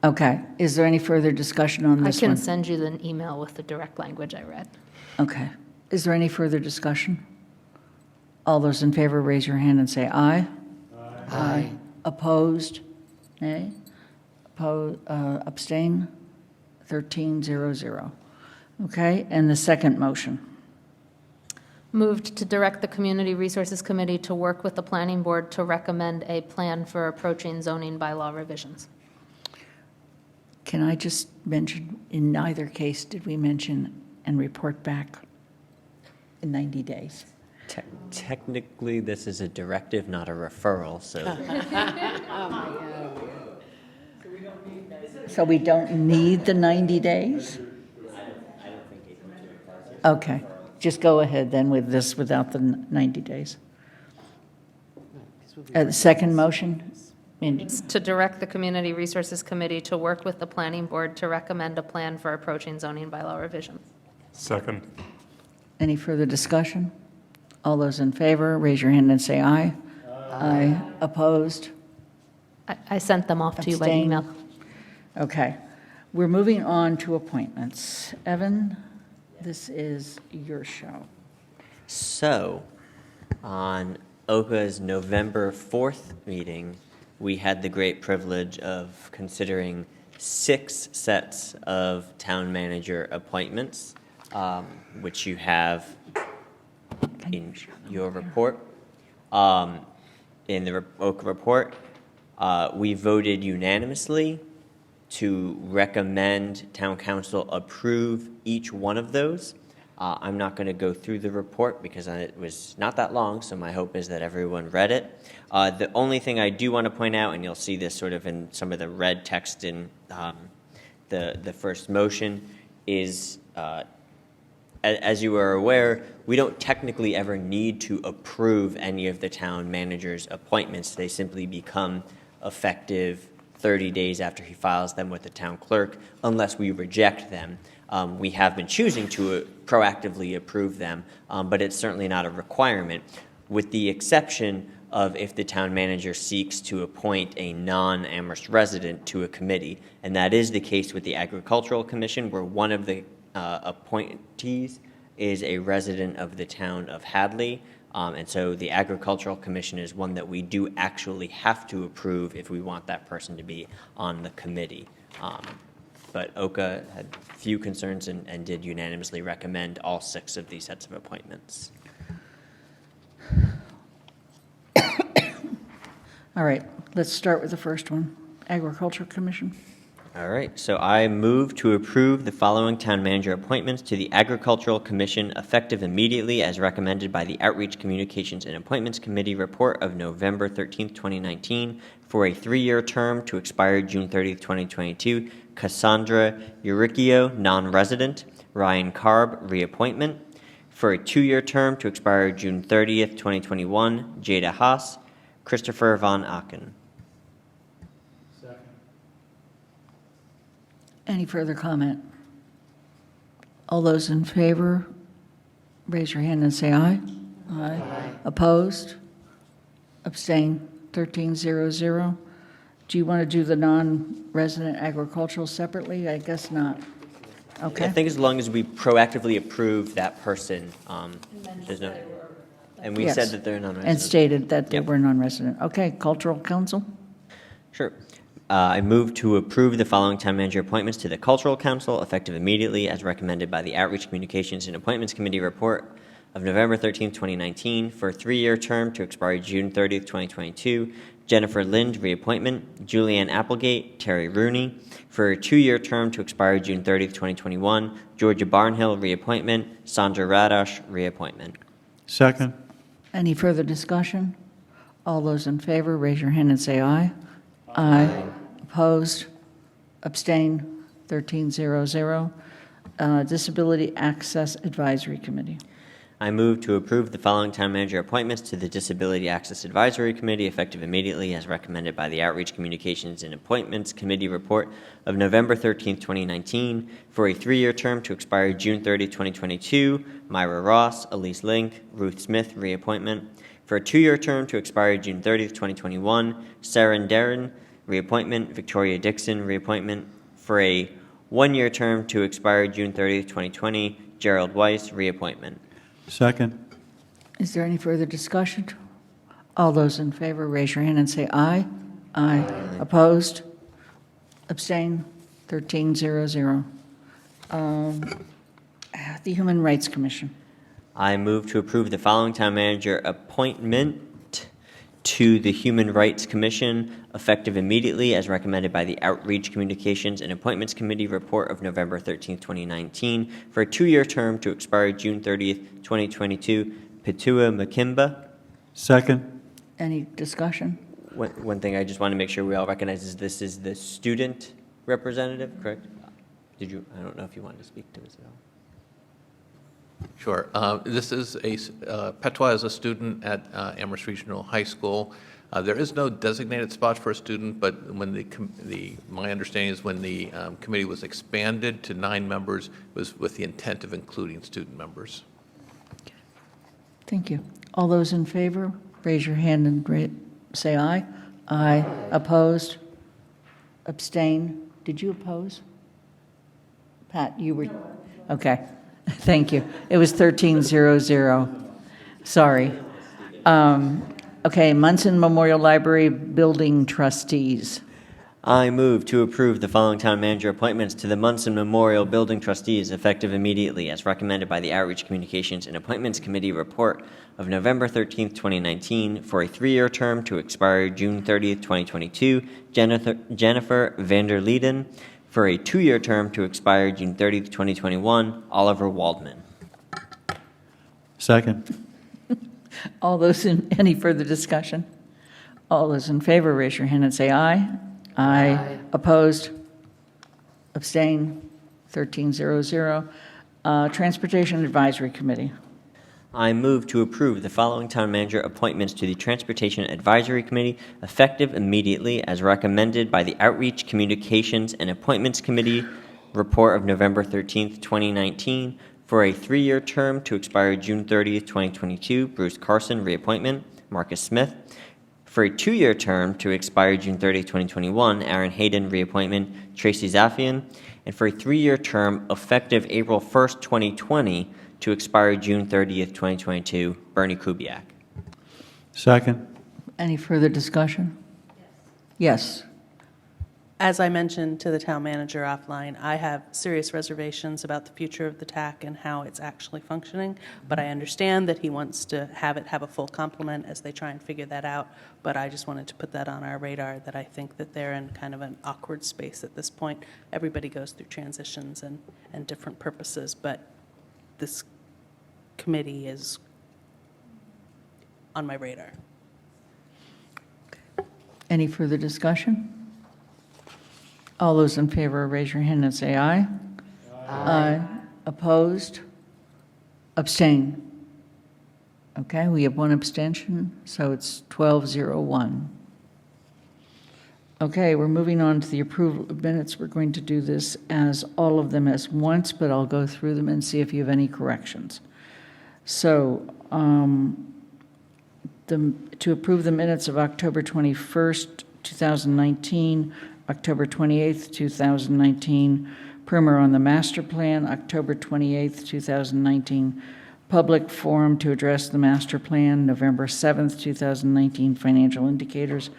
Okay. Is there any further discussion on this one? I can send you an email with the direct language I read. Okay. Is there any further discussion? All those in favor, raise your hand and say aye. Aye. Opposed? Nay? Abstain? 13-0-0. Okay, and the second motion. Moved to direct the Community Resources Committee to work with the Planning Board to recommend a plan for approaching zoning bylaw revisions. Can I just mention, in neither case did we mention and report back in 90 days? Technically, this is a directive, not a referral, so. So we don't need the 90 days? Okay, just go ahead then with this without the 90 days. The second motion? Mindy. To direct the Community Resources Committee to work with the Planning Board to recommend a plan for approaching zoning bylaw revisions. Second. Any further discussion? All those in favor, raise your hand and say aye. Aye. Opposed? I sent them off to you by Abstain? email. Okay. We're moving on to appointments. Evan, this is your show. So, on OCA's November 4th meeting, we had the great privilege of considering 6 sets of town manager appointments, which you have in your report. In the OCA report, we voted unanimously to recommend town council approve each one of those. I'm not going to go through the report because it was not that long, so my hope is that everyone read it. The only thing I do want to point out, and you'll see this sort of in some of the red text in the first motion, is as you are aware, we don't technically ever need to approve any of the town manager's appointments. They simply become effective 30 days after he files them with the town clerk, unless we reject them. We have been choosing to proactively approve them, but it's certainly not a requirement, with the exception of if the town manager seeks to appoint a non-Amherst resident to a committee. And that is the case with the Agricultural Commission, where one of the appointees is a resident of the town of Hadley. And so the Agricultural Commission is one that we do actually have to approve if we want that person to be on the committee. But OCA had few concerns and did unanimously recommend all 6 of these sets of appointments. All right, let's start with the first one, Agricultural Commission. All right, so I move to approve the following town manager appointments to the Agricultural Commission effective immediately as recommended by the Outreach, Communications, and Appointments Committee report of November 13th, 2019 for a 3-year term to expire June 30th, 2022. Cassandra Uricchio, non-resident. Ryan Karb, reappointment. For a 2-year term to expire June 30th, 2021. Jada Haas. Christopher Von Aken. Any further comment? All those in favor, raise your hand and say aye. Aye. Opposed? Abstain? 1300. Do you want to do the non-resident agricultural separately? I guess not. Okay. I think as long as we proactively approve that person, there's no. And we Yes. said that they're non-resident. And stated that they Yep. were non-resident. Okay, Cultural Council? Sure. I move to approve the following town manager appointments to the Cultural Council effective immediately as recommended by the Outreach, Communications, and Appointments Committee report of November 13th, 2019 for a 3-year term to expire June 30th, 2022. Jennifer Lind, reappointment. Julianne Applegate, Terry Rooney. For a 2-year term to expire June 30th, 2021. Georgia Barnhill, reappointment. Sandra Radosh, reappointment. Second. Any further discussion? All those in favor, raise your hand and say aye. Aye. Opposed? Abstain? 1300. Disability Access Advisory Committee. I move to approve the following town manager appointments to the Disability Access Advisory Committee effective immediately as recommended by the Outreach, Communications, and Appointments Committee report of November 13th, 2019 for a 3-year term to expire June 30, 2022. Myra Ross, Elise Link, Ruth Smith, reappointment. For a 2-year term to expire June 30th, 2021. Saren Darren, reappointment. Victoria Dixon, reappointment. For a 1-year term to expire June 30th, 2020. Gerald Weiss, reappointment. Second. Is there any further discussion? All those in favor, raise your hand and say aye. Aye. Opposed? Abstain? 1300. The Human Rights Commission. I move to approve the following town manager appointment to the Human Rights Commission effective immediately as recommended by the Outreach, Communications, and Appointments Committee report of November 13th, 2019 for a 2-year term to expire June 30th, 2022. Petua Makimba. Second. Any discussion? One thing I just want to make sure we all recognize is this is the student representative, correct? I don't know if you wanted to speak to this at all. Sure. This is Petwa is a student at Amherst Regional High School. There is no designated spot for a student, but when my understanding is when the committee was expanded to 9 members, it was with the intent of including student members. Thank you. All those in favor, raise your hand and say aye. Aye. Opposed? Abstain? Did you oppose? Pat, you were? Okay. Thank you. It was 13-0-0. Sorry. Okay, Munson Memorial Library Building Trustees. I move to approve the following town manager appointments to the Munson Memorial Building Trustees effective immediately as recommended by the Outreach Communications and Appointments Committee report of November 13th, 2019 for a 3-year term to expire June 30th, 2022. Jennifer Vanderleiden. For a 2-year term to expire June 30th, 2021, Oliver Waldman. Second. All those any further discussion? All those in favor, raise your hand and say aye. Aye. Opposed? Abstain? 13-0-0. Transportation Advisory Committee. I move to approve the following town manager appointments to the Transportation Advisory Committee effective immediately as recommended by the Outreach, Communications, and Appointments Committee report of November 13th, 2019 for a 3-year term to expire June 30th, 2022. Bruce Carson, reappointment. Marcus Smith. For a 2-year term to expire June 30th, 2021. Aaron Hayden, reappointment. Tracy Zafian. And for a 3-year term effective April 1st, 2020 to expire June 30th, 2022, Bernie Kubiak. Second. Any further discussion? Yes. As I mentioned to the town manager offline, I have serious reservations about the future of the TAC and how it's actually functioning, but I understand that he wants to have it have a full complement as they try and figure that out, but I just wanted to put that on our radar, that I think that they're in kind of an awkward space at this point. Everybody goes through transitions and different purposes, but this committee is on my radar. Any further discussion? All those in favor, raise your hand and say aye. Aye. Opposed? Abstain? Okay, we have 1 abstention, so it's 12-0-1. Okay, we're moving on to the approval of minutes. We're going to do this as all of them as once, but I'll go through them and see if you have any corrections. So, to approve the minutes of October 21st, 2019, October 28th, 2019, primer on the master plan, October 28th, 2019, public forum to address the master plan, November 7th, 2019, financial indicators,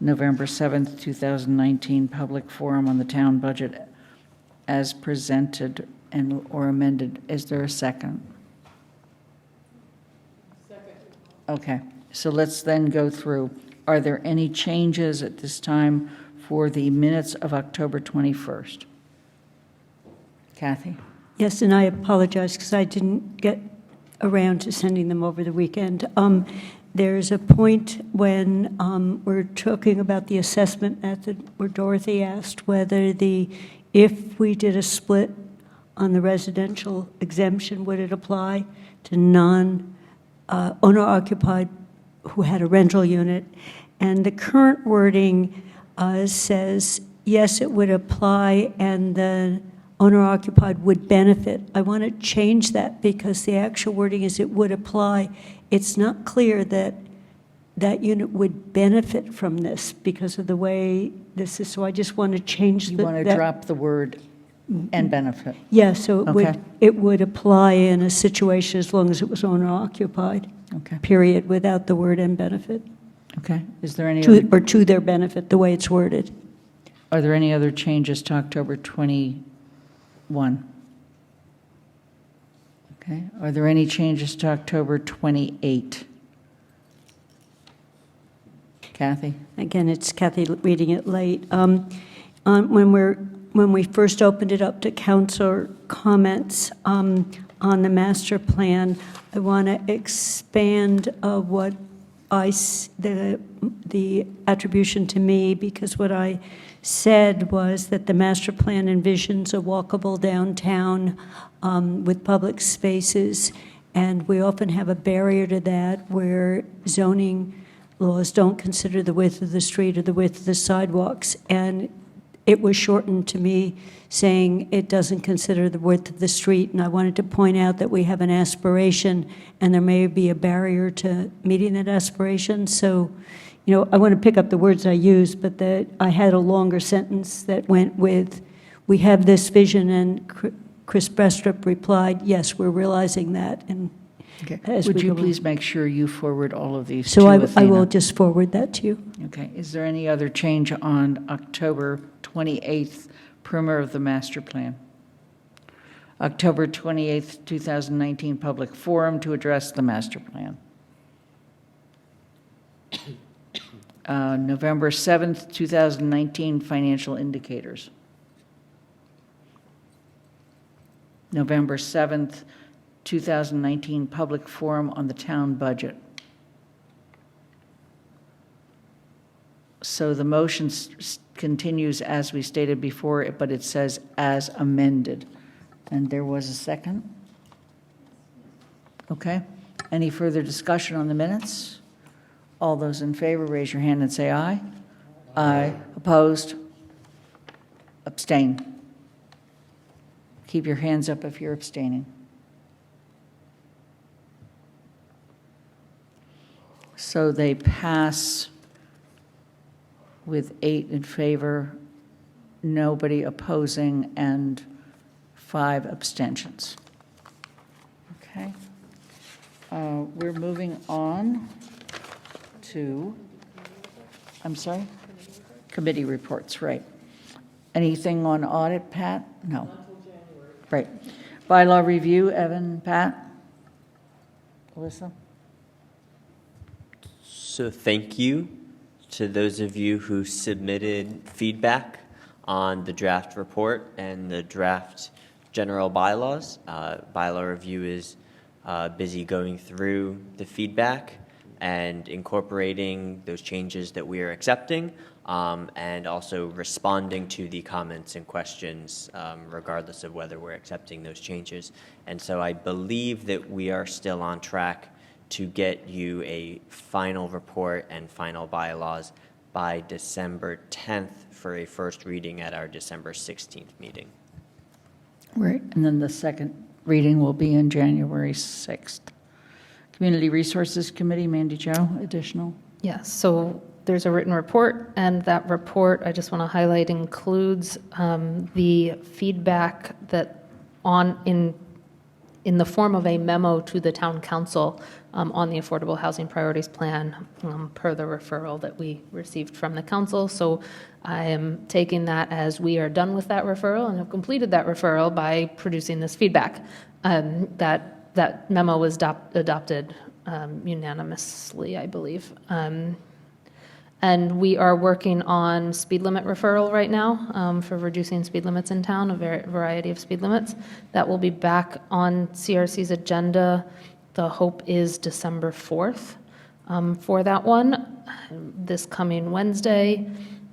November 7th, 2019, public forum on the town budget as presented and or amended. Is there a second? Second. Okay, so let's then go through. Are there any changes at this time for the minutes of October 21st? Kathy? Yes, and I apologize because I didn't get around to sending them over the weekend. There's a point when we're talking about the assessment method where Dorothy asked whether if we did a split on the residential exemption, would it apply to owner-occupied who had a rental unit? And the current wording says, yes, it would apply and the owner-occupied would benefit. I want to change that because the actual wording is it would apply. It's not clear that that unit would benefit from this because of the way this is. So I just want to change You want to drop the word and benefit? Yeah, so Okay. it would apply in a situation as long as it was owner-occupied. Okay. Period, without the word and benefit. Okay. Is there any Or to their benefit, the way it's worded. Are there any other changes to October 21? Okay. Are there any changes to October 28? Kathy? Again, it's Kathy reading it late. When we first opened it up to council comments, on the master plan, I want to expand what the attribution to me, because what I said was that the master plan envisions a walkable downtown with public spaces, and we often have a barrier to that where zoning laws don't consider the width of the street or the width of the sidewalks, and it was shortened to me saying it doesn't consider the width of the street, and I wanted to point out that we have an aspiration, and there may be a barrier to meeting that aspiration. So, you know, I want to pick up the words I used, but that I had a longer sentence that went with, we have this vision, and Chris Brestrup replied, yes, we're realizing that. And Okay. as Would we you go please along. make sure you forward all of these So to I Athena? will just forward that to you. Okay. Is there any other change on October 28th, primer of the master plan? October 28th, 2019, public forum to address the master plan. November 7th, 2019, financial indicators. November 7th, 2019, public forum on the town budget. So the motion continues as we stated before, but it says as amended. And there was a second? Okay. Any further discussion on the minutes? All those in favor, raise your hand and say aye. Aye. Opposed? Abstain. Keep your hands up if you're abstaining. So they pass with 8 in favor, nobody opposing, and 5 abstentions. Okay. We're moving on to, I'm sorry? Committee reports, right. Anything on audit, Pat? No. Right. Bylaw review, Evan, Pat? Alyssa? So thank you to those of you who submitted feedback on the draft report and the draft general bylaws. Bylaw review is busy going through the feedback and incorporating those changes that we are accepting, and also responding to the comments and questions, regardless of whether we're accepting those changes. And so I believe that we are still on track to get you a final report and final bylaws by December 10th for a first reading at our December 16th meeting. Right. And then the second reading will be in January 6th. Community Resources Committee, Mandy Jo, additional? Yes, so there's a written report, and that report, I just want to highlight, includes the feedback that in the form of a memo to the town council on the Affordable Housing Priorities Plan per the referral that we received from the council. So I am taking that as we are done with that referral and have completed that referral by producing this feedback. That memo was adopted unanimously, I believe. And we are working on speed limit referral right now for reducing speed limits in town, a variety of speed limits. That will be back on CRC's agenda. The hope is December 4th for that one. This coming Wednesday,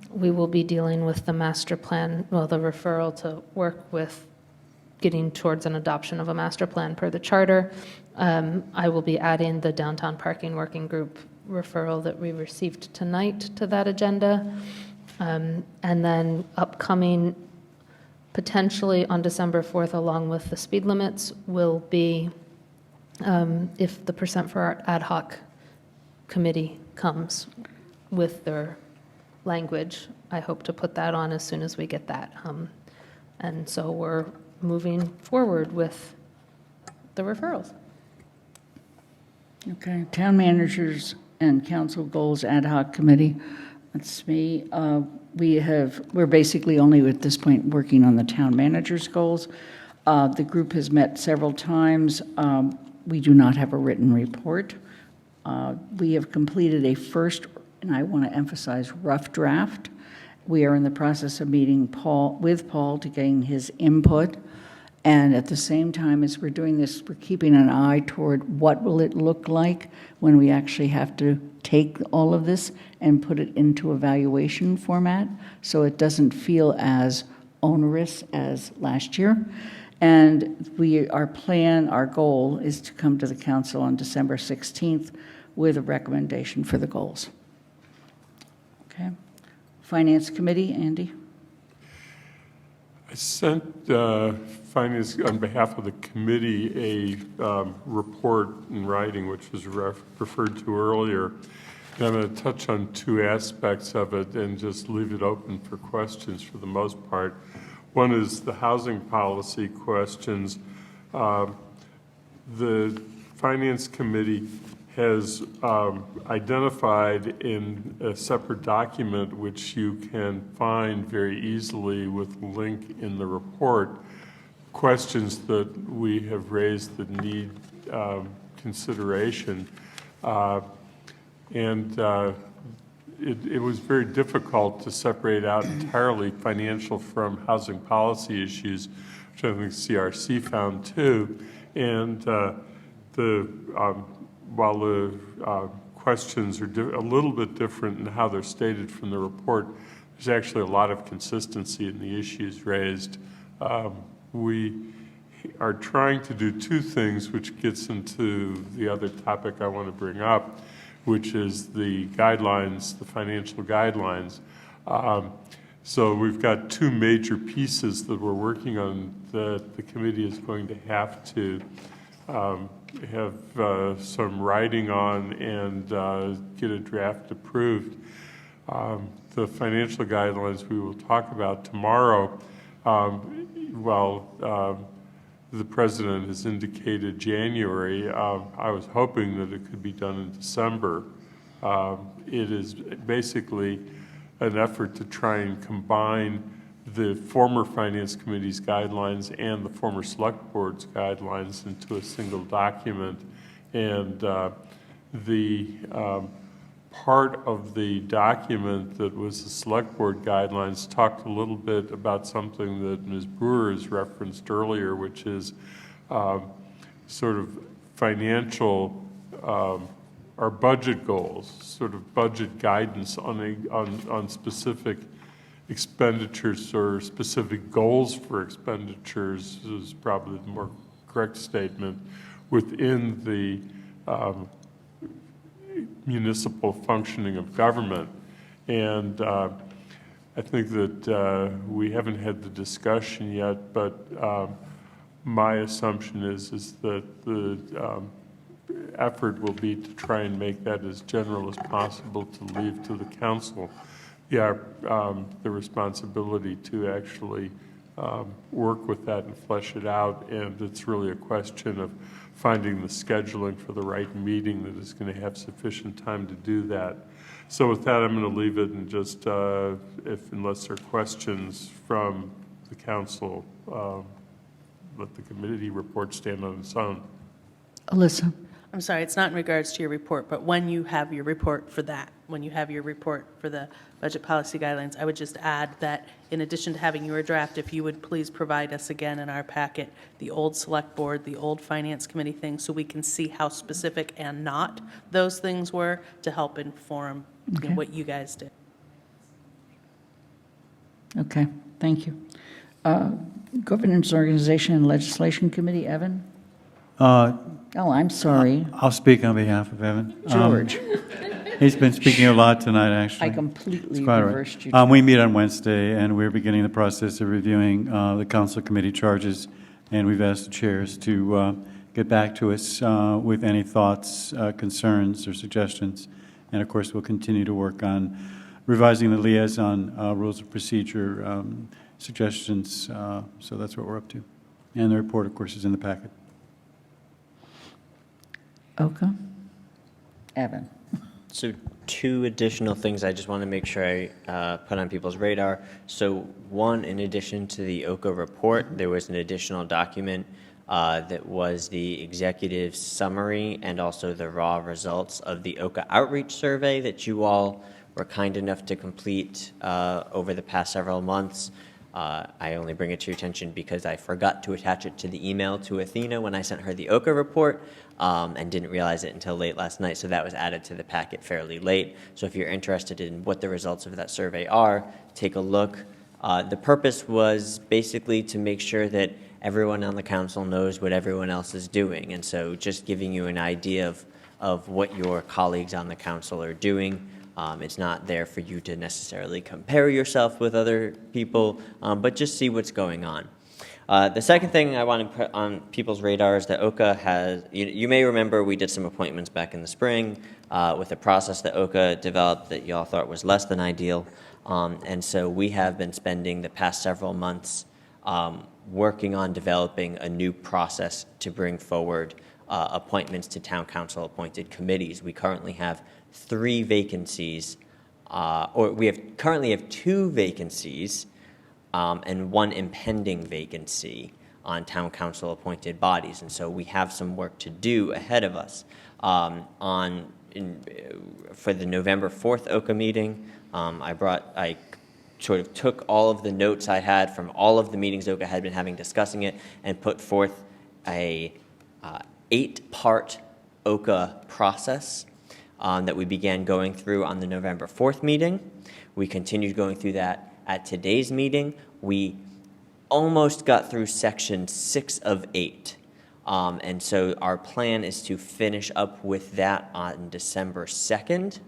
we will be dealing with the master plan, well, the referral to work with getting towards an adoption of a master plan per the charter. I will be adding the downtown parking working group referral that we received tonight to that agenda. And then upcoming, potentially on December 4th, along with the speed limits, will be if the Percent for Art ad hoc committee comes with their language. I hope to put that on as soon as we get that. And so we're moving forward with the referrals. Okay, Town Managers and Council Goals Ad Hoc Committee. That's me. We're basically only at this point working on the town manager's goals. The group has met several times. We do not have a written report. We have completed a first, and I want to emphasize, rough draft. We are in the process of meeting with Paul to gain his input, And at the same time as we're doing this, we're keeping an eye toward what will it look like when we actually have to take all of this and put it into evaluation format, so it doesn't feel as onerous as last year. And our goal is to come to the council on December 16th with a recommendation for the goals. Okay. Finance Committee, Andy? I sent Finance, on behalf of the committee, a report in writing, which was referred to earlier. And I'm going to touch on two aspects of it and just leave it open for questions for the most part. One is the housing policy questions. The Finance Committee has identified in a separate document, which you can find very easily with a link in the report, questions that we have raised that need consideration. It was very difficult to separate out entirely financial from housing policy issues, which I think CRC found too. And while the questions are a little bit different in how they're stated from the report, there's actually a lot of consistency in the issues raised. We are trying to do two things, which gets into the other topic I want to bring up, which is the guidelines, the financial guidelines. So we've got two major pieces that we're working on that the committee is going to have to have some writing on and get a draft approved. The financial guidelines we will talk about tomorrow, while the president has indicated January, I was hoping that it could be done in December. It is basically an effort to try and combine the former Finance Committee's guidelines and the former Select Board's guidelines into a single document. And the part of the document that was the Select Board guidelines talked a little bit about something that Ms. Brewer has referenced earlier, which is sort of financial, our budget goals, sort of budget guidance on specific expenditures or specific goals for expenditures is probably the more correct statement within the municipal functioning of government. And I think that we haven't had the discussion yet, but my assumption is that the effort will be to try and make that as general as possible to leave to the council the responsibility to actually work with that and flesh it out. And it's really a question of finding the scheduling for the right meeting that is going to have sufficient time to do that. So with that, I'm going to leave it and just, unless there are questions from the council, let the committee report stand on its own. Alyssa? I'm sorry, it's not in regards to your report, but when you have your report for that, when you have your report for the budget policy guidelines, I would just add that in addition to having your draft, if you would please provide us again in our packet the old Select Board, the old Finance Committee thing, so we can see how specific and not those things were to help inform what you guys did. Okay, thank you. Governance, Organization, and Legislation Committee, Evan? I'm sorry. I'll speak on behalf of Evan. George. He's been speaking a lot tonight, actually. I completely It's quite reversed you. We meet on Wednesday, and we're beginning the process of reviewing the council committee charges, and we've asked the chairs to get back to us with any thoughts, concerns, or suggestions. And, of course, we'll continue to work on revising the liaison rules of procedure suggestions. So that's what we're up to. And the report, of course, is in the packet. Okay. Evan. So two additional things I just want to make sure I put on people's radar. So one, in addition to the OCA report, there was an additional document that was the executive summary and also the raw results of the OCA outreach survey that you all were kind enough to complete over the past several months. I only bring it to your attention because I forgot to attach it to the email to Athena when I sent her the OCA report, and didn't realize it until late last night, so that was added to the packet fairly late. So if you're interested in what the results of that survey are, take a look. The purpose was basically to make sure that everyone on the council knows what everyone else is doing, and so just giving you an idea of what your colleagues on the council are doing. It's not there for you to necessarily compare yourself with other people, but just see what's going on. The second thing I want to put on people's radar is that OCA has, you may remember we did some appointments back in the spring with a process that OCA developed that y'all thought was less than ideal. And so we have been spending the past several months working on developing a new process to bring forward appointments to town council appointed committees. We currently have 3 vacancies, or we currently have 2 vacancies and 1 impending vacancy on town council appointed bodies. And so we have some work to do ahead of us. For the November 4th OCA meeting, I sort of took all of the notes I had from all of the meetings OCA had been having discussing it and put forth a 8-part OCA process that we began going through on the November 4th meeting. We continued going through that at today's meeting. We almost got through section 6 of 8. And so our plan is to finish up with that on December 2nd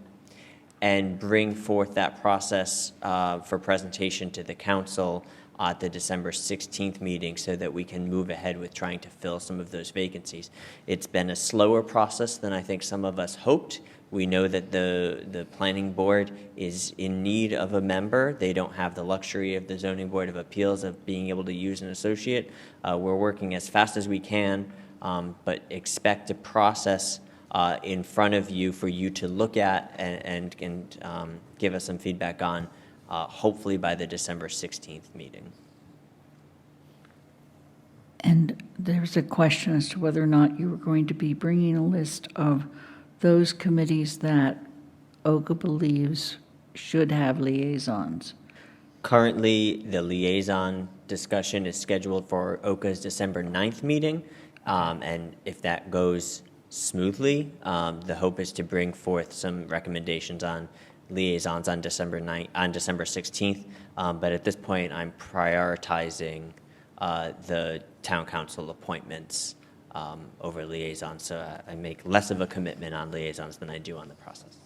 and bring forth that process for presentation to the council at the December 16th meeting so that we can move ahead with trying to fill some of those vacancies. It's been a slower process than I think some of us hoped. We know that the planning board is in need of a member. They don't have the luxury of the zoning board of appeals of being able to use an associate. We're working as fast as we can, but expect a process in front of you for you to look at and give us some feedback on, hopefully by the December 16th meeting. And there's a question as to whether or not you were going to be bringing a list of those committees that OCA believes should have liaisons. Currently, the liaison discussion is scheduled for OCA's December 9th meeting, and if that goes smoothly, the hope is to bring forth some recommendations on liaisons on December 16th, but at this point I'm prioritizing the town council appointments over liaisons, so I make less of a commitment on liaisons than I do on the process.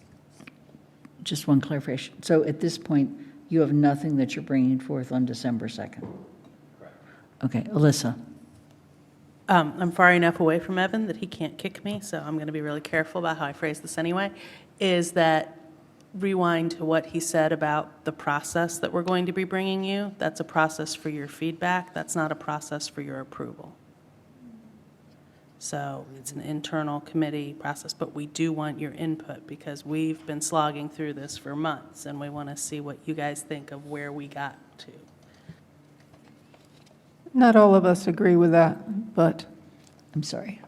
Just one clarification. So at this point, you have nothing that you're bringing forth on December 2nd? Correct. Okay, Alyssa. I'm far enough away from Evan that he can't kick me, so I'm going to be really careful about how I phrase this anyway, is that rewind to what he said about the process that we're going to be bringing you. That's a process for your feedback. That's not a process for your approval. So it's an internal committee process, but we do want your input because we've been slogging through this for months, and we want to see what you guys think of where we got to. Not all of us agree with that, but I'm sorry.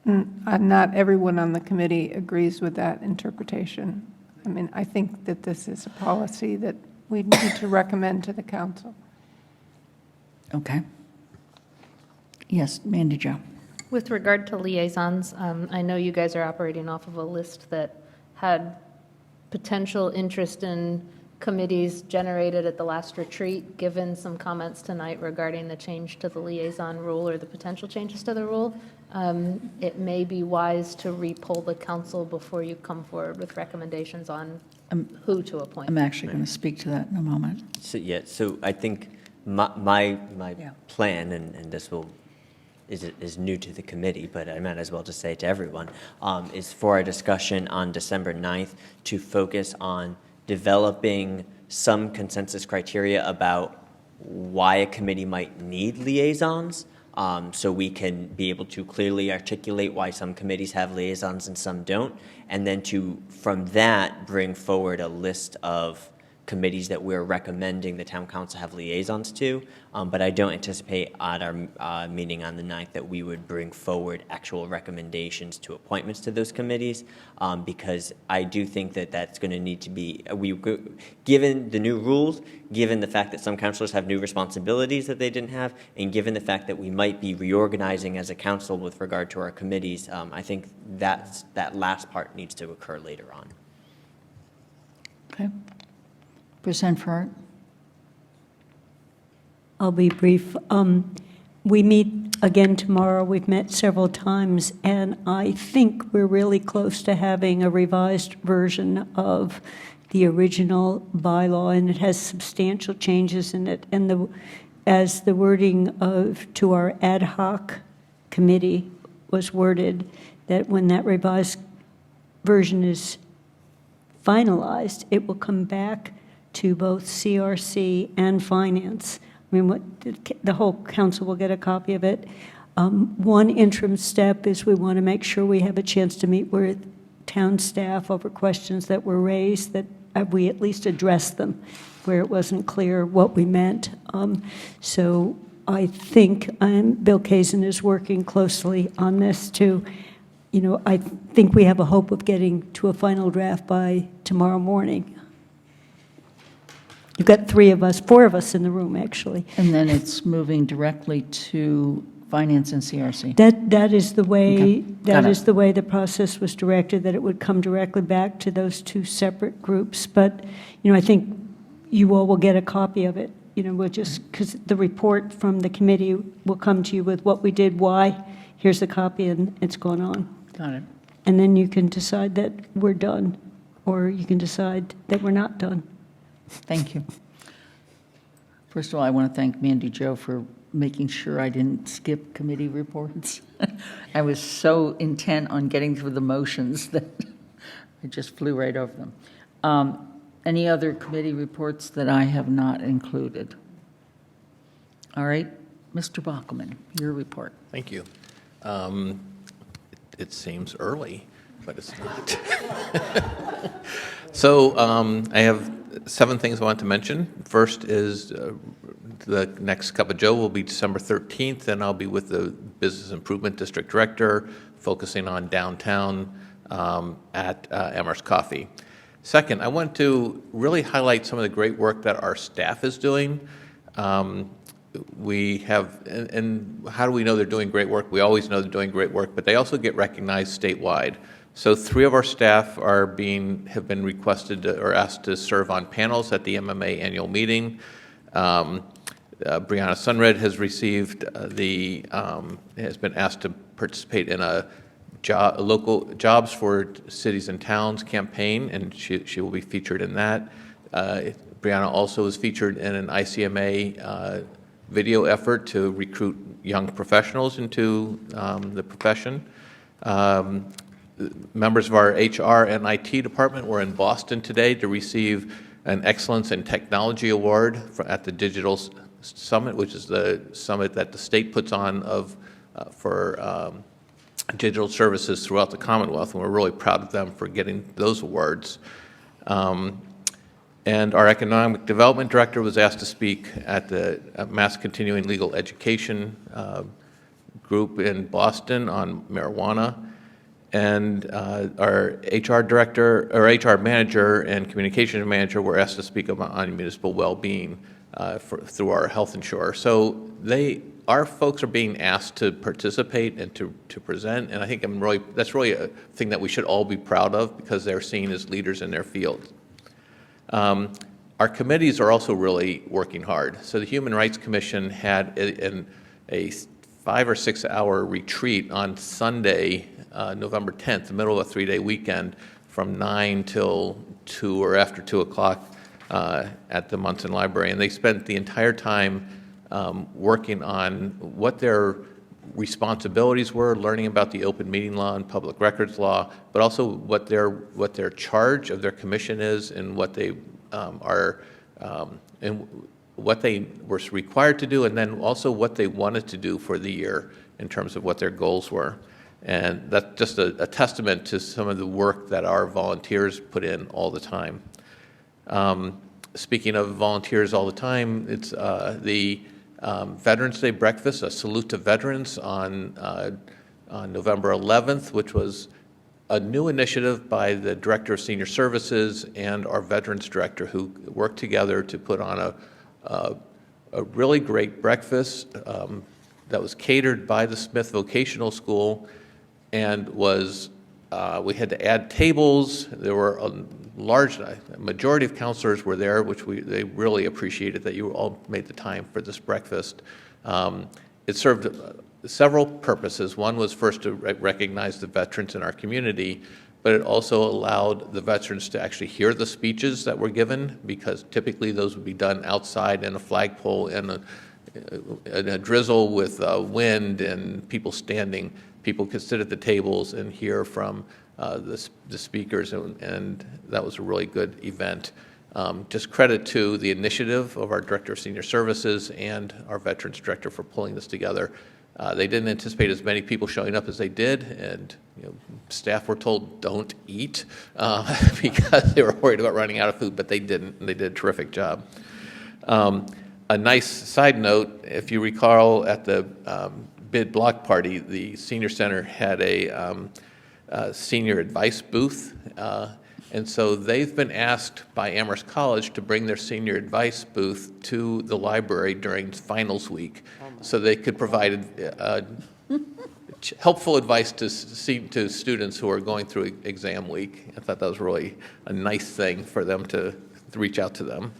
Not everyone on the committee agrees with that interpretation. I mean, I think that this is a policy that we need to recommend to the council. Okay. Yes, Mandy Jo. With regard to liaisons, I know you guys are operating off of a list that had potential interest in committees generated at the last retreat, given some comments tonight regarding the change to the liaison rule or the potential changes to the rule. It may be wise to re-poll the council before you come forward with recommendations on who to appoint. I'm actually going to speak to that in a moment. So I think my plan, and this is new to the committee, but I might as well just say it to everyone, is for a discussion on December 9th to focus on developing some consensus criteria about why a committee might need liaisons, so we can be able to clearly articulate why some committees have liaisons and some don't, and then to, from that, bring forward a list of committees that we're recommending the town council have liaisons to, but I don't anticipate at our meeting on the 9th that we would bring forward actual recommendations to appointments to those committees, because I do think that that's going to need to be, given the new rules, given the fact that some councilors have new responsibilities that they didn't have, and given the fact that we might be reorganizing as a council with regard to our committees, I think that last part needs to occur later on. Okay. Present for art. I'll be brief. We meet again tomorrow. We've met several times, and I think we're really close to having a revised version of the original bylaw, and it has substantial changes in it. And as the wording to our ad hoc committee was worded, that when that revised version is finalized, it will come back to both CRC and Finance. I mean, the whole council will get a copy of it. One interim step is we want to make sure we have a chance to meet with town staff over questions that were raised, that we at least address them where it wasn't clear what we meant. So I think Bill Kazin is working closely on this too. You know, I think we have a hope of getting to a final draft by tomorrow morning. You've got 4 of us in the room, actually. And then it's moving directly to Finance and CRC. That is the way, Okay. that is the way the process was directed, that it would come directly back to those 2 separate groups. But, you know, I think you all will get a copy of it. You know, we'll just, because the report from the committee will come to you with what we did, why, here's a copy, and it's going on. Got it. And then you can decide that we're done, or you can decide that we're not done. Thank you. First of all, I want to thank Mandy Jo for making sure I didn't skip committee reports. I was so intent on getting through the motions that I just flew right over them. Any other committee reports that I have not included? All right, Mr. Bockelman, your report. Thank you. It seems early, but it's not. So I have 7 things I want to mention. First is the next Cup of Joe will be December 13th, and I'll be with the Business Improvement District Director, focusing on downtown at Amherst Coffee. Second, I want to really highlight some of the great work that our staff is doing. We have, and how do we know they're doing great work? We always know they're doing great work, but they also get recognized statewide. So 3 of our staff have been requested or asked to serve on panels at the MMA annual meeting. Brianna Sunred has received has been asked to participate in a local Jobs for Cities and Towns campaign, and she will be featured in that. Brianna also is featured in an ICMA video effort to recruit young professionals into the profession. Members of our HR and IT department were in Boston today to receive an Excellence in Technology Award at the Digital Summit, which is the summit that the state puts on for digital services throughout the Commonwealth, and we're really proud of them for getting those awards. And our Economic Development Director was asked to speak at the Mass Continuing Legal Education group in Boston on marijuana. And our HR director, or HR manager and communications manager were asked to speak on municipal well-being through our health insurer. So our folks are being asked to participate and to present, and I think that's really a thing that we should all be proud of, because they're seen as leaders in their field. Our committees are also really working hard. So the Human Rights Commission had a 5 or 6 hour retreat on Sunday, November 10th, the middle of a 3-day weekend, from 9 till 2 or after 2 o'clock at the Munson Library. And they spent the entire time working on what their responsibilities were, learning about the open meeting law and public records law, but also what their charge of their commission is, and what they and what they were required to do, and then also what they wanted to do for the year in terms of what their goals were. And that's just a testament to some of the work that our volunteers put in all the time. Speaking of volunteers all the time, it's the Veterans Day breakfast, a salute to veterans on November 11th, which was a new initiative by the Director of Senior Services and our Veterans Director, who worked together to put on a really great breakfast that was catered by the Smith Vocational School, and was we had to add tables. There were a majority of counselors were there, which they really appreciated that you all made the time for this breakfast. It served several purposes. One was first to recognize the veterans in our community, but it also allowed the veterans to actually hear the speeches that were given, because typically those would be done outside in a flagpole in a drizzle with wind and people standing. People could sit at the tables and hear from the speakers, and that was a really good event. Just credit to the initiative of our Director of Senior Services and our Veterans Director for pulling this together. They didn't anticipate as many people showing up as they did, and staff were told don't eat because they were worried about running out of food, but they didn't, and they did a terrific job. A nice side note, if you recall, at the bid block party, the Senior Center had a senior advice booth, and so they've been asked by Amherst College to bring their senior advice booth to the library during finals week, so they could provide helpful advice to students who are going through exam week. I thought that was really a nice thing for them to reach out to them.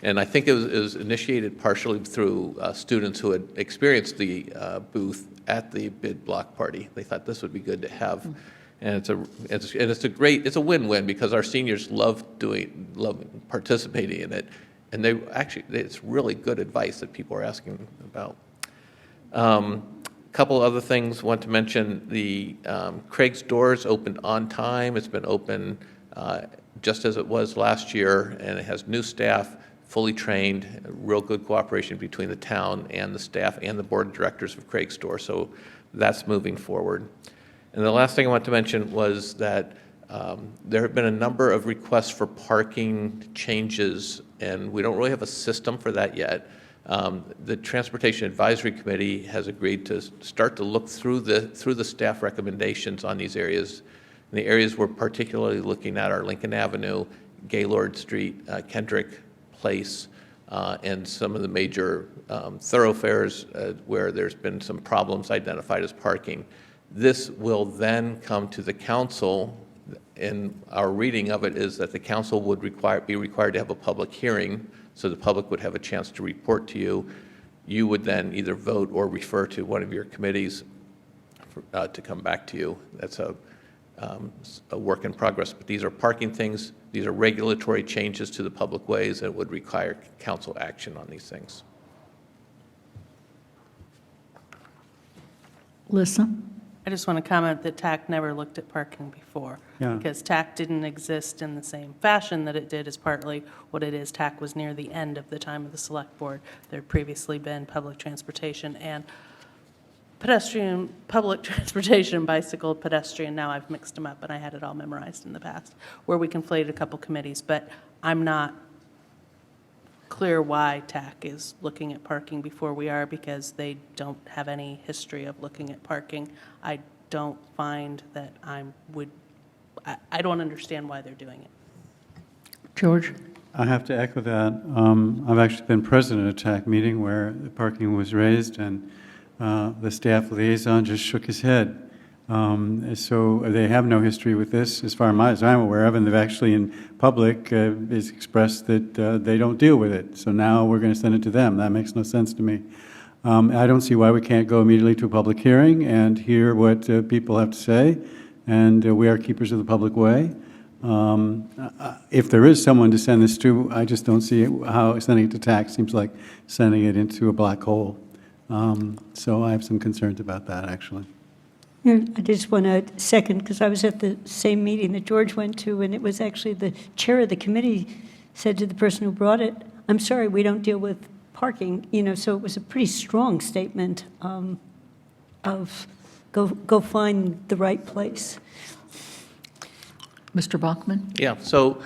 And I think it was initiated partially through students who had experienced the booth at the bid block party. They thought this would be good to have, and it's a win-win, because our seniors love participating in it, and it's really good advice that people are asking about. A couple other things I want to mention: the Craig's Doors opened on time. It's been open just as it was last year, and it has new staff, fully trained, real good cooperation between the town and the staff and the board of directors of Craig's Store, so that's moving forward. And the last thing I want to mention was that there have been a number of requests for parking changes, and we don't really have a system for that yet. The Transportation Advisory Committee has agreed to start to look through the staff recommendations on these areas. And the areas we're particularly looking at are Lincoln Avenue, Gaylord Street, Kendrick Place, and some of the major thoroughfares where there's been some problems identified as parking. This will then come to the council, and our reading of it is that the council would be required to have a public hearing, so the public would have a chance to report to you. You would then either vote or refer to one of your committees to come back to you. That's a work in progress, but these are parking things. These are regulatory changes to the public ways that would require council action on these things. Listen. I just want to comment that TAC never looked at parking before. Yeah. Because TAC didn't exist in the same fashion that it did, is partly what it is. TAC was near the end of the time of the select board. There had previously been public transportation and public transportation, bicycle, pedestrian. Now I've mixed them up, and I had it all memorized in the past, where we conflated a couple committees. But I'm not clear why TAC is looking at parking before we are, because they don't have any history of looking at parking. I don't find that I don't understand why they're doing it. George? I have to echo that. I've actually been president of a TAC meeting where the parking was raised, and the staff liaison just shook his head. So they have no history with this, as far as I'm aware of, and they've actually in public is expressed that they don't deal with it. So now we're going to send it to them. That makes no sense to me. I don't see why we can't go immediately to a public hearing and hear what people have to say, and we are keepers of the public way. If there is someone to send this to, I just don't see how sending it to TAC seems like sending it into a black hole. So I have some concerns about that, actually. Yeah, I just want to second, because I was at the same meeting that George went to, and it was actually the chair of the committee said to the person who brought it, "I'm sorry, we don't deal with parking." So it was a pretty strong statement of go find the right place. Mr. Bachman? Yeah, so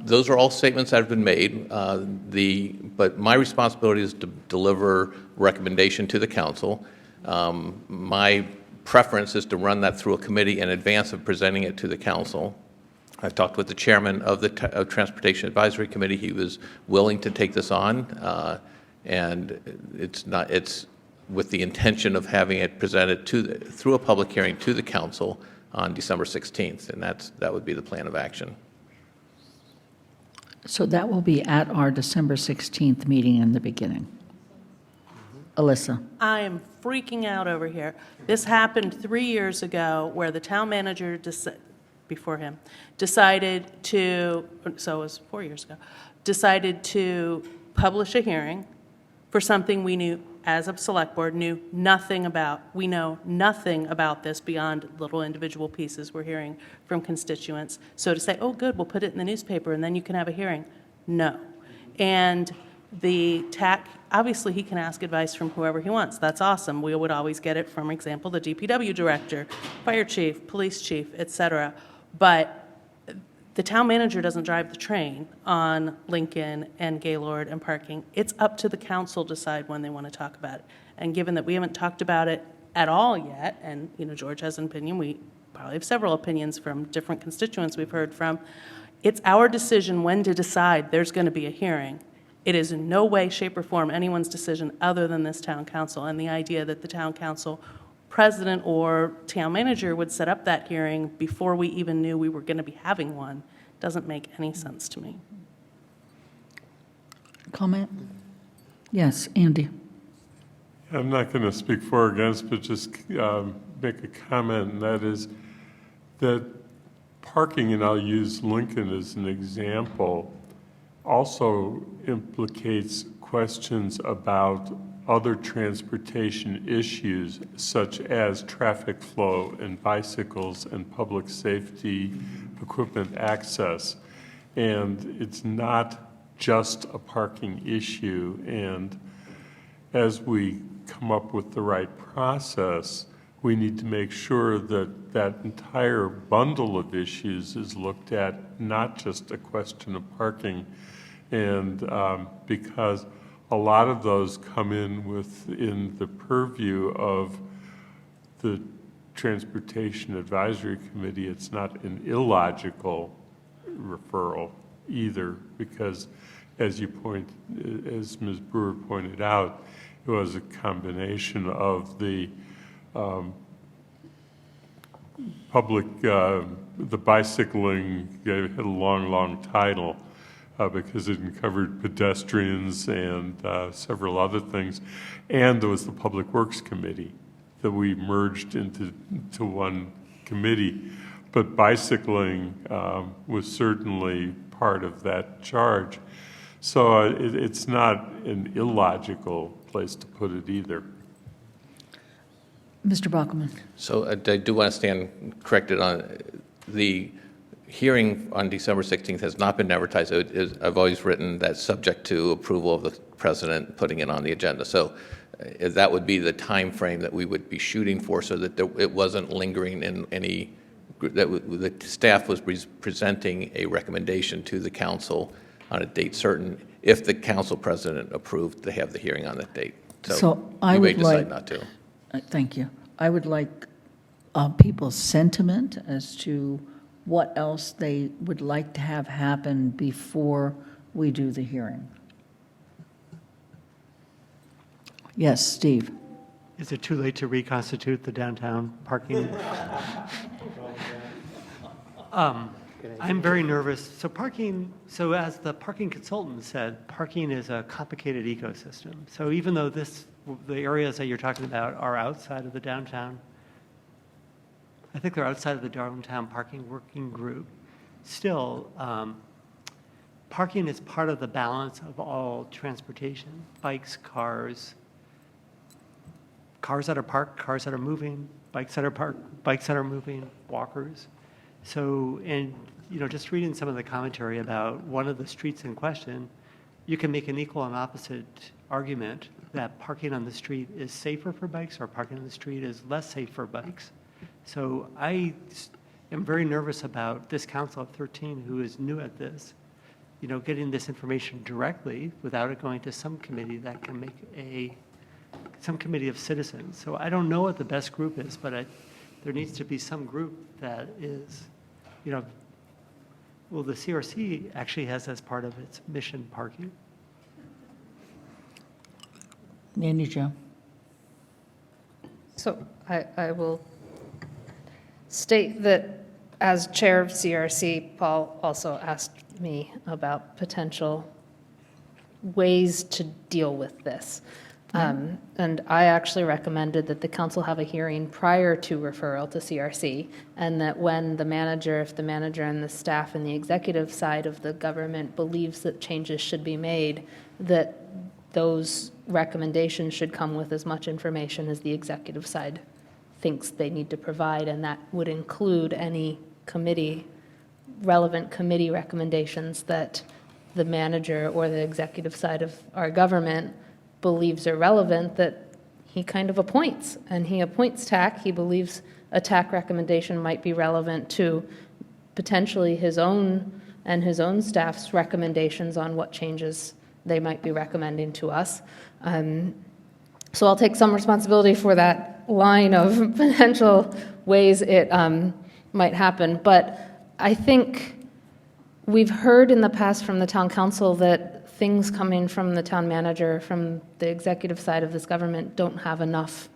those are all statements that have been made. But my responsibility is to deliver recommendation to the council. My preference is to run that through a committee in advance of presenting it to the council. I've talked with the chairman of the Transportation Advisory Committee. He was willing to take this on, and it's with the intention of having it presented through a public hearing to the council on December 16th, and that would be the plan of action. So that will be at our December 16th meeting in the beginning. Alyssa? I am freaking out over here. This happened 3 years ago where the town manager, before him, decided to, so it was 4 years ago, decided to publish a hearing for something we knew, as a select board, knew nothing about. We know nothing about this beyond little individual pieces we're hearing from constituents. So to say, oh, good, we'll put it in the newspaper and then you can have a hearing. No. And the TAC, obviously he can ask advice from whoever he wants. That's awesome. We would always get it from, example, the DPW director, fire chief, police chief, et cetera. But the town manager doesn't drive the train on Lincoln and Gaylord and parking. It's up to the council to decide when they want to talk about it. And given that we haven't talked about it at all yet, and George has an opinion, we probably have several opinions from different constituents we've heard from, it's our decision when to decide there's going to be a hearing. It is in no way, shape, or form anyone's decision other than this town council. And the idea that the town council president or town manager would set up that hearing before we even knew we were going to be having one doesn't make any sense to me. Comment? Yes, Andy. I'm not going to speak for or against, but just make a comment, and that is that parking, and I'll use Lincoln as an example, also implicates questions about other transportation issues such as traffic flow and bicycles and public safety equipment access. And it's not just a parking issue. And as we come up with the right process, we need to make sure that that entire bundle of issues is looked at, not just a question of parking. And because a lot of those come in within the purview of the Transportation Advisory Committee. It's not an illogical referral either, because as Ms. Brewer pointed out, it was a combination of the the bicycling had a long title, because it covered pedestrians and several other things. And there was the Public Works Committee that we merged into one committee. But bicycling was certainly part of that charge. So it's not an illogical place to put it either. Mr. Bachman. So I do want to stand corrected on the hearing on December 16th has not been advertised. I've always written that subject to approval of the president putting it on the agenda. So that would be the time frame that we would be shooting for, so that it wasn't lingering in any, that the staff was presenting a recommendation to the council on a date certain if the council president approved to have the hearing on that date. So I you may would decide like, not to. Thank you. I would like people's sentiment as to what else they would like to have happen before we do the hearing. Yes, Steve. Is it too late to reconstitute the downtown parking? I'm very nervous. So as the parking consultant said, parking is a complicated ecosystem. So even though the areas that you're talking about are outside of the downtown, I think they're outside of the downtown parking working group. Still, parking is part of the balance of all transportation: bikes, cars that are parked, cars that are moving, bikes that are parked, bikes that are moving, walkers. So, and just reading some of the commentary about one of the streets in question, you can make an equal and opposite argument that parking on the street is safer for bikes or parking on the street is less safe for bikes. So am very nervous about this council of 13 who is new at this, getting this information directly without it going to some committee that can make some committee of citizens. So I don't know what the best group is, but there needs to be some group that is, well, the CRC actually has as part of its mission parking. Andy Jo. So I will state that as chair of CRC, Paul also asked me about potential ways to deal with this. And I actually recommended that the council have a hearing prior to referral to CRC, and that when the manager, if the manager and the staff and the executive side of the government believes that changes should be made, that those recommendations should come with as much information as the executive side thinks they need to provide, and that would include any relevant committee recommendations that the manager or the executive side of our government believes are relevant, that he kind of appoints. And he appoints TAC. He believes a TAC recommendation might be relevant to potentially his own and his own staff's recommendations on what changes they might be recommending to us. So I'll take some responsibility for that line of potential ways it might happen. But I think we've heard in the past from the town council that things coming from the town manager, from the executive side of this government, don't have enough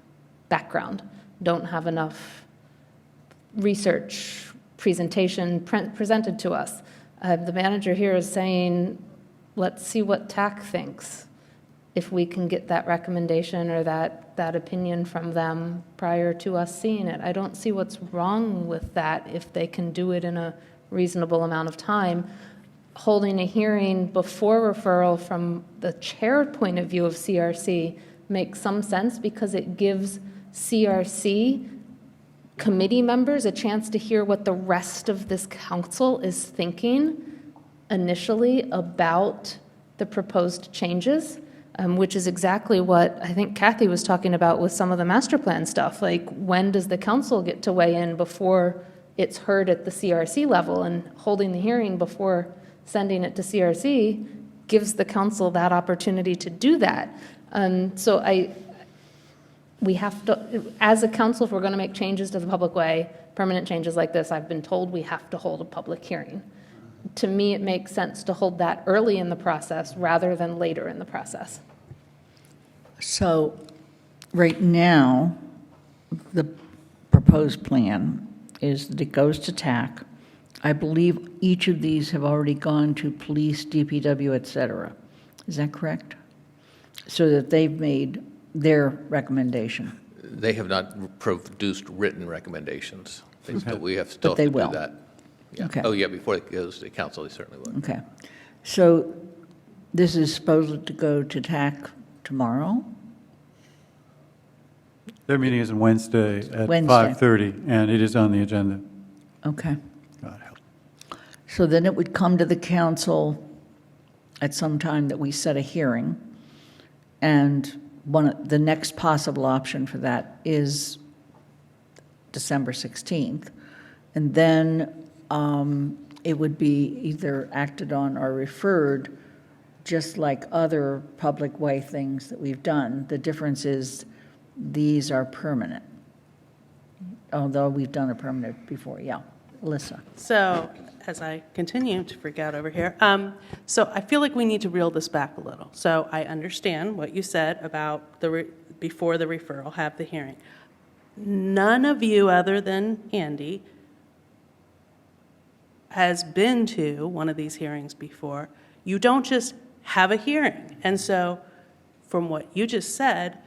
background, don't have enough research, presentation presented to us. The manager here is saying, let's see what TAC thinks. If we can get that recommendation or that opinion from them prior to us seeing it. I don't see what's wrong with that if they can do it in a reasonable amount of time. Holding a hearing before referral from the chair point of view of CRC makes some sense because it gives CRC committee members a chance to hear what the rest of this council is thinking initially about the proposed changes, which is exactly what I think Kathy was talking about with some of the master plan stuff. Like, when does the council get to weigh in before it's heard at the CRC level? And holding the hearing before sending it to CRC gives the council that opportunity to do that. So we have to, as a council, if we're going to make changes to the public way, permanent changes like this, I've been told we have to hold a public hearing. To me, it makes sense to hold that early in the process rather than later in the process. So right now, the proposed plan is that it goes to TAC. I believe each of these have already gone to police, DPW, et cetera. Is that correct? So that they've made their recommendation. They have not produced written recommendations. We have still But they have to will. do that. Yeah. Okay. Oh, yeah, before it goes to the council, they certainly would. Okay. So this is supposed to go to TAC tomorrow? Their meeting is on Wednesday at Wednesday. 5:30, and it is on the agenda. Okay. God help. So then it would come to the council at some time that we set a hearing, and the next possible option for that is December 16th. And then it would be either acted on or referred, just like other public way things that we've done. The difference is these are permanent, although we've done a permanent before. Yeah. Alyssa. So, as I continue to freak out over here, so I feel like we need to reel this back a little. So I understand what you said about before the referral, have the hearing. None of you, other than Andy, has been to one of these hearings before. You don't just have a hearing. And so, from what you just said,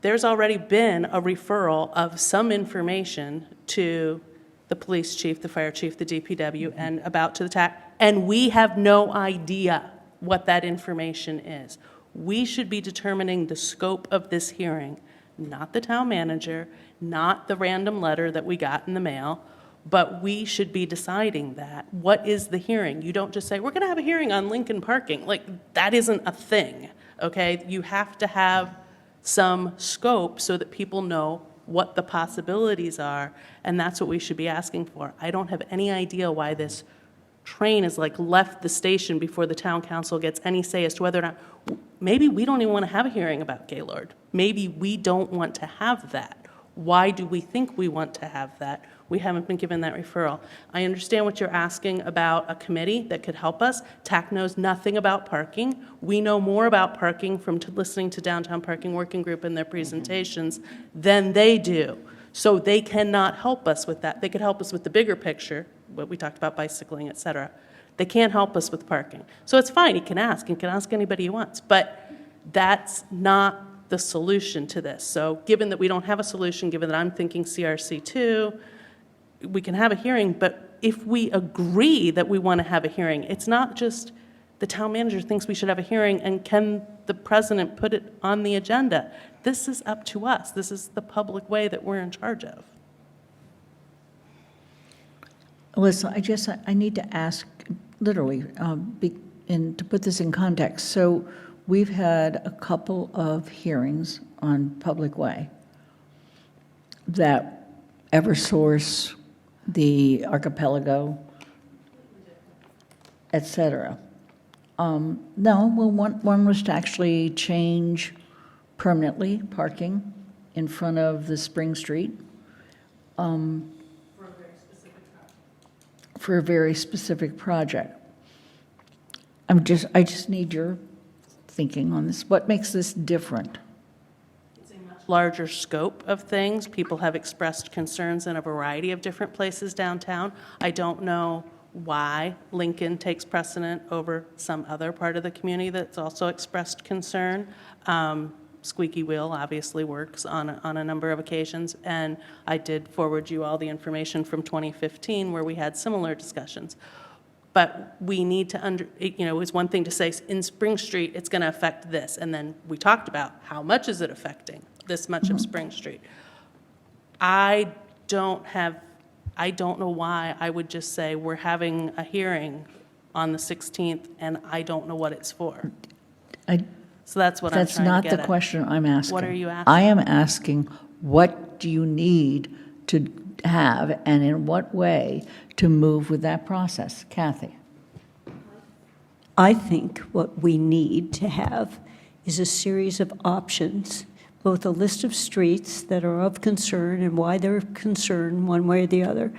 there's already been a referral of some information to the police chief, the fire chief, the DPW, and about to the TAC, and we have no idea what that information is. We should be determining the scope of this hearing, not the town manager, not the random letter that we got in the mail, but we should be deciding that. What is the hearing? You don't just say, we're going to have a hearing on Lincoln parking. Like, that isn't a thing, okay? You have to have some scope so that people know what the possibilities are, and that's what we should be asking for. I don't have any idea why this train is like left the station before the town council gets any say as to whether or not, maybe we don't even want to have a hearing about Gaylord. Maybe we don't want to have that. Why do we think we want to have that? We haven't been given that referral. I understand what you're asking about a committee that could help us. TAC knows nothing about parking. We know more about parking from listening to Downtown Parking Working Group and their presentations than they do. So they cannot help us with that. They could help us with the bigger picture, what we talked about, bicycling, et cetera. They can't help us with parking. So it's fine, he can ask anybody he wants, but that's not the solution to this. So given that we don't have a solution, given that I'm thinking CRC2, we can have a hearing, but if we agree that we want to have a hearing, it's not just the town manager thinks we should have a hearing and can the president put it on the agenda. This is up to us. This is the public way that we're in charge of. Alyssa, I need to ask, literally, to put this in context. So we've had a couple of hearings on public way that Eversource, the Archipelago, et cetera. No, well, one was to actually change permanently parking in front of the Spring Street. For a very specific project. I just need your thinking on this. What makes this different? It's a much larger scope of things. People have expressed concerns in a variety of different places downtown. I don't know why Lincoln takes precedent over some other part of the community that's also expressed concern. Squeaky Wheel obviously works on a number of occasions, and I did forward you all the information from 2015 where we had similar discussions. But we need to it's one thing to say in Spring Street it's going to affect this, and then we talked about how much is it affecting this much of Spring Street. I don't know why I would just say we're having a hearing on the 16th and I don't know what it's for. So that's what I'm trying to get at. That's not the question I'm asking. What are you asking? I am asking, what do you need to have and in what way to move with that process? Kathy? I think what we need to have is a series of options, both a list of streets that are of concern and why they're of concern one way or the other,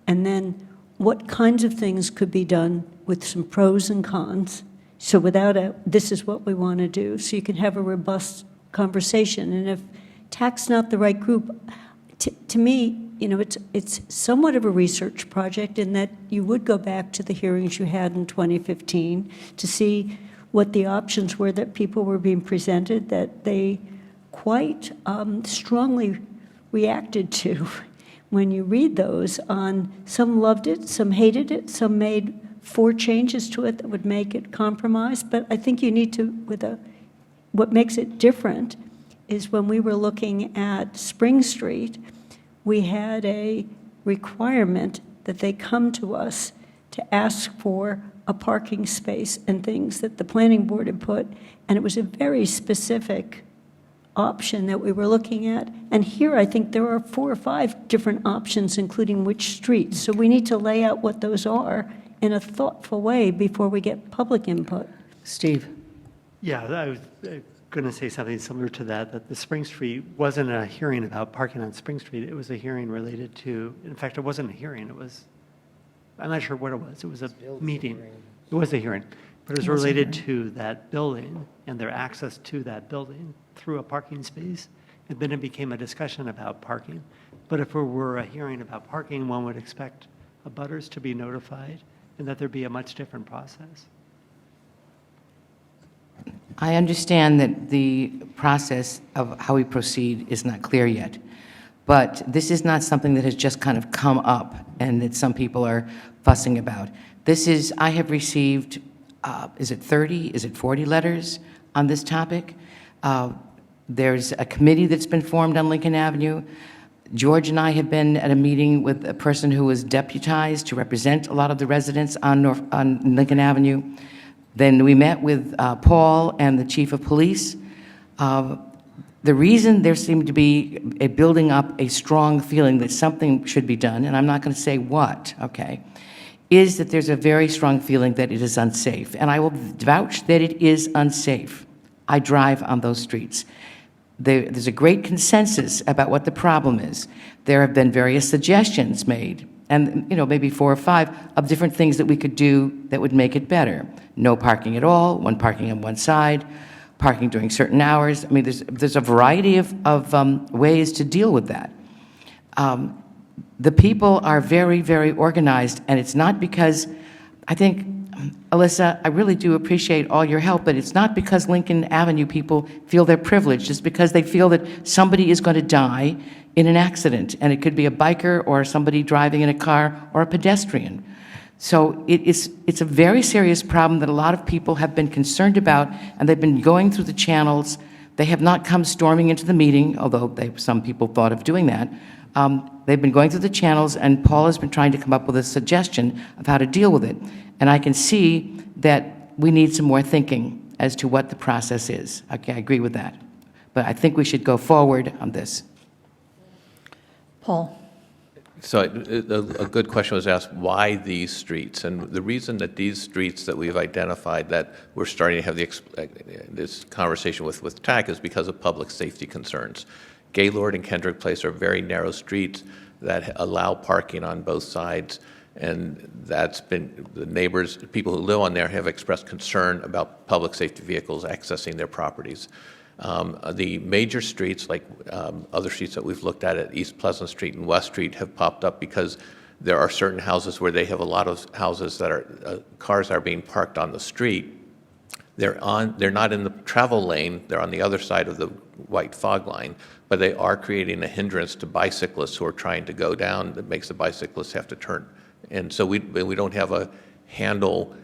and then what kinds of things could be done with some pros and cons. So without this is what we want to do, so you can have a robust conversation. And if TAC's not the right group, to me, it's somewhat of a research project in that you would go back to the hearings you had in 2015 to see what the options were that people were being presented that they quite strongly reacted to. When you read those, some loved it, some hated it, some made 4 changes to it that would make it compromise. But I think you need to, what makes it different is when we were looking at Spring Street, we had a requirement that they come to us to ask for a parking space and things that the planning board had put, and it was a very specific option that we were looking at. And here I think there are 4 or 5 different options, including which streets. So we need to lay out what those are in a thoughtful way before we get public input. Steve? Yeah, I was going to say something similar to that the Spring Street wasn't a hearing about parking on Spring Street. It was a hearing related to, in fact, it wasn't a hearing. I'm not sure what it was. It was a meeting. It was a hearing. But it was related to that building and their access to that building through a parking space. And then it became a discussion about parking. But if it were a hearing about parking, one would expect abutters to be notified and that there'd be a much different process. I understand that the process of how we proceed is not clear yet, but this is not something that has just kind of come up and that some people are fussing about. I have received, is it 30, is it 40 letters on this topic? There's a committee that's been formed on Lincoln Avenue. George and I have been at a meeting with a person who was deputized to represent a lot of the residents on Lincoln Avenue. Then we met with Paul and the chief of police. the reason there seemed to be a building up a strong feeling that something should be done, and I'm not going to say what, okay, is that there's a very strong feeling that it is unsafe. And I will vouch that it is unsafe. I drive on those streets. There's a great consensus about what the problem is. There have been various suggestions made, and maybe 4 or 5 of different things that we could do that would make it better. No parking at all, one parking on one side, parking during certain hours. I mean, there's a variety of ways to deal with that. The people are very, very organized, and it's not because, I think, Alyssa, I really do appreciate all your help, but it's not because Lincoln Avenue people feel they're privileged. It's because they feel that somebody is going to die in an accident, and it could be a biker or somebody driving in a car or a pedestrian. So it's a very serious problem that a lot of people have been concerned about, and they've been going through the channels. They have not come storming into the meeting, although some people thought of doing that. They've been going through the channels, and Paul has been trying to come up with a suggestion of how to deal with it. And I can see that we need some more thinking as to what the process is. Okay, I agree with that. But I think we should go forward on this. Paul? So a good question was asked, why these streets? And the reason that these streets that we've identified that we're starting to have this conversation with TAC is because of public safety concerns. Gaylord and Kendrick Place are very narrow streets that allow parking on both sides, and that's been, the neighbors, people who live on there have expressed concern about public safety vehicles accessing their properties. The major streets, like other streets that we've looked at East Pleasant Street and West Street, have popped up because there are certain houses where they have a lot of houses that are, cars are being parked on the street. They're not in the travel lane, they're on the other side of the white fog line, but they are creating a hindrance to bicyclists who are trying to go down that makes the bicyclists have to turn. And so we don't have a handle,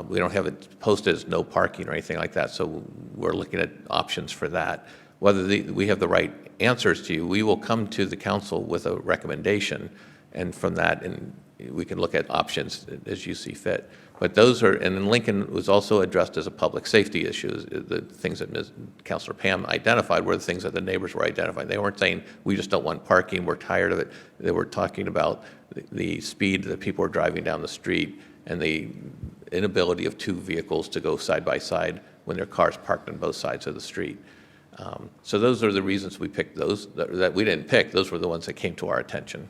we don't have it posted as no parking or anything like that, so we're looking at options for that. Whether we have the right answers to you, we will come to the council with a recommendation, and from that, and we can look at options as you see fit. But those are, and then Lincoln was also addressed as a public safety issue. The things that Councilor Pam identified were the things that the neighbors were identifying. They weren't saying, we just don't want parking, we're tired of it. They were talking about the speed that people are driving down the street and the inability of 2 vehicles to go side by side when their cars parked on both sides of the street. So those are the reasons we picked those, that we didn't pick. Those were the ones that came to our attention.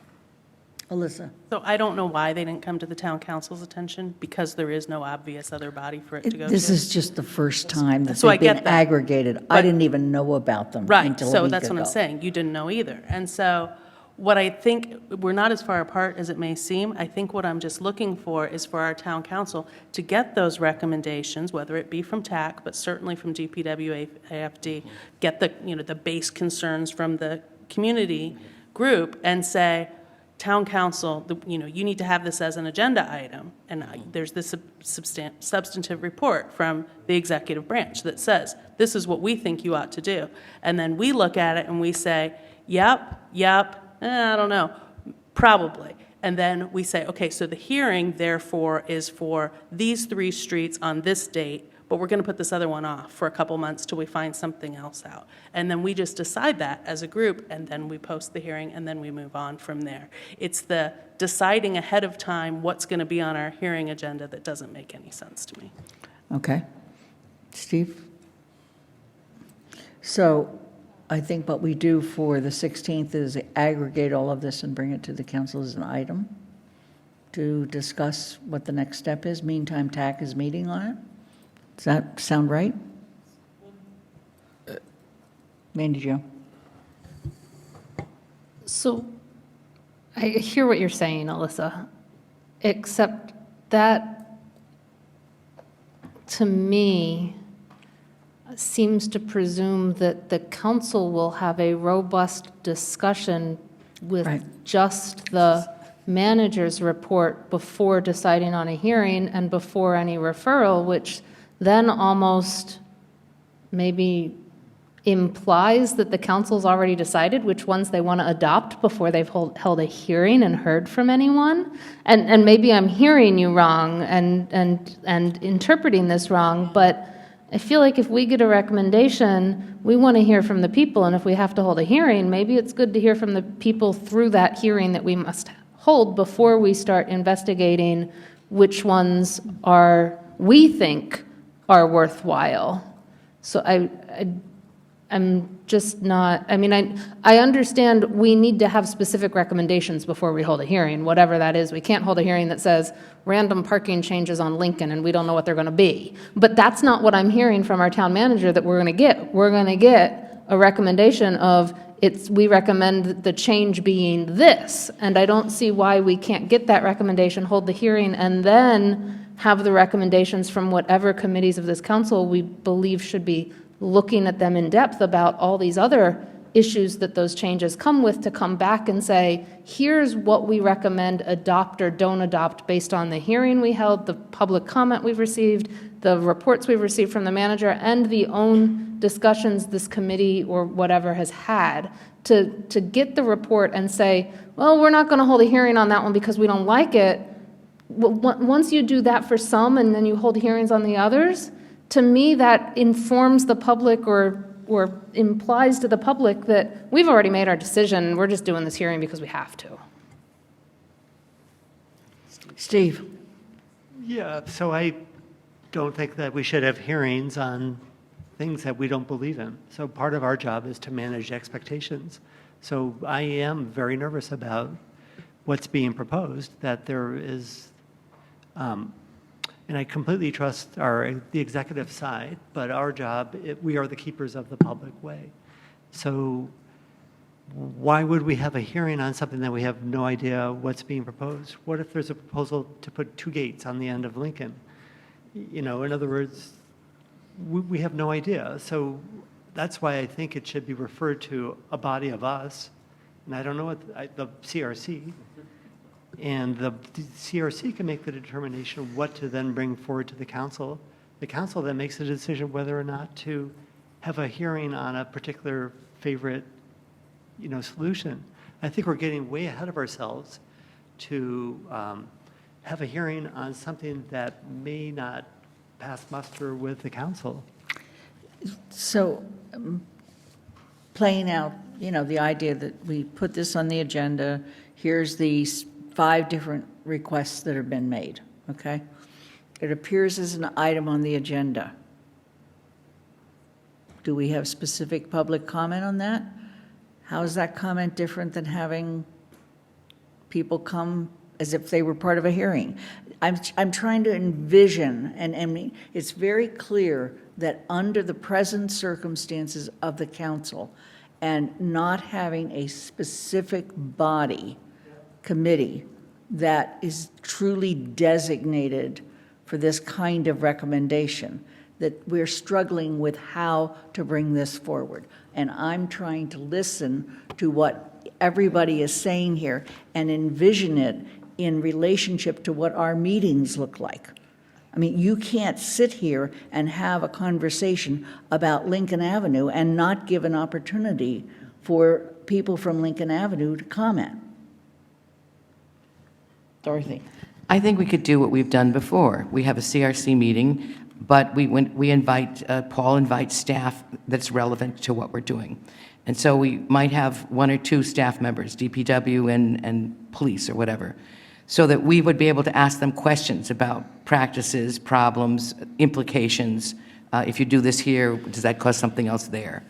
Alyssa? So I don't know why they didn't come to the town council's attention, because there is no obvious other body for it to go to. This is just the first time that So I they've get been that. aggregated. I didn't even know about them Right, until a so week that's what I'm ago. saying, you didn't know either. And so what I think, we're not as far apart as it may seem. I think what I'm just looking for is for our town council to get those recommendations, whether it be from TAC, but certainly from DPW, AFD, get the base concerns from the community group and say, town council, you need to have this as an agenda item. And there's this substantive report from the executive branch that says, this is what we think you ought to do. And then we look at it and we say, yep, I don't know, probably. And then we say, okay, so the hearing, therefore, is for these 3 streets on this date, but we're going to put this other one off for a couple months till we find something else out. And then we just decide that as a group, and then we post the hearing, and then we move on from there. It's the deciding ahead of time what's going to be on our hearing agenda that doesn't make any sense to me. Okay. Steve? So I think what we do for the 16th is aggregate all of this and bring it to the council as an item to discuss what the next step is. Meantime, TAC is meeting on it. Does that sound right? Mandy Jo? So I hear what you're saying, Alyssa, except that, to me, seems to presume that the council will have a robust discussion with just the manager's report before deciding on a hearing and before any referral, which then almost maybe implies that the council's already decided which ones they want to adopt before they've held a hearing and heard from anyone. And maybe I'm hearing you wrong and interpreting this wrong, but I feel like if we get a recommendation, we want to hear from the people, and if we have to hold a hearing, maybe it's good to hear from the people through that hearing that we must hold before we start investigating which ones we think are worthwhile. So I'm just not, I mean, I understand we need to have specific recommendations before we hold a hearing, whatever that is. We can't hold a hearing that says random parking changes on Lincoln and we don't know what they're going to be. But that's not what I'm hearing from our town manager that we're going to get. We're going to get a recommendation of we recommend the change being this. And I don't see why we can't get that recommendation, hold the hearing, and then have the recommendations from whatever committees of this council we believe should be looking at them in depth about all these other issues that those changes come with, to come back and say, here's what we recommend adopt or don't adopt based on the hearing we held, the public comment we've received, the reports we've received from the manager, and the own discussions this committee or whatever has had, to get the report and say, well, we're not going to hold a hearing on that one because we don't like it. Once you do that for some and then you hold hearings on the others, to me that informs the public or implies to the public that we've already made our decision, we're just doing this hearing because we have to. Steve? Yeah, so I don't think that we should have hearings on things that we don't believe in. So part of our job is to manage expectations. So I am very nervous about what's being proposed, that there is, and I completely trust the executive side, but our job, we are the keepers of the public way. So why would we have a hearing on something that we have no idea what's being proposed? What if there's a proposal to put 2 gates on the end of Lincoln? You know, in other words, we have no idea. So that's why I think it should be referred to a body of us, and I don't know what, the CRC, and the CRC can make the determination of what to then bring forward to the council. The council then makes a decision whether or not to have a hearing on a particular favorite, solution. I think we're getting way ahead of ourselves to have a hearing on something that may not pass muster with the council. So playing out, the idea that we put this on the agenda, here's these 5 different requests that have been made, okay? It appears as an item on the agenda. Do we have specific public comment on that? How is that comment different than having people come as if they were part of a hearing? I'm trying to envision, and I mean, it's very clear that under the present circumstances of the council and not having a specific body, committee, that is truly designated for this kind of recommendation, that we're struggling with how to bring this forward. And I'm trying to listen to what everybody is saying here and envision it in relationship to what our meetings look like. I mean, you can't sit here and have a conversation about Lincoln Avenue and not give an opportunity for people from Lincoln Avenue to comment. Dorothy? I think we could do what we've done before. We have a CRC meeting, but Paul invites staff that's relevant to what we're doing. And so we might have 1 or 2 staff members, DPW and police or whatever, so that we would be able to ask them questions about practices, problems, implications. If you do this here, does that cause something else there?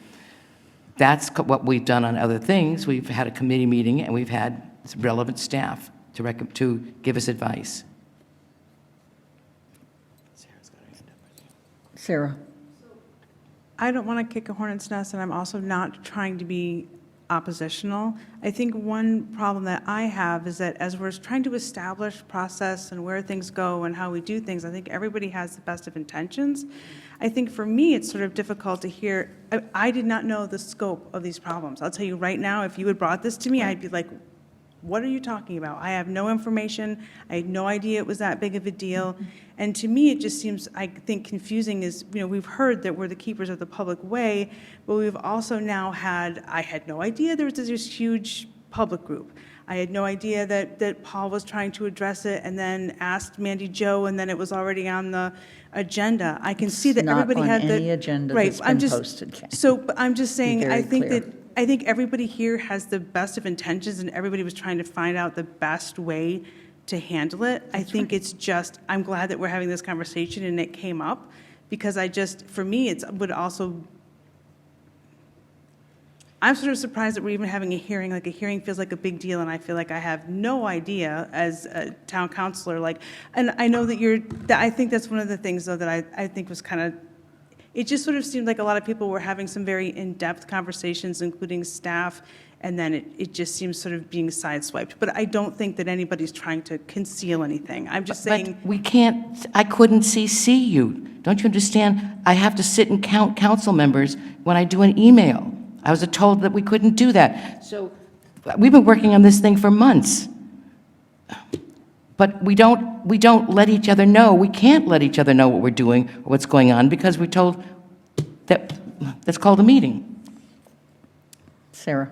That's what we've done on other things. We've had a committee meeting and we've had relevant staff to give us advice. Sarah? I don't want to kick a hornet's nest, and I'm also not trying to be oppositional. I think one problem that I have is that as we're trying to establish process and where things go and how we do things, I think everybody has the best of intentions. I think for me, it's sort of difficult to hear. I did not know the scope of these problems. I'll tell you right now, if you had brought this to me, I'd be like, what are you talking about? I have no information. I had no idea it was that big of a deal. And to me, it just seems, I think, confusing is, we've heard that we're the keepers of the public way, but we've also now I had no idea there was this huge public group. I had no idea that Paul was trying to address it, and then asked Mandy Jo, and then it was already on the agenda. I can see that everybody had the... Not on any agenda Right, that's I'm been just- posted, Kay. So, but I'm just saying, very I think clear. that, I think everybody here has the best of intentions, and everybody was trying to find out the best way to handle it. I think it's just, I'm glad that we're having this conversation and it came up, because for me, it would also, I'm sort of surprised that we're even having a hearing. Like, a hearing feels like a big deal, and I feel like I have no idea as a town councilor. Like, and I know that I think that's one of the things, though, that I think was kind of, it just sort of seemed like a lot of people were having some very in-depth conversations, including staff, and then it just seems sort of being sideswiped. But I don't think that anybody's trying to conceal anything. I'm just saying. But we can't, I couldn't CC you. Don't you understand? I have to sit and count council members when I do an email. I was told that we couldn't do that. So we've been working on this thing for months. But we don't let each other know. We can't let each other know what we're doing or what's going on because we're told that that's called a meeting. Sarah.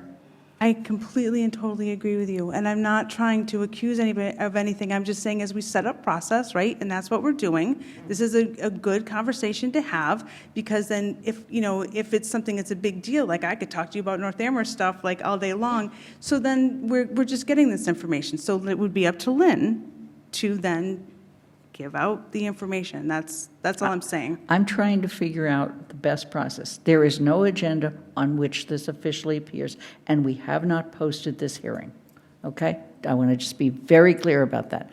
I completely and totally agree with you, and I'm not trying to accuse anybody of anything. I'm just saying, as we set up process, right, and that's what we're doing. This is a good conversation to have, because then if it's something that's a big deal, like I could talk to you about North Amherst stuff like all day long. So then we're just getting this information. So it would be up to Lynn to then give out the information. That's all I'm saying. I'm trying to figure out the best process. There is no agenda on which this officially appears, and we have not posted this hearing, okay? I want to just be very clear about that.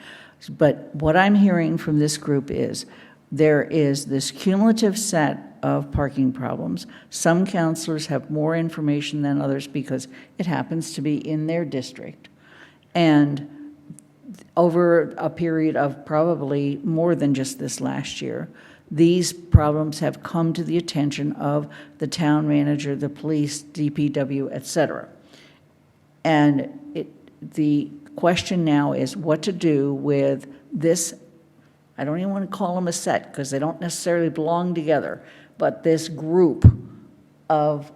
But what I'm hearing from this group is there is this cumulative set of parking problems. Some councilors have more information than others because it happens to be in their district. And over a period of probably more than just this last year, these problems have come to the attention of the town manager, the police, DPW, et cetera. And the question now is what to do with this. I don't even want to call them a set because they don't necessarily belong together, but this group of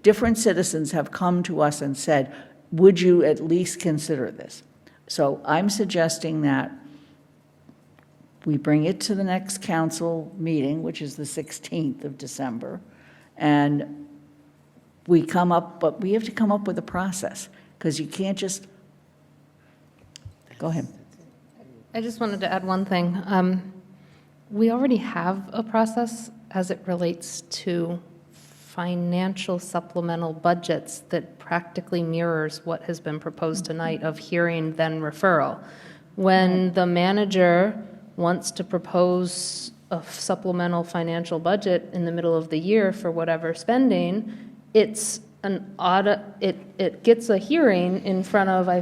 different citizens have come to us and said, would you at least consider this? So I'm suggesting that we bring it to the next council meeting, which is the 16th of December, and we come up, but we have to come up with a process, because you can't just, go ahead. I just wanted to add one thing. We already have a process as it relates to financial supplemental budgets that practically mirrors what has been proposed tonight of hearing then referral. When the manager wants to propose a supplemental financial budget in the middle of the year for whatever spending, it's an audit, it gets a hearing in front of, I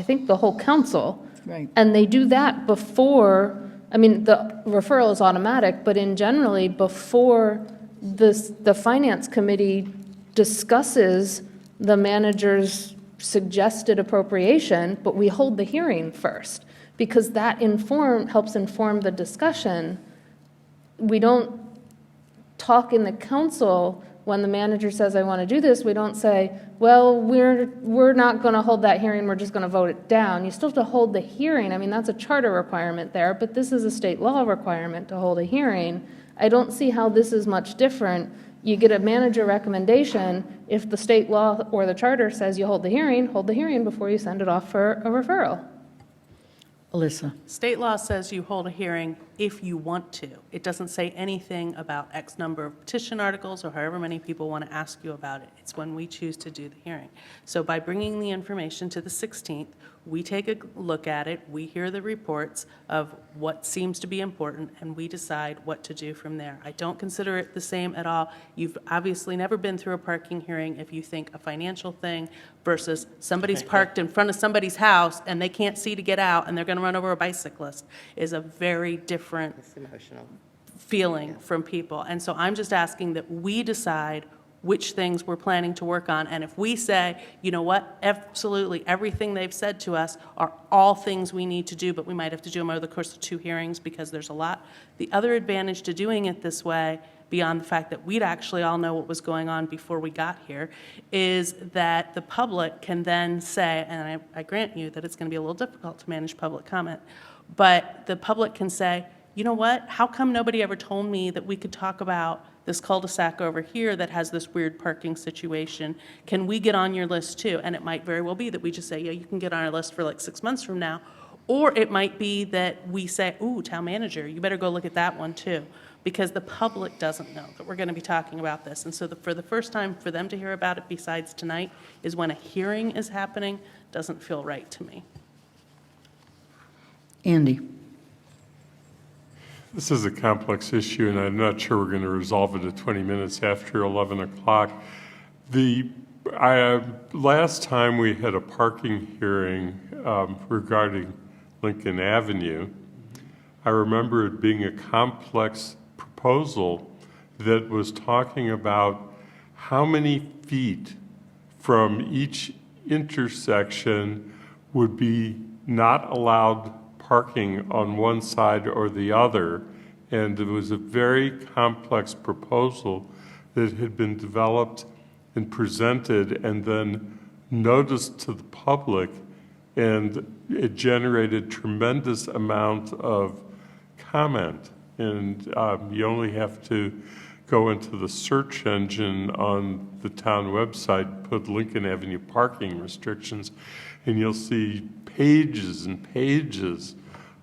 think, the whole council. Right. And they do that before, I mean, the referral is automatic, but in generally, before the finance committee discusses the manager's suggested appropriation, but we hold the hearing first, because that helps inform the discussion. We don't talk in the council when the manager says, I want to do this. We don't say, well, we're not going to hold that hearing, we're just going to vote it down. You still have to hold the hearing. I mean, that's a charter requirement there, but this is a state law requirement to hold a hearing. I don't see how this is much different. You get a manager recommendation. If the state law or the charter says you hold the hearing before you send it off for a referral. Alyssa. State law says you hold a hearing if you want to. It doesn't say anything about X number of petition articles or however many people want to ask you about it. It's when we choose to do the hearing. So by bringing the information to the 16th, we take a look at it, we hear the reports of what seems to be important, and we decide what to do from there. I don't consider it the same at all. You've obviously never been through a parking hearing if you think a financial thing versus somebody's parked in front of somebody's house and they can't see to get out and they're going to run over a bicyclist is a very different feeling from people. And so I'm just asking that we decide which things we're planning to work on. And if we say, you know what, absolutely, everything they've said to us are all things we need to do, but we might have to do them over the course of 2 hearings because there's a lot. The other advantage to doing it this way, beyond the fact that we'd actually all know what was going on before we got here, is that the public can then say, and I grant you that it's going to be a little difficult to manage public comment, but the public can say, you know what, how come nobody ever told me that we could talk about this cul-de-sac over here that has this weird parking situation? Can we get on your list too? And it might very well be that we just say, yeah, you can get on our list for like 6 months from now. Or it might be that we say, ooh, town manager, you better go look at that one too. Because the public doesn't know that we're going to be talking about this. And so for the first time for them to hear about it besides tonight is when a hearing is happening. Doesn't feel right to me. Andy. This is a complex issue, and I'm not sure we're going to resolve it at 20 minutes after 11 o'clock. Last time we had a parking hearing regarding Lincoln Avenue, I remember it being a complex proposal that was talking about how many feet from each intersection would be not allowed parking on one side or the other. And it was a very complex proposal that had been developed and presented and then noticed to the public, and it generated tremendous amount of comment. And you only have to go into the search engine on the town website, put Lincoln Avenue parking restrictions, and you'll see pages and pages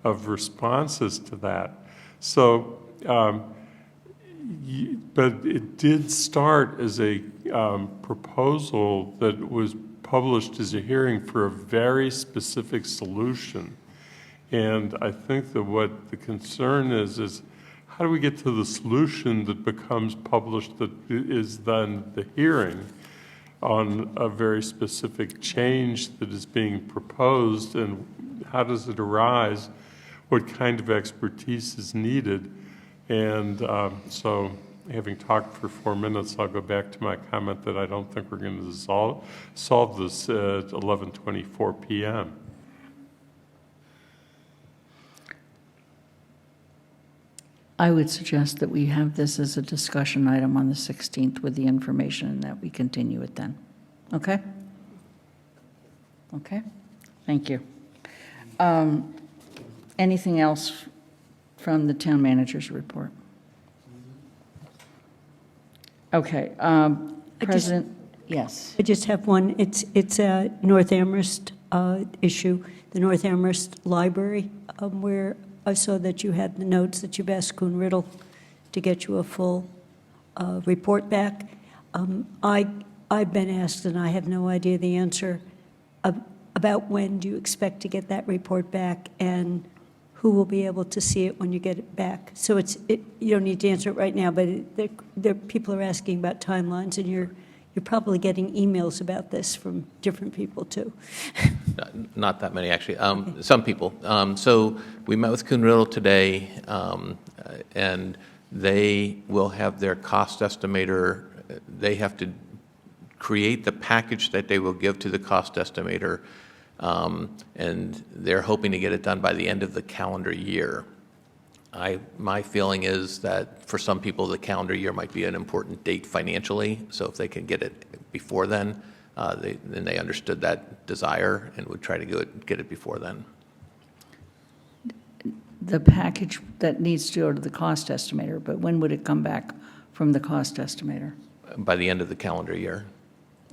of responses to that. So, but it did start as a proposal that was published as a hearing for a very specific solution. And I think that what the concern is how do we get to the solution that becomes published that is then the hearing on a very specific change that is being proposed, and how does it arise? What kind of expertise is needed? And so having talked for 4 minutes, I'll go back to my comment that I don't think we're going to solve this at 11:24 p.m. I would suggest that we have this as a discussion item on the 16th with the information, and that we continue it then. Okay? Okay? Thank you. Anything else from the town manager's report? Okay. President, yes. I just have one. It's a North Amherst issue, the North Amherst Library, where I saw that you had the notes that you've asked Kuhn Riddle to get you a full report back. I've been asked, and I have no idea the answer, about when do you expect to get that report back, and who will be able to see it when you get it back? So you don't need to answer it right now, but people are asking about timelines, and you're probably getting emails about this from different people too. Not that many, actually. Some people. So we met with Kuhn Riddle today, and they will have their cost estimator. They have to create the package that they will give to the cost estimator, and they're hoping to get it done by the end of the calendar year. My feeling is that for some people, the calendar year might be an important date financially, so if they can get it before then, then they understood that desire and would try to get it before then. The package that needs to go to the cost estimator, but when would it come back from the cost estimator? By the end of the calendar year.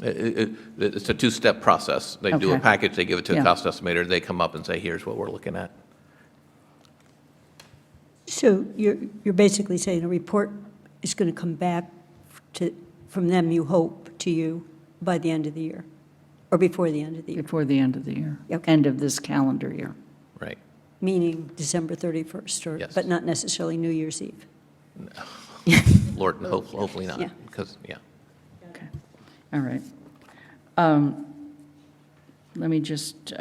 It's a two-step process. They do a package, they give it to a cost estimator, they come up and say, here's what we're looking at. So you're basically saying a report is going to come back from them, you hope, to you by the end of the year, or before the end of the year? Before the end of the year. Okay. End of this calendar year. Right. Meaning December 31st, Yes. But not necessarily New Year's Eve? Lord, hopefully not, because, Okay. All right. Let me just,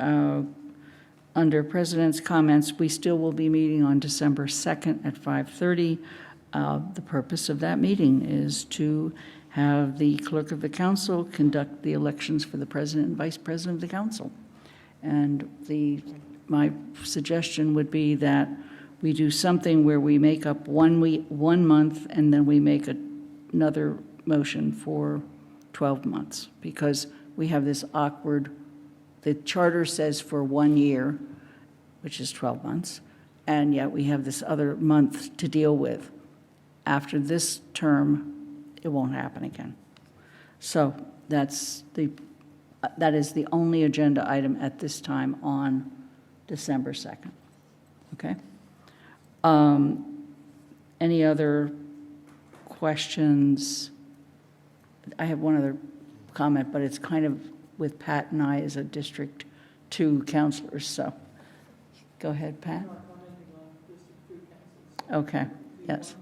under President's comments, we still will be meeting on December 2nd at 5:30. The purpose of that meeting is to have the clerk of the council conduct the elections for the president and vice president of the council. And my suggestion would be that we do something where we make up 1 month, and then we make another motion for 12 months, because we have this awkward, the charter says for 1 year, which is 12 months, and yet we have this other month to deal with. After this term, it won't happen again. So that is the only agenda item at this time on December 2nd. Okay? Any other questions? I have one other comment, but it's kind of with Pat and I as a District 2 counselors, so go ahead, Pat. Okay, yes.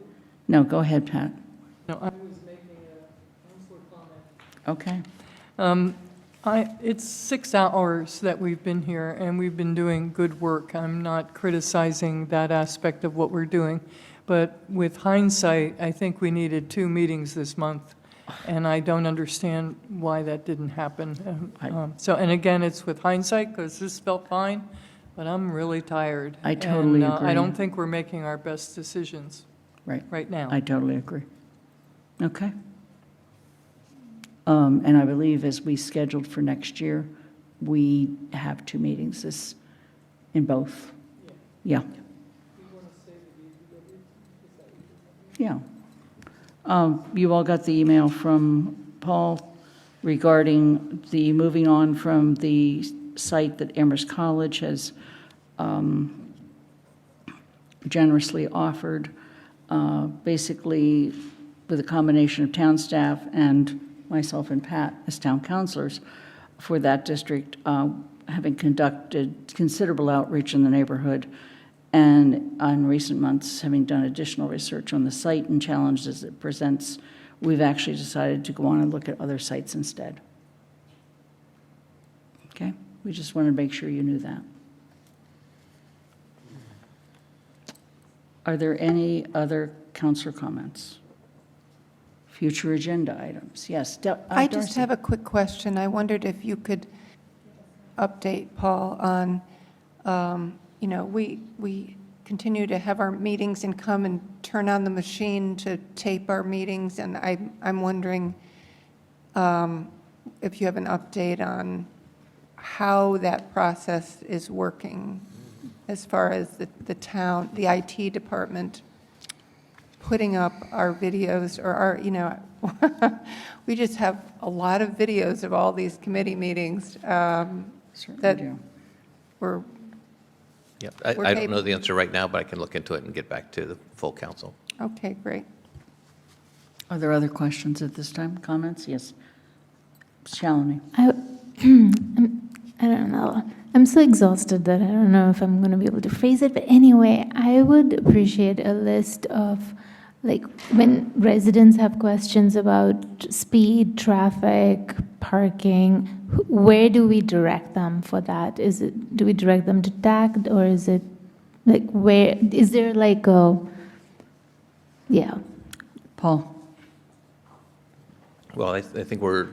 No, go ahead, Pat. No, I was making a counselor comment. Okay. It's 6 hours that we've been here, and we've been doing good work. I'm not criticizing that aspect of what we're doing, but with hindsight, I think we needed 2 meetings this month, and I don't understand why that didn't happen. And again, it's with hindsight, because this felt fine, but I'm really tired. I totally agree. I don't think we're making our best decisions right now. I totally agree. Okay. And I believe as we scheduled for next year, we have 2 meetings in both. Yeah. Yeah. You all got the email from Paul regarding the moving on from the site that Amherst College has generously offered, basically with a combination of town staff and myself and Pat as town councilors for that district, having conducted considerable outreach in the neighborhood, and in recent months, having done additional research on the site and challenges it presents, we've actually decided to go on and look at other sites instead. Okay? We just wanted to make sure you knew that. Are there any other councilor comments? Future agenda items? Yes. I just have a quick question. I wondered if you could update Paul on, we continue to have our meetings and come and turn on the machine to tape our meetings, and I'm wondering if you have an update on how that process is working as far as the town, the IT department putting up our videos, or we just have a lot of videos of all these committee meetings that we're. Yeah, I don't know the answer right now, but I can look into it and get back to the full council. Okay, great. Are there other questions at this time? Comments? Yes. Shalini. I don't know. I'm so exhausted that I don't know if I'm going to be able to phrase it. But anyway, I would appreciate a list of, like, when residents have questions about speed, traffic, parking, where do we direct them for that? Do we direct them to TAC, or is it, like, where, is there like a, yeah. Paul. Well, I think we're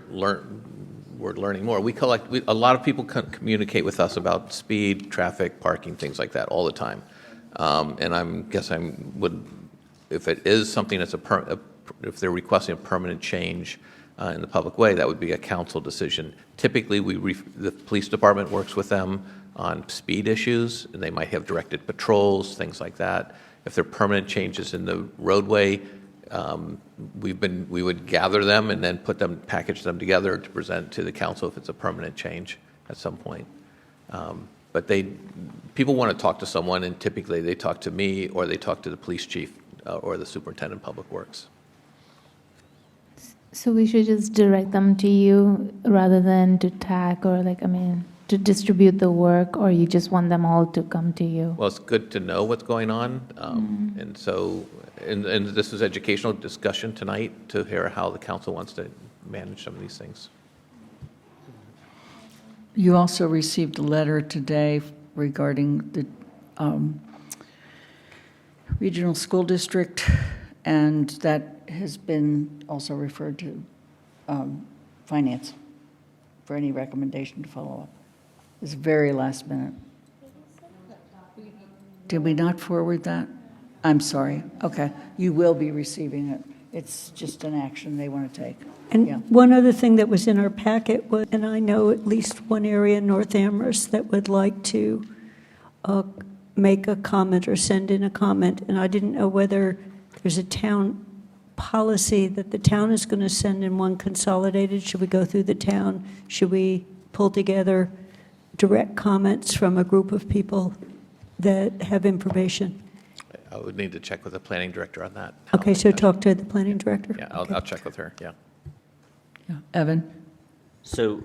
learning more. A lot of people communicate with us about speed, traffic, parking, things like that all the time. And if it is something that's if they're requesting a permanent change in the public way, that would be a council decision. Typically, the police department works with them on speed issues, and they might have directed patrols, things like that. If there are permanent changes in the roadway, we would gather them and then package them together to present to the council if it's a permanent change at some point. But people want to talk to someone, and typically they talk to me, or they talk to the police chief or the superintendent of public works. So we should just direct them to you rather than to TAC, or to distribute the work, or you just want them all to come to you? Well, it's good to know what's going on. And so, and this is educational discussion tonight to hear how the council wants to manage some of these things. You also received a letter today regarding the regional school district, and that has been also referred to Finance for any recommendation to follow up. It's very last minute. Did we not forward that? I'm sorry. Okay. You will be receiving it. It's just an action they want to take. And Yeah. one other thing that was in our packet was, and I know at least one area in North Amherst that would like to make a comment or send in a comment, and I didn't know whether there's a town policy that the town is going to send in one consolidated. Should we go through the town? Should we pull together direct comments from a group of people that have information? I would need to check with the planning director on that. Okay, so talk to the planning director? Yeah, Okay. I'll check with her, yeah. Yeah. Evan? So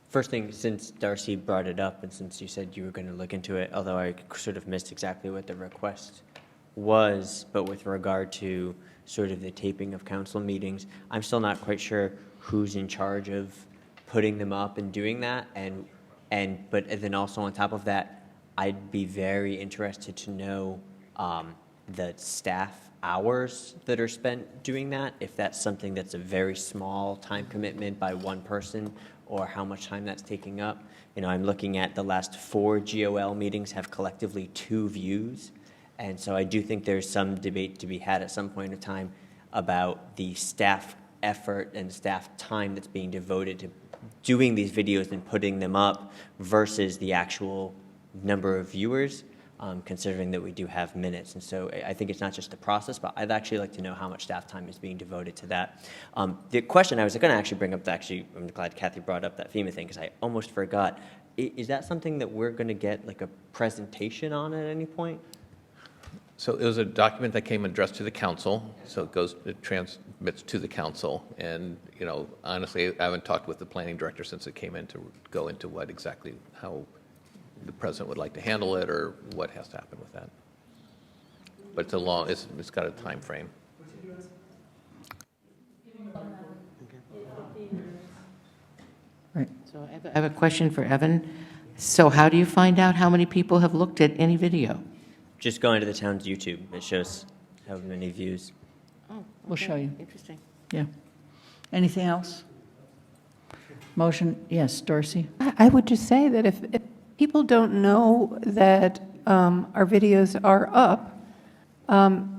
first thing, since Darcy brought it up and since you said you were going to look into it, although I sort of missed exactly what the request was, but with regard to sort of the taping of council meetings, I'm still not quite sure who's in charge of putting them up and doing that. But then also on top of that, I'd be very interested to know the staff hours that are spent doing that, if that's something that's a very small time commitment by one person, or how much time that's taking up. You know, I'm looking at the last 4 GOL meetings have collectively 2 views, and so I do think there's some debate to be had at some point in time about the staff effort and staff time that's being devoted to doing these videos and putting them up versus the actual number of viewers, considering that we do have minutes. And so I think it's not just the process, but I'd actually like to know how much staff time is being devoted to that. The question I was going to actually bring up, I'm glad Kathy brought up that FEMA thing, because I almost forgot. Is that something that we're going to get like a presentation on at any point? So it was a document that came addressed to the council, so it transmits to the council. And, you know, honestly, I haven't talked with the planning director since it came in to go into how the president would like to handle it or what has to happen with that. But it's got a time frame. Right. So I have a question for Evan. So how do you find out how many people have looked at any video? Just going to the town's YouTube. It shows how many views. Oh, We'll show you. Interesting. Yeah. Anything else? Motion, yes, Darcy? I would just say that if people don't know that our videos are up,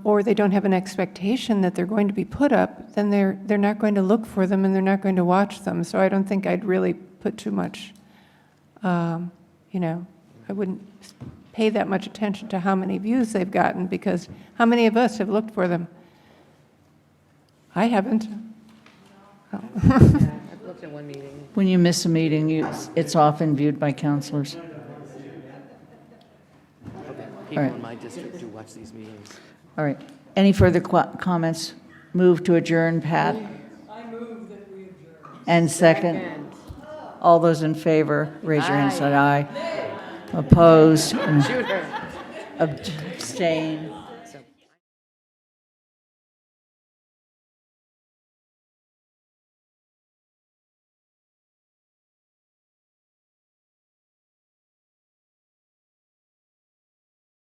or they don't have an expectation that they're going to be put up, then they're not going to look for them and they're not going to watch them. So I don't think I'd really put too much, I wouldn't pay that much attention to how many views they've gotten, because how many of us have looked for them? I haven't. Oh. I've looked at one meeting. When you miss a meeting, it's often viewed by counselors. People right. in my district do watch these meetings. All right. Any further comments? Move to adjourn, Pat? I move that we adjourn. And second? All those in favor, raise your hand, say aye. Opposed? Shoot her. Abstain?